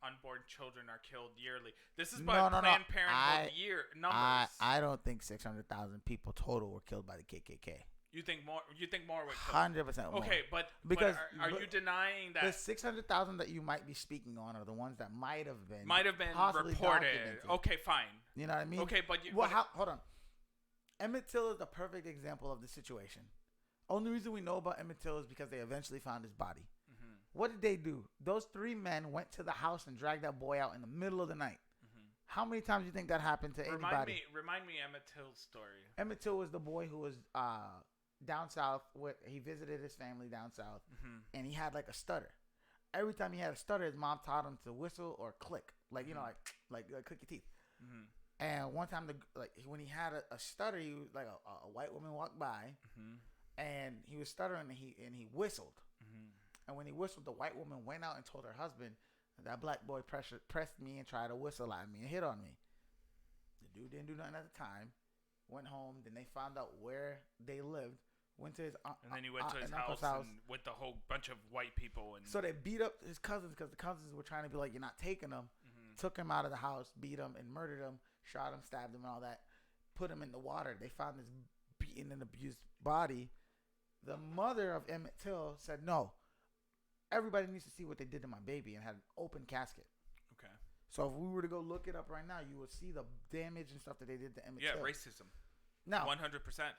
unborn children are killed yearly? This is by Planned Parenthood year numbers. I don't think 600,000 people total were killed by the KKK. You think more? You think more were killed? 100% more. Okay, but are you denying that the 600,000 that you might be speaking on are the ones that might have been reported? Documented. Okay, fine. You know what I mean? Okay, but hold on. Emmett Till is the perfect example of the situation. Only reason we know about Emmett Till is because they eventually found his body. Mm-hmm. What did they do? Those 3 men went to the house and dragged that boy out in the middle of the night. Mm-hmm. How many times do you think that happened to anybody? Remind me Emmett Till's story. Emmett Till was the boy who was down south. He visited his family down south, and he had like a stutter. Every time he had a stutter, his mom taught him to whistle or click, like like click your teeth. Mm-hmm. And one time, when he had a stutter, he was like a white woman walked by, and he was stuttering, and he whistled. And when he whistled, the white woman went out and told her husband that black boy pressed me and tried to whistle at me and hit on me. The dude didn't do nothing at the time. Went home. Then they found out where they lived. Went to his and then he went to his house and with a whole bunch of white people. And so they beat up his cousins because the cousins were trying to be like, "You're not taking him." Took him out of the house, beat him, and murdered him. Shot him, stabbed him, and all that. Put him in the water. They found his beaten and abused body. The mother of Emmett Till said, "No, everybody needs to see what they did to my baby," and had an open casket. Okay. So if we were to go look it up right now, you would see the damage and stuff that they did to Emmett Till. Yeah, racism. No, 100%.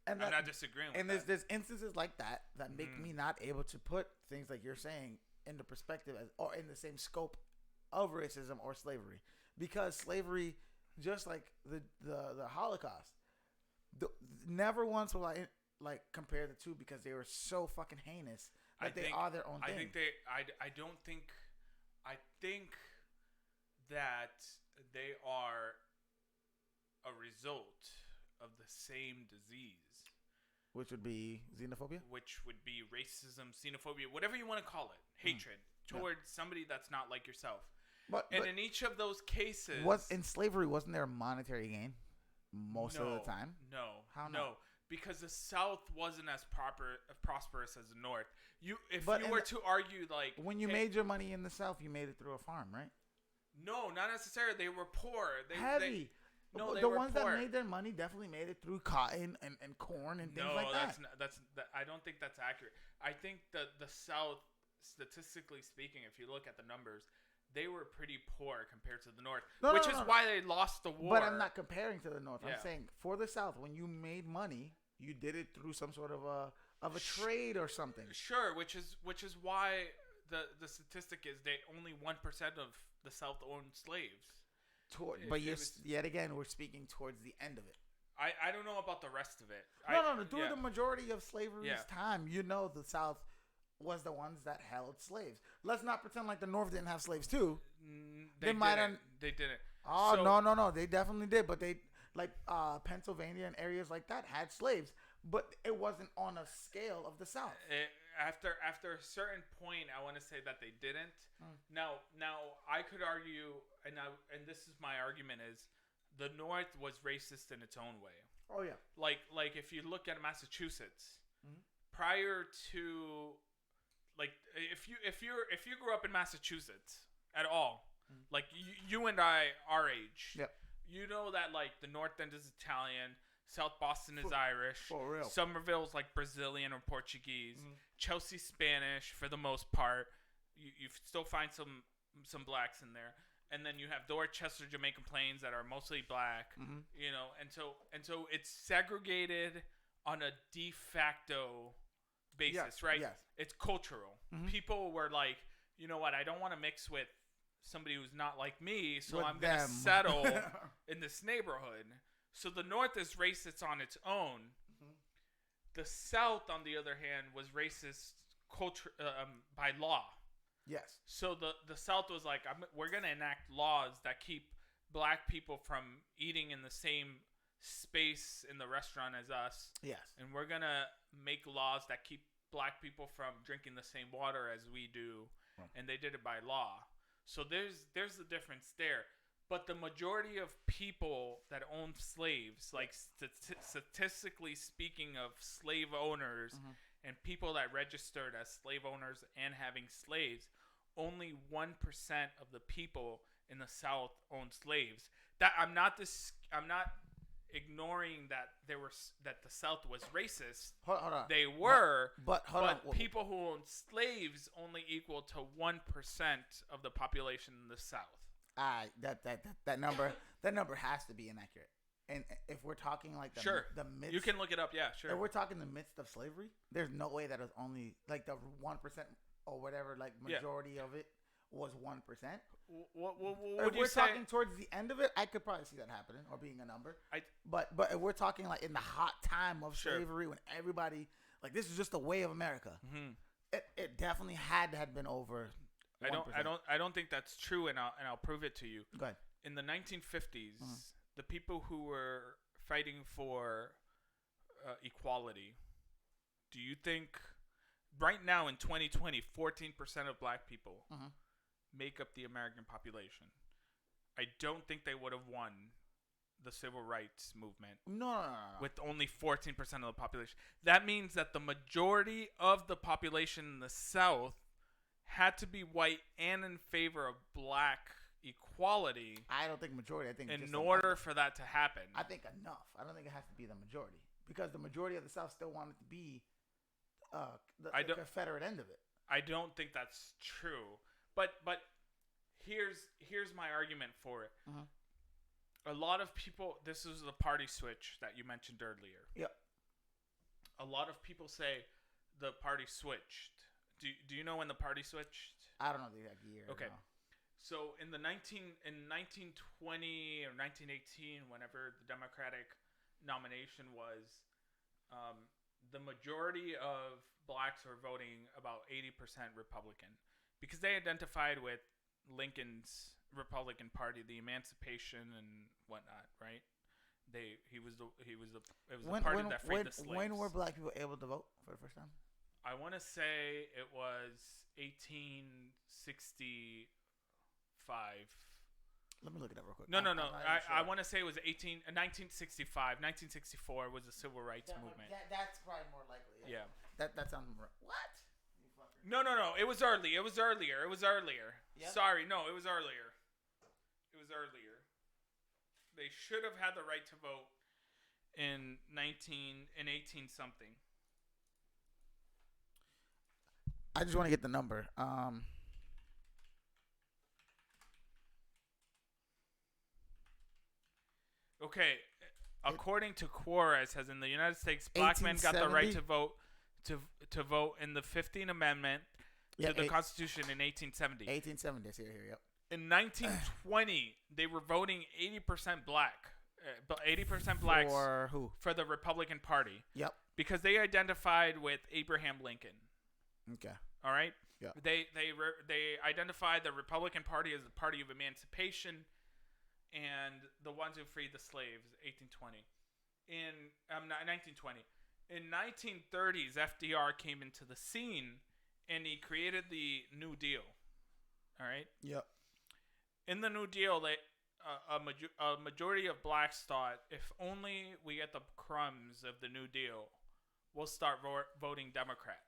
And I'm not disagreeing with that. And there's instances like that make me not able to put things like you're saying into perspective or in the same scope of racism or slavery, because slavery, just like the Holocaust, never once will I like compare the two because they were so fucking heinous that they are their own thing. I think that they are a result of the same disease, which would be xenophobia, which would be racism, xenophobia, whatever you want to call it, hatred towards somebody that's not like yourself. But in each of those cases, in slavery, wasn't there a monetary gain most of the time? No. How no? Because the South wasn't as prosperous as the North. If you were to argue, like, when you made your money in the South, you made it through a farm, right? No, not necessarily. They were poor. Heavy. The ones that made their money definitely made it through cotton and corn and things like that. I don't think that's accurate. I think that the South, statistically speaking, if you look at the numbers, they were pretty poor compared to the North, which is why they lost the war. But I'm not comparing to the North. I'm saying for the South, when you made money, you did it through some sort of a trade or something. Sure, which is why the statistic is they only 1% of the South owned slaves. But yet again, we're speaking towards the end of it. I don't know about the rest of it. No. During the majority of slavery's time, the South was the ones that held slaves. Let's not pretend like the North didn't have slaves too. They didn't. Oh, no. They definitely did. But they, like Pennsylvania and areas like that, had slaves. But it wasn't on a scale of the South. After a certain point, I want to say that they didn't. Now I could argue, and this is my argument, is the North was racist in its own way. Oh yeah. Like if you look at Massachusetts, prior to, like, if you grew up in Massachusetts at all, like you and I, our age, you know that like the North End is Italian, South Boston is Irish, for real. Somerville's like Brazilian or Portuguese, Chelsea Spanish for the most part. You still find some blacks in there, and then you have Dorchester Jamaican Plains that are mostly black. Mhm. You know, and so it's segregated on a de facto basis, Yes, right? yes. It's cultural. Mhm. People were like, you know what? I don't want to mix with somebody who's not like me, so With I'm gonna them. settle in this neighborhood. So the North is racist on its own. Mhm. The South, on the other hand, was racist culture by law. Yes. So the South was like, we're gonna enact laws that keep black people from eating in the same space in the restaurant as us, Yes. and we're gonna make laws that keep black people from drinking the same water as we do, and they did it by law. So there's the difference there. But the majority of people that own slaves, like statistically speaking of slave owners and people that registered as slave owners and having slaves, only 1% of the people in the South own slaves. That I'm not ignoring that that the South was racist. Hold on. They were, but hold on. people who owned slaves only equal to 1% of the population in the South. That number has to be inaccurate. And if we're talking like the midst, you can look it up. Yeah, sure. If we're talking the midst of slavery, there's no way that it was only like the 1% or whatever, like majority of it was 1%. What if do you we're say? talking towards the end of it, I could probably see that happening or being a number. But if we're talking like in the hot time of slavery when everybody like this is just the way of America, it definitely had to have been over. 1%. I don't think that's true, and I'll prove it to you. Go ahead. In the 1950s, the people who were fighting for equality, do you think right now in 2020, 14% of black people make up the American population? I don't think they would have won the civil rights movement. No. With only 14% of the population. That means that the majority of the population in the South had to be white and in favor of black equality. I don't think majority. I think in order for that to happen. I think enough. I don't think it has to be the majority because the majority of the South still wanted to be the Confederate end of it. I don't think that's true. But here's my argument for it. A lot of people. This is the party switch that you mentioned earlier. Yep. A lot of people say the party switched. Do you know when the party switched? I don't know the exact year. Okay. No. So in 1920 or 1918, whenever the Democratic nomination was, the majority of blacks were voting about 80% Republican because they identified with Lincoln's Republican Party, the Emancipation and whatnot, right? It was the party that freed the slaves. When were black people able to vote for the first time? I want to say it was 1865. Let me look it up real quick. No. I want to say it was 1965. 1964 was the Civil Rights Movement. That's probably more likely. Yeah. That sounds more. What? No. It was early. It was earlier. Yep. Sorry, no, it was earlier. They should have had the right to vote in 18 something. I just want to get the number. Okay, according to Quora, it says in the United States, black men got the right to vote to vote in the 15th Amendment to the Constitution in 1870. 1870. Here. Yep. In 1920, they were voting 80% black. 80% blacks for who? For the Republican Party. Yep. Because they identified with Abraham Lincoln. Okay. All right. Yeah. They identified the Republican Party as the party of emancipation, and the ones who freed the slaves. 1820. In 1920. In 1930s, FDR came into the scene, and he created the New Deal. All right. Yep. In the New Deal, a majority of blacks thought, if only we get the crumbs of the New Deal, we'll start voting Democrat.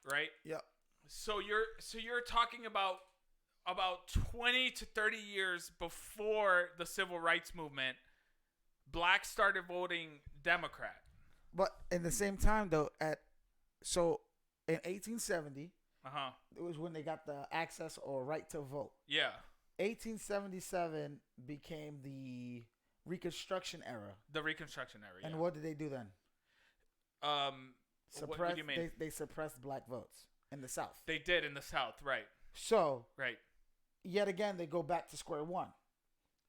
Right? Yep. So you're talking about 20 to 30 years before the Civil Rights Movement, blacks started voting Democrat. But in the same time, though, in 1870, It was when they got the access or right to vote. Yeah. 1877 became the Reconstruction era. The Reconstruction era. And what did they do then? What do you mean? They suppressed black votes in the South. They did in the South, right? So, right. Yet again, they go back to square one.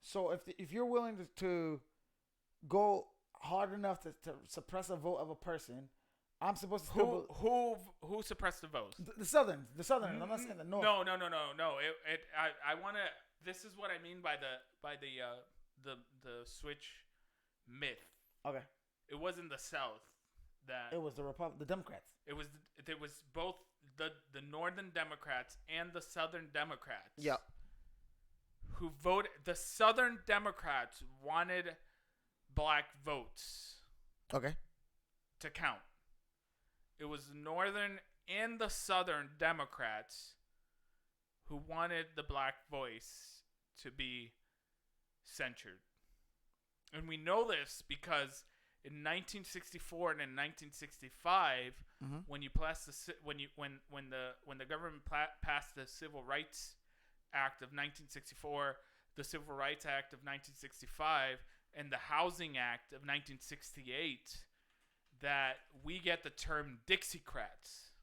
So if you're willing to go hard enough to suppress a vote of a person, I'm supposed to who suppressed the votes? The Southern. I'm not saying the North. No. I want to. This is what I mean by the switch myth. Okay. It wasn't the South that. It was the Democrats. It was both the Northern Democrats and the Southern Democrats. Yep. Who voted? The Southern Democrats wanted black votes. Okay. To count. It was the Northern and the Southern Democrats who wanted the black voice to be censured. And we know this because in 1964 and in 1965, when the government passed the Civil Rights Act of 1964, the Civil Rights Act of 1965, and the Housing Act of 1968, that we get the term Dixiecrats.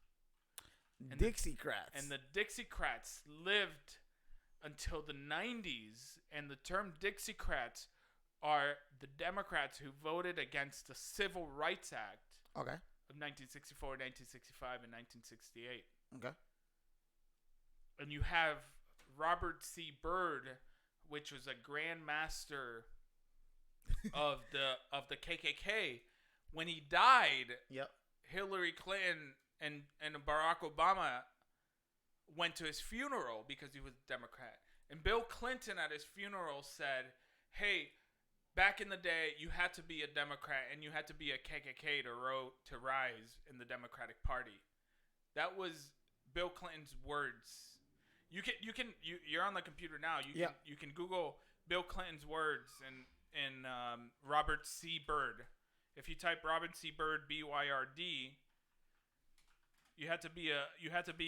And the Dixiecrats lived until the 90s, and the term Dixiecrats are the Democrats who voted against the Civil Rights Act of 1964, 1965, and 1968. Okay. And you have Robert C. Byrd, which was a Grand Master of the KKK. When he died, Hillary Clinton and Barack Obama went to his funeral because he was a Democrat. And Bill Clinton at his funeral said, hey, back in the day, you had to be a Democrat and you had to be a KKK to rise in the Democratic Party. That was Bill Clinton's words. You're on the computer now. You can Google Bill Clinton's words and Robert C. Byrd. If you type Robert C. Byrd BYRD, you had to be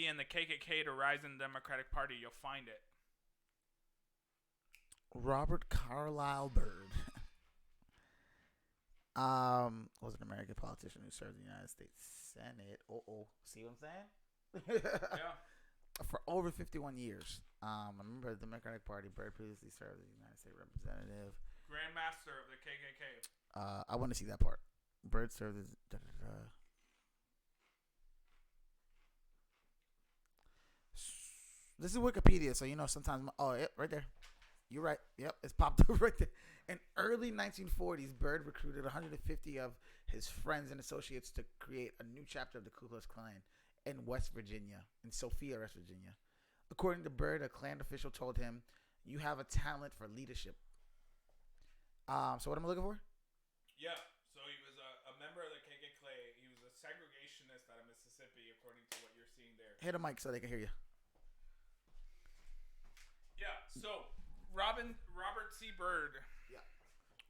in the KKK to rise in the Democratic Party. You'll find it. Robert Carlyle Byrd was an American politician who served in the United States Senate. See what I'm saying? Yeah. For over 51 years. I remember the Democratic Party. Byrd previously served as the United States Representative. Grand Master of the KKK. I want to see that part. Byrd served as. This is Wikipedia, so sometimes. Right there. You're right. Yep, it's popped up right there. In early 1940s, Byrd recruited 150 of his friends and associates to create a new chapter of the Ku Klux Klan in West Virginia, in Sophia, West Virginia. According to Byrd, a Klan official told him, "You have a talent for leadership." So what am I looking for? Yeah. So he was a member of the KKK. He was a segregationist out of Mississippi, according to what you're seeing there. Hit a mic so they can hear you. Yeah. So Robert C. Byrd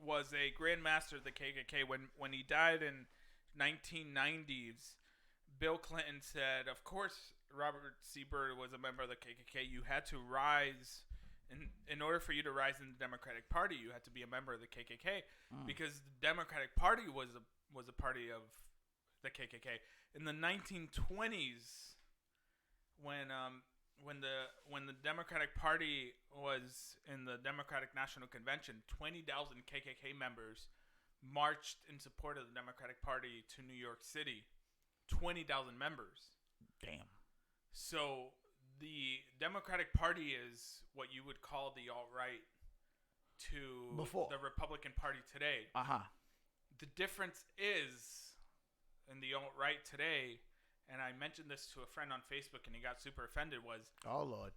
was a Grand Master of the KKK. When he died in 1990s, Bill Clinton said, of course, Robert C. Byrd was a member of the KKK. You had to rise. In order for you to rise in the Democratic Party, you had to be a member of the KKK because the Democratic Party was a party of the KKK. In the 1920s, when the Democratic Party was in the Democratic National Convention, 20,000 KKK members marched in support of the Democratic Party to New York City. 20,000 members. Damn. So the Democratic Party is what you would call the alt-right to the Republican Party today. The difference is in the alt-right today, and I mentioned this to a friend on Facebook and he got super offended, was Lord.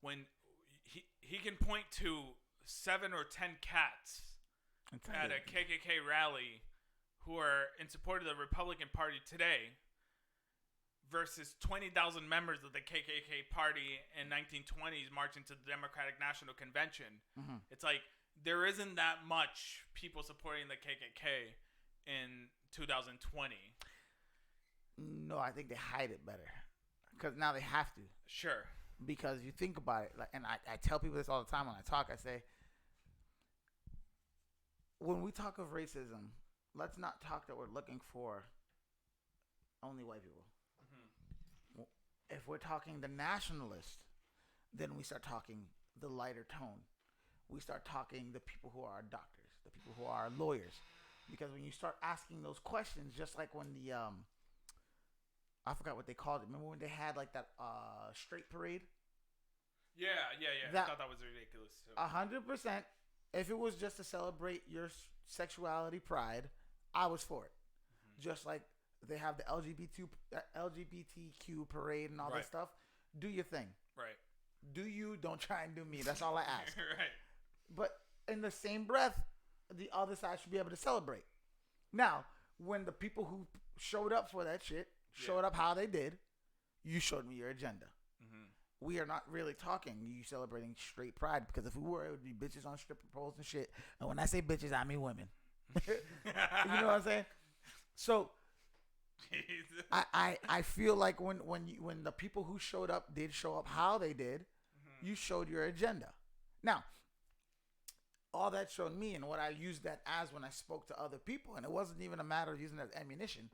when he can point to 7 or 10 cats at a KKK rally who are in support of the Republican Party today versus 20,000 members of the KKK party in 1920s marching to the Democratic National Convention. It's like there isn't that much people supporting the KKK in 2020. No, I think they hide it better because now they have to. Sure. Because you think about it, like, and I tell people this all the time when I talk. I say, when we talk of racism, let's not talk that we're looking for only white people. Mm-hmm. If we're talking the nationalist, then we start talking the lighter tone. We start talking the people who are doctors, the people who are lawyers. Because when you start asking those questions, just like when the I forgot what they called it. Remember when they had like that straight parade? Yeah. I thought that was ridiculous too. 100%. If it was just to celebrate your sexuality pride, I was for it. Mm-hmm. Just like they have the LGBTQ parade and all that stuff. Do your thing. Right. Do you? Don't try and do me. That's all I ask. Right. But in the same breath, the other side should be able to celebrate. Now, when the people who showed up for that shit showed up how they did, you showed me your agenda. Mm-hmm. We are not really talking you celebrating straight pride, because if we were, it would be bitches on stripper poles and shit. And when I say bitches, I mean women. You know what I'm saying? So I feel like when the people who showed up did show up how they did, mm-hmm. you showed your agenda. Now, all that showed me, and what I used that as when I spoke to other people, and it wasn't even a matter of using it as ammunition.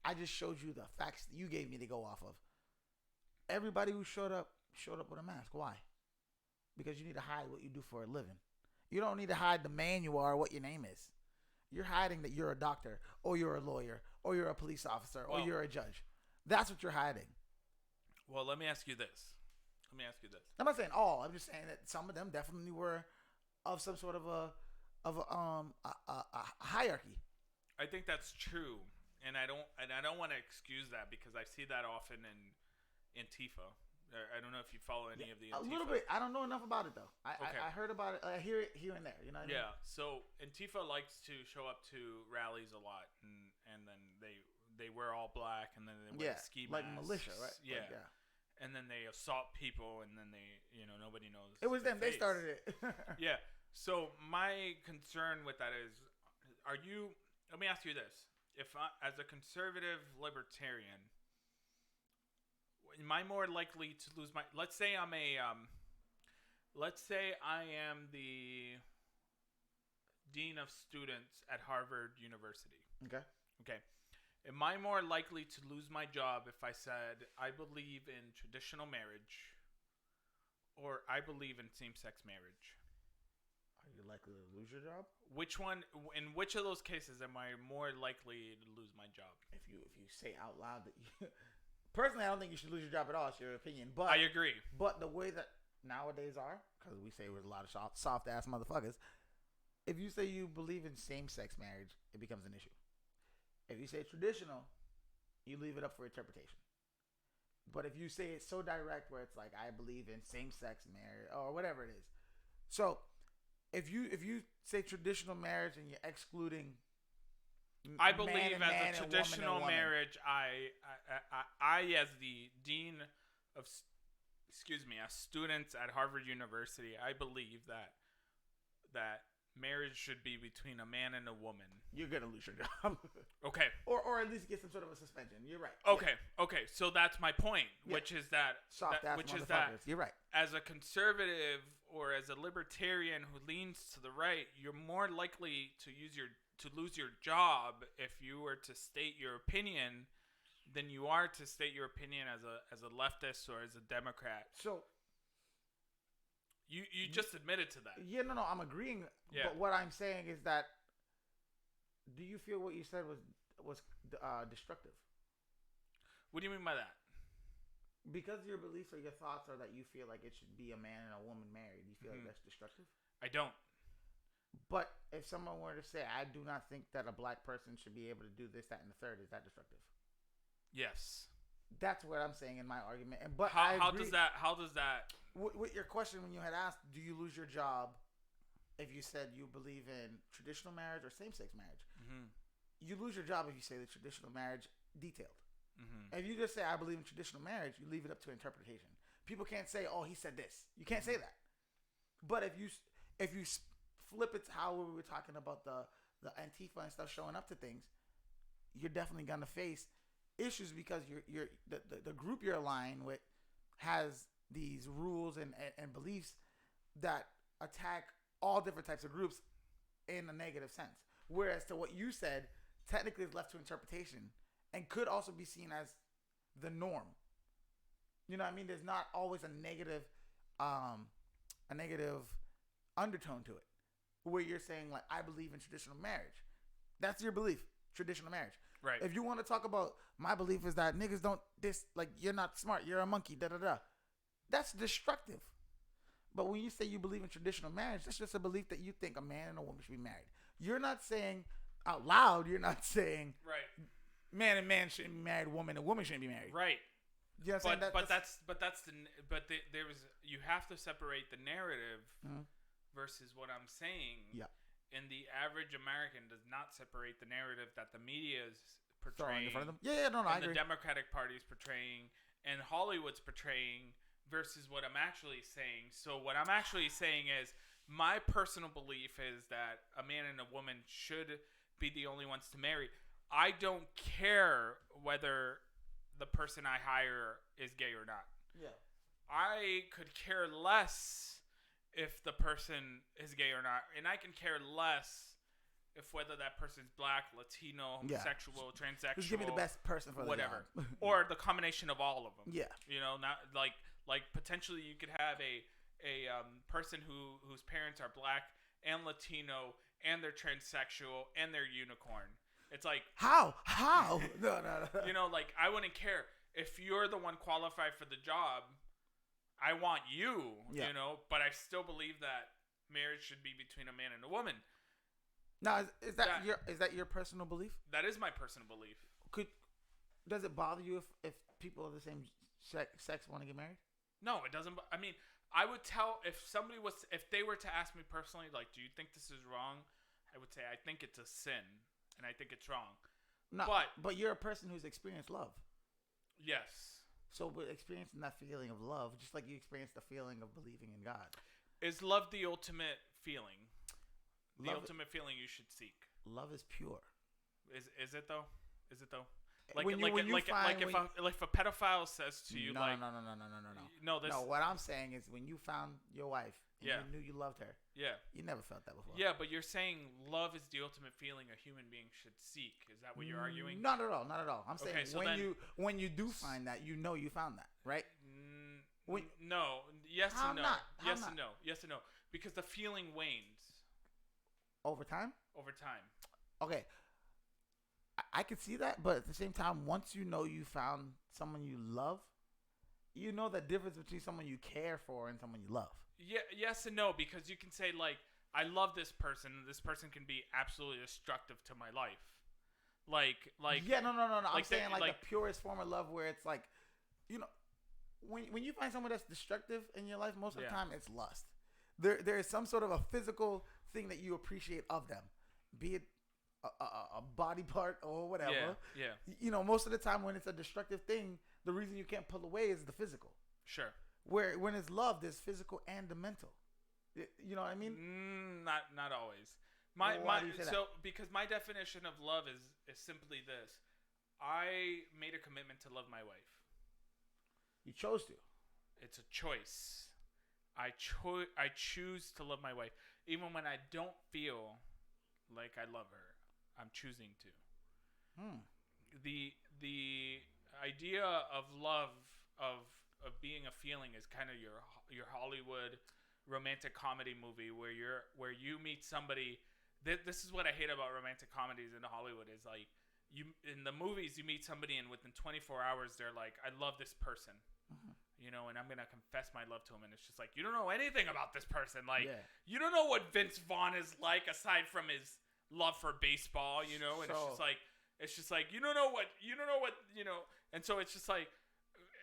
I just showed you the facts that you gave me to go off of. Everybody who showed up with a mask. Why? Because you need to hide what you do for a living. You don't need to hide the man you are or what your name is. You're hiding that you're a doctor, or you're a lawyer, or you're a police officer, or you're a judge. That's what you're hiding. Well, let me ask you this. I'm not saying all. I'm just saying that some of them definitely were of some sort of a hierarchy. I think that's true, and I don't want to excuse that, because I see that often in Antifa. I don't know if you follow any of the Antifa. A little bit. I don't know enough about it though. I heard about it. I hear it here and there. You know what I mean? Yeah. So Antifa likes to show up to rallies a lot, and then they wear all black, and then they wear ski masks, like militia, right? Yeah. And then they assault people, and then nobody knows. It was them. They started it. Yeah. So my concern with that is, let me ask you this. If as a conservative libertarian, am I more likely to lose my, let's say I am the dean of students at Harvard University. Okay. Am I more likely to lose my job if I said I believe in traditional marriage, or I believe in same-sex marriage? Are you likely to lose your job? In which of those cases am I more likely to lose my job? If you say out loud that you... Personally, I don't think you should lose your job at all. It's your opinion. But I agree. But the way that nowadays are, because we say we're a lot of soft-ass motherfuckers, if you say you believe in same-sex marriage, it becomes an issue. If you say traditional, you leave it up for interpretation. But if you say it so direct where it's like, I believe in same-sex marriage or whatever it is. So if you say traditional marriage and you're excluding... I believe as a traditional marriage, I as the dean of, as students at Harvard University, I believe that marriage should be between a man and a woman. You're gonna lose your job. Okay. Or at least get some sort of a suspension. You're right. Okay. So that's my point, which is that you're right. As a conservative or as a libertarian who leans to the right, you're more likely to lose your job if you were to state your opinion than you are to state your opinion as a leftist or as a Democrat. So you just admitted to that. Yeah, no, I'm agreeing. Yeah. But what I'm saying is that, do you feel what you said was destructive? What do you mean by that? Because your beliefs or your thoughts are that you feel like it should be a man and a woman married. Do you feel like that's destructive? I don't. But if someone were to say, I do not think that a black person should be able to do this, that, and the third, is that destructive? Yes. That's what I'm saying in my argument. But how does that? With your question, when you had asked, do you lose your job if you said you believe in traditional marriage or same-sex marriage? Mm-hmm. You lose your job if you say the traditional marriage detailed. Mm-hmm. If you just say, I believe in traditional marriage, you leave it up to interpretation. People can't say, oh, he said this. You can't say that. But if you flip it to how we were talking about the Antifa and stuff showing up to things, you're definitely going to face issues because the group you're aligned with has these rules and beliefs that attack all different types of groups in a negative sense. Whereas to what you said, technically is left to interpretation and could also be seen as the norm. You know what I mean? There's not always a negative undertone to it. Where you're saying, like, I believe in traditional marriage. That's your belief, traditional marriage. Right. If you want to talk about my belief is that niggas don't like, you're not smart, you're a monkey, da-da-da. That's destructive. But when you say you believe in traditional marriage, that's just a belief that you think a man and a woman should be married. You're not saying out loud, you're not saying right. Man and man shouldn't be married, woman and woman shouldn't be married. Right. You know what I'm saying? You have to separate the narrative Mm-hmm. versus what I'm saying. Yeah. And the average American does not separate the narrative that the media is portraying. In front of them? Yeah, I agree. The Democratic Party is portraying and Hollywood's portraying versus what I'm actually saying. So what I'm actually saying is my personal belief is that a man and a woman should be the only ones to marry. I don't care whether the person I hire is gay or not. Yeah. I could care less if the person is gay or not. And I can care less if whether that person's black, Latino, homosexual, transsexual. Just give me the best person for whatever. the job. Or the combination of all of them. Yeah. You know, not like potentially you could have a person whose parents are black and Latino and they're transsexual and they're unicorn. It's like how? No. You know, like I wouldn't care if you're the one qualified for the job. I want you, you know, but I still believe that marriage should be between a man and a woman. Now, is that your personal belief? That is my personal belief. Does it bother you if people of the same sex want to get married? No, it doesn't. I mean, I would tell if they were to ask me personally, like, do you think this is wrong? I would say I think it's a sin. And I think it's wrong. No, but you're a person who's experienced love. Yes. So, but experiencing that feeling of love, just like you experienced the feeling of believing in God. Is love the ultimate feeling? The ultimate feeling you should seek. Love is pure. Is it though? Is it though? If a pedophile says to you, no. No, what I'm saying is when you found your wife and you knew you loved her. Yeah. You never felt that before. Yeah, but you're saying love is the ultimate feeling a human being should seek. Is that what you're arguing? Not at all. I'm saying when you do find that, you know you found that, right? No. Yes and no. Yes and no. Because the feeling wanes. Over time? Over time. Okay. I could see that, but at the same time, once you know you found someone you love, you know the difference between someone you care for and someone you love. Yeah, yes and no, because you can say, like, I love this person, and this person can be absolutely destructive to my life. Like yeah, no. I'm saying like the purest form of love where it's like, you know, when you find someone that's destructive in your life, most of the time it's lust. There is some sort of a physical thing that you appreciate of them, be it a body part or whatever. Yeah. You know, most of the time when it's a destructive thing, the reason you can't pull away is the physical. Sure. Where when it's love, there's physical and the mental. You know what I mean? Not always. Because my definition of love is simply this: I made a commitment to love my wife. You chose to. It's a choice. I choose to love my wife, even when I don't feel like I love her. I'm choosing to. The idea of love of being a feeling is kind of your Hollywood romantic comedy movie where you meet somebody. This is what I hate about romantic comedies in Hollywood is like in the movies you meet somebody and within 24 hours they're like, I love this person. You know, and I'm gonna confess my love to him, and it's just like you don't know anything about this person. Like you don't know what Vince Vaughn is like aside from his love for baseball. You know, and it's just like you don't know what you know. And so it's just like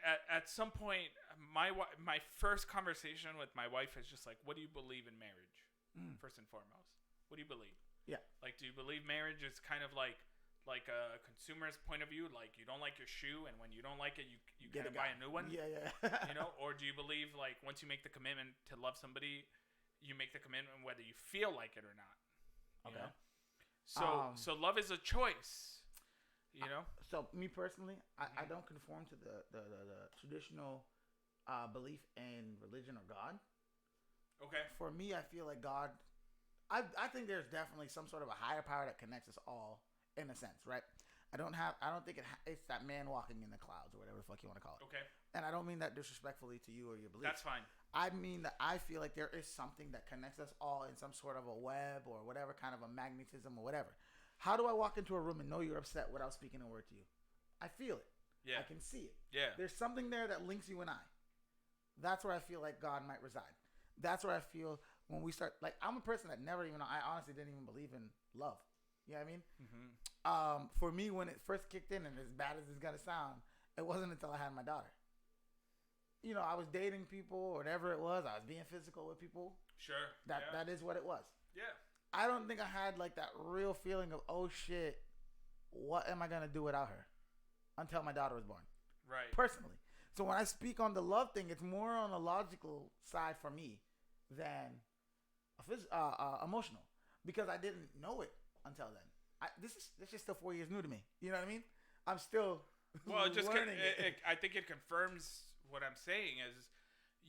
at some point, my first conversation with my wife is just like, what do you believe in marriage? First and foremost, what do you believe? Yeah, like do you believe marriage is kind of like a consumer's point of view, like you don't like your shoe and when you don't like it you gotta buy a new one. Yeah. You know, or do you believe like once you make the commitment to love somebody, you make the commitment whether you feel like it or not? Okay. You know? So love is a choice. You know. So me personally, I don't conform to the traditional belief in religion or God. Okay. For me, I feel like God. I think there's definitely some sort of a higher power that connects us all in a sense, right? I don't think it's that man walking in the clouds or whatever the fuck you want to call it. Okay. And I don't mean that disrespectfully to you or your beliefs. That's fine. I mean that I feel like there is something that connects us all in some sort of a web or whatever kind of a magnetism or whatever. How do I walk into a room and know you're upset without speaking a word to you? I feel it. Yeah. I can see it. Yeah. There's something there that links you and I. That's where I feel like God might reside. That's where I feel when we start. Like, I'm a person that never even. I honestly didn't even believe in love. You know what I mean? Mm-hmm. For me, when it first kicked in, and as bad as it's gonna sound, it wasn't until I had my daughter. You know, I was dating people or whatever it was. I was being physical with people. Sure. That is what it was. Yeah. I don't think I had like that real feeling of, oh shit, what am I gonna do without her? Until my daughter was born. Right. Personally. So when I speak on the love thing, it's more on a logical side for me than emotional, because I didn't know it until then. This is still 4 years new to me. You know what I mean? I'm still learning it. I think it confirms what I'm saying is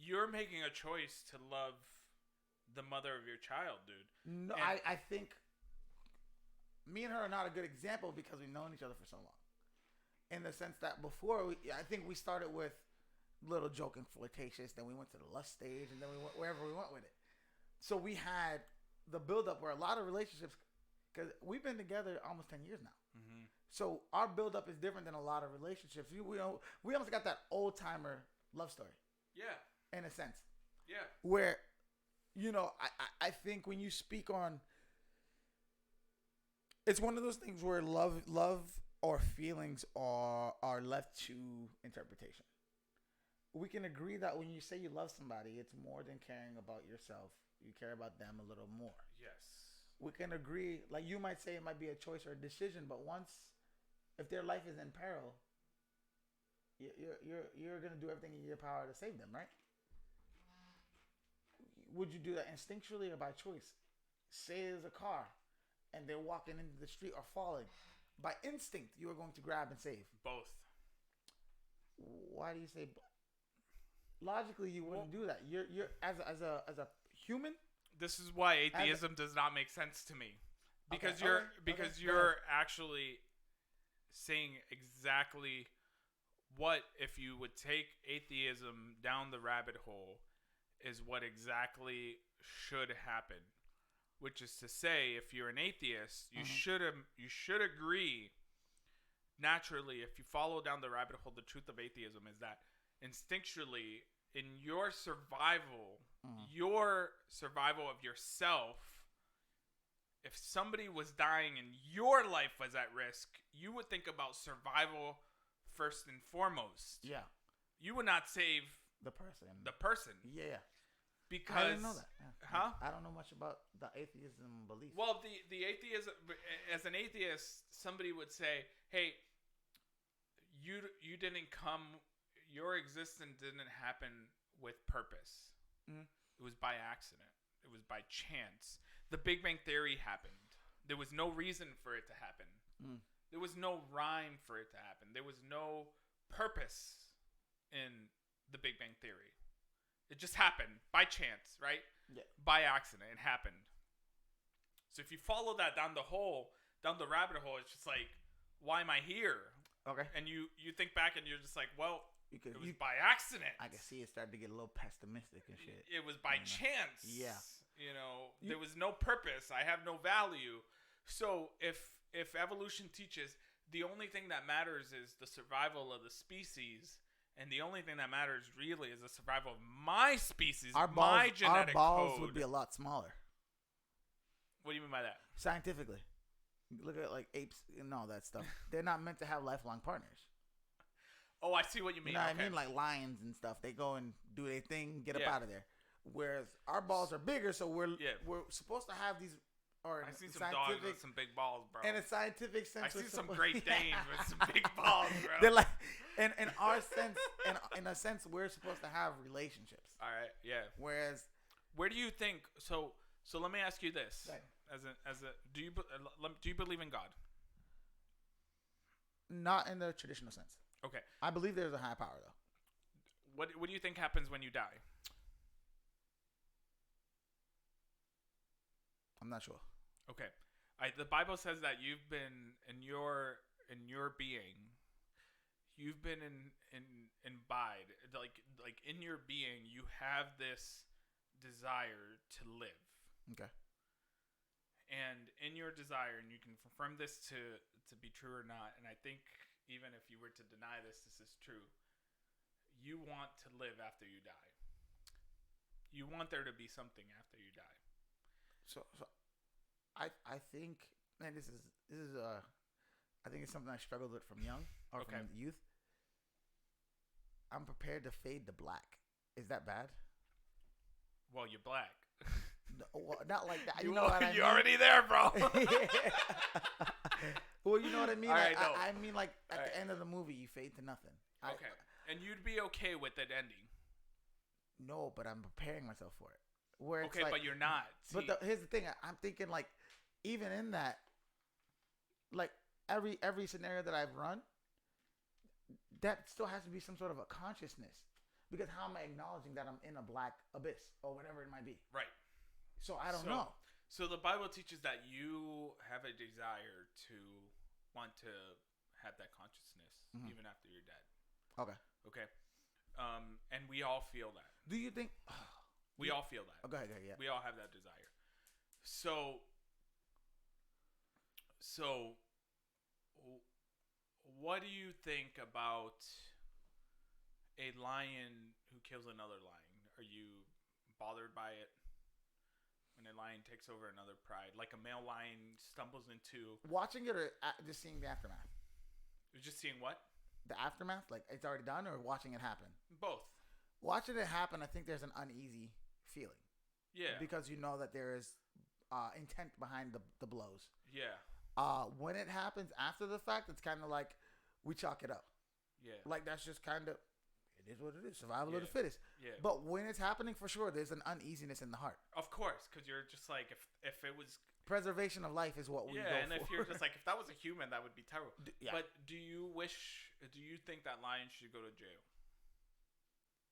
you're making a choice to love the mother of your child, dude. No, I think me and her are not a good example because we've known each other for so long. In the sense that before, I think we started with little joking, flirtatious, then we went to the lust stage, and then we went wherever we went with it. So we had the build-up where a lot of relationships, because we've been together almost 10 years now. Mm-hmm. So our build-up is different than a lot of relationships. We almost got that old-timer love story. Yeah. In a sense. Yeah. Where, you know, I think when you speak on, it's one of those things where love or feelings are left to interpretation. We can agree that when you say you love somebody, it's more than caring about yourself. You care about them a little more. Yes. We can agree, like you might say it might be a choice or a decision, but if their life is in peril, you're gonna do everything in your power to save them, right? Would you do that instinctually or by choice? Say there's a car, and they're walking into the street or falling. By instinct, you are going to grab and save. Both. Why do you say? Logically, you wouldn't do that. You're as a human. This is why atheism does not make sense to me, because you're actually saying exactly what, if you would take atheism down the rabbit hole, is what exactly should happen. Which is to say, if you're an atheist, you should agree naturally. If you follow down the rabbit hole, the truth of atheism is that instinctually, in your survival of yourself, if somebody was dying and your life was at risk, you would think about survival first and foremost. Yeah. You would not save the person. Yeah. Because I didn't know that. Yeah. Huh? I don't know much about the atheism belief. Well, the atheism, as an atheist, somebody would say, "Hey, you didn't come. Your existence didn't happen with purpose. Mm-hmm. It was by accident. It was by chance. The Big Bang Theory happened. There was no reason for it to happen. There was no rhyme for it to happen. There was no purpose in the Big Bang Theory. It just happened by chance, right? Yeah. By accident, it happened. So if you follow that down the rabbit hole, it's just like, why am I here? Okay. And you think back and you're just like, well, it was by accident. I can see it starting to get a little pessimistic and shit. It was by chance. Yeah. You know, there was no purpose. I have no value. So if evolution teaches the only thing that matters is the survival of the species, and the only thing that matters really is the survival of my species, my genetic code. Our balls code would be a lot smaller. What do you mean by that? Scientifically. Look at like apes and all that stuff. They're not meant to have lifelong partners. Oh, I see what you mean. You know what I mean? Like lions and stuff. They go and do their thing, get up out of there. Whereas our balls are bigger, so we're supposed to have these. Or I see some dogs with some big balls, bro. In a scientific sense, I see some Great Danes with some big balls, bro. They're like, in our sense, in a sense, we're supposed to have relationships. All right, yeah. Whereas, where do you think? So let me ask you this: right. do you believe in God? Not in the traditional sense. Okay. I believe there's a high power though. What do you think happens when you die? I'm not sure. Okay. The Bible says that you've been in your being, you've been imbibed, like in your being, you have this desire to live. Okay. And in your desire, and you can confirm this to be true or not, and I think even if you were to deny this is true. You want to live after you die. You want there to be something after you die. So I think, man, this is I think it's something I struggled with from young or from youth. I'm prepared to fade to black. Is that bad? Well, you're black. No, well, not like that. You know what I mean? You're already there, bro. Well, you know what I mean? Right, I mean, like, at the end of the movie, you fade to nothing. Okay. And you'd be okay with it ending? No, but I'm preparing myself for it. Where it's okay, like, but you're not. See, but here's the thing. I'm thinking, like, even in that, like, every scenario that I've run, that still has to be some sort of a consciousness. Because how am I acknowledging that I'm in a black abyss or whatever it might be? Right. So I don't know. So the Bible teaches that you have a desire to want to have that consciousness even after you're dead. Okay. Okay. And we all feel that. Do you think... we all feel that. Oh, go ahead, yeah. We all have that desire. So what do you think about a lion who kills another lion? Are you bothered by it? When a lion takes over another pride, like a male lion stumbles into... Watching it or just seeing the aftermath? You're just seeing what? The aftermath? Like, it's already done, or watching it happen? Both. Watching it happen, I think there's an uneasy feeling. Yeah. Because you know that there is intent behind the blows. Yeah. When it happens after the fact, it's kind of like we chalk it up. Yeah. Like, that's just kind of... It is what it is. Survival of the fittest. Yeah. But when it's happening, for sure, there's an uneasiness in the heart. Of course, because you're just like, if it was... Preservation of life is what we go for. Yeah, and if you're just like, if that was a human, that would be terrible. Yeah. But do you think that lion should go to jail?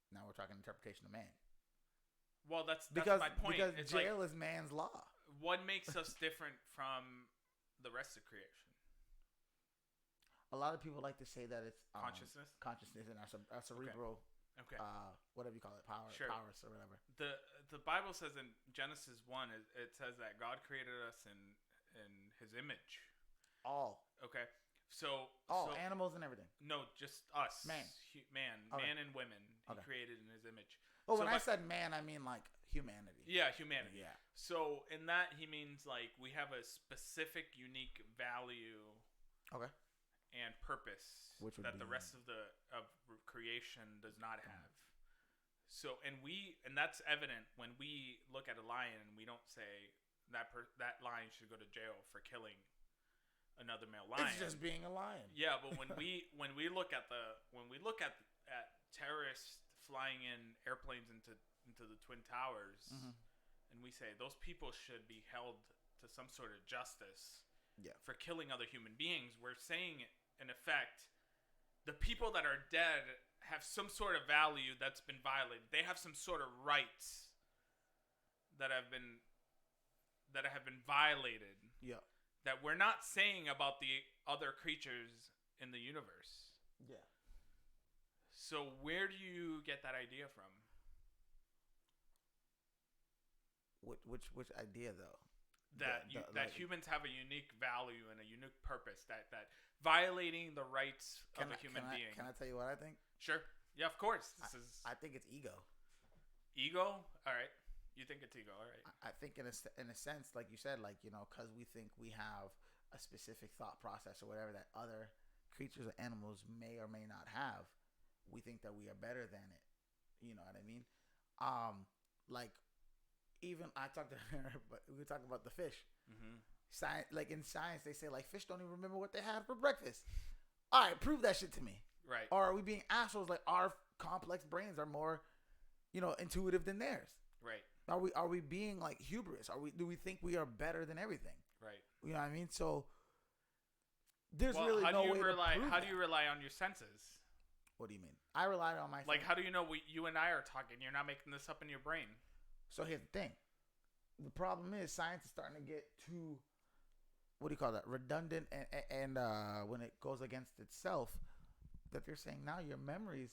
Now we're talking interpretation of man. Well, that's because, my point. Because it's jail like, is man's law. What makes us different from the rest of creation? A lot of people like to say that it's consciousness and our cerebral, whatever you call it, powers or whatever. The Bible says in Genesis 1, it says that God created us in His image. All. Okay. So animals and everything. No, just us. Man, man and women. He created in His image. Well, when I said man, I mean like humanity. Yeah, humanity. Yeah. So in that, He means like we have a specific, unique value. Okay. And purpose that the rest of creation does not have. So and that's evident when we look at a lion and we don't say that lion should go to jail for killing another male lion. It's just being a lion. Yeah, but when we look at terrorists flying in airplanes into the Twin Towers, and we say those people should be held to some sort of justice. Yeah. For killing other human beings, we're saying, in effect, the people that are dead have some sort of value that's been violated. They have some sort of rights that have been violated. Yeah. That we're not saying about the other creatures in the universe. Yeah. So where do you get that idea from? Which idea though? That humans have a unique value and a unique purpose. That violating the rights of a human being. Can I tell you what I think? Sure. Yeah, of course. I think it's ego. Ego? All right. You think it's ego? All right. I think in a sense, like you said, like, you know, because we think we have a specific thought process or whatever that other creatures or animals may or may not have, we think that we are better than it. You know what I mean? Like. Even I talked to her, but we were talking about the fish. Science, like in science, they say like fish don't even remember what they had for breakfast. All right, prove that shit to me. Right? Or are we being assholes? Like our complex brains are more, you know, intuitive than theirs. Right? Are we being like hubris? Do we think we are better than everything? Right? You know what I mean? So there's really no way to prove How do you rely on your senses? What do you mean? I relied on my like. How do you know you and I are talking? You're not making this up in your brain. So here's the thing. The problem is science is starting to get too, what do you call that? Redundant and when it goes against itself, that they're saying now your memories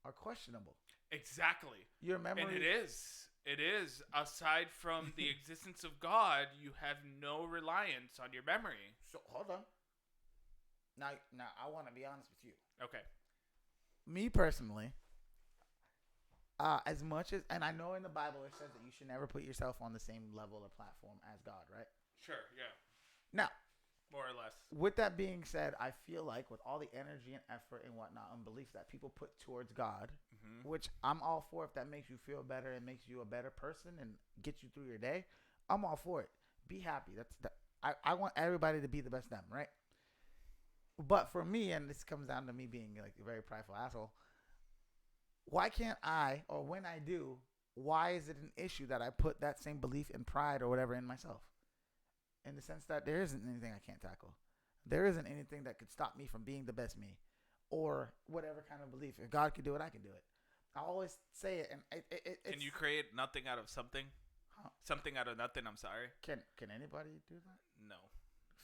are questionable. Exactly. Your memories. And it is. It is. Aside from the existence of God, you have no reliance on your memory. So hold on. Now I want to be honest with you. Okay. Me personally, as much as, and I know in the Bible it says that you should never put yourself on the same level or platform as God, right? Sure, yeah. Now, more or less. With that being said, I feel like with all the energy and effort and whatnot and belief that people put towards God, which I'm all for if that makes you feel better and makes you a better person and gets you through your day, I'm all for it. Be happy. I want everybody to be the best them, right? But for me, and this comes down to me being like a very prideful asshole, why can't I, or when I do, why is it an issue that I put that same belief and pride or whatever in myself? In the sense that there isn't anything I can't tackle. There isn't anything that could stop me from being the best me or whatever kind of belief. If God could do it, I can do it. I always say it. And it's, can you create nothing out of something? Huh? Something out of nothing, I'm sorry. Can anybody do that? No.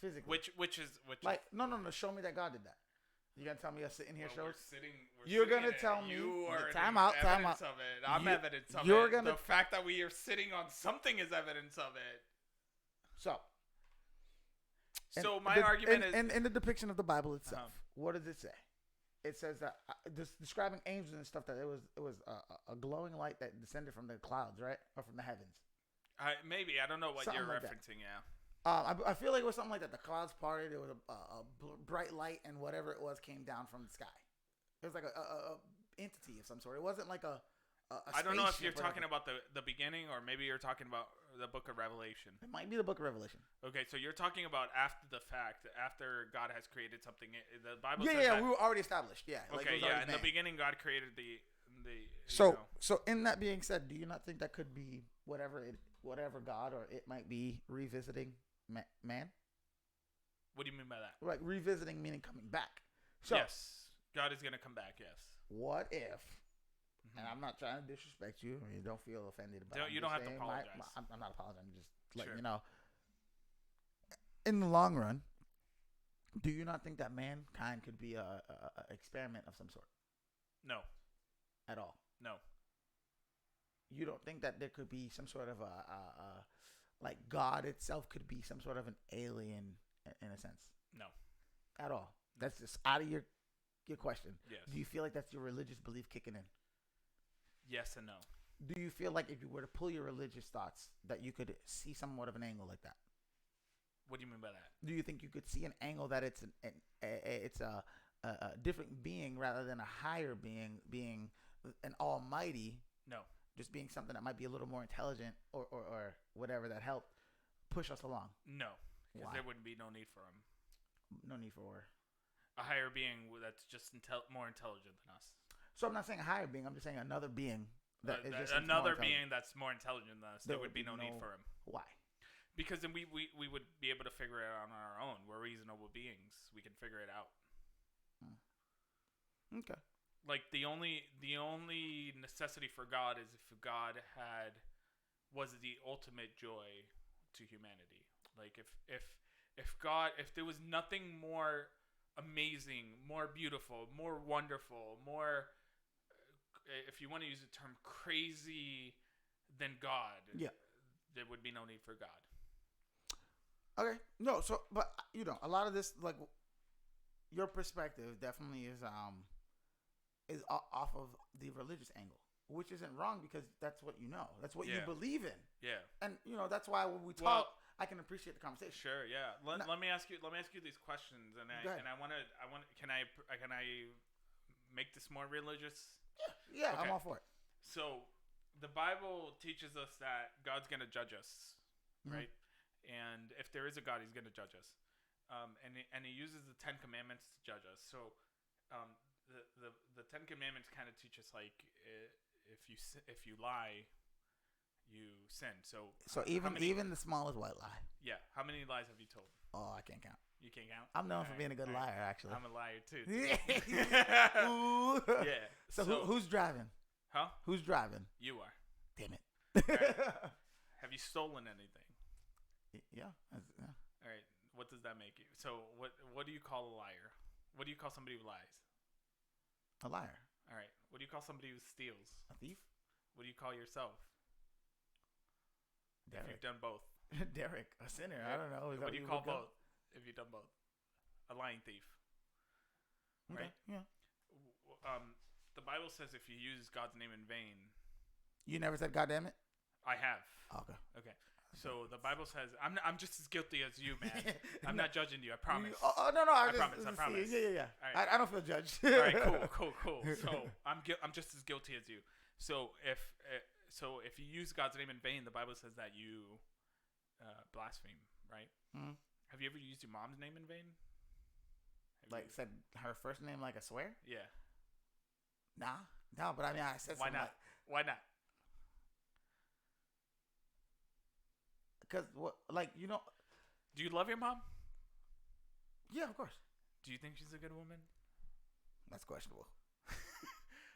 Physically. Which is like, no. Show me that God did that. You gonna tell me us sitting here shows? You're gonna tell me. You are time out. Of it. I'm evidence of you're it. Gonna the fact that we are sitting on something is evidence of it. So my argument is, in the depiction of the Bible itself, what does it say? It says that describing angels and stuff, that it was a glowing light that descended from the clouds, right, or from the heavens. Maybe I don't know what something you're like referencing. That. Yeah. I feel like it was something like that. The clouds parted. It was a bright light, and whatever it was came down from the sky. It was like a entity of some sort. It wasn't like a I don't know if you're talking about the beginning, or maybe you're talking about the Book of Revelation. It might be the Book of Revelation. Okay, so you're talking about after the fact, after God has created something. The Bible says that, we were already established. Yeah. Okay, in the beginning, God created the. So in that being said, do you not think that could be whatever God or it might be revisiting man? What do you mean by that? Like revisiting meaning coming back. So, yes, God is gonna come back. Yes. What if? And I'm not trying to disrespect you. You don't feel offended about it. You don't have to apologize. I'm not apologizing. I'm just letting you know. In the long run, do you not think that mankind could be a experiment of some sort? No. At all? No. You don't think that there could be some sort of like God itself could be some sort of an alien in a sense? No. At all? That's just out of your question. Yes. Do you feel like that's your religious belief kicking in? Yes and no. Do you feel like if you were to pull your religious thoughts that you could see somewhat of an angle like that? What do you mean by that? Do you think you could see an angle that it's a different being rather than a higher being an almighty? No. Just being something that might be a little more intelligent or whatever that helped push us along? No. Because there would be no need for him. No need for a higher being that's just more intelligent than us. So I'm not saying a higher being. I'm just saying another being that is just another being that's more intelligent than us. There would be no need for him. Why? Because then we would be able to figure it out on our own. We're reasonable beings. We can figure it out. Okay. Like the only necessity for God is if God was the ultimate joy to humanity. Like if there was nothing more amazing, more beautiful, more wonderful, more, if you want to use the term, crazy than God, there would be no need for God. Okay. No, so, but, a lot of this, like, your perspective definitely is off of the religious angle, which isn't wrong because that's what you know. That's what you believe in. Yeah. And, that's why when we talk, I can appreciate the conversation. Sure, yeah. Let me ask you these questions, and I want can I make this more religious? Yeah, okay. I'm all for it. So, the Bible teaches us that God's going to judge us, right? And if there is a God, He's going to judge us. And He uses the 10 Commandments to judge us. So, the 10 Commandments kind of teach us like if you lie, you sin. So even the smallest white lie. Yeah. How many lies have you told? Oh, I can't count. You can't count? I'm known for being a good liar, actually. I'm a liar, too. Ooh. Yeah. So who's driving? Huh? Who's driving? You are. Damn it. Right. Have you stolen anything? Yeah. All right. What does that make you? So what do you call a liar? What do you call somebody who lies? A liar. All right. What do you call somebody who steals? A thief. What do you call yourself? Derek. If you've done both. Derek, a sinner. I don't know. What do you call both? If you've done both, a lying thief. Okay. Right? Yeah. The Bible says if you use God's name in vain. You never said "God damn it"? I have. Okay. Okay. So the Bible says I'm just as guilty as you, man. I'm not judging you. I promise. Oh no! I promise. Yeah. Right. I don't feel judged. All right. Cool. So I'm just as guilty as you. So if you use God's name in vain, the Bible says that you blaspheme, right? Mm-hmm. Have you ever used your mom's name in vain? Said her first name like a swear? Yeah. Nah. No, but I mean, I said why not? Why not? Because what? Do you love your mom? Yeah, of course. Do you think she's a good woman? That's questionable.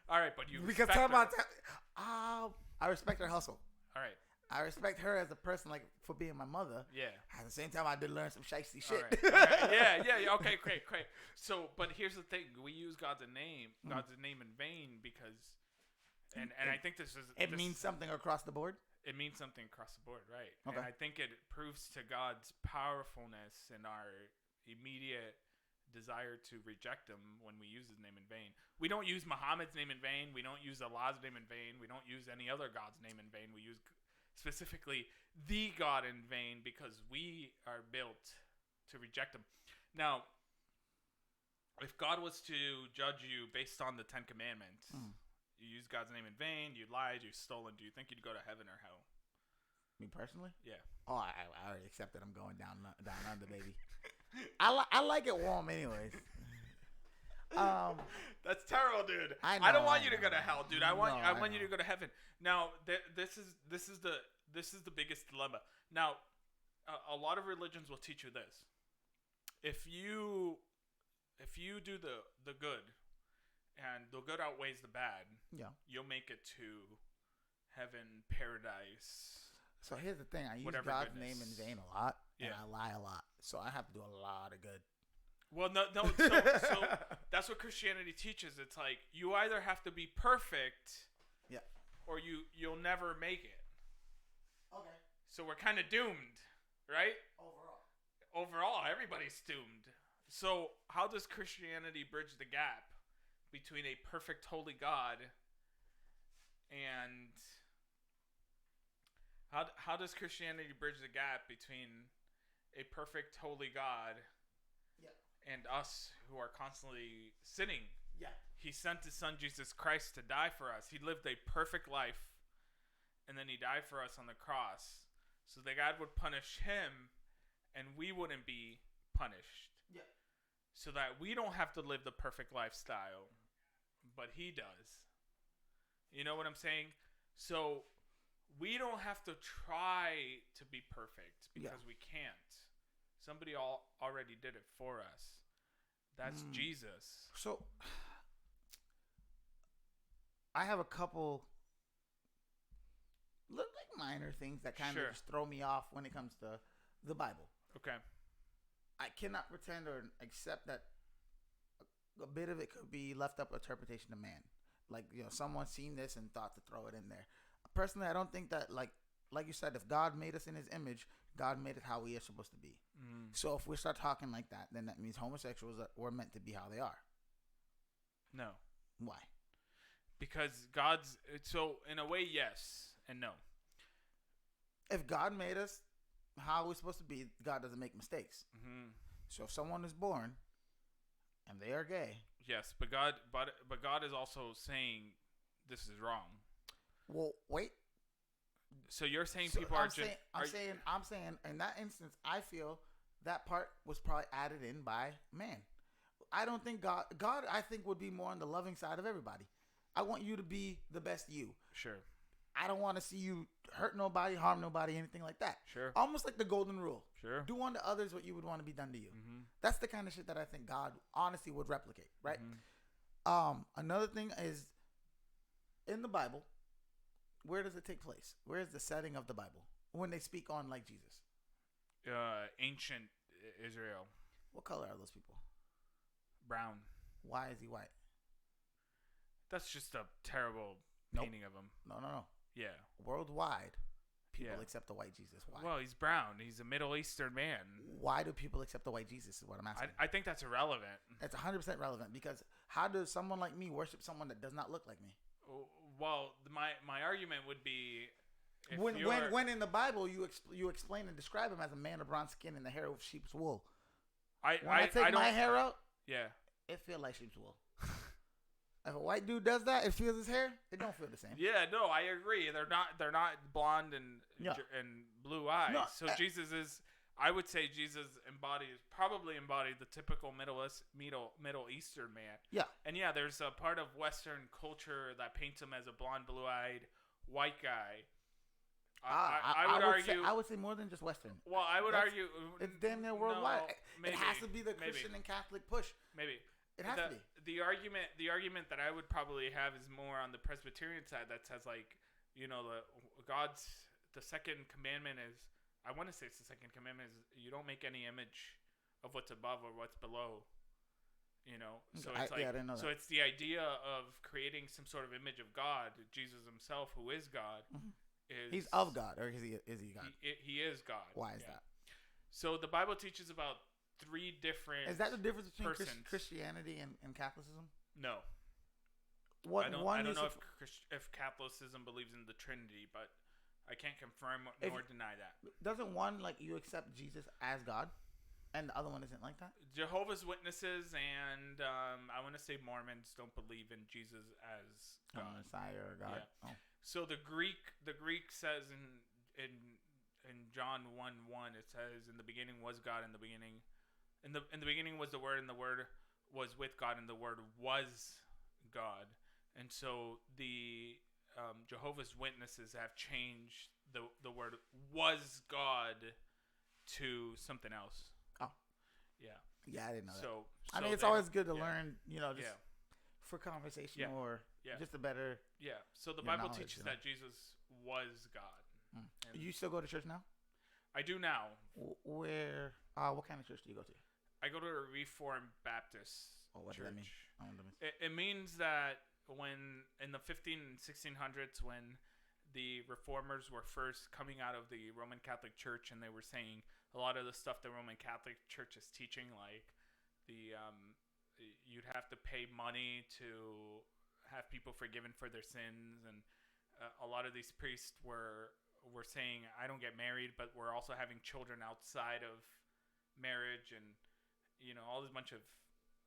All right, but you because respect her. I respect her hustle. All right. I respect her as a person, for being my mother. Yeah. At the same time, I did learn some shiesty shit. All right. Yeah. Okay, great. So, but here's the thing: we use God's name in vain because, and I think this means something across the board. It means something across the board, right? Okay. And I think it proves to God's powerfulness and our immediate desire to reject him when we use his name in vain. We don't use Muhammad's name in vain. We don't use Allah's name in vain. We don't use any other God's name in vain. We use specifically the God in vain because we are built to reject him. Now, if God was to judge you based on the 10 Commandments, you use God's name in vain, you lied, you stolen, do you think you'd go to heaven or hell? Me personally? Yeah. Oh, I already accepted I'm going down under, baby. I like it warm anyways. That's terrible, dude. I don't want you to go to hell, dude. I want you to go to heaven. Now, this is the biggest dilemma. Now, a lot of religions will teach you this. If you do the good, and the good outweighs the bad, yeah, you'll make it to heaven, paradise. So here's the thing: I use God's name in vain a lot, and I lie a lot. So I have to do a lot of good. Well, no. So that's what Christianity teaches. It's like you either have to be perfect, yeah, or you'll never make it. Okay. So we're kind of doomed, right? Overall, everybody's doomed. So how does Christianity bridge the gap between a perfect, holy God and how does Christianity bridge the gap between a perfect, holy God and us who are constantly sinning? Yeah. He sent his son, Jesus Christ, to die for us. He lived a perfect life, and then he died for us on the cross so that God would punish him and we wouldn't be punished. Yeah. So that we don't have to live the perfect lifestyle, but he does. You know what I'm saying? So we don't have to try to be perfect because we can't. Somebody already did it for us. That's Jesus. So I have a couple minor things that kind of just throw me off when it comes to the Bible. Okay. I cannot pretend or accept that a bit of it could be left up interpretation to man. Someone seen this and thought to throw it in there. Personally, I don't think that, like you said, if God made us in his image, God made it how we are supposed to be. So if we start talking like that, then that means homosexuals were meant to be how they are. No. Why? Because so in a way, yes and no. If God made us how we're supposed to be, God doesn't make mistakes. Mm-hmm. So if someone is born and they are gay, yes, but God is also saying this is wrong. Well, wait. So you're saying people are just? I'm saying in that instance, I feel that part was probably added in by man. I don't think God, I think, would be more on the loving side of everybody. I want you to be the best you. Sure. I don't want to see you hurt nobody, harm nobody, anything like that. Sure. Almost like the golden rule. Sure. Do unto others what you would want to be done to you. Mm-hmm. That's the kind of shit that I think God honestly would replicate, right? Mm-hmm. Another thing is in the Bible, where does it take place? Where is the setting of the Bible when they speak on like Jesus? Ancient Israel. What color are those people? Brown. Why is he white? That's just a terrible painting of him. No. Yeah. Worldwide, people accept the white Jesus. Why? Well, he's brown. He's a Middle Eastern man. Why do people accept the white Jesus is what I'm asking. I think that's irrelevant. It's 100% relevant because how does someone like me worship someone that does not look like me? Well, my argument would be when in the Bible you explain and describe him as a man of bronze skin and the hair of sheep's wool. When I take my hair out, it feels like sheep's wool. If a white dude does that, it feels his hair. It don't feel the same. Yeah, no, I agree. They're not blonde and blue eyes. No, so Jesus is. I would say Jesus probably embodied the typical Middle Eastern man. Yeah. And yeah, there's a part of Western culture that paints him as a blonde, blue-eyed white guy. I would say more than just Western. Well, I would argue it's damn near worldwide. No, maybe, it has to be the Christian and Catholic push. Maybe it has to be. The argument that I would probably have is more on the Presbyterian side that says like, the second commandment is. I want to say it's the second commandment is you don't make any image of what's above or what's below. So it's I didn't know that. So it's the idea of creating some sort of image of God. Jesus himself, who is God, he's of God, or is he God? He is God. Why is that? So the Bible teaches about 3 different. Is that the difference between Christianity and Catholicism? No. I don't know if Catholicism believes in the Trinity, but I can't confirm nor deny that. Doesn't one you accept Jesus as God, and the other one isn't like that? Jehovah's Witnesses and I want to say Mormons don't believe in Jesus as God. Messiah or God. Yeah. So the Greek says in John 1:1 it says in the beginning was God, in the beginning was the Word, and the Word was with God, and the Word was God. And so the Jehovah's Witnesses have changed the word "was God" to something else. Oh, yeah, I didn't know that. So I mean, it's always good to learn, just for conversation or just a better. Yeah. So the Bible teaches that Jesus was God. You still go to church now? I do now. Where? What kind of church do you go to? I go to a Reformed Baptist what church. Does that mean? It means that when in the 1500s and 1600s, when the reformers were first coming out of the Roman Catholic Church, and they were saying a lot of the stuff the Roman Catholic Church is teaching, like you'd have to pay money to have people forgiven for their sins, and a lot of these priests were saying, I don't get married, but we're also having children outside of marriage, and all this bunch of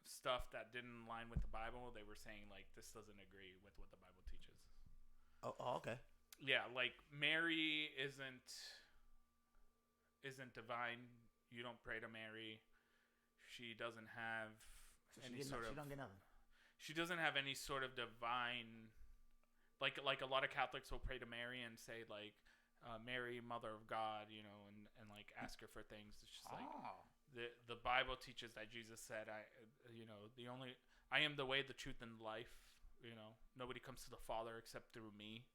stuff that didn't align with the Bible. They were saying like this doesn't agree with what the Bible teaches. Oh, okay. Yeah, like Mary isn't divine. You don't pray to Mary. She doesn't have any sort of. She don't get nothing. She doesn't have any sort of divine. Like a lot of Catholics will pray to Mary and say like, Mary, Mother of God, and like ask her for things. It's just like. The Bible teaches that Jesus said, I am the way, the truth, and life. Nobody comes to the Father except through me.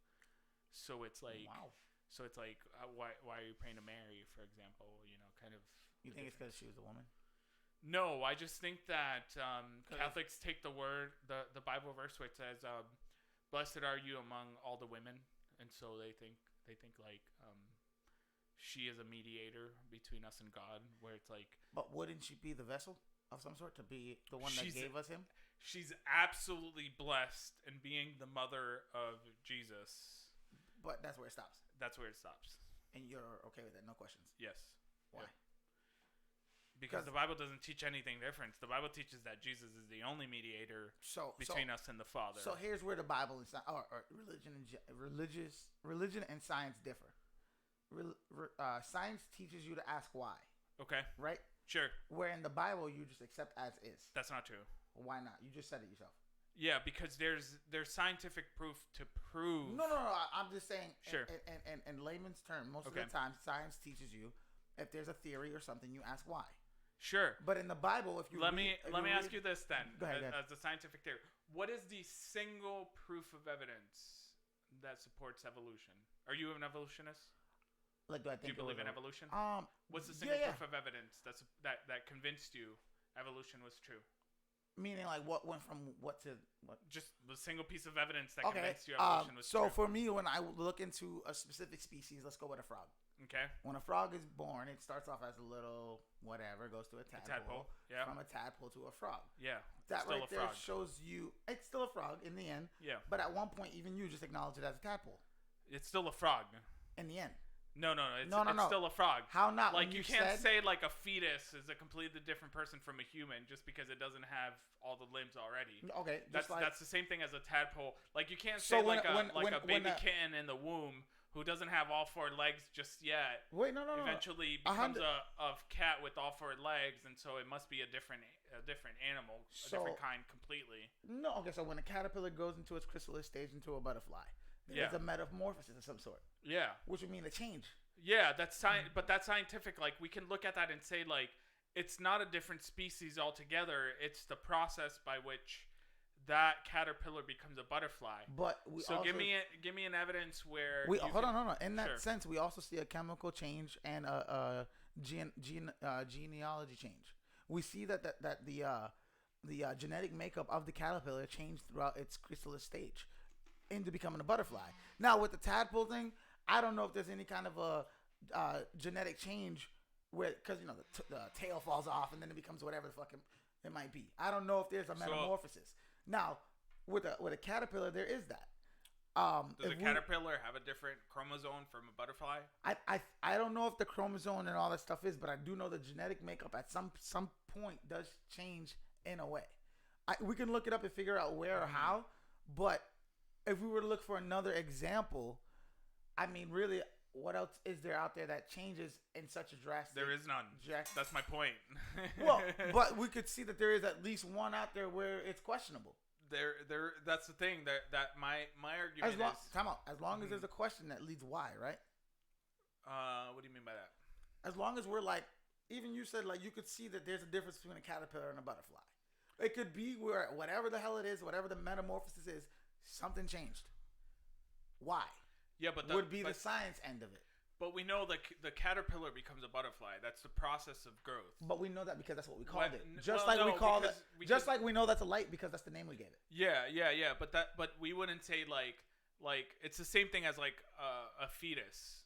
So it's like, wow. So it's like, why are you praying to Mary, for example? Kind of. You think it's because she was a woman? No, I just think that Catholics take the word, the Bible verse where it says, "Blessed are you among all the women," and so they think like. She is a mediator between us and God, where it's like. But wouldn't she be the vessel of some sort to be the one that gave us him? She's absolutely blessed in being the mother of Jesus. But that's where it stops. That's where it stops. And you're okay with that? No questions? Yes. Why? Yeah. Because the Bible doesn't teach anything different. The Bible teaches that Jesus is the only mediator between us and the Father. So here's where the Bible and religion and science differ. Science teaches you to ask why. Okay. Right? Sure. Where in the Bible you just accept as is. That's not true. Why not? You just said it yourself. Yeah, because there's scientific proof to prove. No. I'm just saying. Sure. In layman's term, most of the time, science teaches you if there's a theory or something, you ask why. Sure. But in the Bible, if you let me ask you this then, go ahead. As a scientific theory, what is the single proof of evidence that supports evolution? Are you an evolutionist? Like, do you believe in evolution? What's the single proof of evidence that convinced you evolution was true? Meaning, like, what went from what to what? Just the single piece of evidence that convinced you evolution was true. So for me, when I look into a specific species, let's go with a frog. Okay. When a frog is born, it starts off as a little whatever, goes to a tadpole. Yeah. From a tadpole to a frog. Yeah. That still right there shows you it's still a frog in the end. Yeah. But at one point, even you just acknowledge it as a tadpole. It's still a frog. In the end. No. It's still a frog. How not? Like, you can't say, like, a fetus is a completely different person from a human just because it doesn't have all the limbs already. Okay. That's the same thing as a tadpole. Like, you can't say, a baby kitten in the womb who doesn't have all four legs just yet. Wait, no. Eventually becomes a cat with all four legs, and so it must be a different animal, a different kind completely. No, okay, so when a caterpillar goes into its chrysalis stage into a butterfly, it's a metamorphosis of some sort. Yeah. Which would mean a change. Yeah, but that's scientific. Like, we can look at that and say, like, it's not a different species altogether. It's the process by which that caterpillar becomes a butterfly. But give me an evidence where hold on. In that sense, we also see a chemical change and a genealogy change. We see that the genetic makeup of the caterpillar changed throughout its chrysalis stage into becoming a butterfly. Now with the tadpole thing, I don't know if there's any kind of a genetic change where, because the tail falls off and then it becomes whatever the fuck it might be. I don't know if there's a metamorphosis. Now, with a caterpillar, there is that. Does a caterpillar have a different chromosome from a butterfly? I don't know if the chromosome and all that stuff is, but I do know the genetic makeup at some point does change in a way. We can look it up and figure out where or how, but if we were to look for another example, I mean, really, what else is there out there that changes in such a drastic? There is none. That's my point. Well, but we could see that there is at least one out there where it's questionable. That's the thing. That my argument is. Time out. As long as there's a question that leads why, right? What do you mean by that? As long as we're like, even you said, like, you could see that there's a difference between a caterpillar and a butterfly. It could be where whatever the hell it is, whatever the metamorphosis is, something changed. Why? Yeah, but would be the science end of it. But we know the caterpillar becomes a butterfly. That's the process of growth. But we know that because that's what we called it. Like we know that's a light because that's the name we gave it. Yeah. But we wouldn't say like it's the same thing as like a fetus,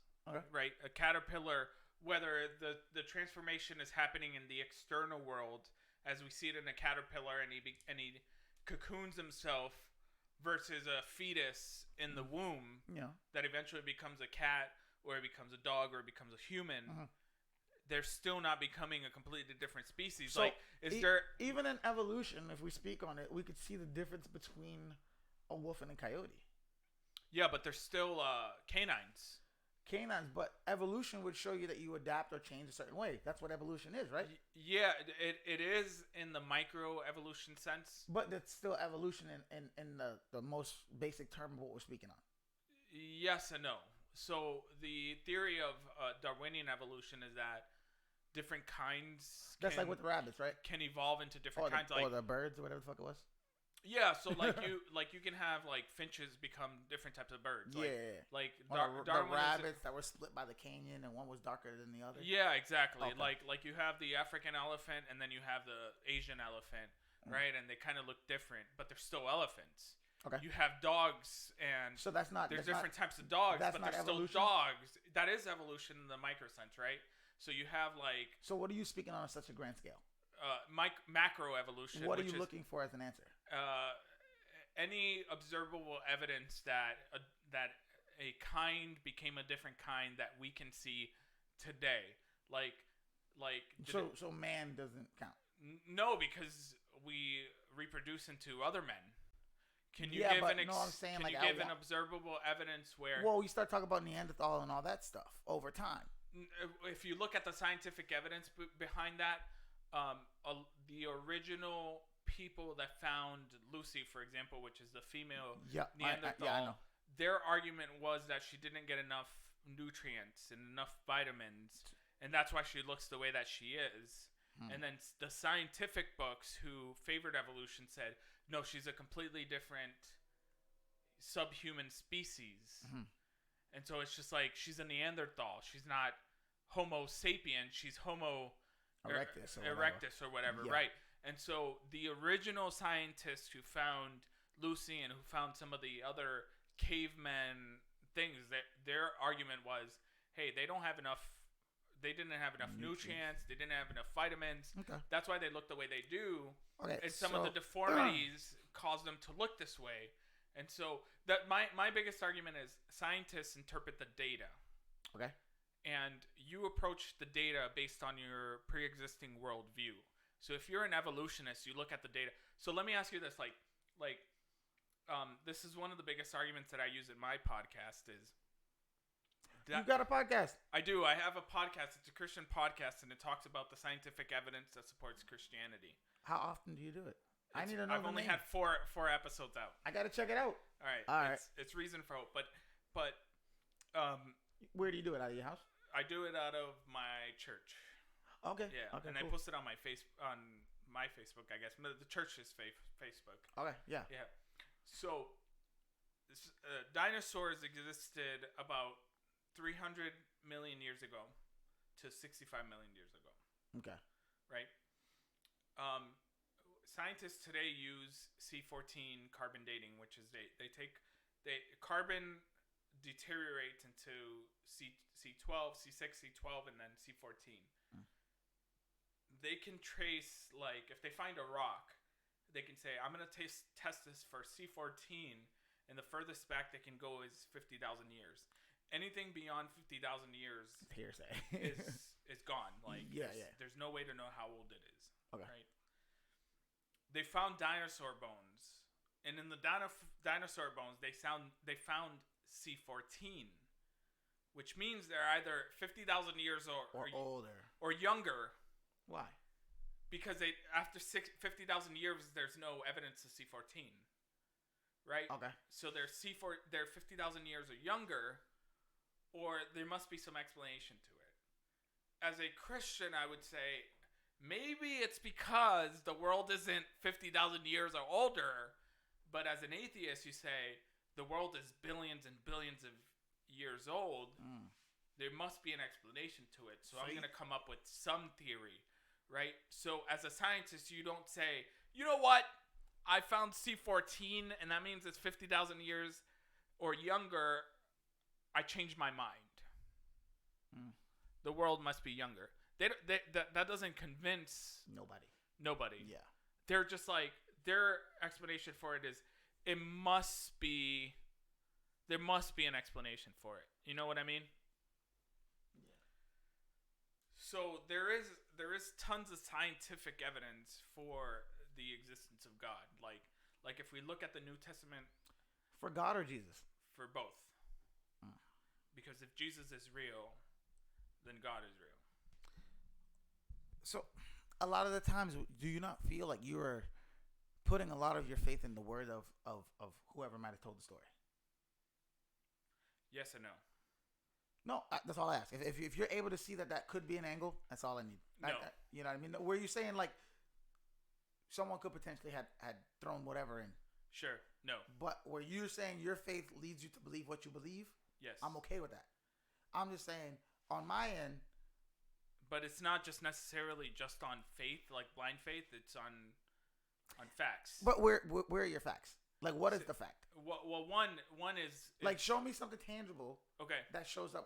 right? A caterpillar, whether the transformation is happening in the external world as we see it in a caterpillar, and he cocoons himself, versus a fetus in the womb that eventually becomes a cat, or it becomes a dog, or it becomes a human. They're still not becoming a completely different species. So even in evolution, if we speak on it, we could see the difference between a wolf and a coyote. Yeah, but they're still canines. But evolution would show you that you adapt or change a certain way. That's what evolution is, right? Yeah, it is in the micro evolution sense. But it's still evolution in the most basic term of what we're speaking on. Yes and no. So the theory of Darwinian evolution is that different kinds that's like with the rabbits, right? Can evolve into different kinds. Or the birds or whatever the fuck it was. Yeah, so you can have like finches become different types of birds. Like the rabbits that were split by the canyon and one was darker than the other. Yeah, exactly. Okay. Like you have the African elephant and then you have the Asian elephant, right? And they kind of look different, but they're still elephants. Okay. You have dogs, and so there's different types of dogs, but they're still dogs. That is evolution in the micro sense, right? So you have like. So what are you speaking on such a grand scale? Macro evolution. What are you looking for as an answer? Any observable evidence that a kind became a different kind that we can see today, So man doesn't count. No, because we reproduce into other men. Can you give an observable evidence where? Well, you start talking about Neanderthal and all that stuff over time. If you look at the scientific evidence behind that, the original people that found Lucy, for example, which is the female Neanderthal, Neanderthal, I know. their argument was that she didn't get enough nutrients and enough vitamins, and that's why she looks the way that she is. And then the scientific books who favored evolution said, no, she's a completely different subhuman species. And so it's just like, she's a Neanderthal. She's not Homo sapien. She's Homo erectus or whatever, right? And so the original scientists who found Lucy and who found some of the other cavemen things, their argument was, hey, they didn't have enough nutrients. They didn't have enough vitamins. Okay. That's why they look the way they do. Okay. And some of the deformities cause them to look this way. And so that my biggest argument is scientists interpret the data. Okay. And you approach the data based on your pre-existing worldview. So if you're an evolutionist, you look at the data. So let me ask you this, this is one of the biggest arguments that I use in my podcast is... You got a podcast? I do. I have a podcast. It's a Christian podcast, and it talks about the scientific evidence that supports Christianity. How often do you do it? I need to know. I've only had four episodes out. I got to check it out. All right. It's Reason for Hope, but where do you do it? Out of your house? I do it out of my church. Okay. Yeah. Okay, and cool. I post it on my Facebook, I guess. The church's Facebook. Okay. Yeah. Yeah. So, dinosaurs existed about 300 million years ago to 65 million years ago. Okay. Right? Scientists today use C14 carbon dating, which is carbon deteriorates into C12, C6, C12, and then C14. They can trace, if they find a rock, they can say, I'm going to test this for C14, and the furthest back they can go is 50,000 years. Anything beyond 50,000 years hearsay is gone. There's no way to know how old it is. Okay. Right? They found dinosaur bones, and in the dinosaur bones, they found C14, which means they're either 50,000 years or older or younger. Why? Because after 50,000 years, there's no evidence of C14, right? Okay. So they're 50,000 years or younger, or there must be some explanation to it. As a Christian, I would say maybe it's because the world isn't 50,000 years or older, but as an atheist, you say the world is billions and billions of years old. There must be an explanation to it. So I'm going to come up with some theory. Right? So as a scientist, you don't say, you know what? I found C14, and that means it's 50,000 years or younger. I changed my mind. The world must be younger. That doesn't convince nobody. Yeah. They're just their explanation for it is there must be an explanation for it. You know what I mean? So there is tons of scientific evidence for the existence of God. Like if we look at the New Testament, for God or Jesus? For both. Because if Jesus is real, then God is real. So a lot of the times, do you not feel like you are putting a lot of your faith in the word of whoever might have told the story? Yes and no. No, that's all I ask. If you're able to see that could be an angle, that's all I need. No. You know what I mean? Were you saying someone could potentially had thrown whatever in? Sure. No. But were you saying your faith leads you to believe what you believe? Yes. I'm okay with that. I'm just saying on my end. But it's not just necessarily just on faith, like blind faith. It's on facts. But where are your facts? What is the fact? Well, one is show me something tangible. Okay. That shows up.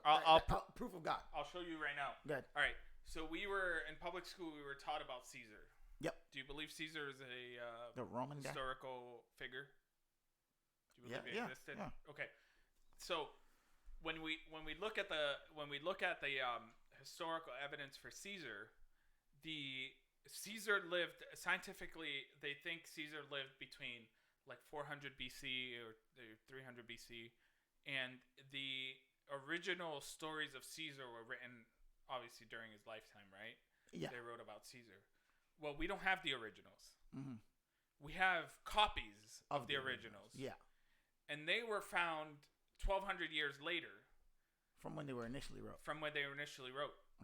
Proof of God. I'll show you right now. Good. All right. So we were in public school. We were taught about Caesar. Yep. Do you believe Caesar is the Roman historical figure? Do you believe he existed? Yeah. Okay. So when we look at the historical evidence for Caesar, Caesar lived scientifically. They think Caesar lived between 400 BC or 300 BC, and the original stories of Caesar were written obviously during his lifetime, right? Yeah. They wrote about Caesar. Well, we don't have the originals. Mm-hmm. we have copies of the originals. Yeah. And they were found 1,200 years later. From when they were initially wrote.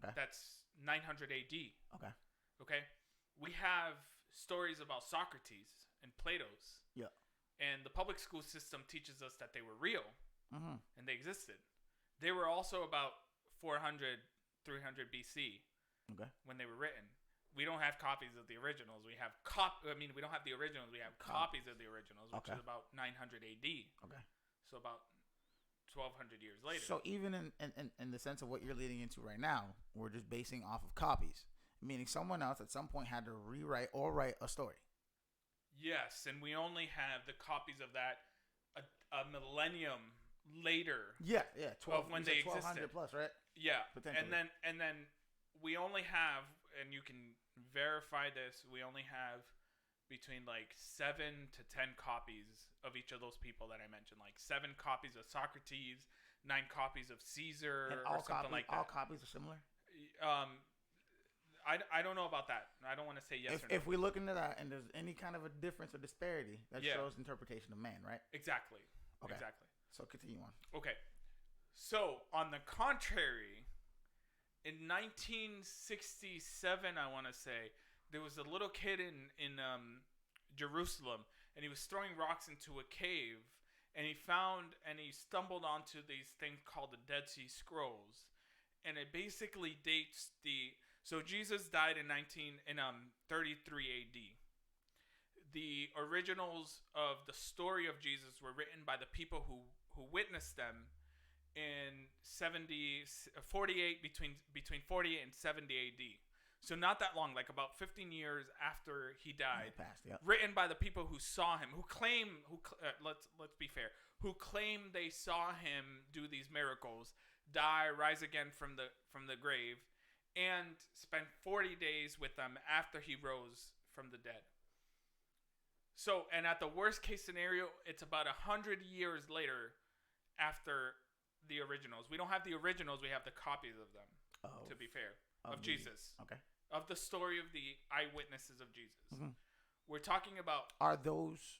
Okay. That's 900 AD. Okay. Okay. We have stories about Socrates and Plato's. Yeah. And the public school system teaches us that they were real. Mm-hmm. And they existed. They were also about 400, 300 BC. Okay. When they were written. We don't have copies of the originals. We have we don't have the originals. We have copies of the originals, which is about 900 AD. Okay. So about 1,200 years later. So even in the sense of what you're leading into right now, we're just basing off of copies, meaning someone else at some point had to rewrite or write a story. Yes, and we only have the copies of that a millennium later. Yeah. 12 when they 1,200 existed. plus, right? Yeah, Potentially. and then we only have, and you can verify this, we only have between like 7 to 10 copies of each of those people that I mentioned. Like 7 copies of Socrates, 9 copies of Caesar, And or something like that. All copies are similar? I don't know about that. I don't want to say yes or no. If we look into that and there's any kind of a difference or disparity, that shows interpretation of man, right? Exactly. Okay. Exactly. So continue on. Okay. So, on the contrary, in 1967, I want to say, there was a little kid in Jerusalem, and he was throwing rocks into a cave, and he stumbled onto these things called the Dead Sea Scrolls, and it basically dates so Jesus died in 33 AD. The originals of the story of Jesus were written by the people who witnessed them in 48 between 48 and 70 AD. So not that long, like about 15 years after he died. Passed, yep. Written by the people who saw him, let's be fair, who claim they saw him do these miracles, die, rise again from the grave, and spend 40 days with them after he rose from the dead. So, and at the worst case scenario, it's about 100 years later after the originals. We don't have the originals, we have the copies of them, to be fair, of Jesus. Okay. Of the story of the eyewitnesses of Jesus. Mm-hmm. We're talking about... Are those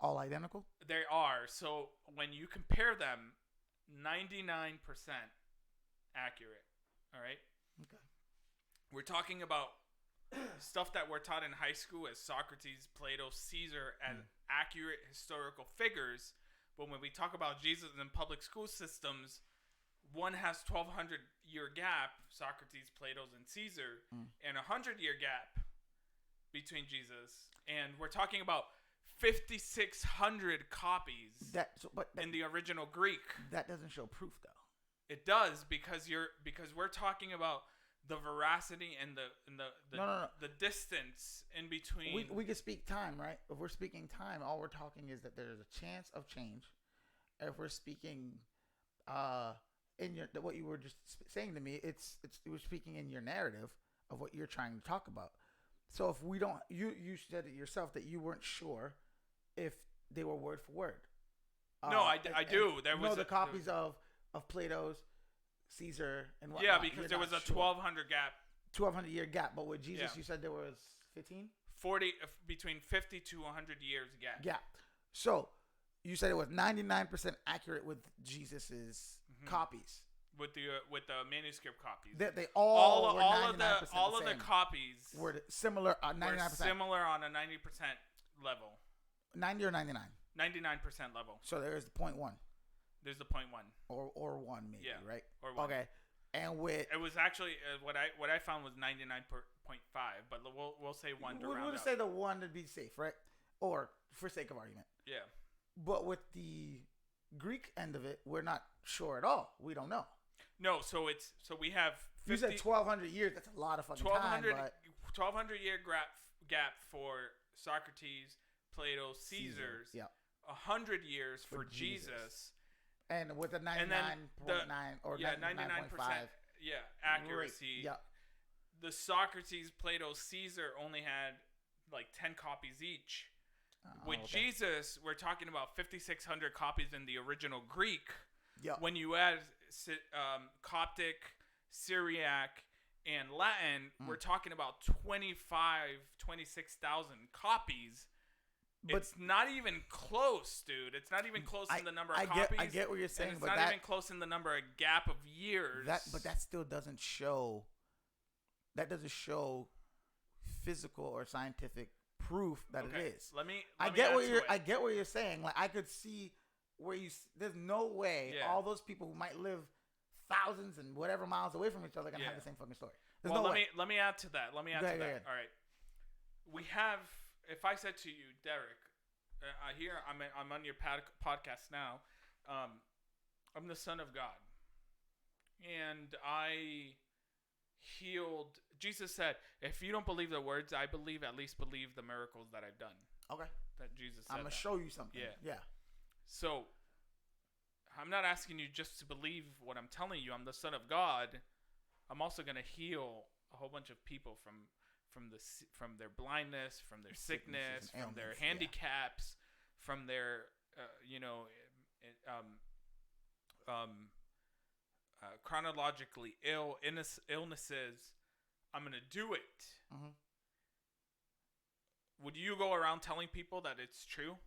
all identical? They are. So when you compare them, 99% accurate. All right? Okay. We're talking about stuff that we're taught in high school as Socrates, Plato, Caesar, and accurate historical figures. But when we talk about Jesus in public school systems, one has 1,200-year gap, Socrates, Plato's, and Caesar, and 100-year gap between Jesus. And we're talking about 5,600 copies in the original Greek. That doesn't show proof, though. It does, because we're talking about the veracity and the distance in between. We could speak time, right? If we're speaking time, all we're talking is that there's a chance of change. If we're speaking what you were just saying to me, it was speaking in your narrative of what you're trying to talk about. So if we don't, you said it yourself that you weren't sure if they were word for word. No, I do. There was the copies of Plato's, Caesar, and whatnot. Yeah, because there was a 1,200 gap. 1,200-year gap, but with Jesus, you said there was 15? 40, between 50 to 100 years gap. Yeah. So you said it was 99% accurate with Jesus's copies. With the manuscript copies. They all were 99% all of the copies were similar on 99%. Were similar on a 90% level. 90 or 99? 99% level. So there is the 0.1. There's the 0.1. Or 1 maybe, right? Or 1. Okay. And with it was actually what I found was 99.5, but we'll say 1 to round up. We'll just say the 1 to be safe, right? Or for sake of argument. Yeah. But with the Greek end of it, we're not sure at all. We don't know. No, so we have 50, you said 1,200 years. That's a lot of fucking time. 1,200 year gap for Socrates, Plato, Caesar's. Yeah. 100 years for Jesus. And with a 99.9 or 99.5 accuracy. Yeah. The Socrates, Plato, Caesar only had like 10 copies each. With Jesus, we're talking about 5,600 copies in the original Greek. Yeah. When you add Coptic, Syriac, and Latin, we're talking about 25,000, 26,000 copies It's not even close, dude. It's not even close in the number of copies. I get what you're saying, it's but not even close in the number of gap of years. But that still doesn't show. That doesn't show physical or scientific proof that it is. I get what you're saying. Like I could see where there's no way all those people who might live thousands and whatever miles away from each other are gonna have the same fucking story. There's no way. Let me add to that. All right. We have. If I said to you, Derek, I'm on your podcast now. I'm the Son of God, and I healed. Jesus said, "If you don't believe the words I believe, at least believe the miracles that I've done." Okay. That Jesus said. I'm gonna show you something. Yeah. So, I'm not asking you just to believe what I'm telling you. I'm the Son of God. I'm also gonna heal a whole bunch of people from their blindness, from their sickness, from their handicaps, from their chronologically illnesses. I'm gonna do it. Mm-hmm. Would you go around telling people that it's true?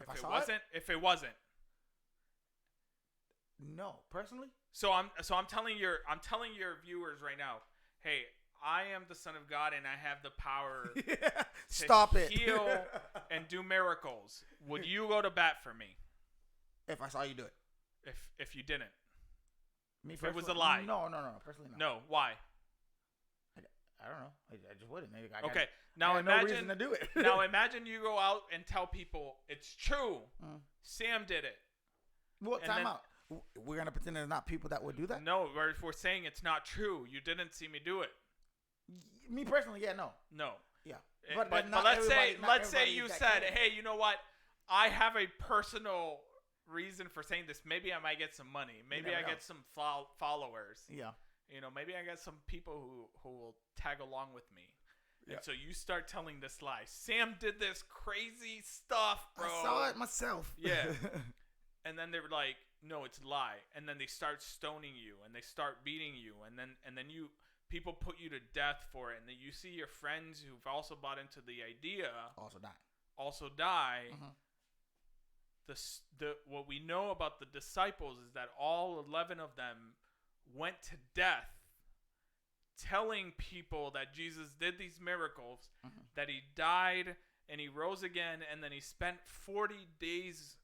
If it wasn't. No, personally. So I'm telling your viewers right now, hey, I am the Son of God and I have the power to heal and do miracles. Would you go to bat for me? If I saw you do it. If you didn't. If it was a lie. No. Personally, no. No, why? I don't know. I just wouldn't. Okay. Now imagine no reason to do it. Now imagine you go out and tell people it's true. Sam did it. Well, time out. We're gonna pretend there's not people that would do that? No, we're saying it's not true. You didn't see me do it. Me personally, yeah, no. Yeah. But let's say you said, hey, you know what? I have a personal reason for saying this. Maybe I might get some money. Maybe I get some followers. Yeah. Maybe I get some people who will tag along with me. Yeah. And so you start telling this lie. Sam did this crazy stuff, bro. I saw it myself. Yeah. And then they were like, no, it's a lie. And then they start stoning you and they start beating you. And then people put you to death for it. And then you see your friends who've also bought into the idea also die. Mm-hmm. What we know about the disciples is that all 11 of them went to death telling people that Jesus did these miracles, that he died and he rose again, and then he spent 40 days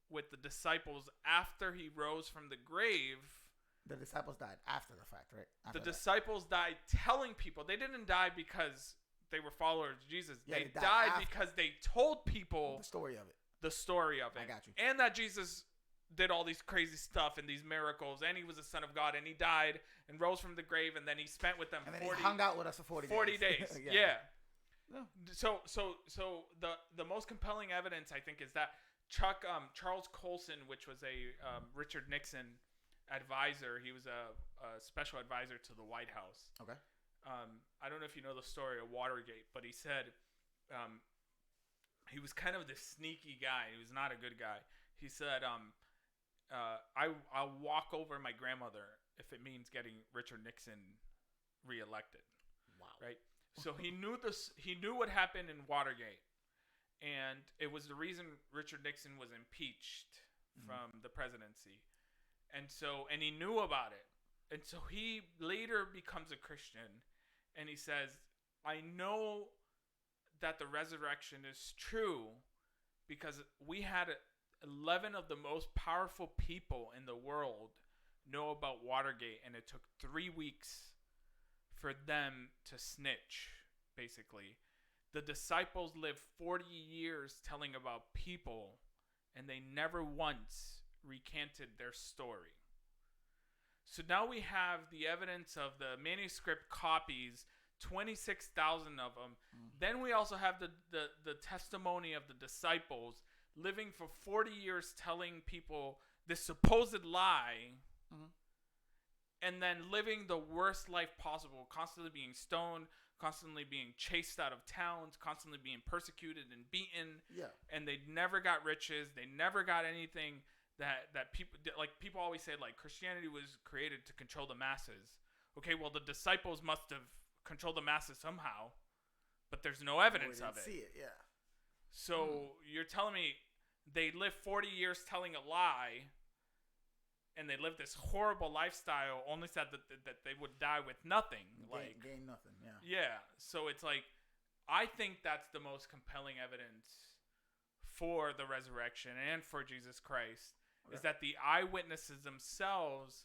with the disciples after he rose from the grave. The disciples died after the fact, right? Disciples died telling people. They didn't die because they were followers of Jesus. Yeah, they died because they told people the story of it. I got you. And that Jesus did all these crazy stuff and these miracles, and he was the Son of God, and he died and rose from the grave, and then he spent with them and then he hung out with us for 40 days. Yeah. So the most compelling evidence, I think, is that Charles Colson, which was a Richard Nixon advisor, he was a special advisor to the White House. Okay. I don't know if you know the story of Watergate, but he said he was kind of this sneaky guy. He was not a good guy. He said, I'll walk over my grandmother if it means getting Richard Nixon reelected. Wow. Right? So he knew this. He knew what happened in Watergate, and it was the reason Richard Nixon was impeached from the presidency, and he knew about it, and so he later becomes a Christian, and he says, "I know that the resurrection is true because we had 11 of the most powerful people in the world know about Watergate, and it took 3 weeks for them to snitch, basically. The disciples lived 40 years telling about people, and they never once recanted their story. So now we have the evidence of the manuscript copies, 26,000 of them. Then we also have the testimony of the disciples living for 40 years telling people this supposed lie, and then living the worst life possible, constantly being stoned, constantly being chased out of towns, constantly being persecuted and beaten. Yeah. And they never got riches. They never got anything that people always say, like, Christianity was created to control the masses. Okay, well, the disciples must have controlled the masses somehow, but there's no evidence of it. See it, yeah. So you're telling me they lived 40 years telling a lie, and they lived this horrible lifestyle, only said that they would die with nothing. Gain nothing, yeah. Yeah, so it's like, I think that's the most compelling evidence for the resurrection and for Jesus Christ, is that the eyewitnesses themselves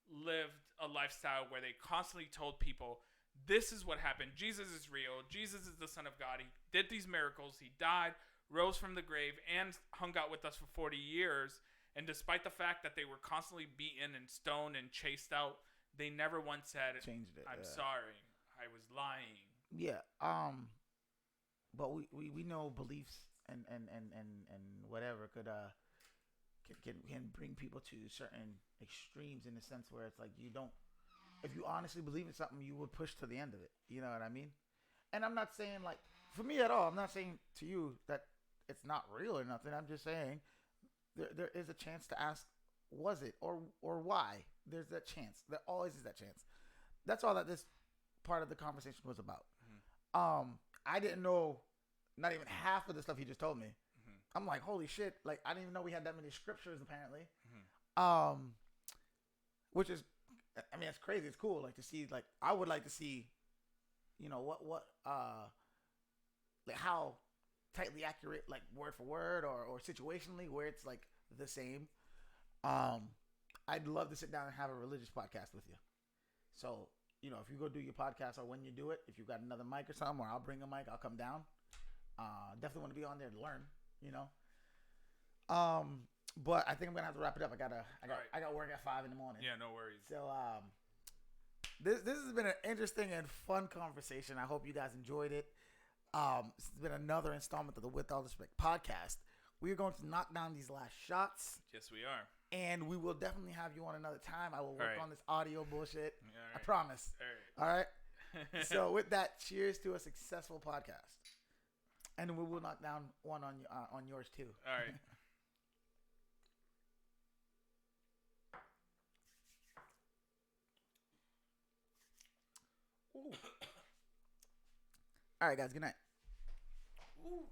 lived a lifestyle where they constantly told people, this is what happened. Jesus is real. Jesus is the Son of God. He did these miracles. He died, rose from the grave, and hung out with us for 40 years. And despite the fact that they were constantly beaten and stoned and chased out, they never once said, changed it. I'm sorry. I was lying. Yeah. But we know beliefs and whatever can bring people to certain extremes, in the sense where it's like, if you honestly believe in something, you would push to the end of it. You know what I mean? And I'm not saying, like, for me at all, I'm not saying to you that it's not real or nothing. I'm just saying there is a chance to ask, was it, or why? There's that chance. There always is that chance. That's all that this part of the conversation was about. Mm-hmm. I didn't know not even half of the stuff he just told me. Mm-hmm. I'm like, holy shit! Like, I didn't even know we had that many scriptures apparently. Mm-hmm. Which is, I mean, it's crazy. It's cool. Like, to see, like, I would like to see, like, how tightly accurate, like, word for word or situationally, where it's like the same. I'd love to sit down and have a religious podcast with you. So, if you go do your podcast, or when you do it, if you've got another mic or something, or I'll bring a mic, I'll come down. Definitely want to be on there to learn, But I think I'm gonna have to wrap it up. I got work at 5 a.m. Yeah, no worries. So this has been an interesting and fun conversation. I hope you guys enjoyed it. This has been another installment of the With All Respect podcast. We are going to knock down these last shots. Yes, we are. And we will definitely have you on another time. I will work on this audio bullshit. Right. I promise. All right. So with that, cheers to a successful podcast. And we will knock down one on yours too. All right. All right, guys. Good night. Ooh.